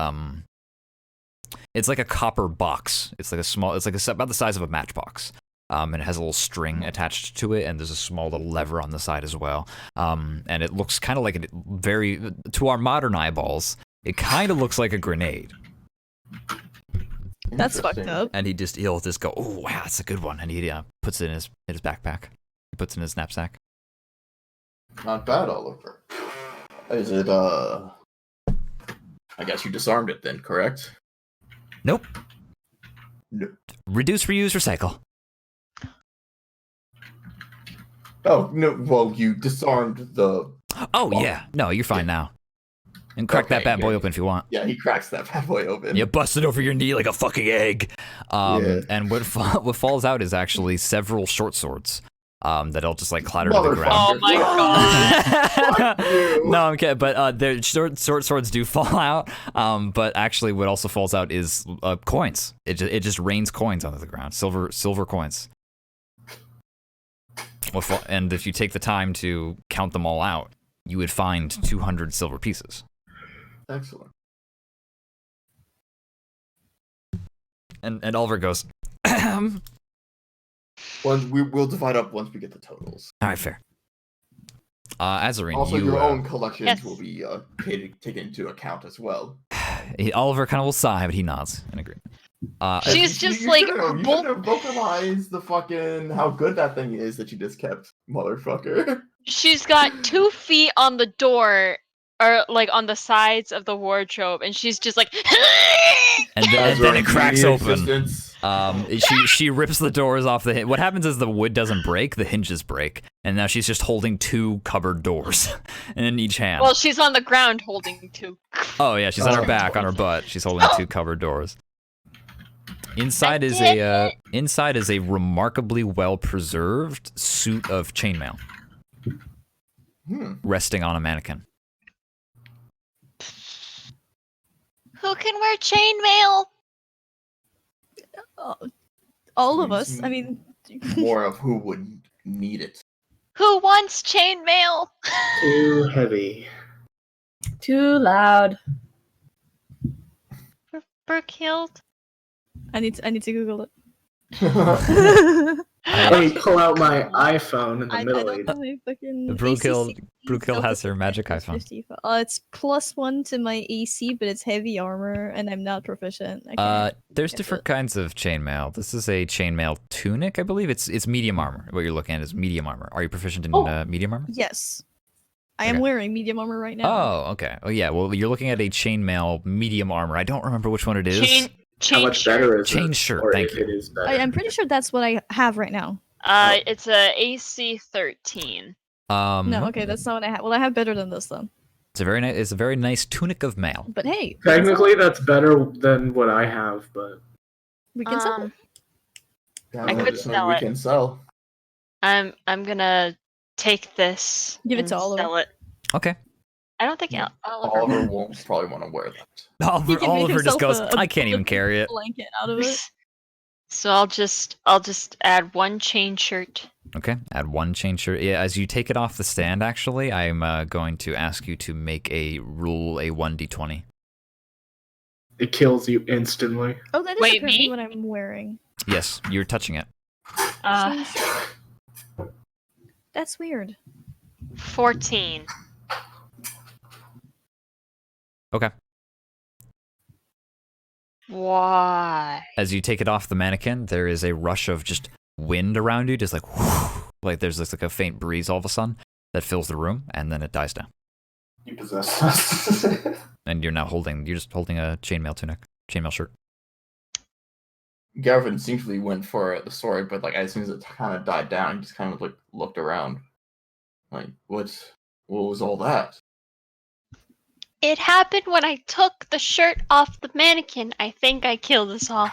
Speaker 1: it's like a copper box. It's about the size of a matchbox. And it has a little string attached to it, and there's a small little lever on the side as well. And it looks kind of like to our modern eyeballs, it kind of looks like a grenade.
Speaker 3: That's fucked up.
Speaker 1: And he'll just go, "Oh wow, that's a good one," and he puts it in his backpack. He puts it in his knapsack.
Speaker 2: Not bad, Oliver. Is it? I guess you disarmed it then, correct?
Speaker 1: Nope.
Speaker 2: No.
Speaker 1: Reduce, reuse, recycle.
Speaker 2: Oh no! Well, you disarmed the.
Speaker 1: Oh yeah, no, you're fine now. And crack that bad boy open if you want.
Speaker 2: Yeah, he cracks that bad boy open.
Speaker 1: You bust it over your knee like a fucking egg.
Speaker 2: Yeah.
Speaker 1: And what falls out is actually several short swords. That'll just like clatter to the ground.
Speaker 5: Oh my god.
Speaker 1: No, I'm kidding. But their short swords do fall out. But actually, what also falls out is coins. It just rains coins onto the ground. Silver coins. And if you take the time to count them all out, you would find 200 silver pieces.
Speaker 2: Excellent.
Speaker 1: And Oliver goes,
Speaker 2: We'll divide up once we get the totals.
Speaker 1: all right, fair. Azarine,
Speaker 2: Also,
Speaker 1: you,
Speaker 2: your own collections
Speaker 5: Yes.
Speaker 2: will be taken into account as well.
Speaker 1: Oliver kind of will sigh, but he nods in agreement.
Speaker 5: She's
Speaker 2: You
Speaker 5: just like,
Speaker 2: should've vocalized the fucking how good that thing is that you just kept, motherfucker.
Speaker 5: she's got 2 feet on the door, or like on the sides of the wardrobe, and she's just like,
Speaker 1: and then it cracks open.
Speaker 2: Existence.
Speaker 1: She rips the doors off the hinge. What happens is the wood doesn't break, the hinges break, and now she's just holding 2 cupboard doors in each hand.
Speaker 5: well, she's on the ground holding 2.
Speaker 1: Oh yeah, she's on her back, on her butt. She's holding 2 cupboard doors. Inside is a remarkably well preserved suit of chainmail, resting on a mannequin.
Speaker 5: Who can wear chainmail?
Speaker 3: All of us. I mean,
Speaker 2: More of who would need it.
Speaker 5: Who wants chainmail?
Speaker 4: Too heavy.
Speaker 7: Too loud.
Speaker 5: Brookhild?
Speaker 3: I need to Google it.
Speaker 4: Let me pull out my iPhone in the
Speaker 3: I
Speaker 4: middle.
Speaker 3: don't know my fucking
Speaker 1: Brookhild has her magic iPhone.
Speaker 3: It's +1 to my AC, but it's heavy armor, and I'm not proficient. I can't
Speaker 1: There's
Speaker 3: get
Speaker 1: different
Speaker 3: it.
Speaker 1: kinds of chainmail. This is a chainmail tunic, I believe. It's medium armor. What you're looking at is medium armor. Are you proficient in medium armor?
Speaker 3: Yes, I am
Speaker 1: Okay.
Speaker 3: wearing medium armor right now.
Speaker 1: Oh, okay. Oh yeah. Well, you're looking at a chainmail medium armor. I don't remember which one it is.
Speaker 4: How
Speaker 5: Chain
Speaker 4: much
Speaker 5: shirt.
Speaker 4: better is
Speaker 1: Chain
Speaker 4: it?
Speaker 1: shirt,
Speaker 4: Or
Speaker 1: thank
Speaker 4: if
Speaker 1: you.
Speaker 4: It is better.
Speaker 3: I'm pretty sure that's what I have right now.
Speaker 5: It's a AC 13.
Speaker 3: No, okay, that's not what I have. Well, I have better than this then.
Speaker 1: It's a very nice tunic of mail.
Speaker 3: But hey,
Speaker 4: Technically, that's better than what I have, but
Speaker 3: we can sell it.
Speaker 2: Yeah,
Speaker 5: I
Speaker 2: well,
Speaker 5: could
Speaker 2: it's
Speaker 5: sell
Speaker 2: something we
Speaker 5: it.
Speaker 2: can sell.
Speaker 5: I'm gonna take this.
Speaker 3: Give it to
Speaker 5: and
Speaker 3: Oliver.
Speaker 5: Sell it.
Speaker 1: Okay.
Speaker 5: I don't think Oliver.
Speaker 2: Oliver won't probably want to wear that.
Speaker 3: He can make
Speaker 1: Oliver just
Speaker 3: himself
Speaker 1: goes,
Speaker 3: a
Speaker 1: I can't even carry it.
Speaker 3: blanket out of it.
Speaker 5: So I'll just add one chain shirt.
Speaker 1: Okay, add one chain shirt. Yeah, as you take it off the stand, actually, I'm going to ask you to make a 1d20.
Speaker 4: It kills you instantly.
Speaker 3: Oh, that is
Speaker 5: Wait,
Speaker 3: apparently
Speaker 5: me?
Speaker 3: what I'm wearing.
Speaker 1: Yes, you're touching it.
Speaker 5: Uh,
Speaker 3: That's weird.
Speaker 5: 14.
Speaker 1: Okay.
Speaker 5: Why?
Speaker 1: As you take it off the mannequin, there is a rush of just wind around you, just like, whoosh, like there's this like a faint breeze all of a sudden that fills the room, and then it dies down.
Speaker 4: You possess us.
Speaker 1: And you're just holding a chainmail tunic, chainmail shirt.
Speaker 2: Gareth instinctively went for the sword, but like as soon as it kind of died down, he just kind of like looked around, like what was all that?
Speaker 5: It happened when I took the shirt off the mannequin. I think I killed us all.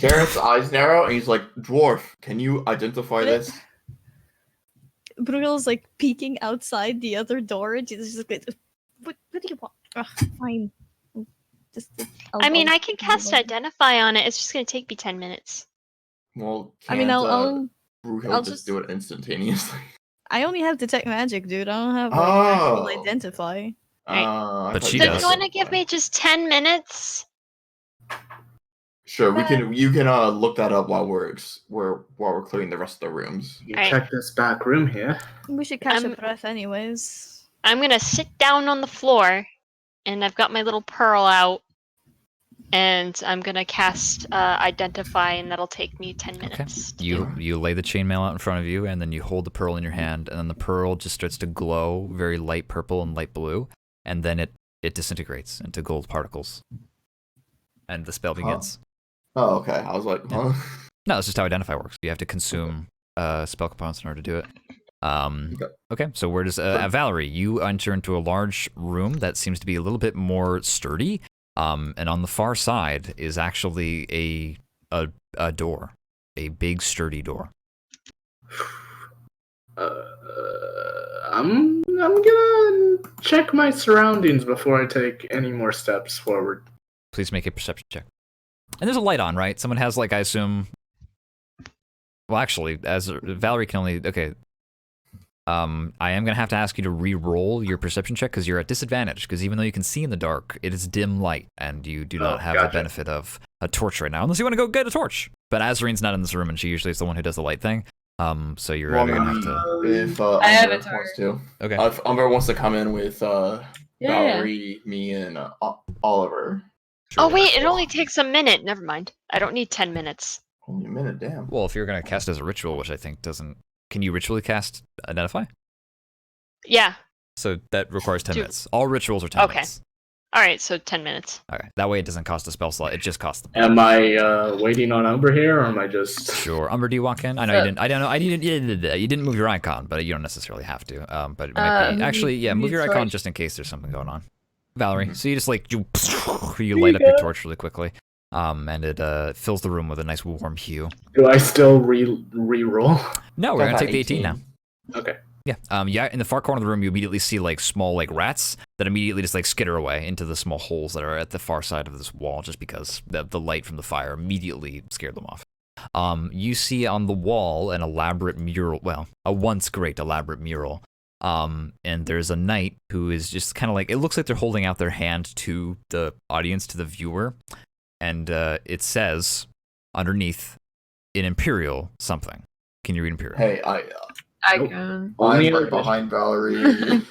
Speaker 2: Gareth's eyes narrow, and he's like, "Dwarf, can you identify this?"
Speaker 3: Brugel's like peeking outside the other door, and she's just like, what do you want? Ugh, fine.
Speaker 5: I mean, I can cast Identify on it. It's just going to take me 10 minutes.
Speaker 2: Well,
Speaker 3: I mean, I'll
Speaker 2: Bruegel
Speaker 3: I'll
Speaker 2: just do it instantaneously.
Speaker 3: I only have Detect Magic, dude. I don't have like
Speaker 2: Oh.
Speaker 3: actual Identify.
Speaker 1: But she
Speaker 5: So
Speaker 1: does.
Speaker 5: you want to give me just 10 minutes?
Speaker 2: Sure, you can look that up while we're clearing the rest of the rooms.
Speaker 4: You
Speaker 5: Alright.
Speaker 4: check this back room here.
Speaker 3: We should catch a
Speaker 5: I'm-
Speaker 3: breath, anyways.
Speaker 5: I'm going to sit down on the floor, and I've got my little pearl out, and I'm going to cast Identify, and that'll take me 10 minutes. to do.
Speaker 1: You lay the chainmail out in front of you, and then you hold the pearl in your hand, and then the pearl just starts to glow very light purple and light blue, and then it disintegrates into gold particles. And the spell begins.
Speaker 2: Oh, okay. I was like, huh?
Speaker 1: No, that's just how Identify works. You have to consume spell components in order to do it. Okay, so where does Valerie? You enter into a large room that seems to be a little bit more sturdy, and on the far side is actually a door, a big sturdy door.
Speaker 4: I'm gonna check my surroundings before I take any more steps forward.
Speaker 1: Please make a perception check. And there's a light on, right? Someone has like I assume. Well, actually, as Valerie can only okay. I am gonna have to ask you to re-roll your perception check because you're at disadvantage. Because even though you can see in the dark, it is dim light, and you do not have the benefit of a torch right now, unless you want to go get a torch. But Azrine's not in this room, and she usually is the one who does the light thing. So you're
Speaker 2: Well,
Speaker 1: gonna have to.
Speaker 2: if
Speaker 7: I have a
Speaker 2: Umber wants to.
Speaker 1: Okay.
Speaker 2: If Umber wants to come in with
Speaker 7: Yeah.
Speaker 2: Valerie, me, and Oliver.
Speaker 5: Oh, wait, it only takes a minute. Never mind. I don't need 10 minutes.
Speaker 2: Only a minute, damn.
Speaker 1: Well, if you're gonna cast as a ritual, which I think doesn't. Can you ritually cast Identify?
Speaker 5: Yeah.
Speaker 1: So that requires 10
Speaker 5: Do-
Speaker 1: minutes. All rituals are 10
Speaker 5: Okay.
Speaker 1: minutes.
Speaker 5: All right, so 10 minutes.
Speaker 1: Okay. That way it doesn't cost a spell slot. It just costs them.
Speaker 4: Am I waiting on Umber here, or am I just?
Speaker 1: Sure. Umber, do you walk in? I know you didn't. I don't know. You didn't move your icon, but you don't necessarily have to. But it might be. Actually, yeah, move your icon
Speaker 7: torch.
Speaker 1: just in case there's something going on. Valerie, so you just like you light up your torch really quickly, and it fills the room with a nice warm hue.
Speaker 4: Do I still re-roll?
Speaker 1: No, we're gonna take the 18 now.
Speaker 4: Okay.
Speaker 1: Yeah. Yeah. In the far corner of the room, you immediately see like small like rats that immediately just like skitter away into the small holes that are at the far side of this wall, just because the light from the fire immediately scared them off. You see on the wall an elaborate mural. Well, a once great elaborate mural. And there's a knight who is just kind of like, it looks like they're holding out their hand to the audience, to the viewer, and it says underneath in Imperial something. Can you read Imperial?
Speaker 2: Hey,
Speaker 7: I
Speaker 4: Nope.
Speaker 7: can.
Speaker 4: Only
Speaker 2: I'm right
Speaker 4: English.
Speaker 2: behind Valerie.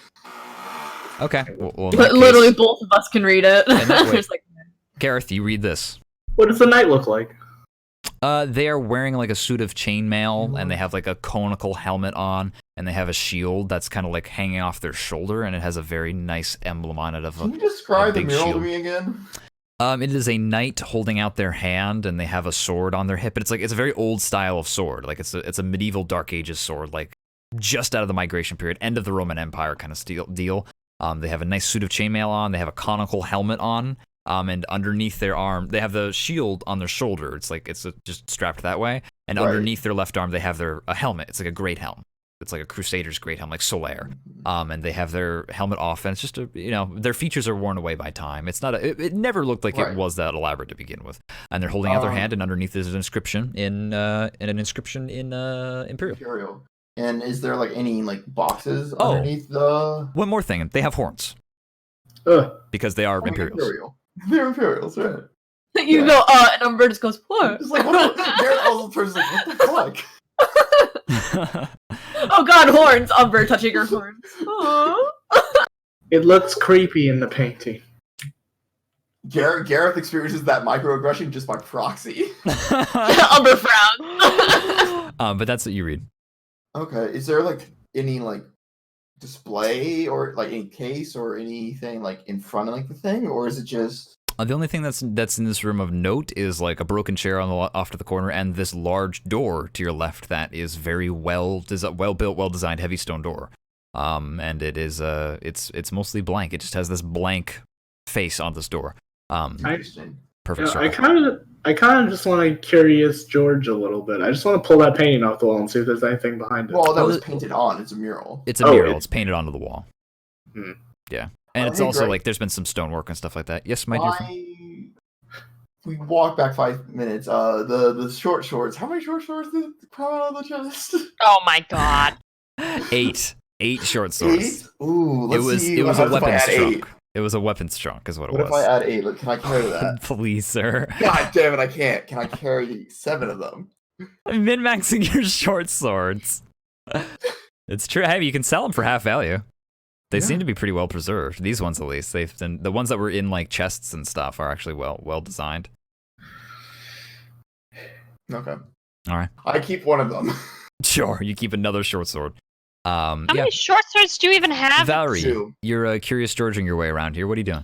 Speaker 1: Okay. Well, in that
Speaker 7: Literally,
Speaker 1: case,
Speaker 7: both of us can read it.
Speaker 1: And that way-
Speaker 7: Just like,
Speaker 1: Gareth, you read this.
Speaker 4: What does the knight look like?
Speaker 1: They are wearing like a suit of chainmail, and they have like a conical helmet on, and they have a shield that's kind of like hanging off their shoulder, and it has a very nice emblem on it of
Speaker 2: Can
Speaker 1: a.
Speaker 2: you describe the
Speaker 1: big
Speaker 2: mural to
Speaker 1: shield.
Speaker 2: me again?
Speaker 1: It is a knight holding out their hand, and they have a sword on their hip. But it's a very old style of sword, like it's a medieval Dark Ages sword, like just out of the Migration period, end of the Roman Empire kind of deal. They have a nice suit of chainmail on. They have a conical helmet on. And underneath their arm, they have the shield on their shoulder. It's like just strapped that way. And
Speaker 2: Right.
Speaker 1: underneath their left arm, they have a helmet. It's like a great helm. it's like a Crusader's great helmet, like Solaire. And they have their helmet off, and it's just their features are worn away by time. It's not it never looked like it was that elaborate to begin with. And they're holding out their hand, and underneath is an inscription in Imperial.
Speaker 2: And is there like any like boxes underneath the?
Speaker 1: One more thing, they have horns. Because they are Imperials.
Speaker 2: They're Imperials, right?
Speaker 7: You go, and Umber just goes, what?
Speaker 2: It's like, Garrett also turns like, what the fuck?
Speaker 7: Oh god, horns! Umber touching her horns. Aww.
Speaker 4: It looks creepy in the painting.
Speaker 2: Gareth experiences that microaggression just by proxy.
Speaker 7: Umber frowns.
Speaker 1: But that's what you read.
Speaker 2: Okay, is there like any like display or like any case or anything like in front of like the thing, or is it just?
Speaker 1: The only thing that's in this room of note is like a broken chair on the off to the corner, and this large door to your left that is very well built, well designed, heavy stone door. And it is it's mostly blank. It just has this blank face on this door.
Speaker 2: Interesting.
Speaker 1: Perfect.
Speaker 4: I kind of just want to curious George a little bit. I just want to pull that painting off the wall and see if there's anything behind it.
Speaker 2: Well, that was painted on. It's a mural.
Speaker 1: It's a mural. It's painted onto the wall. Yeah. And it's also like there's been some stonework and stuff like that. Yes, my dear friend.
Speaker 2: We walked back 5 minutes. The short shorts. How many short shorts did come out of the chest?
Speaker 5: Oh my god.
Speaker 1: 8 short swords.
Speaker 2: 8? Ooh, let's see.
Speaker 1: It was a weapons trunk.
Speaker 2: 8?
Speaker 1: It was a weapons trunk, is what it
Speaker 2: was.
Speaker 1: What
Speaker 2: if I add 8? Look, can I carry that?
Speaker 1: Please, sir.
Speaker 2: God damn it, I can't. Can I carry 7 of them?
Speaker 1: I'm min-maxing your short swords. It's true. Hey, you can sell them for half value. They seem to be pretty well preserved. These ones, at least. The ones that were in like chests and stuff are actually well designed.
Speaker 2: Okay.
Speaker 1: All right.
Speaker 2: I keep one of them.
Speaker 1: Sure, you keep another short sword.
Speaker 5: How many short swords do you even have?
Speaker 1: Valerie,
Speaker 2: 2.
Speaker 1: You're Curious Georging your way around here. What are you doing?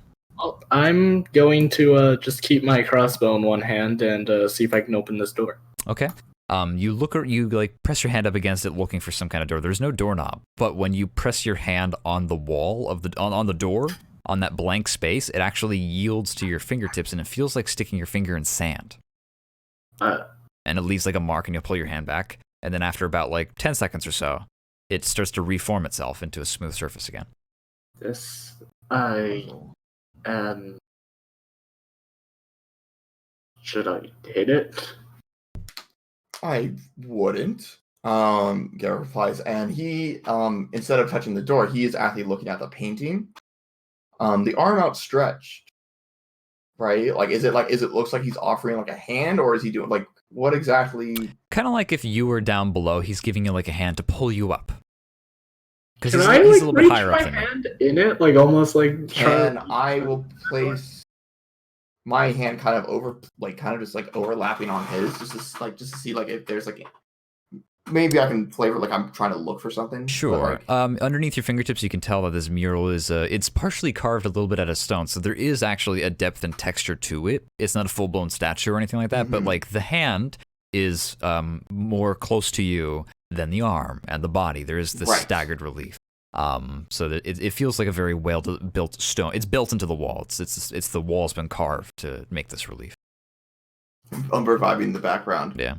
Speaker 4: I'm going to just keep my crossbow in one hand and see if I can open this door.
Speaker 1: Okay. You press your hand up against it looking for some kind of door. There's no doorknob, but when you press your hand on the wall of on the door, on that blank space, it actually yields to your fingertips, and it feels like sticking your finger in sand. And it leaves like a mark, and you'll pull your hand back, and then after about like 10 seconds or so, it starts to reform itself into a smooth surface again.
Speaker 4: Should I hit it?
Speaker 2: I wouldn't. Garrett replies, and he, instead of touching the door, he is actually looking at the painting. The arm outstretched, right? Like, is it looks like he's offering like a hand, or is he doing like what exactly?
Speaker 1: Kind of like if you were down below, he's giving you like a hand to pull you up.
Speaker 4: Because he's a little bit higher up than you. Hand in it, like almost like.
Speaker 2: And I will place my hand kind of overlapping on his, just to see like if there's like maybe I can flavor like I'm trying to look for something.
Speaker 1: Sure. Underneath your fingertips, you can tell that this mural is it's partially carved a little bit out of stone, so there is actually a depth and texture to it. It's not a full blown statue or anything like that, but like the hand is more close to you than the arm and the body. There is this staggered relief. So that it feels like a very well built stone. It's built into the wall. It's the wall's been carved to make this relief.
Speaker 2: Umber vibing in the background.
Speaker 1: Yeah.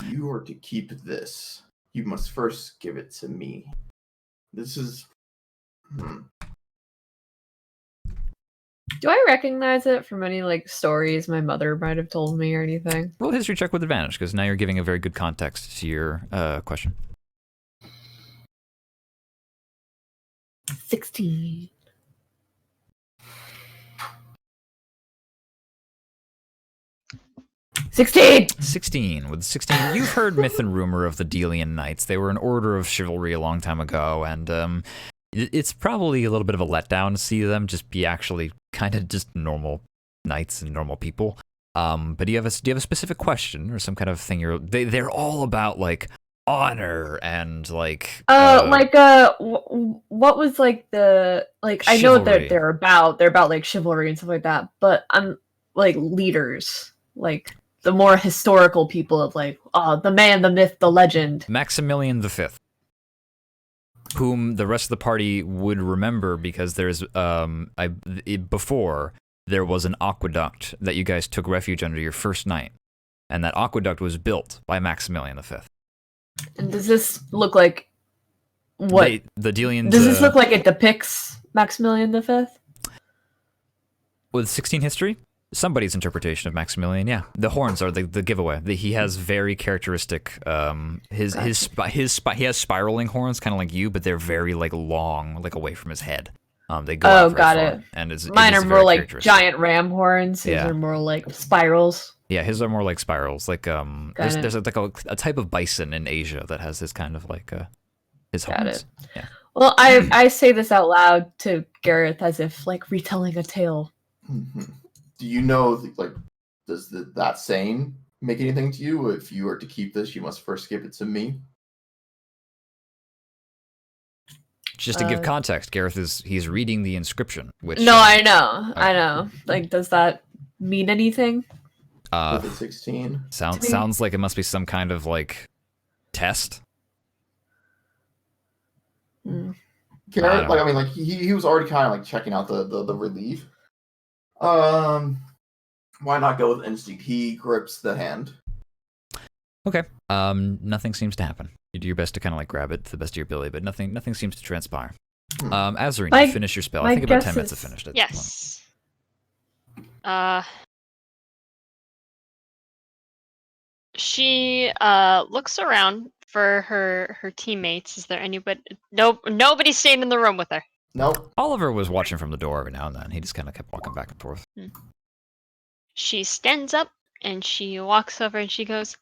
Speaker 2: You are to keep this. You must first give it to me. This is.
Speaker 7: Do I recognize it from any like stories my mother might have told me or anything?
Speaker 1: Roll a history check with advantage, because now you're giving a very good context to your question.
Speaker 7: 16.
Speaker 1: With 16, you've heard myth and rumor of the Delian Knights. They were an order of chivalry a long time ago, and it's probably a little bit of a letdown to see them just be actually kind of just normal knights and normal people. But do you have a specific question or some kind of thing? They're all about like honor and like
Speaker 7: what was like the like I know that they're about like chivalry and stuff like that, but I'm like leaders, like the more historical people of like the man, the myth, the legend,
Speaker 1: Maximilian V, whom the rest of the party would remember because there's before there was an aqueduct that you guys took refuge under your first night, and that aqueduct was built by Maximilian V.
Speaker 7: And does this look like what?
Speaker 1: The Delians.
Speaker 7: Does this look like it depicts Maximilian V?
Speaker 1: With 16 history? Somebody's interpretation of Maximilian, yeah. The horns are the giveaway. He has very characteristic. He has spiraling horns, kind of like you, but they're very like long, like away from his head. They go out very far,
Speaker 7: it.
Speaker 1: And
Speaker 7: Mine
Speaker 1: it is
Speaker 7: are
Speaker 1: very
Speaker 7: more like
Speaker 1: characteristic.
Speaker 7: giant ram horns. His are more like spirals.
Speaker 1: Yeah, his are more like spirals. Like there's like a type of bison in Asia that has this kind of like his horns. Yeah.
Speaker 7: Well, I say this out loud to Gareth as if like retelling a tale.
Speaker 2: Mm-hmm. Do you know, like, does that saying make anything to you? If you are to keep this, you must first give it to me.
Speaker 1: Just to give context, Gareth he's reading the inscription. Which
Speaker 7: no, I know. Like, does that mean anything?
Speaker 2: With the 16.
Speaker 1: Sounds like it must be some kind of like test.
Speaker 2: Gareth, like, I mean, like he was already kind of like checking out the relief. Why not go with instinct? He grips the hand.
Speaker 1: Okay. Nothing seems to happen. You do your best to kind of like grab it to the best of your ability, but nothing seems to transpire. Azarine, you finish your spell. I think about 10 minutes have finished it.
Speaker 5: Yes. She looks around for her teammates. Is there anybody? Nobody's staying in the room with her.
Speaker 2: Nope.
Speaker 1: Oliver was watching from the door every now and then. He just kind of kept walking back and forth.
Speaker 5: She stands up and she walks over and she goes,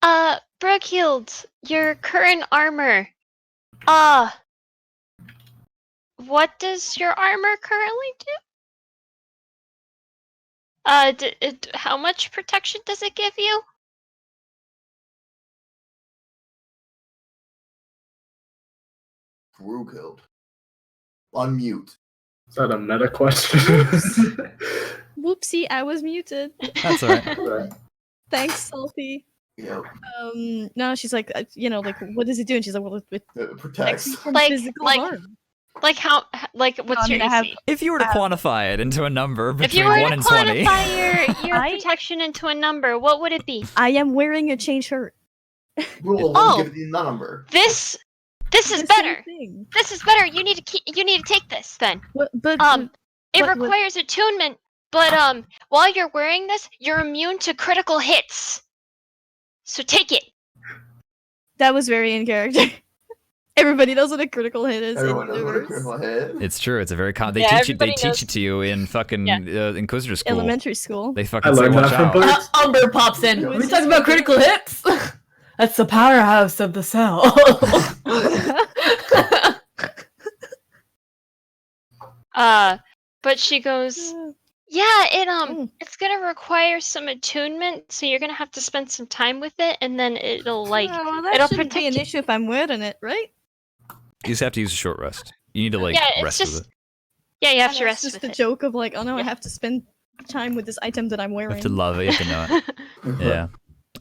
Speaker 5: Brookehild, your current armor. What does your armor currently do? How much protection does it give you?
Speaker 2: Brookehild. Unmute.
Speaker 4: Is that a meta question?
Speaker 3: Whoopsie, I was muted.
Speaker 1: That's all right.
Speaker 3: Thanks, Salty.
Speaker 2: Yep.
Speaker 3: No, she's like, like, what does it do? And she's like, well, it
Speaker 2: protects.
Speaker 3: you from
Speaker 5: Like-
Speaker 3: physical
Speaker 5: like-
Speaker 3: harm.
Speaker 5: Like how? Like what's your AC?
Speaker 1: If you were to quantify it into a number
Speaker 5: If you
Speaker 1: between
Speaker 5: were
Speaker 1: 1
Speaker 5: to
Speaker 1: and 20.
Speaker 5: quantify your protection into a number, what would it be?
Speaker 3: I am wearing a chain shirt.
Speaker 2: Rule
Speaker 5: Oh.
Speaker 2: give you the number.
Speaker 5: This is
Speaker 3: The same
Speaker 5: better.
Speaker 3: thing.
Speaker 5: This is better. You need to take this then.
Speaker 3: But
Speaker 5: It
Speaker 3: But-
Speaker 5: requires attunement, but while you're wearing this, you're immune to critical hits. So take it.
Speaker 3: that was very in character. Everybody knows what a critical hit is.
Speaker 2: Everyone
Speaker 3: in
Speaker 2: knows what a
Speaker 3: Doors.
Speaker 2: critical hit.
Speaker 1: It's true. It's a very they
Speaker 5: Yeah,
Speaker 1: teach
Speaker 5: everybody
Speaker 1: it to you in fucking Inquisitor school.
Speaker 3: Elementary school.
Speaker 1: They
Speaker 4: I
Speaker 1: fucking say
Speaker 4: learned
Speaker 1: watch
Speaker 4: that from
Speaker 1: out.
Speaker 4: Bart.
Speaker 7: Umber pops in.
Speaker 3: Who
Speaker 7: We
Speaker 3: is
Speaker 7: talking
Speaker 3: this?
Speaker 7: about critical hits? That's the powerhouse of the cell.
Speaker 5: But she goes, yeah, it's gonna require some attunement, so you're gonna have to spend some time with it, and then it'll like
Speaker 3: Oh, well, that
Speaker 5: it'll
Speaker 3: shouldn't be
Speaker 5: protect
Speaker 3: an
Speaker 5: you.
Speaker 3: issue if I'm wearing it, right?
Speaker 1: You just have to use a short rest. You need to like
Speaker 5: Yeah, it's
Speaker 1: rest
Speaker 5: just-
Speaker 1: with it.
Speaker 5: Yeah, you have
Speaker 3: I
Speaker 5: to
Speaker 3: know,
Speaker 5: rest
Speaker 3: it's just
Speaker 5: with
Speaker 3: a
Speaker 5: it.
Speaker 3: joke of like, oh no, I
Speaker 5: Yeah.
Speaker 3: have to spend time with this item that I'm
Speaker 1: You
Speaker 3: wearing.
Speaker 1: have to love it. You have to know it. Yeah.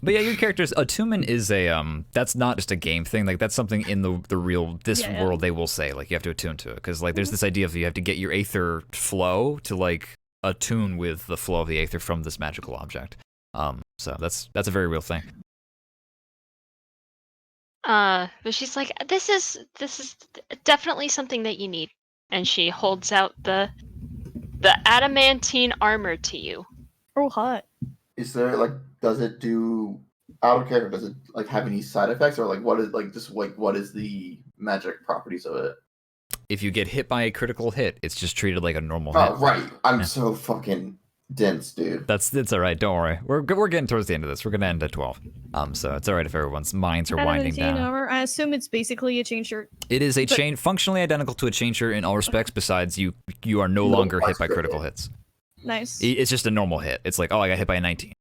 Speaker 1: But yeah, your character's attunement is that's not just a game thing. Like that's something in the real world they will say like you have to attune to it because like there's this idea of you have to get your aether flow to like attune with the flow of the aether from this magical object. So that's a very real thing.
Speaker 5: But she's like, this is definitely something that you need, and she holds out the adamantine armor to you.
Speaker 3: Oh, hot.
Speaker 2: Is there like, does it do out of character? Does it like have any side effects, or like what is like just like what is the magic properties of it?
Speaker 1: If you get hit by a critical hit, it's just treated like a normal
Speaker 2: Oh
Speaker 1: hit.
Speaker 2: right, I'm
Speaker 1: Yeah.
Speaker 2: so fucking dense, dude.
Speaker 1: It's all right. Don't worry. We're getting towards the end of this. We're gonna end at 12. So it's all right if everyone's minds are winding
Speaker 3: Adamantine
Speaker 1: down.
Speaker 3: armor. I assume it's basically a chain shirt.
Speaker 1: It is a
Speaker 3: But-
Speaker 1: chain functionally identical to a chain shirt in all respects. Besides, you are no longer hit by critical hits.
Speaker 3: Nice.
Speaker 1: It's just a normal hit. It's like, oh, I got hit by a 19.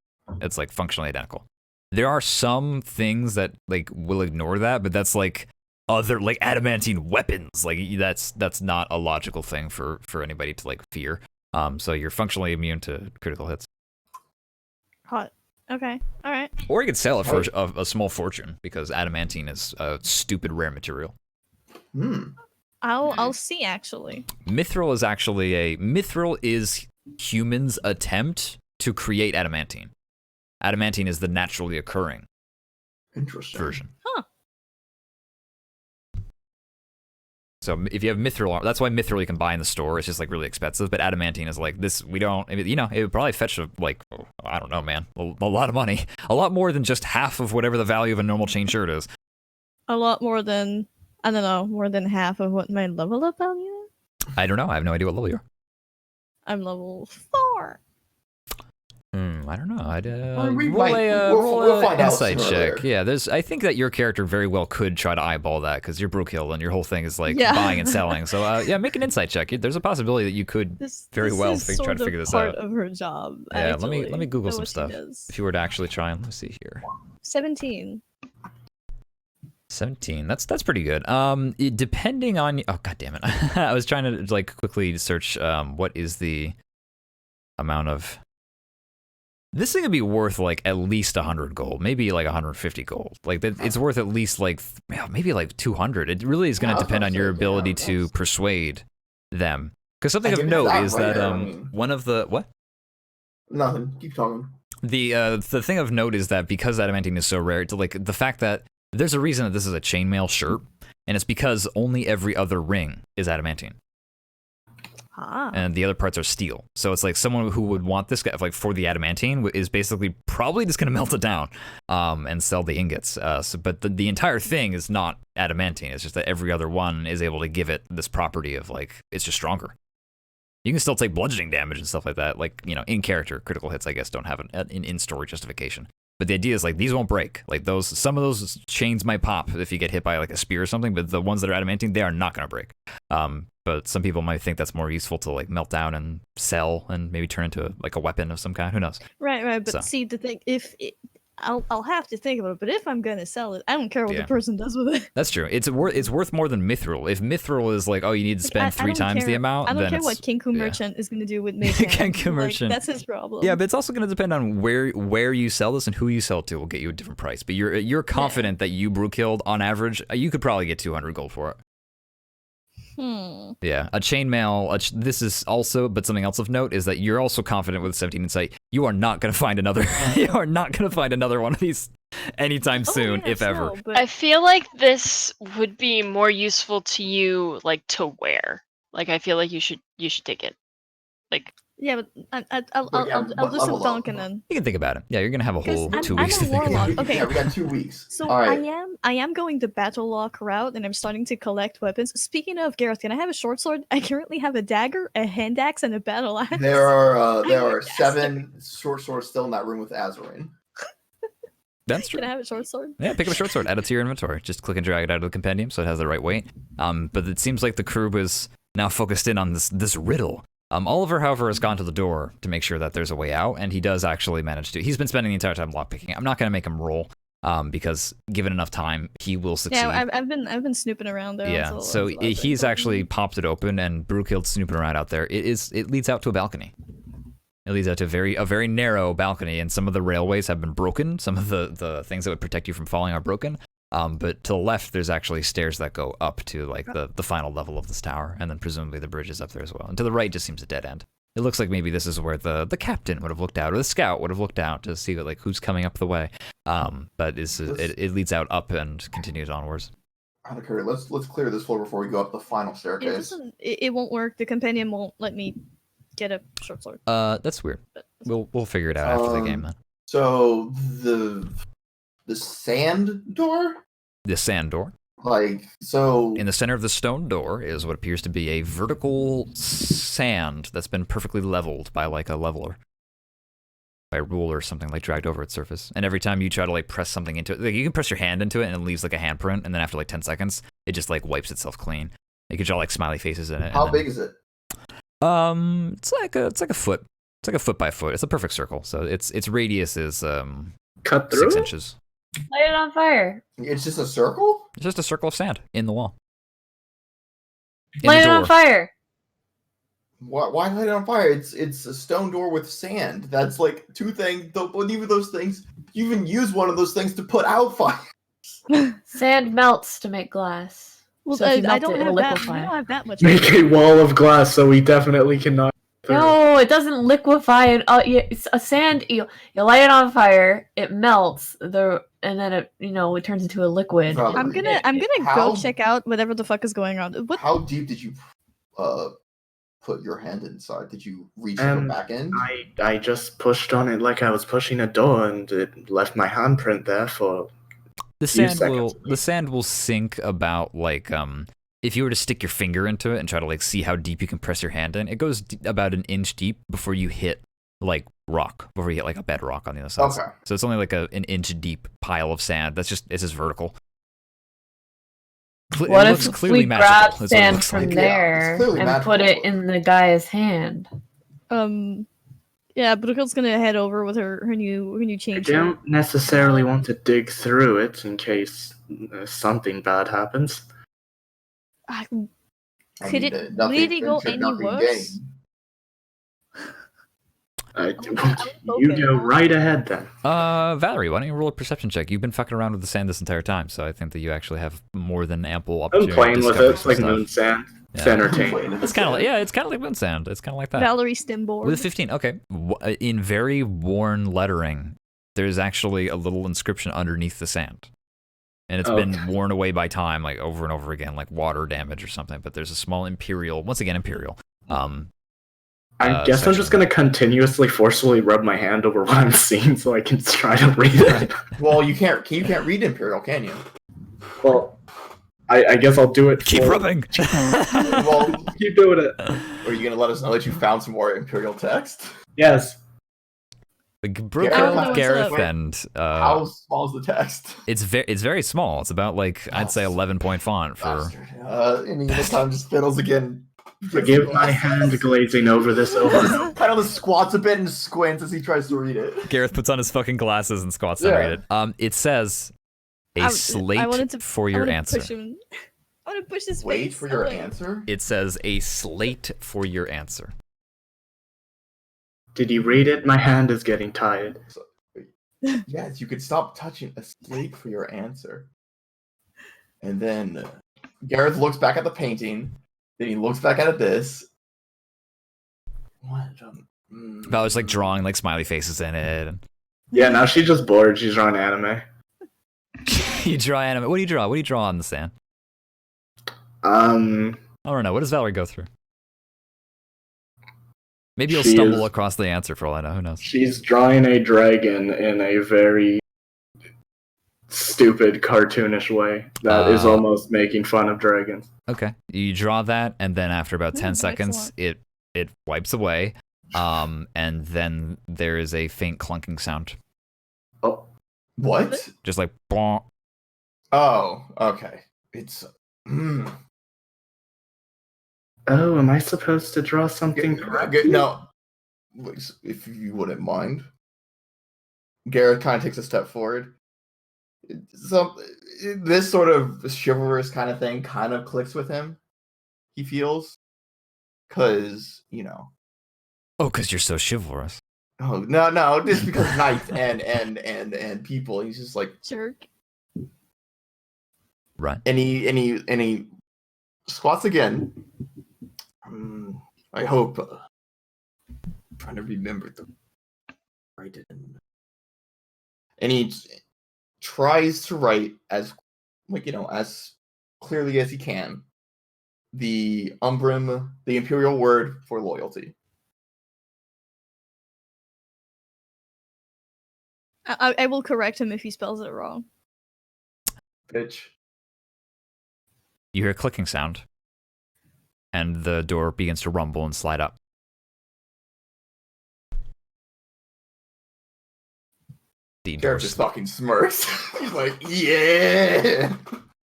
Speaker 1: It's like functionally identical. There are some things that like will ignore that, but that's like other like adamantine weapons. Like that's not a logical thing for anybody to like fear. So you're functionally immune to critical hits.
Speaker 3: Hot. Okay. All right.
Speaker 1: Or you could sell it for a small fortune because adamantine is a stupid rare material.
Speaker 3: I'll see actually.
Speaker 1: Mithril is humans' attempt to create adamantine. Adamantine is the naturally occurring
Speaker 2: Interesting.
Speaker 1: version. So if you have mithril armor, that's why mithril you can buy in the store. It's just like really expensive. But adamantine is like this. We don't, you know, it would probably fetch like, I don't know, man, a lot of money, a lot more than just half of whatever the value of a normal chain shirt is.
Speaker 3: A lot more than, I don't know, more than half of what my level up value is.
Speaker 1: I don't know. I have no idea what level you are.
Speaker 3: I'm level 4.
Speaker 1: I don't know. I'd
Speaker 2: we'll find out
Speaker 1: insight
Speaker 2: sooner or
Speaker 1: check.
Speaker 2: later.
Speaker 1: Yeah, I think that your character very well could try to eyeball that because you're Brookhill and your whole thing is like
Speaker 3: Yeah.
Speaker 1: buying and selling. So yeah, make an insight check. There's a possibility that you could very well
Speaker 3: is
Speaker 1: try
Speaker 3: sort
Speaker 1: to
Speaker 3: of
Speaker 1: figure this
Speaker 3: part
Speaker 1: out.
Speaker 3: of her job.
Speaker 1: Yeah,
Speaker 3: actually,
Speaker 1: let me Google
Speaker 3: of
Speaker 1: some
Speaker 3: what she
Speaker 1: stuff.
Speaker 3: does.
Speaker 1: If you were to actually try and let's see here.
Speaker 3: 17.
Speaker 1: 17. That's pretty good. Depending on oh god damn it. I was trying to like quickly search what is the amount of this thing would be worth like at least 100 gold, maybe like 150 gold. Like it's worth at least like maybe like 200. It really is going to depend on your ability to persuade them. Because something of note is that one of the what?
Speaker 2: Nothing. Keep talking.
Speaker 1: The thing of note is that because adamantine is so rare, to like the fact that there's a reason that this is a chainmail shirt, and it's because only every other ring is adamantine. And the other parts are steel. So it's like someone who would want this guy like for the adamantine is basically probably just going to melt it down and sell the ingots. But the entire thing is not adamantine. It's just that every other one is able to give it this property of like it's just stronger. You can still take bludgeoning damage and stuff like that. Like, you know, in character, critical hits, I guess, don't have an in-story justification. But the idea is like these won't break. Like some of those chains might pop if you get hit by like a spear or something. But the ones that are adamantine, they are not going to break. But some people might think that's more useful to like melt down and sell and maybe turn into like a weapon of some kind. Who knows?
Speaker 3: Right. But see, the thing, I'll have to think about it. But if I'm gonna sell it, I don't care what the person does with it.
Speaker 1: That's true. It's worth more than mithril. If mithril is like, oh, you need to spend three times the amount,
Speaker 3: I don't
Speaker 1: then
Speaker 3: care what Kenku Merchant is gonna do with making
Speaker 1: Kenku Merchant.
Speaker 3: That's his problem.
Speaker 1: Yeah, but it's also going to depend on where you sell this and who you sell to will get you a different price. But you're confident that you Brookhild on average, you could probably get 200 gold for it. Yeah, a chainmail. This is also, but something else of note is that you're also confident with 17 insight. You are not going to find another. You are not going to find another one of these anytime soon, if ever.
Speaker 3: No, but
Speaker 5: I feel like this would be more useful to you, like to wear. Like I feel like you should take it. Like
Speaker 3: yeah, but I'll do some dunking then.
Speaker 1: You can think about it. Yeah, you're going to have a whole 2 weeks to
Speaker 3: I'm a
Speaker 1: think about
Speaker 3: warlock.
Speaker 1: it.
Speaker 3: Okay.
Speaker 2: Yeah, we got 2 weeks.
Speaker 3: So
Speaker 2: All right.
Speaker 3: I am going the battle lock route, and I'm starting to collect weapons. Speaking of Gareth, can I have a short sword? I currently have a dagger, a hand axe, and a battle axe.
Speaker 2: There are 7 short swords still in that room with Azarin.
Speaker 1: That's true.
Speaker 3: Can I have a short sword?
Speaker 1: Yeah, pick up a short sword, add it to your inventory. Just click and drag it out of the compendium so it has the right weight. But it seems like the crew is now focused in on this riddle. Oliver, however, has gone to the door to make sure that there's a way out, and he does actually manage to. He's been spending the entire time lockpicking. I'm not going to make him roll, because given enough time, he will succeed.
Speaker 3: Yeah, I've been snooping around there.
Speaker 1: Yeah, so he's actually popped it open, and Brookhild's snooping around out there. It leads out to a balcony. It leads out to a very narrow balcony, and some of the railways have been broken. Some of the things that would protect you from falling are broken. But to the left, there's actually stairs that go up to like the final level of this tower, and then presumably the bridge is up there as well. And to the right just seems a dead end. It looks like maybe this is where the captain would have looked out, or the scout would have looked out to see like who's coming up the way. But it leads out up and continues onwards.
Speaker 2: Let's clear this floor before we go up the final staircase.
Speaker 3: It won't work. The companion won't let me get a short sword.
Speaker 1: That's weird. We'll figure it out after the game then.
Speaker 2: So the sand door?
Speaker 1: The sand door.
Speaker 2: Like, so...
Speaker 1: In the center of the stone door is what appears to be a vertical sand that's been perfectly leveled by, like, a leveler. By a ruler or something, like, dragged over its surface. And every time you try to, like, press something into it, like, you can press your hand into it and it leaves, like, a handprint, and then after, like, 10 seconds, it just, like, wipes itself clean. You can draw, like, smiley faces in it.
Speaker 2: How big is it?
Speaker 1: It's like a foot. It's like a foot by foot. It's a perfect circle. So its radius is,
Speaker 4: Cut through
Speaker 1: 6
Speaker 4: it?
Speaker 1: inches.
Speaker 7: Light it on fire.
Speaker 2: It's just a circle?
Speaker 1: It's just a circle of sand in the wall. In
Speaker 7: Light
Speaker 1: the
Speaker 7: it on
Speaker 1: door.
Speaker 7: fire.
Speaker 2: Why light it on fire? It's a stone door with sand. That's like 2 things. Even those things, you even use one of those things to put out fire.
Speaker 7: Sand melts to make glass.
Speaker 3: Well,
Speaker 7: So if you
Speaker 3: I
Speaker 7: melt
Speaker 3: don't
Speaker 7: it, it'll
Speaker 3: have that.
Speaker 7: liquefy.
Speaker 3: I don't have that much.
Speaker 4: Make a wall of glass so we definitely cannot.
Speaker 7: No, it doesn't liquefy. It's a sand. You light it on fire, it melts. And then it turns into a liquid.
Speaker 2: Valerie,
Speaker 3: I'm gonna
Speaker 2: how-
Speaker 3: go check out whatever the fuck is going on. What?
Speaker 2: How deep did you put your hand inside? Did you reach to the back end?
Speaker 4: I just pushed on it like I was pushing a door, and it left my handprint there for
Speaker 1: The
Speaker 4: few
Speaker 1: sand will sink about like if you were to stick your finger into it and try to like see how deep you can press your hand in, it goes about an inch deep before you hit like rock, before you hit like a bedrock on the other side.
Speaker 2: Okay.
Speaker 1: So it's only like an inch deep pile of sand. It's just vertical.
Speaker 7: What
Speaker 1: It
Speaker 7: if
Speaker 1: looks clearly
Speaker 7: we
Speaker 1: magical,
Speaker 7: grab
Speaker 1: is what it
Speaker 7: sand
Speaker 1: looks
Speaker 7: from
Speaker 1: like.
Speaker 2: Yeah,
Speaker 7: there
Speaker 2: it's clearly
Speaker 7: and put
Speaker 2: magical.
Speaker 7: it in the guy's hand?
Speaker 3: Yeah, Brooklyn's gonna head over with her new
Speaker 4: I
Speaker 3: chain shirt.
Speaker 4: don't necessarily want to dig through it in case something bad happens.
Speaker 3: Ah,
Speaker 2: I
Speaker 3: Could
Speaker 2: mean,
Speaker 3: it
Speaker 2: nothing
Speaker 3: really go
Speaker 2: ventured,
Speaker 3: any
Speaker 2: nothing
Speaker 3: worse?
Speaker 2: gained.
Speaker 4: You go right ahead then.
Speaker 1: Valerie, why don't you roll a perception check? You've been fucking around with the sand this entire time, so I think that you actually have more than ample
Speaker 4: I'm
Speaker 1: opportunity
Speaker 4: playing
Speaker 1: to
Speaker 4: with
Speaker 1: discover
Speaker 4: it. It's
Speaker 1: some
Speaker 4: like
Speaker 1: stuff.
Speaker 4: moon sand. It's
Speaker 1: Yeah.
Speaker 4: entertaining.
Speaker 1: It's kind of like, it's kind of like moon sand. It's kind of like that.
Speaker 3: Valerie Stimborg.
Speaker 1: With a 15, okay. In very worn lettering, there's actually a little inscription underneath the sand. And it's been worn away by time, like over and over again, like water damage or something. But there's a small imperial, once again, imperial.
Speaker 4: I guess I'm just
Speaker 1: section.
Speaker 4: gonna continuously forcefully rub my hand over what I'm seeing so I can try to read it.
Speaker 2: Well, you can't read Imperial, can you?
Speaker 4: Well, I guess I'll do it.
Speaker 1: Keep rubbing.
Speaker 2: Well,
Speaker 4: Keep doing it.
Speaker 2: are you gonna let us know that you found some more Imperial text?
Speaker 4: Yes.
Speaker 1: Brooke
Speaker 2: Yeah,
Speaker 1: with
Speaker 3: what's
Speaker 1: Gareth
Speaker 3: up?
Speaker 1: and
Speaker 2: How small is the text?
Speaker 1: it's very small. It's about like I'd say 11-point font for.
Speaker 2: Bastard. And the time just fiddles again.
Speaker 4: Forgive my hand glazing over this over.
Speaker 2: Kind of squats a bit and squints as he tries to read it.
Speaker 1: Gareth puts on his fucking glasses and squats down to read it. It says a slate for your answer.
Speaker 3: I want to push his
Speaker 2: Wait
Speaker 3: face
Speaker 2: for your
Speaker 3: away.
Speaker 2: answer.
Speaker 1: It says a slate for your answer.
Speaker 4: Did you read it? My hand is getting tired.
Speaker 2: Yes, you could stop touching a slate for your answer. And then Gareth looks back at the painting. Then he looks back at this. What?
Speaker 1: Valerie's like drawing like smiley faces in it. And
Speaker 4: Yeah, now she's just bored. She's drawing anime.
Speaker 1: you draw anime. What do you draw? What do you draw on the sand? I don't know. What does Valerie go through? Maybe you'll
Speaker 4: She
Speaker 1: stumble
Speaker 4: is-
Speaker 1: across the answer for all I know. Who knows?
Speaker 4: She's drawing a dragon in a very stupid, cartoonish way that is almost making fun of dragons.
Speaker 1: Okay. You draw that, and then after about 10
Speaker 3: Ooh,
Speaker 1: seconds, it wipes away. And then there is a faint clunking sound.
Speaker 4: Oh,
Speaker 2: What?
Speaker 1: Just like bonk.
Speaker 2: Oh, okay. It's.
Speaker 4: oh, am I supposed to draw something?
Speaker 2: No. If you wouldn't mind. Gareth kind of takes a step forward. This sort of chivalrous kind of thing kind of clicks with him. He feels. Because,
Speaker 1: Oh, because you're so chivalrous.
Speaker 2: Oh, no, just because knights and people. He's just like.
Speaker 3: Jerk.
Speaker 1: Right.
Speaker 2: And he squats again. I hope. I'm trying to remember the right. And he tries to write as clearly as he can the the imperial word for loyalty.
Speaker 3: I will correct him if he spells it wrong.
Speaker 2: Bitch.
Speaker 1: You hear a clicking sound, and the door begins to rumble and slide up. The door,
Speaker 2: Gareth just fucking smirks. He's like, yeah.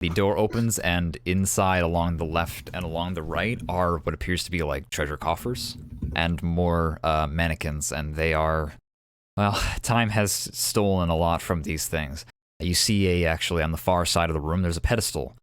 Speaker 1: the door opens, and inside, along the left and along the right, are what appears to be like treasure coffers and more mannequins, and they are, well, time has stolen a lot from these things. You see actually on the far side of the room, there's a pedestal.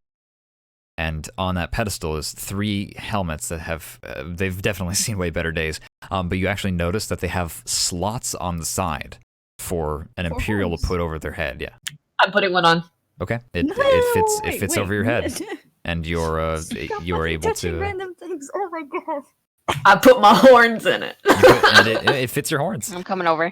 Speaker 1: And on that pedestal is 3 helmets that have, they've definitely seen way better days. But you actually notice that they have slots on the side for an
Speaker 3: For
Speaker 1: imperial
Speaker 3: horns.
Speaker 1: to put over their head. Yeah.
Speaker 7: I'm putting one on.
Speaker 1: Okay. It fits
Speaker 3: Wait,
Speaker 1: over your head, and you're
Speaker 3: Stop
Speaker 1: able
Speaker 3: touching
Speaker 1: to.
Speaker 3: random things. Oh my god.
Speaker 7: I put my horns in it.
Speaker 1: And it fits your horns.
Speaker 5: I'm coming over.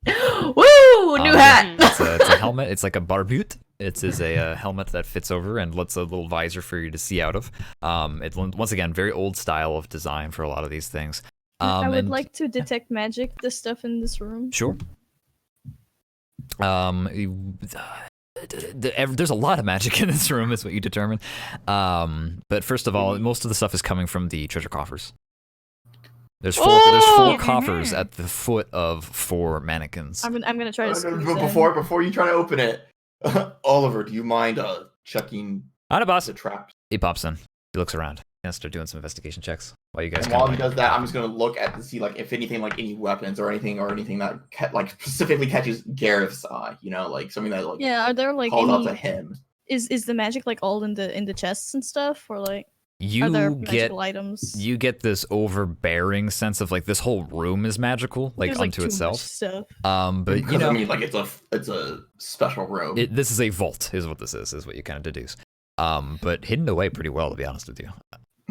Speaker 7: Woo! New hat.
Speaker 1: It's a helmet. It's like a barbute. It is a helmet that fits over and lets a little visor for you to see out of. It's once again very old style of design for a lot of these things.
Speaker 3: I would like to detect magic, the stuff in this room.
Speaker 1: Sure. There's a lot of magic in this room, is what you determine. But first of all, most of the stuff is coming from the treasure coffers. There's four coffers at the foot of 4 mannequins.
Speaker 3: I'm gonna try to squeeze
Speaker 2: But
Speaker 3: in.
Speaker 2: before you try to open it, Oliver, do you mind checking
Speaker 1: Not a boss.
Speaker 2: the traps?
Speaker 1: He pops in. He looks around. He has to start doing some investigation checks. While you guys.
Speaker 2: And while he does that, I'm just gonna look at to see like if anything, like any weapons or anything that like specifically catches Gareth's eye. You know, like something that like
Speaker 3: Yeah, are there like
Speaker 2: calls out
Speaker 3: any?
Speaker 2: to him.
Speaker 3: Is the magic like all in the chests and stuff, or like
Speaker 1: You
Speaker 3: are there
Speaker 1: get
Speaker 3: magical items?
Speaker 1: you get this overbearing sense of like this whole room is magical, like
Speaker 3: There's,
Speaker 1: unto
Speaker 3: too
Speaker 1: itself.
Speaker 3: much stuff.
Speaker 1: But
Speaker 2: Because
Speaker 1: you know,
Speaker 2: I mean, like it's a special room.
Speaker 1: this is a vault, is what this is what you kind of deduce. But hidden away pretty well, to be honest with you.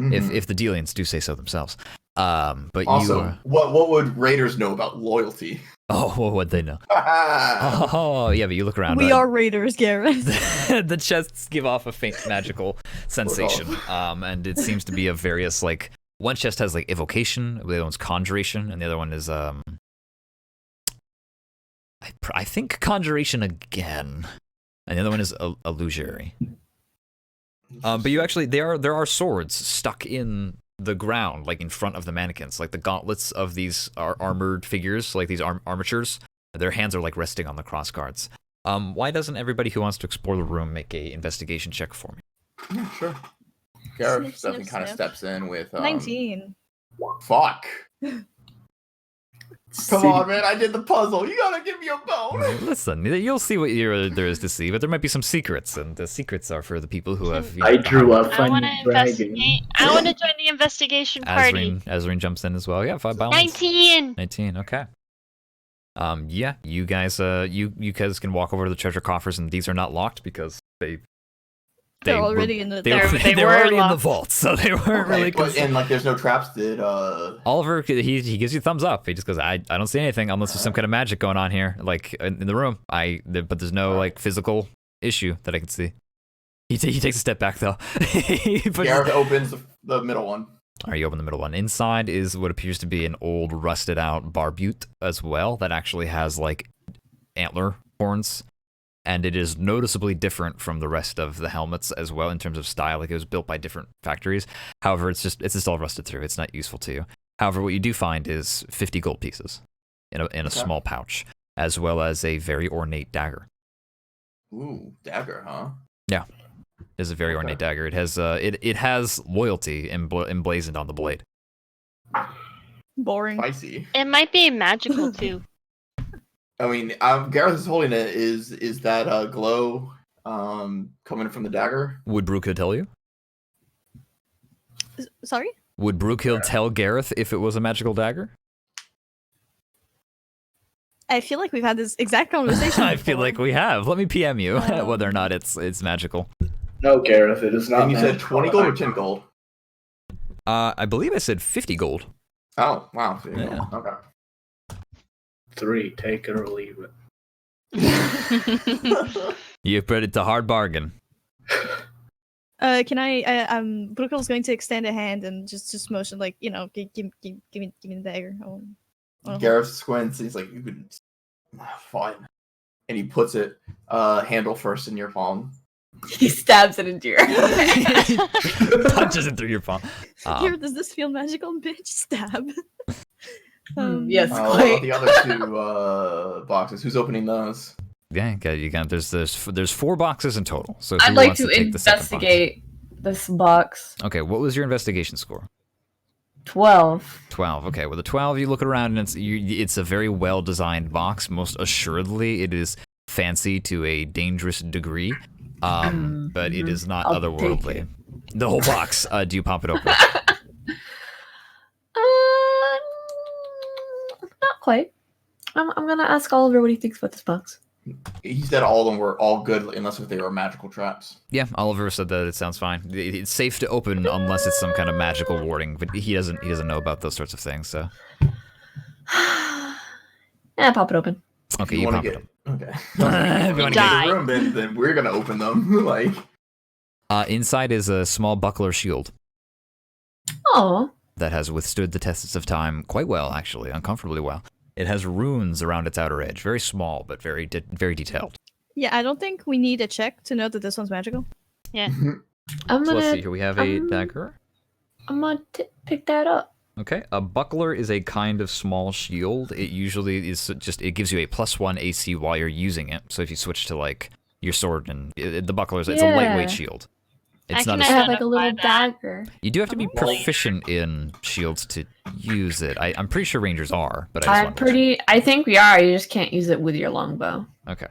Speaker 2: Mhm.
Speaker 1: If the Delians do say so themselves. But
Speaker 2: Also,
Speaker 1: you are...
Speaker 2: what would raiders know about loyalty?
Speaker 1: Oh, what would they know? Oh, yeah, but you look around.
Speaker 3: We are raiders, Gareth.
Speaker 1: The chests give off a faint magical sensation, and it seems to be of various, like, one chest has like evocation, the other one's conjuration, and the other one is I think conjuration again, and the other one is illusory. But you actually there are swords stuck in the ground, like in front of the mannequins, like the gauntlets of these armored figures, like these armatures. Their hands are like resting on the cross guards. Why doesn't everybody who wants to explore the room make a investigation check for me?
Speaker 2: Yeah, sure. Gareth
Speaker 3: Snip,
Speaker 2: definitely
Speaker 3: snip,
Speaker 2: kind of
Speaker 3: snip.
Speaker 2: steps in with
Speaker 3: 19.
Speaker 2: Fuck. Come on, man! I did the puzzle. You gotta give me a bone.
Speaker 1: Listen, you'll see what there is to see, but there might be some secrets, and the secrets are for the people who have.
Speaker 4: I drew a
Speaker 5: I want to
Speaker 4: funny dragon.
Speaker 5: investigate. I want to join the investigation party.
Speaker 1: Azreen jumps in as well. Yeah, 5 by
Speaker 5: 19.
Speaker 1: 19. Okay. Yeah, you guys can walk over to the treasure coffers, and these are not locked because
Speaker 3: They're already in the.
Speaker 1: they were
Speaker 5: They were
Speaker 1: already in the
Speaker 5: locked.
Speaker 1: vault, so they weren't really.
Speaker 2: And like, there's no traps. Did
Speaker 1: Oliver, he gives you a thumbs up. He just goes, I don't see anything unless there's some kind of magic going on here, like in the room. But there's no like physical issue that I can see. He takes a step back though.
Speaker 2: Gareth opens the middle one?
Speaker 1: All right, you open the middle one. Inside is what appears to be an old, rusted out barbute as well that actually has like antler horns. And it is noticeably different from the rest of the helmets as well in terms of style. Like it was built by different factories. However, it's just all rusted through. It's not useful to you. However, what you do find is 50 gold pieces in a small pouch, as well as a very ornate dagger.
Speaker 2: Ooh, dagger, huh?
Speaker 1: Yeah, it's a very ornate dagger. It has it has loyalty emblazoned on the blade.
Speaker 3: Boring.
Speaker 2: Spicy.
Speaker 5: It might be magical too.
Speaker 2: I mean, Gareth is holding it. Is that glow coming from the dagger?
Speaker 1: Would Brookhill tell you?
Speaker 3: Sorry?
Speaker 1: Would Brookhill tell Gareth if it was a magical dagger?
Speaker 3: I feel like we've had this exact conversation.
Speaker 1: I feel
Speaker 3: before.
Speaker 1: like we have. Let me PM you whether or not it's magical.
Speaker 4: No, Gareth, it is not.
Speaker 2: And you said
Speaker 4: magical.
Speaker 2: 20 gold or 10 gold?
Speaker 1: I believe I said 50 gold.
Speaker 2: Oh, wow.
Speaker 1: Yeah.
Speaker 2: Okay.
Speaker 4: 3, take it or leave it.
Speaker 1: You put it to hard bargain.
Speaker 3: Can I? Brooklyn's going to extend a hand and just motion like, you know, give me the dagger.
Speaker 2: Gareth squints. He's like, "You can, fine," and he puts it handle first in your palm.
Speaker 7: He stabs it into your
Speaker 1: Punches it through your palm.
Speaker 3: Here, does this feel magical, bitch? Stab.
Speaker 7: Yes,
Speaker 2: What
Speaker 7: quite.
Speaker 2: about the other 2 boxes? Who's opening those?
Speaker 1: Yeah, you got there's 4 boxes in total. So who
Speaker 7: I'd like
Speaker 1: wants
Speaker 7: to
Speaker 1: take the second box?
Speaker 7: investigate this box.
Speaker 1: Okay, what was your investigation score?
Speaker 7: 12.
Speaker 1: 12. Okay, with a 12, you look around and it's a very well designed box. Most assuredly, it is fancy to a dangerous degree, but it is not
Speaker 7: I'll take
Speaker 1: otherworldly.
Speaker 7: it.
Speaker 1: The whole box. Do you pop it open?
Speaker 7: Not quite. I'm gonna ask Oliver what he thinks about this box.
Speaker 2: He said all of them were all good unless if they were magical traps.
Speaker 1: Yeah, Oliver said that it sounds fine. It's safe to open unless it's some kind of magical warding, but he doesn't know about those sorts of things. So
Speaker 7: Yeah, pop it open.
Speaker 1: okay,
Speaker 2: If
Speaker 1: you
Speaker 2: wanna
Speaker 1: pop it up.
Speaker 2: Okay.
Speaker 1: If you wanna
Speaker 5: Die.
Speaker 2: Room, then we're gonna open them. Like
Speaker 1: Inside is a small buckler shield
Speaker 7: Oh,
Speaker 1: that has withstood the tests of time quite well, actually, uncomfortably well. It has runes around its outer edge, very small but very detailed.
Speaker 3: Yeah, I don't think we need a check to know that this one's magical.
Speaker 7: I'm
Speaker 1: So let's see
Speaker 7: gonna
Speaker 1: here. We have a dagger.
Speaker 7: pick that up.
Speaker 1: Okay, a buckler is a kind of small shield. It usually is it gives you a +1 AC while you're using it. So if you switch to like your sword and the buckler it's a lightweight
Speaker 7: Yeah.
Speaker 1: shield.
Speaker 5: I
Speaker 1: It's not
Speaker 5: can
Speaker 7: I
Speaker 1: as
Speaker 7: have like a little
Speaker 5: Identify that.
Speaker 7: dagger.
Speaker 1: you do have to be proficient in shields to use it. I'm pretty sure rangers are, but I just wanted to
Speaker 7: I think we are. You just can't use it with your longbow.
Speaker 1: check. Okay.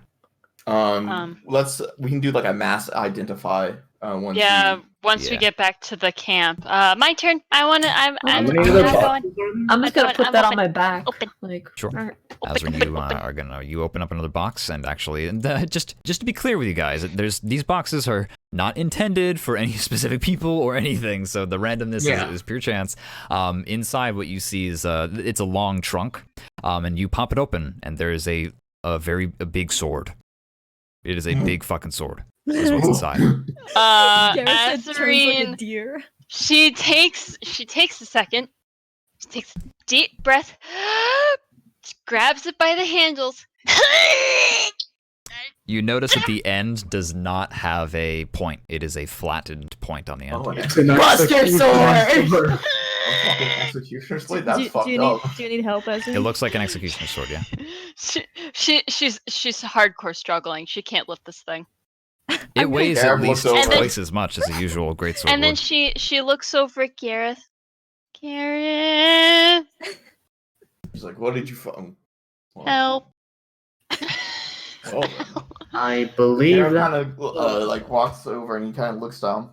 Speaker 2: we can do like a mass identify once.
Speaker 5: Yeah, once we
Speaker 1: Yeah.
Speaker 5: get back to the camp. My turn. I'm
Speaker 7: How
Speaker 5: I'm
Speaker 7: many
Speaker 4: of the
Speaker 5: going.
Speaker 4: boxes are there?
Speaker 7: I'm just gonna put
Speaker 5: I'm
Speaker 7: that on
Speaker 5: open.
Speaker 7: my back.
Speaker 5: Open.
Speaker 7: Like,
Speaker 1: Sure.
Speaker 7: alright.
Speaker 1: As when you are gonna you open up another box and actually just to be clear with you guys, these boxes are not intended for any specific people or anything, so the randomness is pure chance. Inside what you see is it's a long trunk, and you pop it open and there is a big sword. It is a big fucking sword. Is what's inside.
Speaker 3: Garrett said turns like a
Speaker 5: Azreen,
Speaker 3: deer.
Speaker 5: she takes a second. She takes a deep breath. Grabs it by the handles.
Speaker 1: You notice that the end does not have a point. It is a flattened point on the end.
Speaker 2: Oh, an
Speaker 4: It's an
Speaker 7: Buster
Speaker 4: execution
Speaker 7: sword!
Speaker 2: a fucking executioner's blade. That's fucked
Speaker 3: you
Speaker 2: up.
Speaker 3: do you need help, Ezra?
Speaker 1: It looks like an executioner's sword, yeah.
Speaker 5: She's hardcore struggling. She can't lift this thing.
Speaker 1: It weighs
Speaker 2: Gareth
Speaker 1: at least
Speaker 2: looks over.
Speaker 1: twice as much as the usual greatsword
Speaker 5: And then
Speaker 1: would.
Speaker 5: she looks over at Gareth. Gareth,
Speaker 2: He's like, what did you fucking?
Speaker 5: help.
Speaker 2: Well,
Speaker 4: I believe
Speaker 2: Gareth
Speaker 4: that.
Speaker 2: kind of like walks over and he kind of looks down.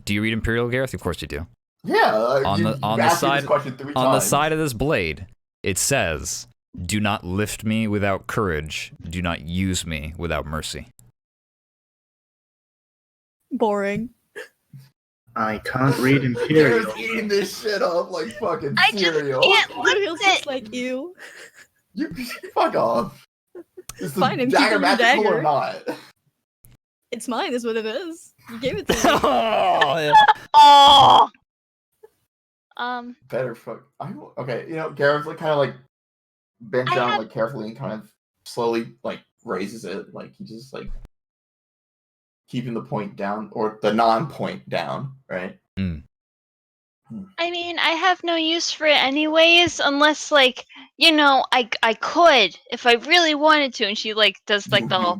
Speaker 1: Do you read Imperial, Gareth? Of course you do.
Speaker 2: Yeah.
Speaker 1: On the-
Speaker 2: you've
Speaker 1: on the
Speaker 2: asked me
Speaker 1: side-
Speaker 2: this question 3
Speaker 1: On the
Speaker 2: times.
Speaker 1: side of this blade, it says, "Do not lift me without courage. Do not use me without mercy."
Speaker 3: Boring.
Speaker 4: I can't read Imperial.
Speaker 2: Gareth's eating this shit up like fucking
Speaker 5: I just
Speaker 2: cereal.
Speaker 5: can't
Speaker 3: It feels
Speaker 5: lift
Speaker 3: just
Speaker 5: it.
Speaker 3: like you.
Speaker 2: You fuck off. Is the
Speaker 3: Fine, I'm
Speaker 2: dagger
Speaker 3: keeping your
Speaker 2: magical
Speaker 3: dagger.
Speaker 2: or not?
Speaker 3: It's mine, is what it is. You gave it to me.
Speaker 1: Oh,
Speaker 5: Oh.
Speaker 2: Better fuck. Okay, Gareth's like kind of like bends
Speaker 5: I
Speaker 2: down
Speaker 5: have-
Speaker 2: like carefully and kind of slowly like raises it, like he just like keeping the point down or the non-point down, right?
Speaker 5: I mean, I have no use for it anyways, unless like, I could if I really wanted to. And she like does like the whole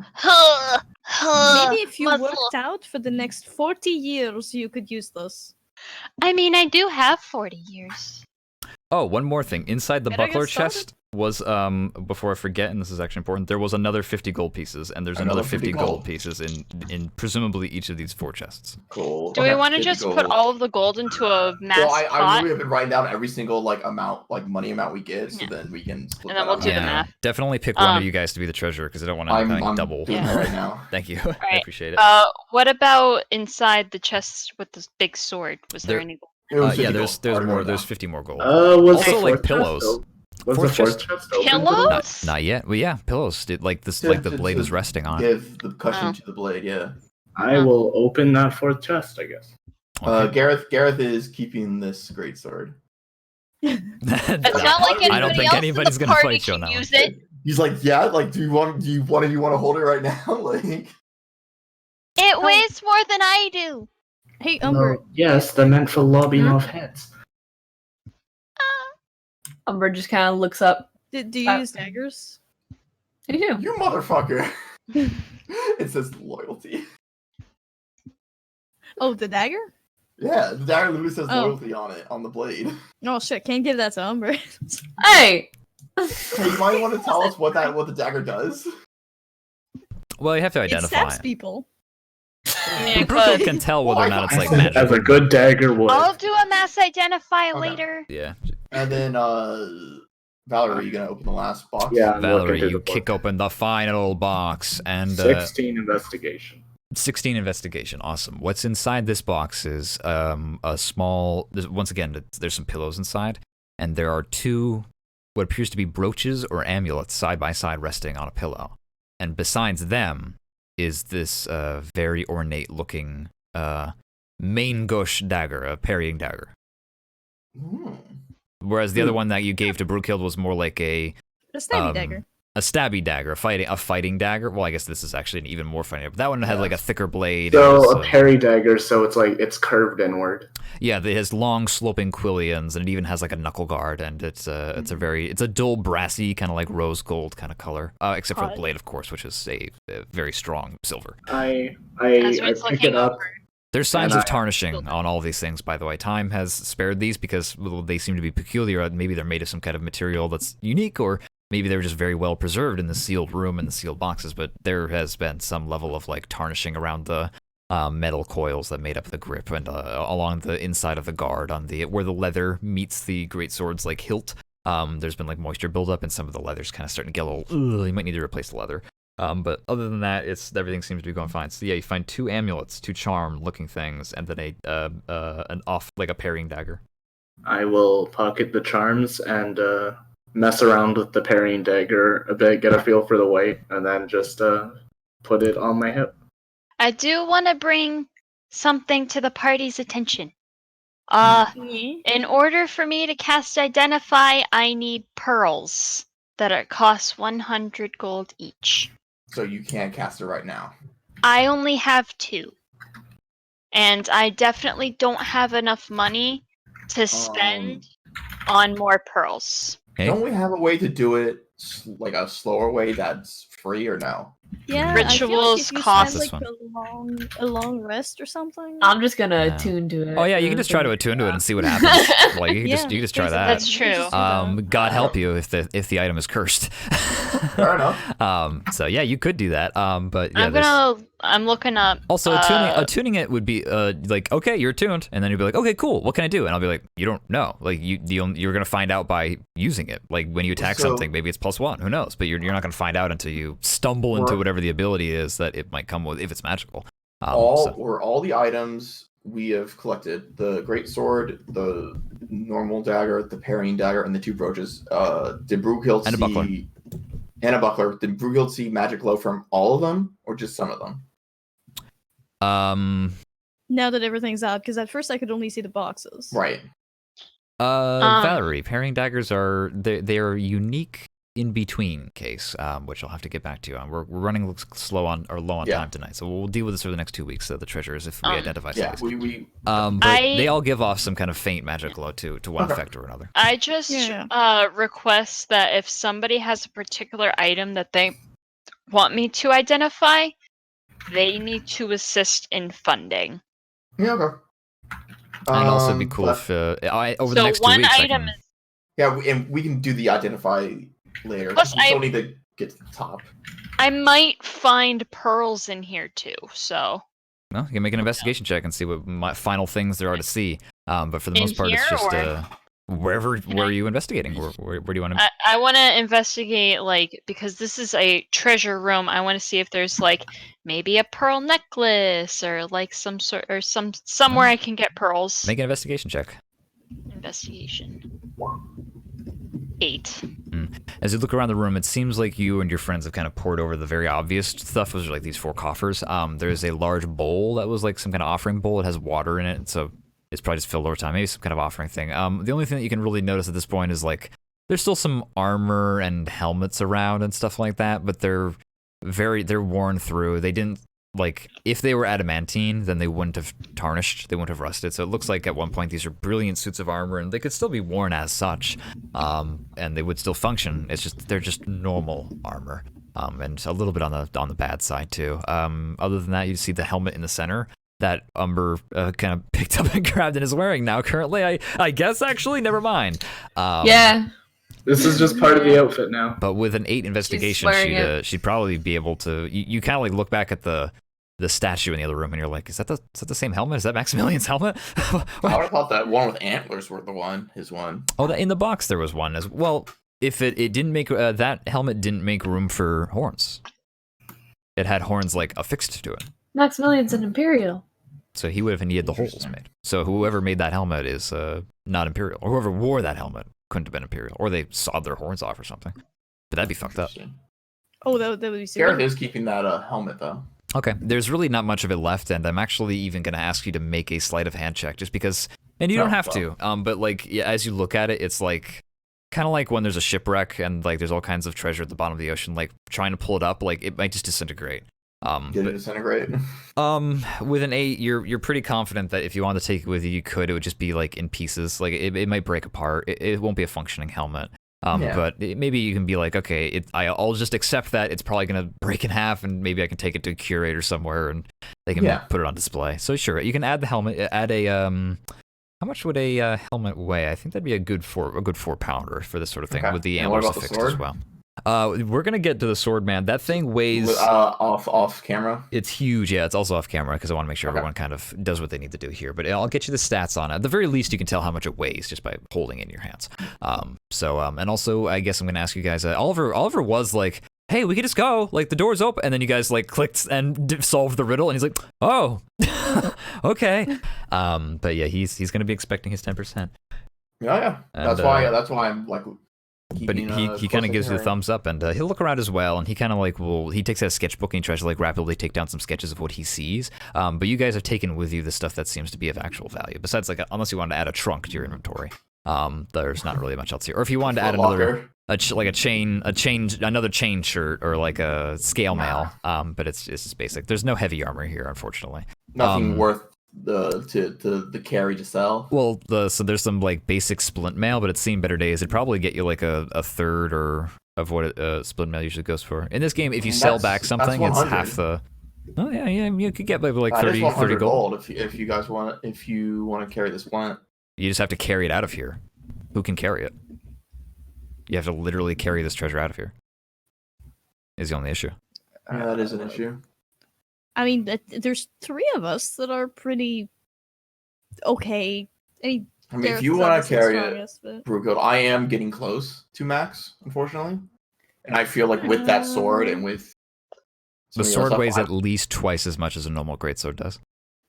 Speaker 3: Maybe if you
Speaker 5: muscle.
Speaker 3: worked out for the next 40 years, you could use this.
Speaker 5: I mean, I do have 40 years.
Speaker 1: Oh, one more thing. Inside the
Speaker 3: Better get
Speaker 1: buckler
Speaker 3: started.
Speaker 1: chest was, before I forget, and this is actually important, there was another 50 gold pieces, and there's another 50 gold pieces in presumably each of these 4 chests.
Speaker 2: Cool.
Speaker 5: Do we
Speaker 2: Okay,
Speaker 5: want to
Speaker 2: 50
Speaker 5: just put
Speaker 2: gold.
Speaker 5: all of the gold into a mass
Speaker 2: Well, I
Speaker 5: pot?
Speaker 2: really have been writing down every single like amount, like money amount we get, so then we can split
Speaker 5: And then
Speaker 2: that
Speaker 5: we'll
Speaker 2: out.
Speaker 5: do the math.
Speaker 1: Definitely pick one
Speaker 5: Um,
Speaker 1: of you guys to be the treasurer, because I don't want to
Speaker 2: I'm
Speaker 1: double.
Speaker 2: doing
Speaker 5: Yeah.
Speaker 2: that right now.
Speaker 1: Thank you. I
Speaker 5: Right.
Speaker 1: appreciate it.
Speaker 5: What about inside the chest with this big sword? Was there
Speaker 1: There-
Speaker 5: any gold?
Speaker 2: It was
Speaker 1: Yeah,
Speaker 2: 50
Speaker 1: there's
Speaker 2: gold.
Speaker 1: more.
Speaker 2: Already
Speaker 1: There's
Speaker 2: wrote
Speaker 1: 50 more gold.
Speaker 4: Was
Speaker 1: Also,
Speaker 4: the
Speaker 1: like,
Speaker 4: fourth
Speaker 1: pillows.
Speaker 4: chest was
Speaker 1: Fourth
Speaker 4: the fourth chest open?
Speaker 5: Pillows?
Speaker 1: Not yet. Well, yeah, pillows. Like this,
Speaker 2: Yeah,
Speaker 1: like the
Speaker 2: to-
Speaker 1: blade
Speaker 2: to
Speaker 1: is resting on it.
Speaker 2: Give the cushion
Speaker 5: Oh.
Speaker 2: to the blade. Yeah.
Speaker 4: I will open that fourth chest, I guess.
Speaker 1: Okay.
Speaker 2: Gareth is keeping this great sword.
Speaker 5: It's not like
Speaker 2: I
Speaker 5: anybody
Speaker 2: don't
Speaker 1: think
Speaker 5: else
Speaker 1: anybody's
Speaker 5: in the
Speaker 1: gonna
Speaker 5: party
Speaker 1: fight you on
Speaker 5: can
Speaker 1: that one.
Speaker 5: use it.
Speaker 2: He's like, yeah, like, do you want to hold it right now? Like,
Speaker 5: It weighs more than I do.
Speaker 3: Hey, Umber.
Speaker 4: No, yes, they're meant for lobbing
Speaker 3: Huh?
Speaker 4: off heads.
Speaker 7: Umber just kind of looks up.
Speaker 3: Do you use daggers?
Speaker 7: I do.
Speaker 2: you motherfucker. It says loyalty.
Speaker 3: Oh, the dagger?
Speaker 2: Yeah, the dagger literally says
Speaker 3: Oh.
Speaker 2: loyalty on it, on the blade.
Speaker 3: Oh shit, can't give that to Umber.
Speaker 7: Hey!
Speaker 2: Hey, you might want to tell us what the dagger does.
Speaker 1: Well, you have to
Speaker 3: It
Speaker 1: identify
Speaker 3: stabs
Speaker 1: it.
Speaker 3: people.
Speaker 5: Yeah,
Speaker 1: Brutal
Speaker 5: but
Speaker 1: can tell whether or not it's like
Speaker 4: As
Speaker 1: magic.
Speaker 4: a good dagger would.
Speaker 5: I'll do a mass identify
Speaker 2: Okay.
Speaker 5: later.
Speaker 1: Yeah.
Speaker 2: And then Valerie, are you gonna open the last box?
Speaker 4: Yeah, I'm
Speaker 1: Valerie,
Speaker 4: looking through
Speaker 1: you
Speaker 4: the
Speaker 1: kick
Speaker 4: book.
Speaker 1: open the final box and
Speaker 4: 16 investigation.
Speaker 1: 16 investigation. Awesome. What's inside this box is a small. Once again, there's some pillows inside, and there are two what appears to be brooches or amulets side by side resting on a pillow. And besides them is this very ornate looking main gauche dagger, a parrying dagger. Whereas the other one that you gave to Brookild was more like a
Speaker 3: stabby dagger.
Speaker 1: A stabby dagger, a fighting dagger. Well, I guess this is actually an even more fighting. But that one had like a thicker blade.
Speaker 4: So a parry dagger, so it's like it's curved inward.
Speaker 1: Yeah, it has long sloping quillions, and it even has like a knuckle guard, and it's a dull brassy kind of like rose gold kind of color, except for the blade, of course, which is a very strong silver.
Speaker 4: I pick it up.
Speaker 1: There's signs of tarnishing on all of these things, by the way. Time has spared these because they seem to be peculiar. Maybe they're made of some kind of material that's unique, or maybe they were just very well preserved in the sealed room and the sealed boxes, but there has been some level of like tarnishing around the metal coils that made up the grip and along the inside of the guard on where the leather meets the greatsword's like hilt. There's been like moisture buildup and some of the leather's kind of starting to get a little. You might need to replace the leather. But other than that, everything seems to be going fine. So yeah, you find two amulets, two charm-looking things, and then a parrying dagger.
Speaker 4: I will pocket the charms and mess around with the parrying dagger a bit, get a feel for the weight, and then just put it on my hip.
Speaker 5: I do want to bring something to the party's attention. In order for me to cast Identify, I need pearls that cost 100 gold each.
Speaker 2: So you can't cast it right now.
Speaker 5: I only have 2. And I definitely don't have enough money to spend on more pearls.
Speaker 1: Hey.
Speaker 2: Don't we have a way to do it like a slower way that's free or no?
Speaker 3: Yeah,
Speaker 5: rituals cost
Speaker 3: like a long rest or something.
Speaker 7: I'm just gonna attune to it.
Speaker 1: Oh yeah, you can just try to attune to it and see what happens. Like you can just try that.
Speaker 5: That's true.
Speaker 1: God help you if the item is cursed.
Speaker 2: Fair enough.
Speaker 1: So yeah, you could do that. But yeah,
Speaker 5: I'm looking up.
Speaker 1: Also, attuning it would be like, okay, you're tuned, and then you'd be like, okay, cool, what can I do? And I'll be like, you don't know. Like you're gonna find out by using it. Like when you attack something, maybe it's +1. Who knows? But you're not gonna find out until you stumble into whatever the ability is that it might come with if it's magical.
Speaker 2: All the items we have collected: the great sword, the normal dagger, the parrying dagger, and the 2 brooches. Did Brookild
Speaker 1: and a buckler.
Speaker 2: And a buckler. Did Brookild see magic glow from all of them, or just some of them?
Speaker 3: Now that everything's out, because at first I could only see the boxes.
Speaker 2: Right.
Speaker 1: Valerie, parrying daggers they are unique in between case, which I'll have to get back to you on. We're running low on time tonight, so we'll deal with this over the next 2 weeks. The treasures, if we identify something. But they all give off some kind of faint magic glow to one effect or another.
Speaker 5: I just request that if somebody has a particular item that they want me to identify, they need to assist in funding.
Speaker 2: Yeah, okay.
Speaker 1: And also it'd be cool if over the next 2 weeks.
Speaker 2: And we can do the identify later.
Speaker 5: Plus,
Speaker 2: we still need to get to the top.
Speaker 5: I might find pearls in here too, so.
Speaker 1: Well, you can make an investigation check and see what final things there are to see. But for the most part, it's just where are you investigating? Where do you want to?
Speaker 5: I want to investigate, like, because this is a treasure room. I want to see if there's like maybe a pearl necklace or like somewhere I can get pearls.
Speaker 1: Make an investigation check.
Speaker 5: Investigation. 8.
Speaker 1: As you look around the room, it seems like you and your friends have kind of poured over the very obvious stuff. Those are like these 4 coffers. There's a large bowl that was like some kind of offering bowl. It has water in it, so it's probably just filled over time. Maybe some kind of offering thing. The only thing that you can really notice at this point is like there's still some armor and helmets around and stuff like that, but they're worn through. They didn't like if they were adamantine, then they wouldn't have tarnished. They wouldn't have rusted. So it looks like at one point these are brilliant suits of armor, and they could still be worn as such, and they would still function. It's just they're just normal armor, and a little bit on the bad side too. Other than that, you see the helmet in the center that Umber kind of picked up and grabbed and is wearing now currently. I guess actually, never mind.
Speaker 7: Yeah.
Speaker 4: This is just part of the outfit now.
Speaker 1: But with an 8 investigation, she'd probably be able to. You kind of like look back at the statue in the other room, and you're like, is that the same helmet? Is that Maximilian's helmet?
Speaker 2: I would have thought that one with antlers were his one.
Speaker 1: Oh, in the box there was one as well. if it didn't make that helmet didn't make room for horns. It had horns like affixed to it.
Speaker 6: Maximilian's an Imperial.
Speaker 1: So he would have needed the holes made. So whoever made that helmet is not Imperial, or whoever wore that helmet couldn't have been Imperial, or they sawed their horns off or something. But that'd be fucked up.
Speaker 3: Oh, that would be super.
Speaker 2: Gareth is keeping that helmet though.
Speaker 1: Okay, there's really not much of it left, and I'm actually even going to ask you to make a sleight of hand check, just because, and you don't have to, but like, yeah, as you look at it, it's like, kind of like when there's a shipwreck, and like there's all kinds of treasure at the bottom of the ocean, like, trying to pull it up, like, it might just disintegrate.
Speaker 2: Did it disintegrate?
Speaker 1: With an 8, you're pretty confident that if you wanted to take it with you, you could. It would just be like in pieces, like, it might break apart. It won't be a functioning helmet. But maybe you can be like, okay, I'll just accept that it's probably gonna break in half, and maybe I can take it to a curator somewhere, and they can put it on display. So sure, you can add the helmet. Add a how much would a helmet weigh? I think that'd be a good 4-pounder for this sort of thing, with the antlers affixed as well. We're gonna get to the sword, man. That thing weighs
Speaker 2: off camera.
Speaker 1: It's huge. Yeah, it's also off camera because I want to make sure everyone kind of does what they need to do here. But I'll get you the stats on it. At the very least, you can tell how much it weighs just by holding it in your hands. And also, I guess I'm gonna ask you guys. Oliver was like, "Hey, we could just go. Like the door's open," and then you guys like clicked and solved the riddle, and he's like, "Oh, okay." But yeah, he's gonna be expecting his 10%.
Speaker 2: Yeah. That's why I'm like.
Speaker 1: But he kind of gives you the thumbs up, and he'll look around as well, and he kind of like he takes out a sketchbook and he tries to like rapidly take down some sketches of what he sees. But you guys have taken with you the stuff that seems to be of actual value. Besides, like unless you wanted to add a trunk to your inventory, there's not really much else here. Or if you wanted to add another another chain shirt or like a scale mail. But it's just basic. There's no heavy armor here, unfortunately.
Speaker 2: Nothing worth the carry to sell.
Speaker 1: Well, so there's some like basic splint mail, but it's seen better days. It'd probably get you like a third or of what splint mail usually goes for. In this game, if you sell back something, it's half the. Oh yeah, you could get maybe like 30 gold.
Speaker 2: If you guys want to carry this splint.
Speaker 1: You just have to carry it out of here. Who can carry it? You have to literally carry this treasure out of here. Is the only issue.
Speaker 2: That is an issue.
Speaker 3: I mean, there's 3 of us that are pretty okay. I mean,
Speaker 2: if you want to carry it, Brewgold, I am getting close to max, unfortunately. And I feel like with that sword and with...
Speaker 1: The sword weighs at least twice as much as a normal greatsword does.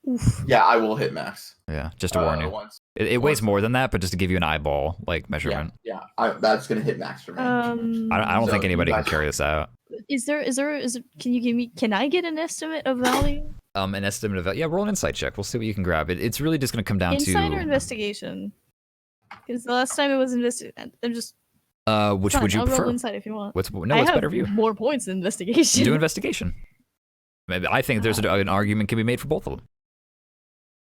Speaker 3: Oof.
Speaker 2: Yeah, I will hit max.
Speaker 1: Yeah, just to warn you. It weighs more than that, but just to give you an eyeball like measurement.
Speaker 2: Yeah, that's going to hit max for me.
Speaker 1: I don't think anybody can carry this out.
Speaker 3: Can I get an estimate of value?
Speaker 1: An estimate of value. Yeah, roll an insight check. We'll see what you can grab. It's really just going to come down to
Speaker 3: insight or investigation. Because the last time it was investigation. I'm just.
Speaker 1: Which would you prefer?
Speaker 3: Roll insight if you want.
Speaker 1: What's better for you?
Speaker 3: More points than investigation.
Speaker 1: Do investigation. Maybe I think there's an argument can be made for both of them.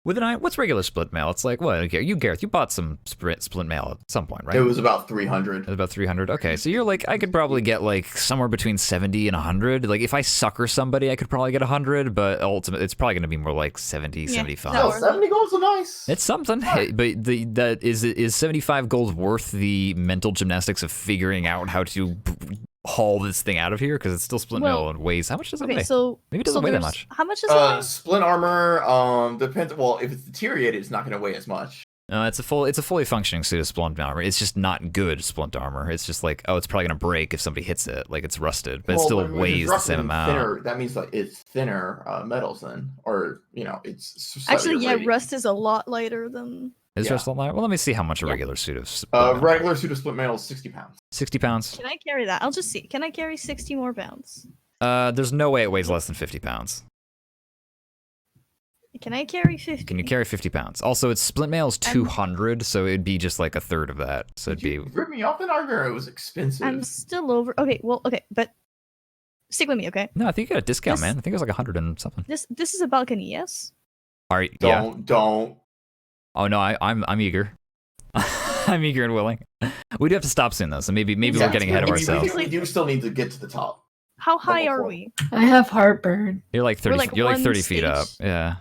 Speaker 1: What's regular split mail? It's like, what? Okay, Gareth, you bought some split mail at some point, right?
Speaker 2: It was about 300.
Speaker 1: It was about 300. Okay, so you're like, I could probably get like somewhere between 70 and 100. Like if I sucker somebody, I could probably get 100, but ultimately it's probably going to be more like 70, 75.
Speaker 2: No, 70 gold's a nice.
Speaker 1: It's something. Hey, but is 75 gold worth the mental gymnastics of figuring out how to haul this thing out of here? Because it's still split mail and weighs. How much does it weigh?
Speaker 3: So
Speaker 1: maybe it doesn't weigh that much.
Speaker 3: How much does it weigh?
Speaker 2: Splint armor depends. Well, if it's deteriorated, it's not going to weigh as much.
Speaker 1: No, it's a fully functioning suit of splint armor. It's just not good splint armor. It's just like, it's probably gonna break if somebody hits it. Like it's rusted, but it still weighs the same amount.
Speaker 2: Thinner, that means like it's thinner metals then, or it's
Speaker 3: actually rust is a lot lighter than.
Speaker 1: Is rust a lot lighter? Well, let me see how much a regular suit of
Speaker 2: regular suit of split metal is 60 pounds.
Speaker 1: 60 pounds.
Speaker 3: Can I carry that? I'll just see. Can I carry 60 more pounds?
Speaker 1: There's no way it weighs less than 50 pounds.
Speaker 3: Can I carry 50?
Speaker 1: Can you carry 50 pounds? Also, it's split mail is 200, so it'd be just like a third of that. So it'd be.
Speaker 2: Rip me off an argument. It was expensive.
Speaker 3: I'm still over. Okay, but stick with me, okay?
Speaker 1: No, I think you got a discount, man. I think it was like 100 and something.
Speaker 3: This is a balcony, yes?
Speaker 1: All right.
Speaker 2: Don't.
Speaker 1: Oh no, I'm eager. I'm eager and willing. We do have to stop soon though, so maybe we're getting ahead of ourselves.
Speaker 2: We do still need to get to the top.
Speaker 3: How high are we?
Speaker 6: I have heartburn.
Speaker 1: You're like 30. You're like 30 feet up. Yeah.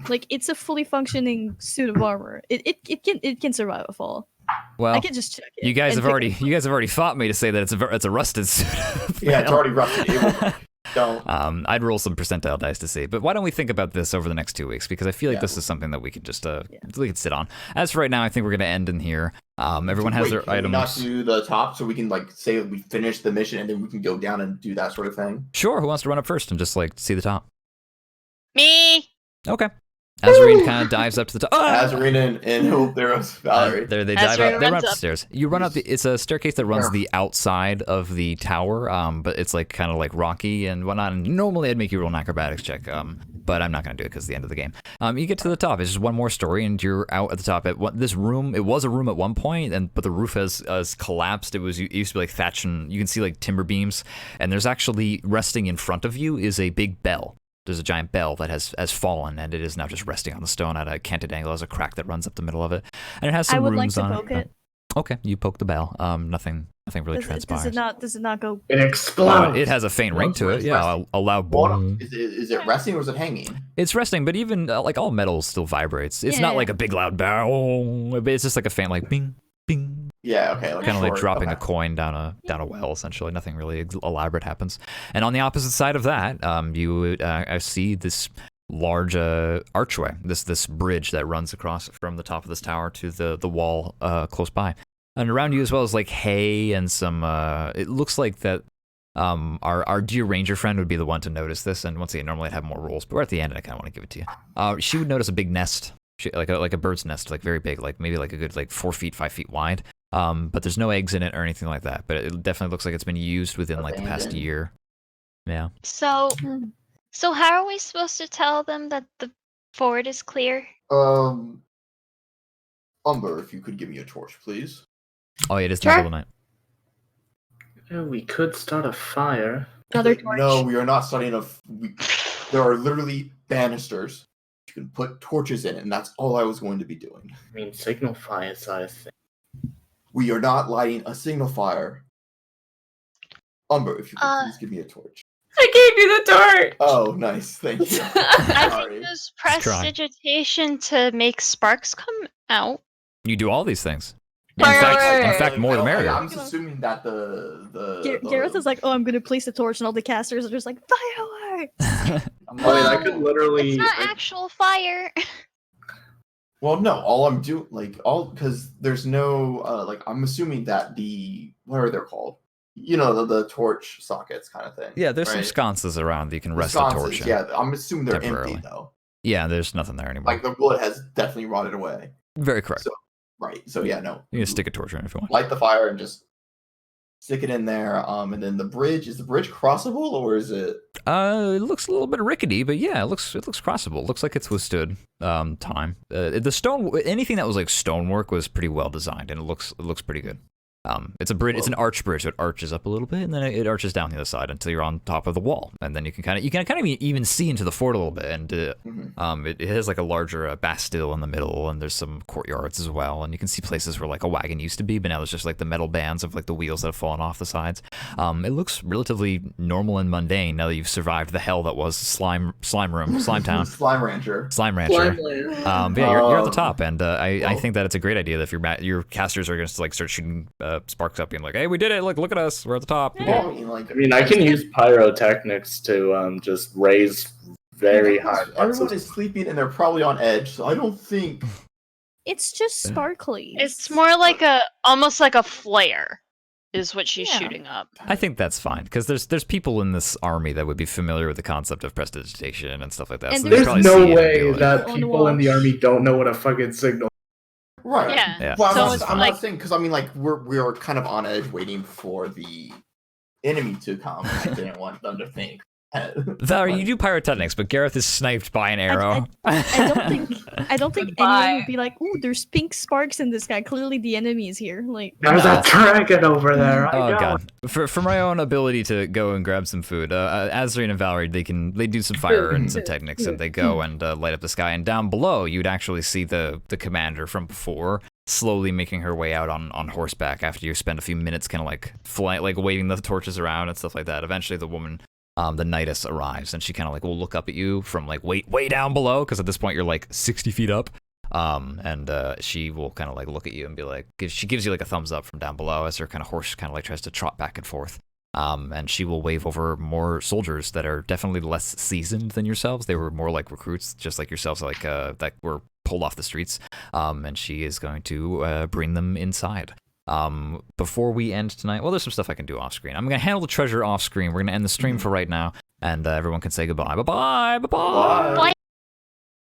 Speaker 3: Like it's a fully functioning suit of armor. It can survive a fall.
Speaker 1: Well,
Speaker 3: I can just check it.
Speaker 1: You guys have already fought me to say that it's a rusted suit.
Speaker 2: Yeah, it's already rusted. Don't.
Speaker 1: I'd roll some percentile dice to see. But why don't we think about this over the next 2 weeks? Because I feel like
Speaker 2: Yeah.
Speaker 1: this is something that we could just we could sit on. As for right now, I think we're gonna end in here. Everyone has
Speaker 2: Wait,
Speaker 1: their
Speaker 2: can we not
Speaker 1: items.
Speaker 2: do the top so we can like say we finished the mission and then we can go down and do that sort of thing.
Speaker 1: Sure. Who wants to run up first and just like see the top?
Speaker 5: Me.
Speaker 1: Okay. Azarine kind of dives up to the top.
Speaker 2: Azarina and Hope, there was Valerie.
Speaker 1: There they dive
Speaker 5: Azarine
Speaker 1: up. They run
Speaker 5: runs
Speaker 1: up the
Speaker 5: up.
Speaker 1: stairs. You run up the. It's a staircase that runs
Speaker 2: Yeah.
Speaker 1: the outside of the tower. But it's like kind of like rocky and whatnot. And normally I'd make you roll an acrobatics check. But I'm not gonna do it because the end of the game. You get to the top. It's just one more story, and you're out at the top. This room. It was a room at one point, but the roof has collapsed. It used to be like thatch, and you can see like timber beams. And there's actually resting in front of you is a big bell. There's a giant bell that has fallen, and it is now just resting on the stone at a canted angle. There's a crack that runs up the middle of it, and it has some
Speaker 3: I would like
Speaker 1: runes
Speaker 3: to
Speaker 1: on
Speaker 3: poke it.
Speaker 1: Okay, you poke the bell. Nothing really transpires.
Speaker 3: Does it not go?
Speaker 4: It explodes.
Speaker 1: It has a faint ring to it.
Speaker 2: It's
Speaker 1: Yeah,
Speaker 2: resting.
Speaker 1: a loud
Speaker 2: Well,
Speaker 1: boom.
Speaker 2: is it resting or is it hanging?
Speaker 1: It's resting, but even like all metal still vibrates. It's
Speaker 3: Yeah,
Speaker 1: not
Speaker 3: yeah.
Speaker 1: like a big loud bell. But it's just like a faint like bing, bing.
Speaker 2: Yeah, okay.
Speaker 1: Kind of like
Speaker 2: short,
Speaker 1: dropping a
Speaker 2: okay.
Speaker 1: coin down a well, essentially. Nothing really elaborate happens. And on the opposite side of that, you see this large archway, this bridge that runs across from the top of this tower to the wall close by. And around you as well as like hay and some. It looks like that. Our dear ranger friend would be the one to notice this. And once again, normally I'd have more rolls, but we're at the end, and I kind of want to give it to you. She would notice a big nest, like a bird's nest, like very big, like maybe like a good like 4 feet, 5 feet wide. But there's no eggs in it or anything like that. But it definitely looks like it's been used within like the past
Speaker 2: Abandoned.
Speaker 1: year. Yeah.
Speaker 5: So how are we supposed to tell them that the fort is clear?
Speaker 2: Umber, if you could give me a torch, please.
Speaker 1: Oh, yeah, it is the
Speaker 7: Sure.
Speaker 1: middle of the night.
Speaker 4: Yeah, we could start a fire.
Speaker 3: Another
Speaker 2: Like,
Speaker 3: torch.
Speaker 2: no, we are not starting a. There are literally banisters. You can put torches in it, and that's all I was going to be doing.
Speaker 4: I mean, signal fire size thing.
Speaker 2: We are not lighting a signal fire. Umber, if you could please give me a torch.
Speaker 7: I gave you the torch.
Speaker 2: Oh, nice. Thank you.
Speaker 5: I
Speaker 2: Sorry.
Speaker 5: think just
Speaker 1: try.
Speaker 5: prestidigitation to make sparks come out.
Speaker 1: You do all these things. In
Speaker 7: Right,
Speaker 1: fact,
Speaker 7: right, right.
Speaker 1: in fact, more the merrier.
Speaker 2: I'm just assuming that the
Speaker 3: Gareth is like, oh, I'm gonna place the torch, and all the casters are just like, fireworks!
Speaker 2: I'm
Speaker 4: I mean, I
Speaker 2: like,
Speaker 4: could literally.
Speaker 5: It's not actual fire.
Speaker 2: well, no, all I'm doing, because there's no, I'm assuming that what are they called? You know, the torch sockets kind of thing.
Speaker 1: Yeah, there's some
Speaker 2: right?
Speaker 1: sconces around that you can rest a
Speaker 2: Sconces,
Speaker 1: torch in.
Speaker 2: Yeah, I'm assuming they're
Speaker 1: Temporarily.
Speaker 2: empty though.
Speaker 1: Yeah, there's nothing there anymore.
Speaker 2: Like the wood has definitely rotted away.
Speaker 1: Very correct.
Speaker 2: So- Right. So yeah, no.
Speaker 1: You can stick a torch in if you want.
Speaker 2: Light the fire and just stick it in there. And then the bridge, is the bridge crossable or is it?
Speaker 1: It looks a little bit rickety, but yeah, it looks crossable. It looks like it's withstood time. The stone, anything that was like stonework was pretty well designed, and it looks pretty good. It's a bridge. It's an arch bridge, so it arches up a little bit, and then it arches down the other side until you're on top of the wall, and then you can kind of even see into the fort a little bit. And it has like a larger bastille in the middle, and there's some courtyards as well, and you can see places where like a wagon used to be, but now there's just like the metal bands of like the wheels that have fallen off the sides. It looks relatively normal and mundane now that you've survived the hell that was Slime Room, Slime Town,
Speaker 2: Slime Rancher.
Speaker 1: Slime Rancher. But yeah, you're at the top, and I
Speaker 2: well-
Speaker 1: think that it's a great idea that if your casters are going to like start shooting sparks up, being like, "Hey, we did it! Look at us! We're at the top!"
Speaker 2: Well,
Speaker 4: I mean, I can use pyrotechnics to just raise very high.
Speaker 2: Everyone is sleeping and they're probably on edge, so I don't think.
Speaker 3: It's just sparkly.
Speaker 5: It's more like almost like a flare, is what she's
Speaker 3: Yeah.
Speaker 5: shooting up.
Speaker 1: I think that's fine because there's people in this army that would be familiar with the concept of prestidigitation and stuff like that.
Speaker 3: And
Speaker 1: So they
Speaker 4: There's
Speaker 1: probably
Speaker 4: no
Speaker 1: see it and
Speaker 4: way
Speaker 1: do it.
Speaker 4: that
Speaker 3: On the
Speaker 4: people in the
Speaker 3: walls.
Speaker 4: army don't know what a fucking signal.
Speaker 2: Right.
Speaker 5: Yeah.
Speaker 1: Yeah.
Speaker 2: Well,
Speaker 5: So
Speaker 2: I'm,
Speaker 5: it's
Speaker 2: not, I'm
Speaker 5: like-
Speaker 2: not saying because I mean, like we're kind of on edge waiting for the enemy to come. I didn't want them to think.
Speaker 1: Valerie, you do pyrotechnics, but Gareth is sniped by an arrow.
Speaker 3: I don't think
Speaker 7: Goodbye.
Speaker 3: anyone would be like, "Ooh, there's pink sparks in the sky. Clearly, the enemy is here." Like,
Speaker 4: There's a dragon over there. I
Speaker 1: Oh
Speaker 4: know.
Speaker 1: god! For my own ability to go and grab some food, Azreen and Valerie they do some fire and some techniques, and they go and light up the sky. And down below, you'd actually see the commander from before slowly making her way out on horseback. After you spend a few minutes, kind of like waving the torches around and stuff like that. Eventually, the woman. The knightess arrives, and she kind of like will look up at you from like way down below, because at this point you're like 60 feet up. And she will kind of like look at you and be like, she gives you like a thumbs up from down below as her kind of horse kind of like tries to trot back and forth. And she will wave over more soldiers that are definitely less seasoned than yourselves. They were more like recruits, just like yourselves, like that were pulled off the streets. And she is going to bring them inside. Before we end tonight, well, there's some stuff I can do off screen. I'm going to handle the treasure off screen. We're going to end the stream for right now, and everyone can say goodbye. Bye-bye. Bye-bye.
Speaker 2: Bye.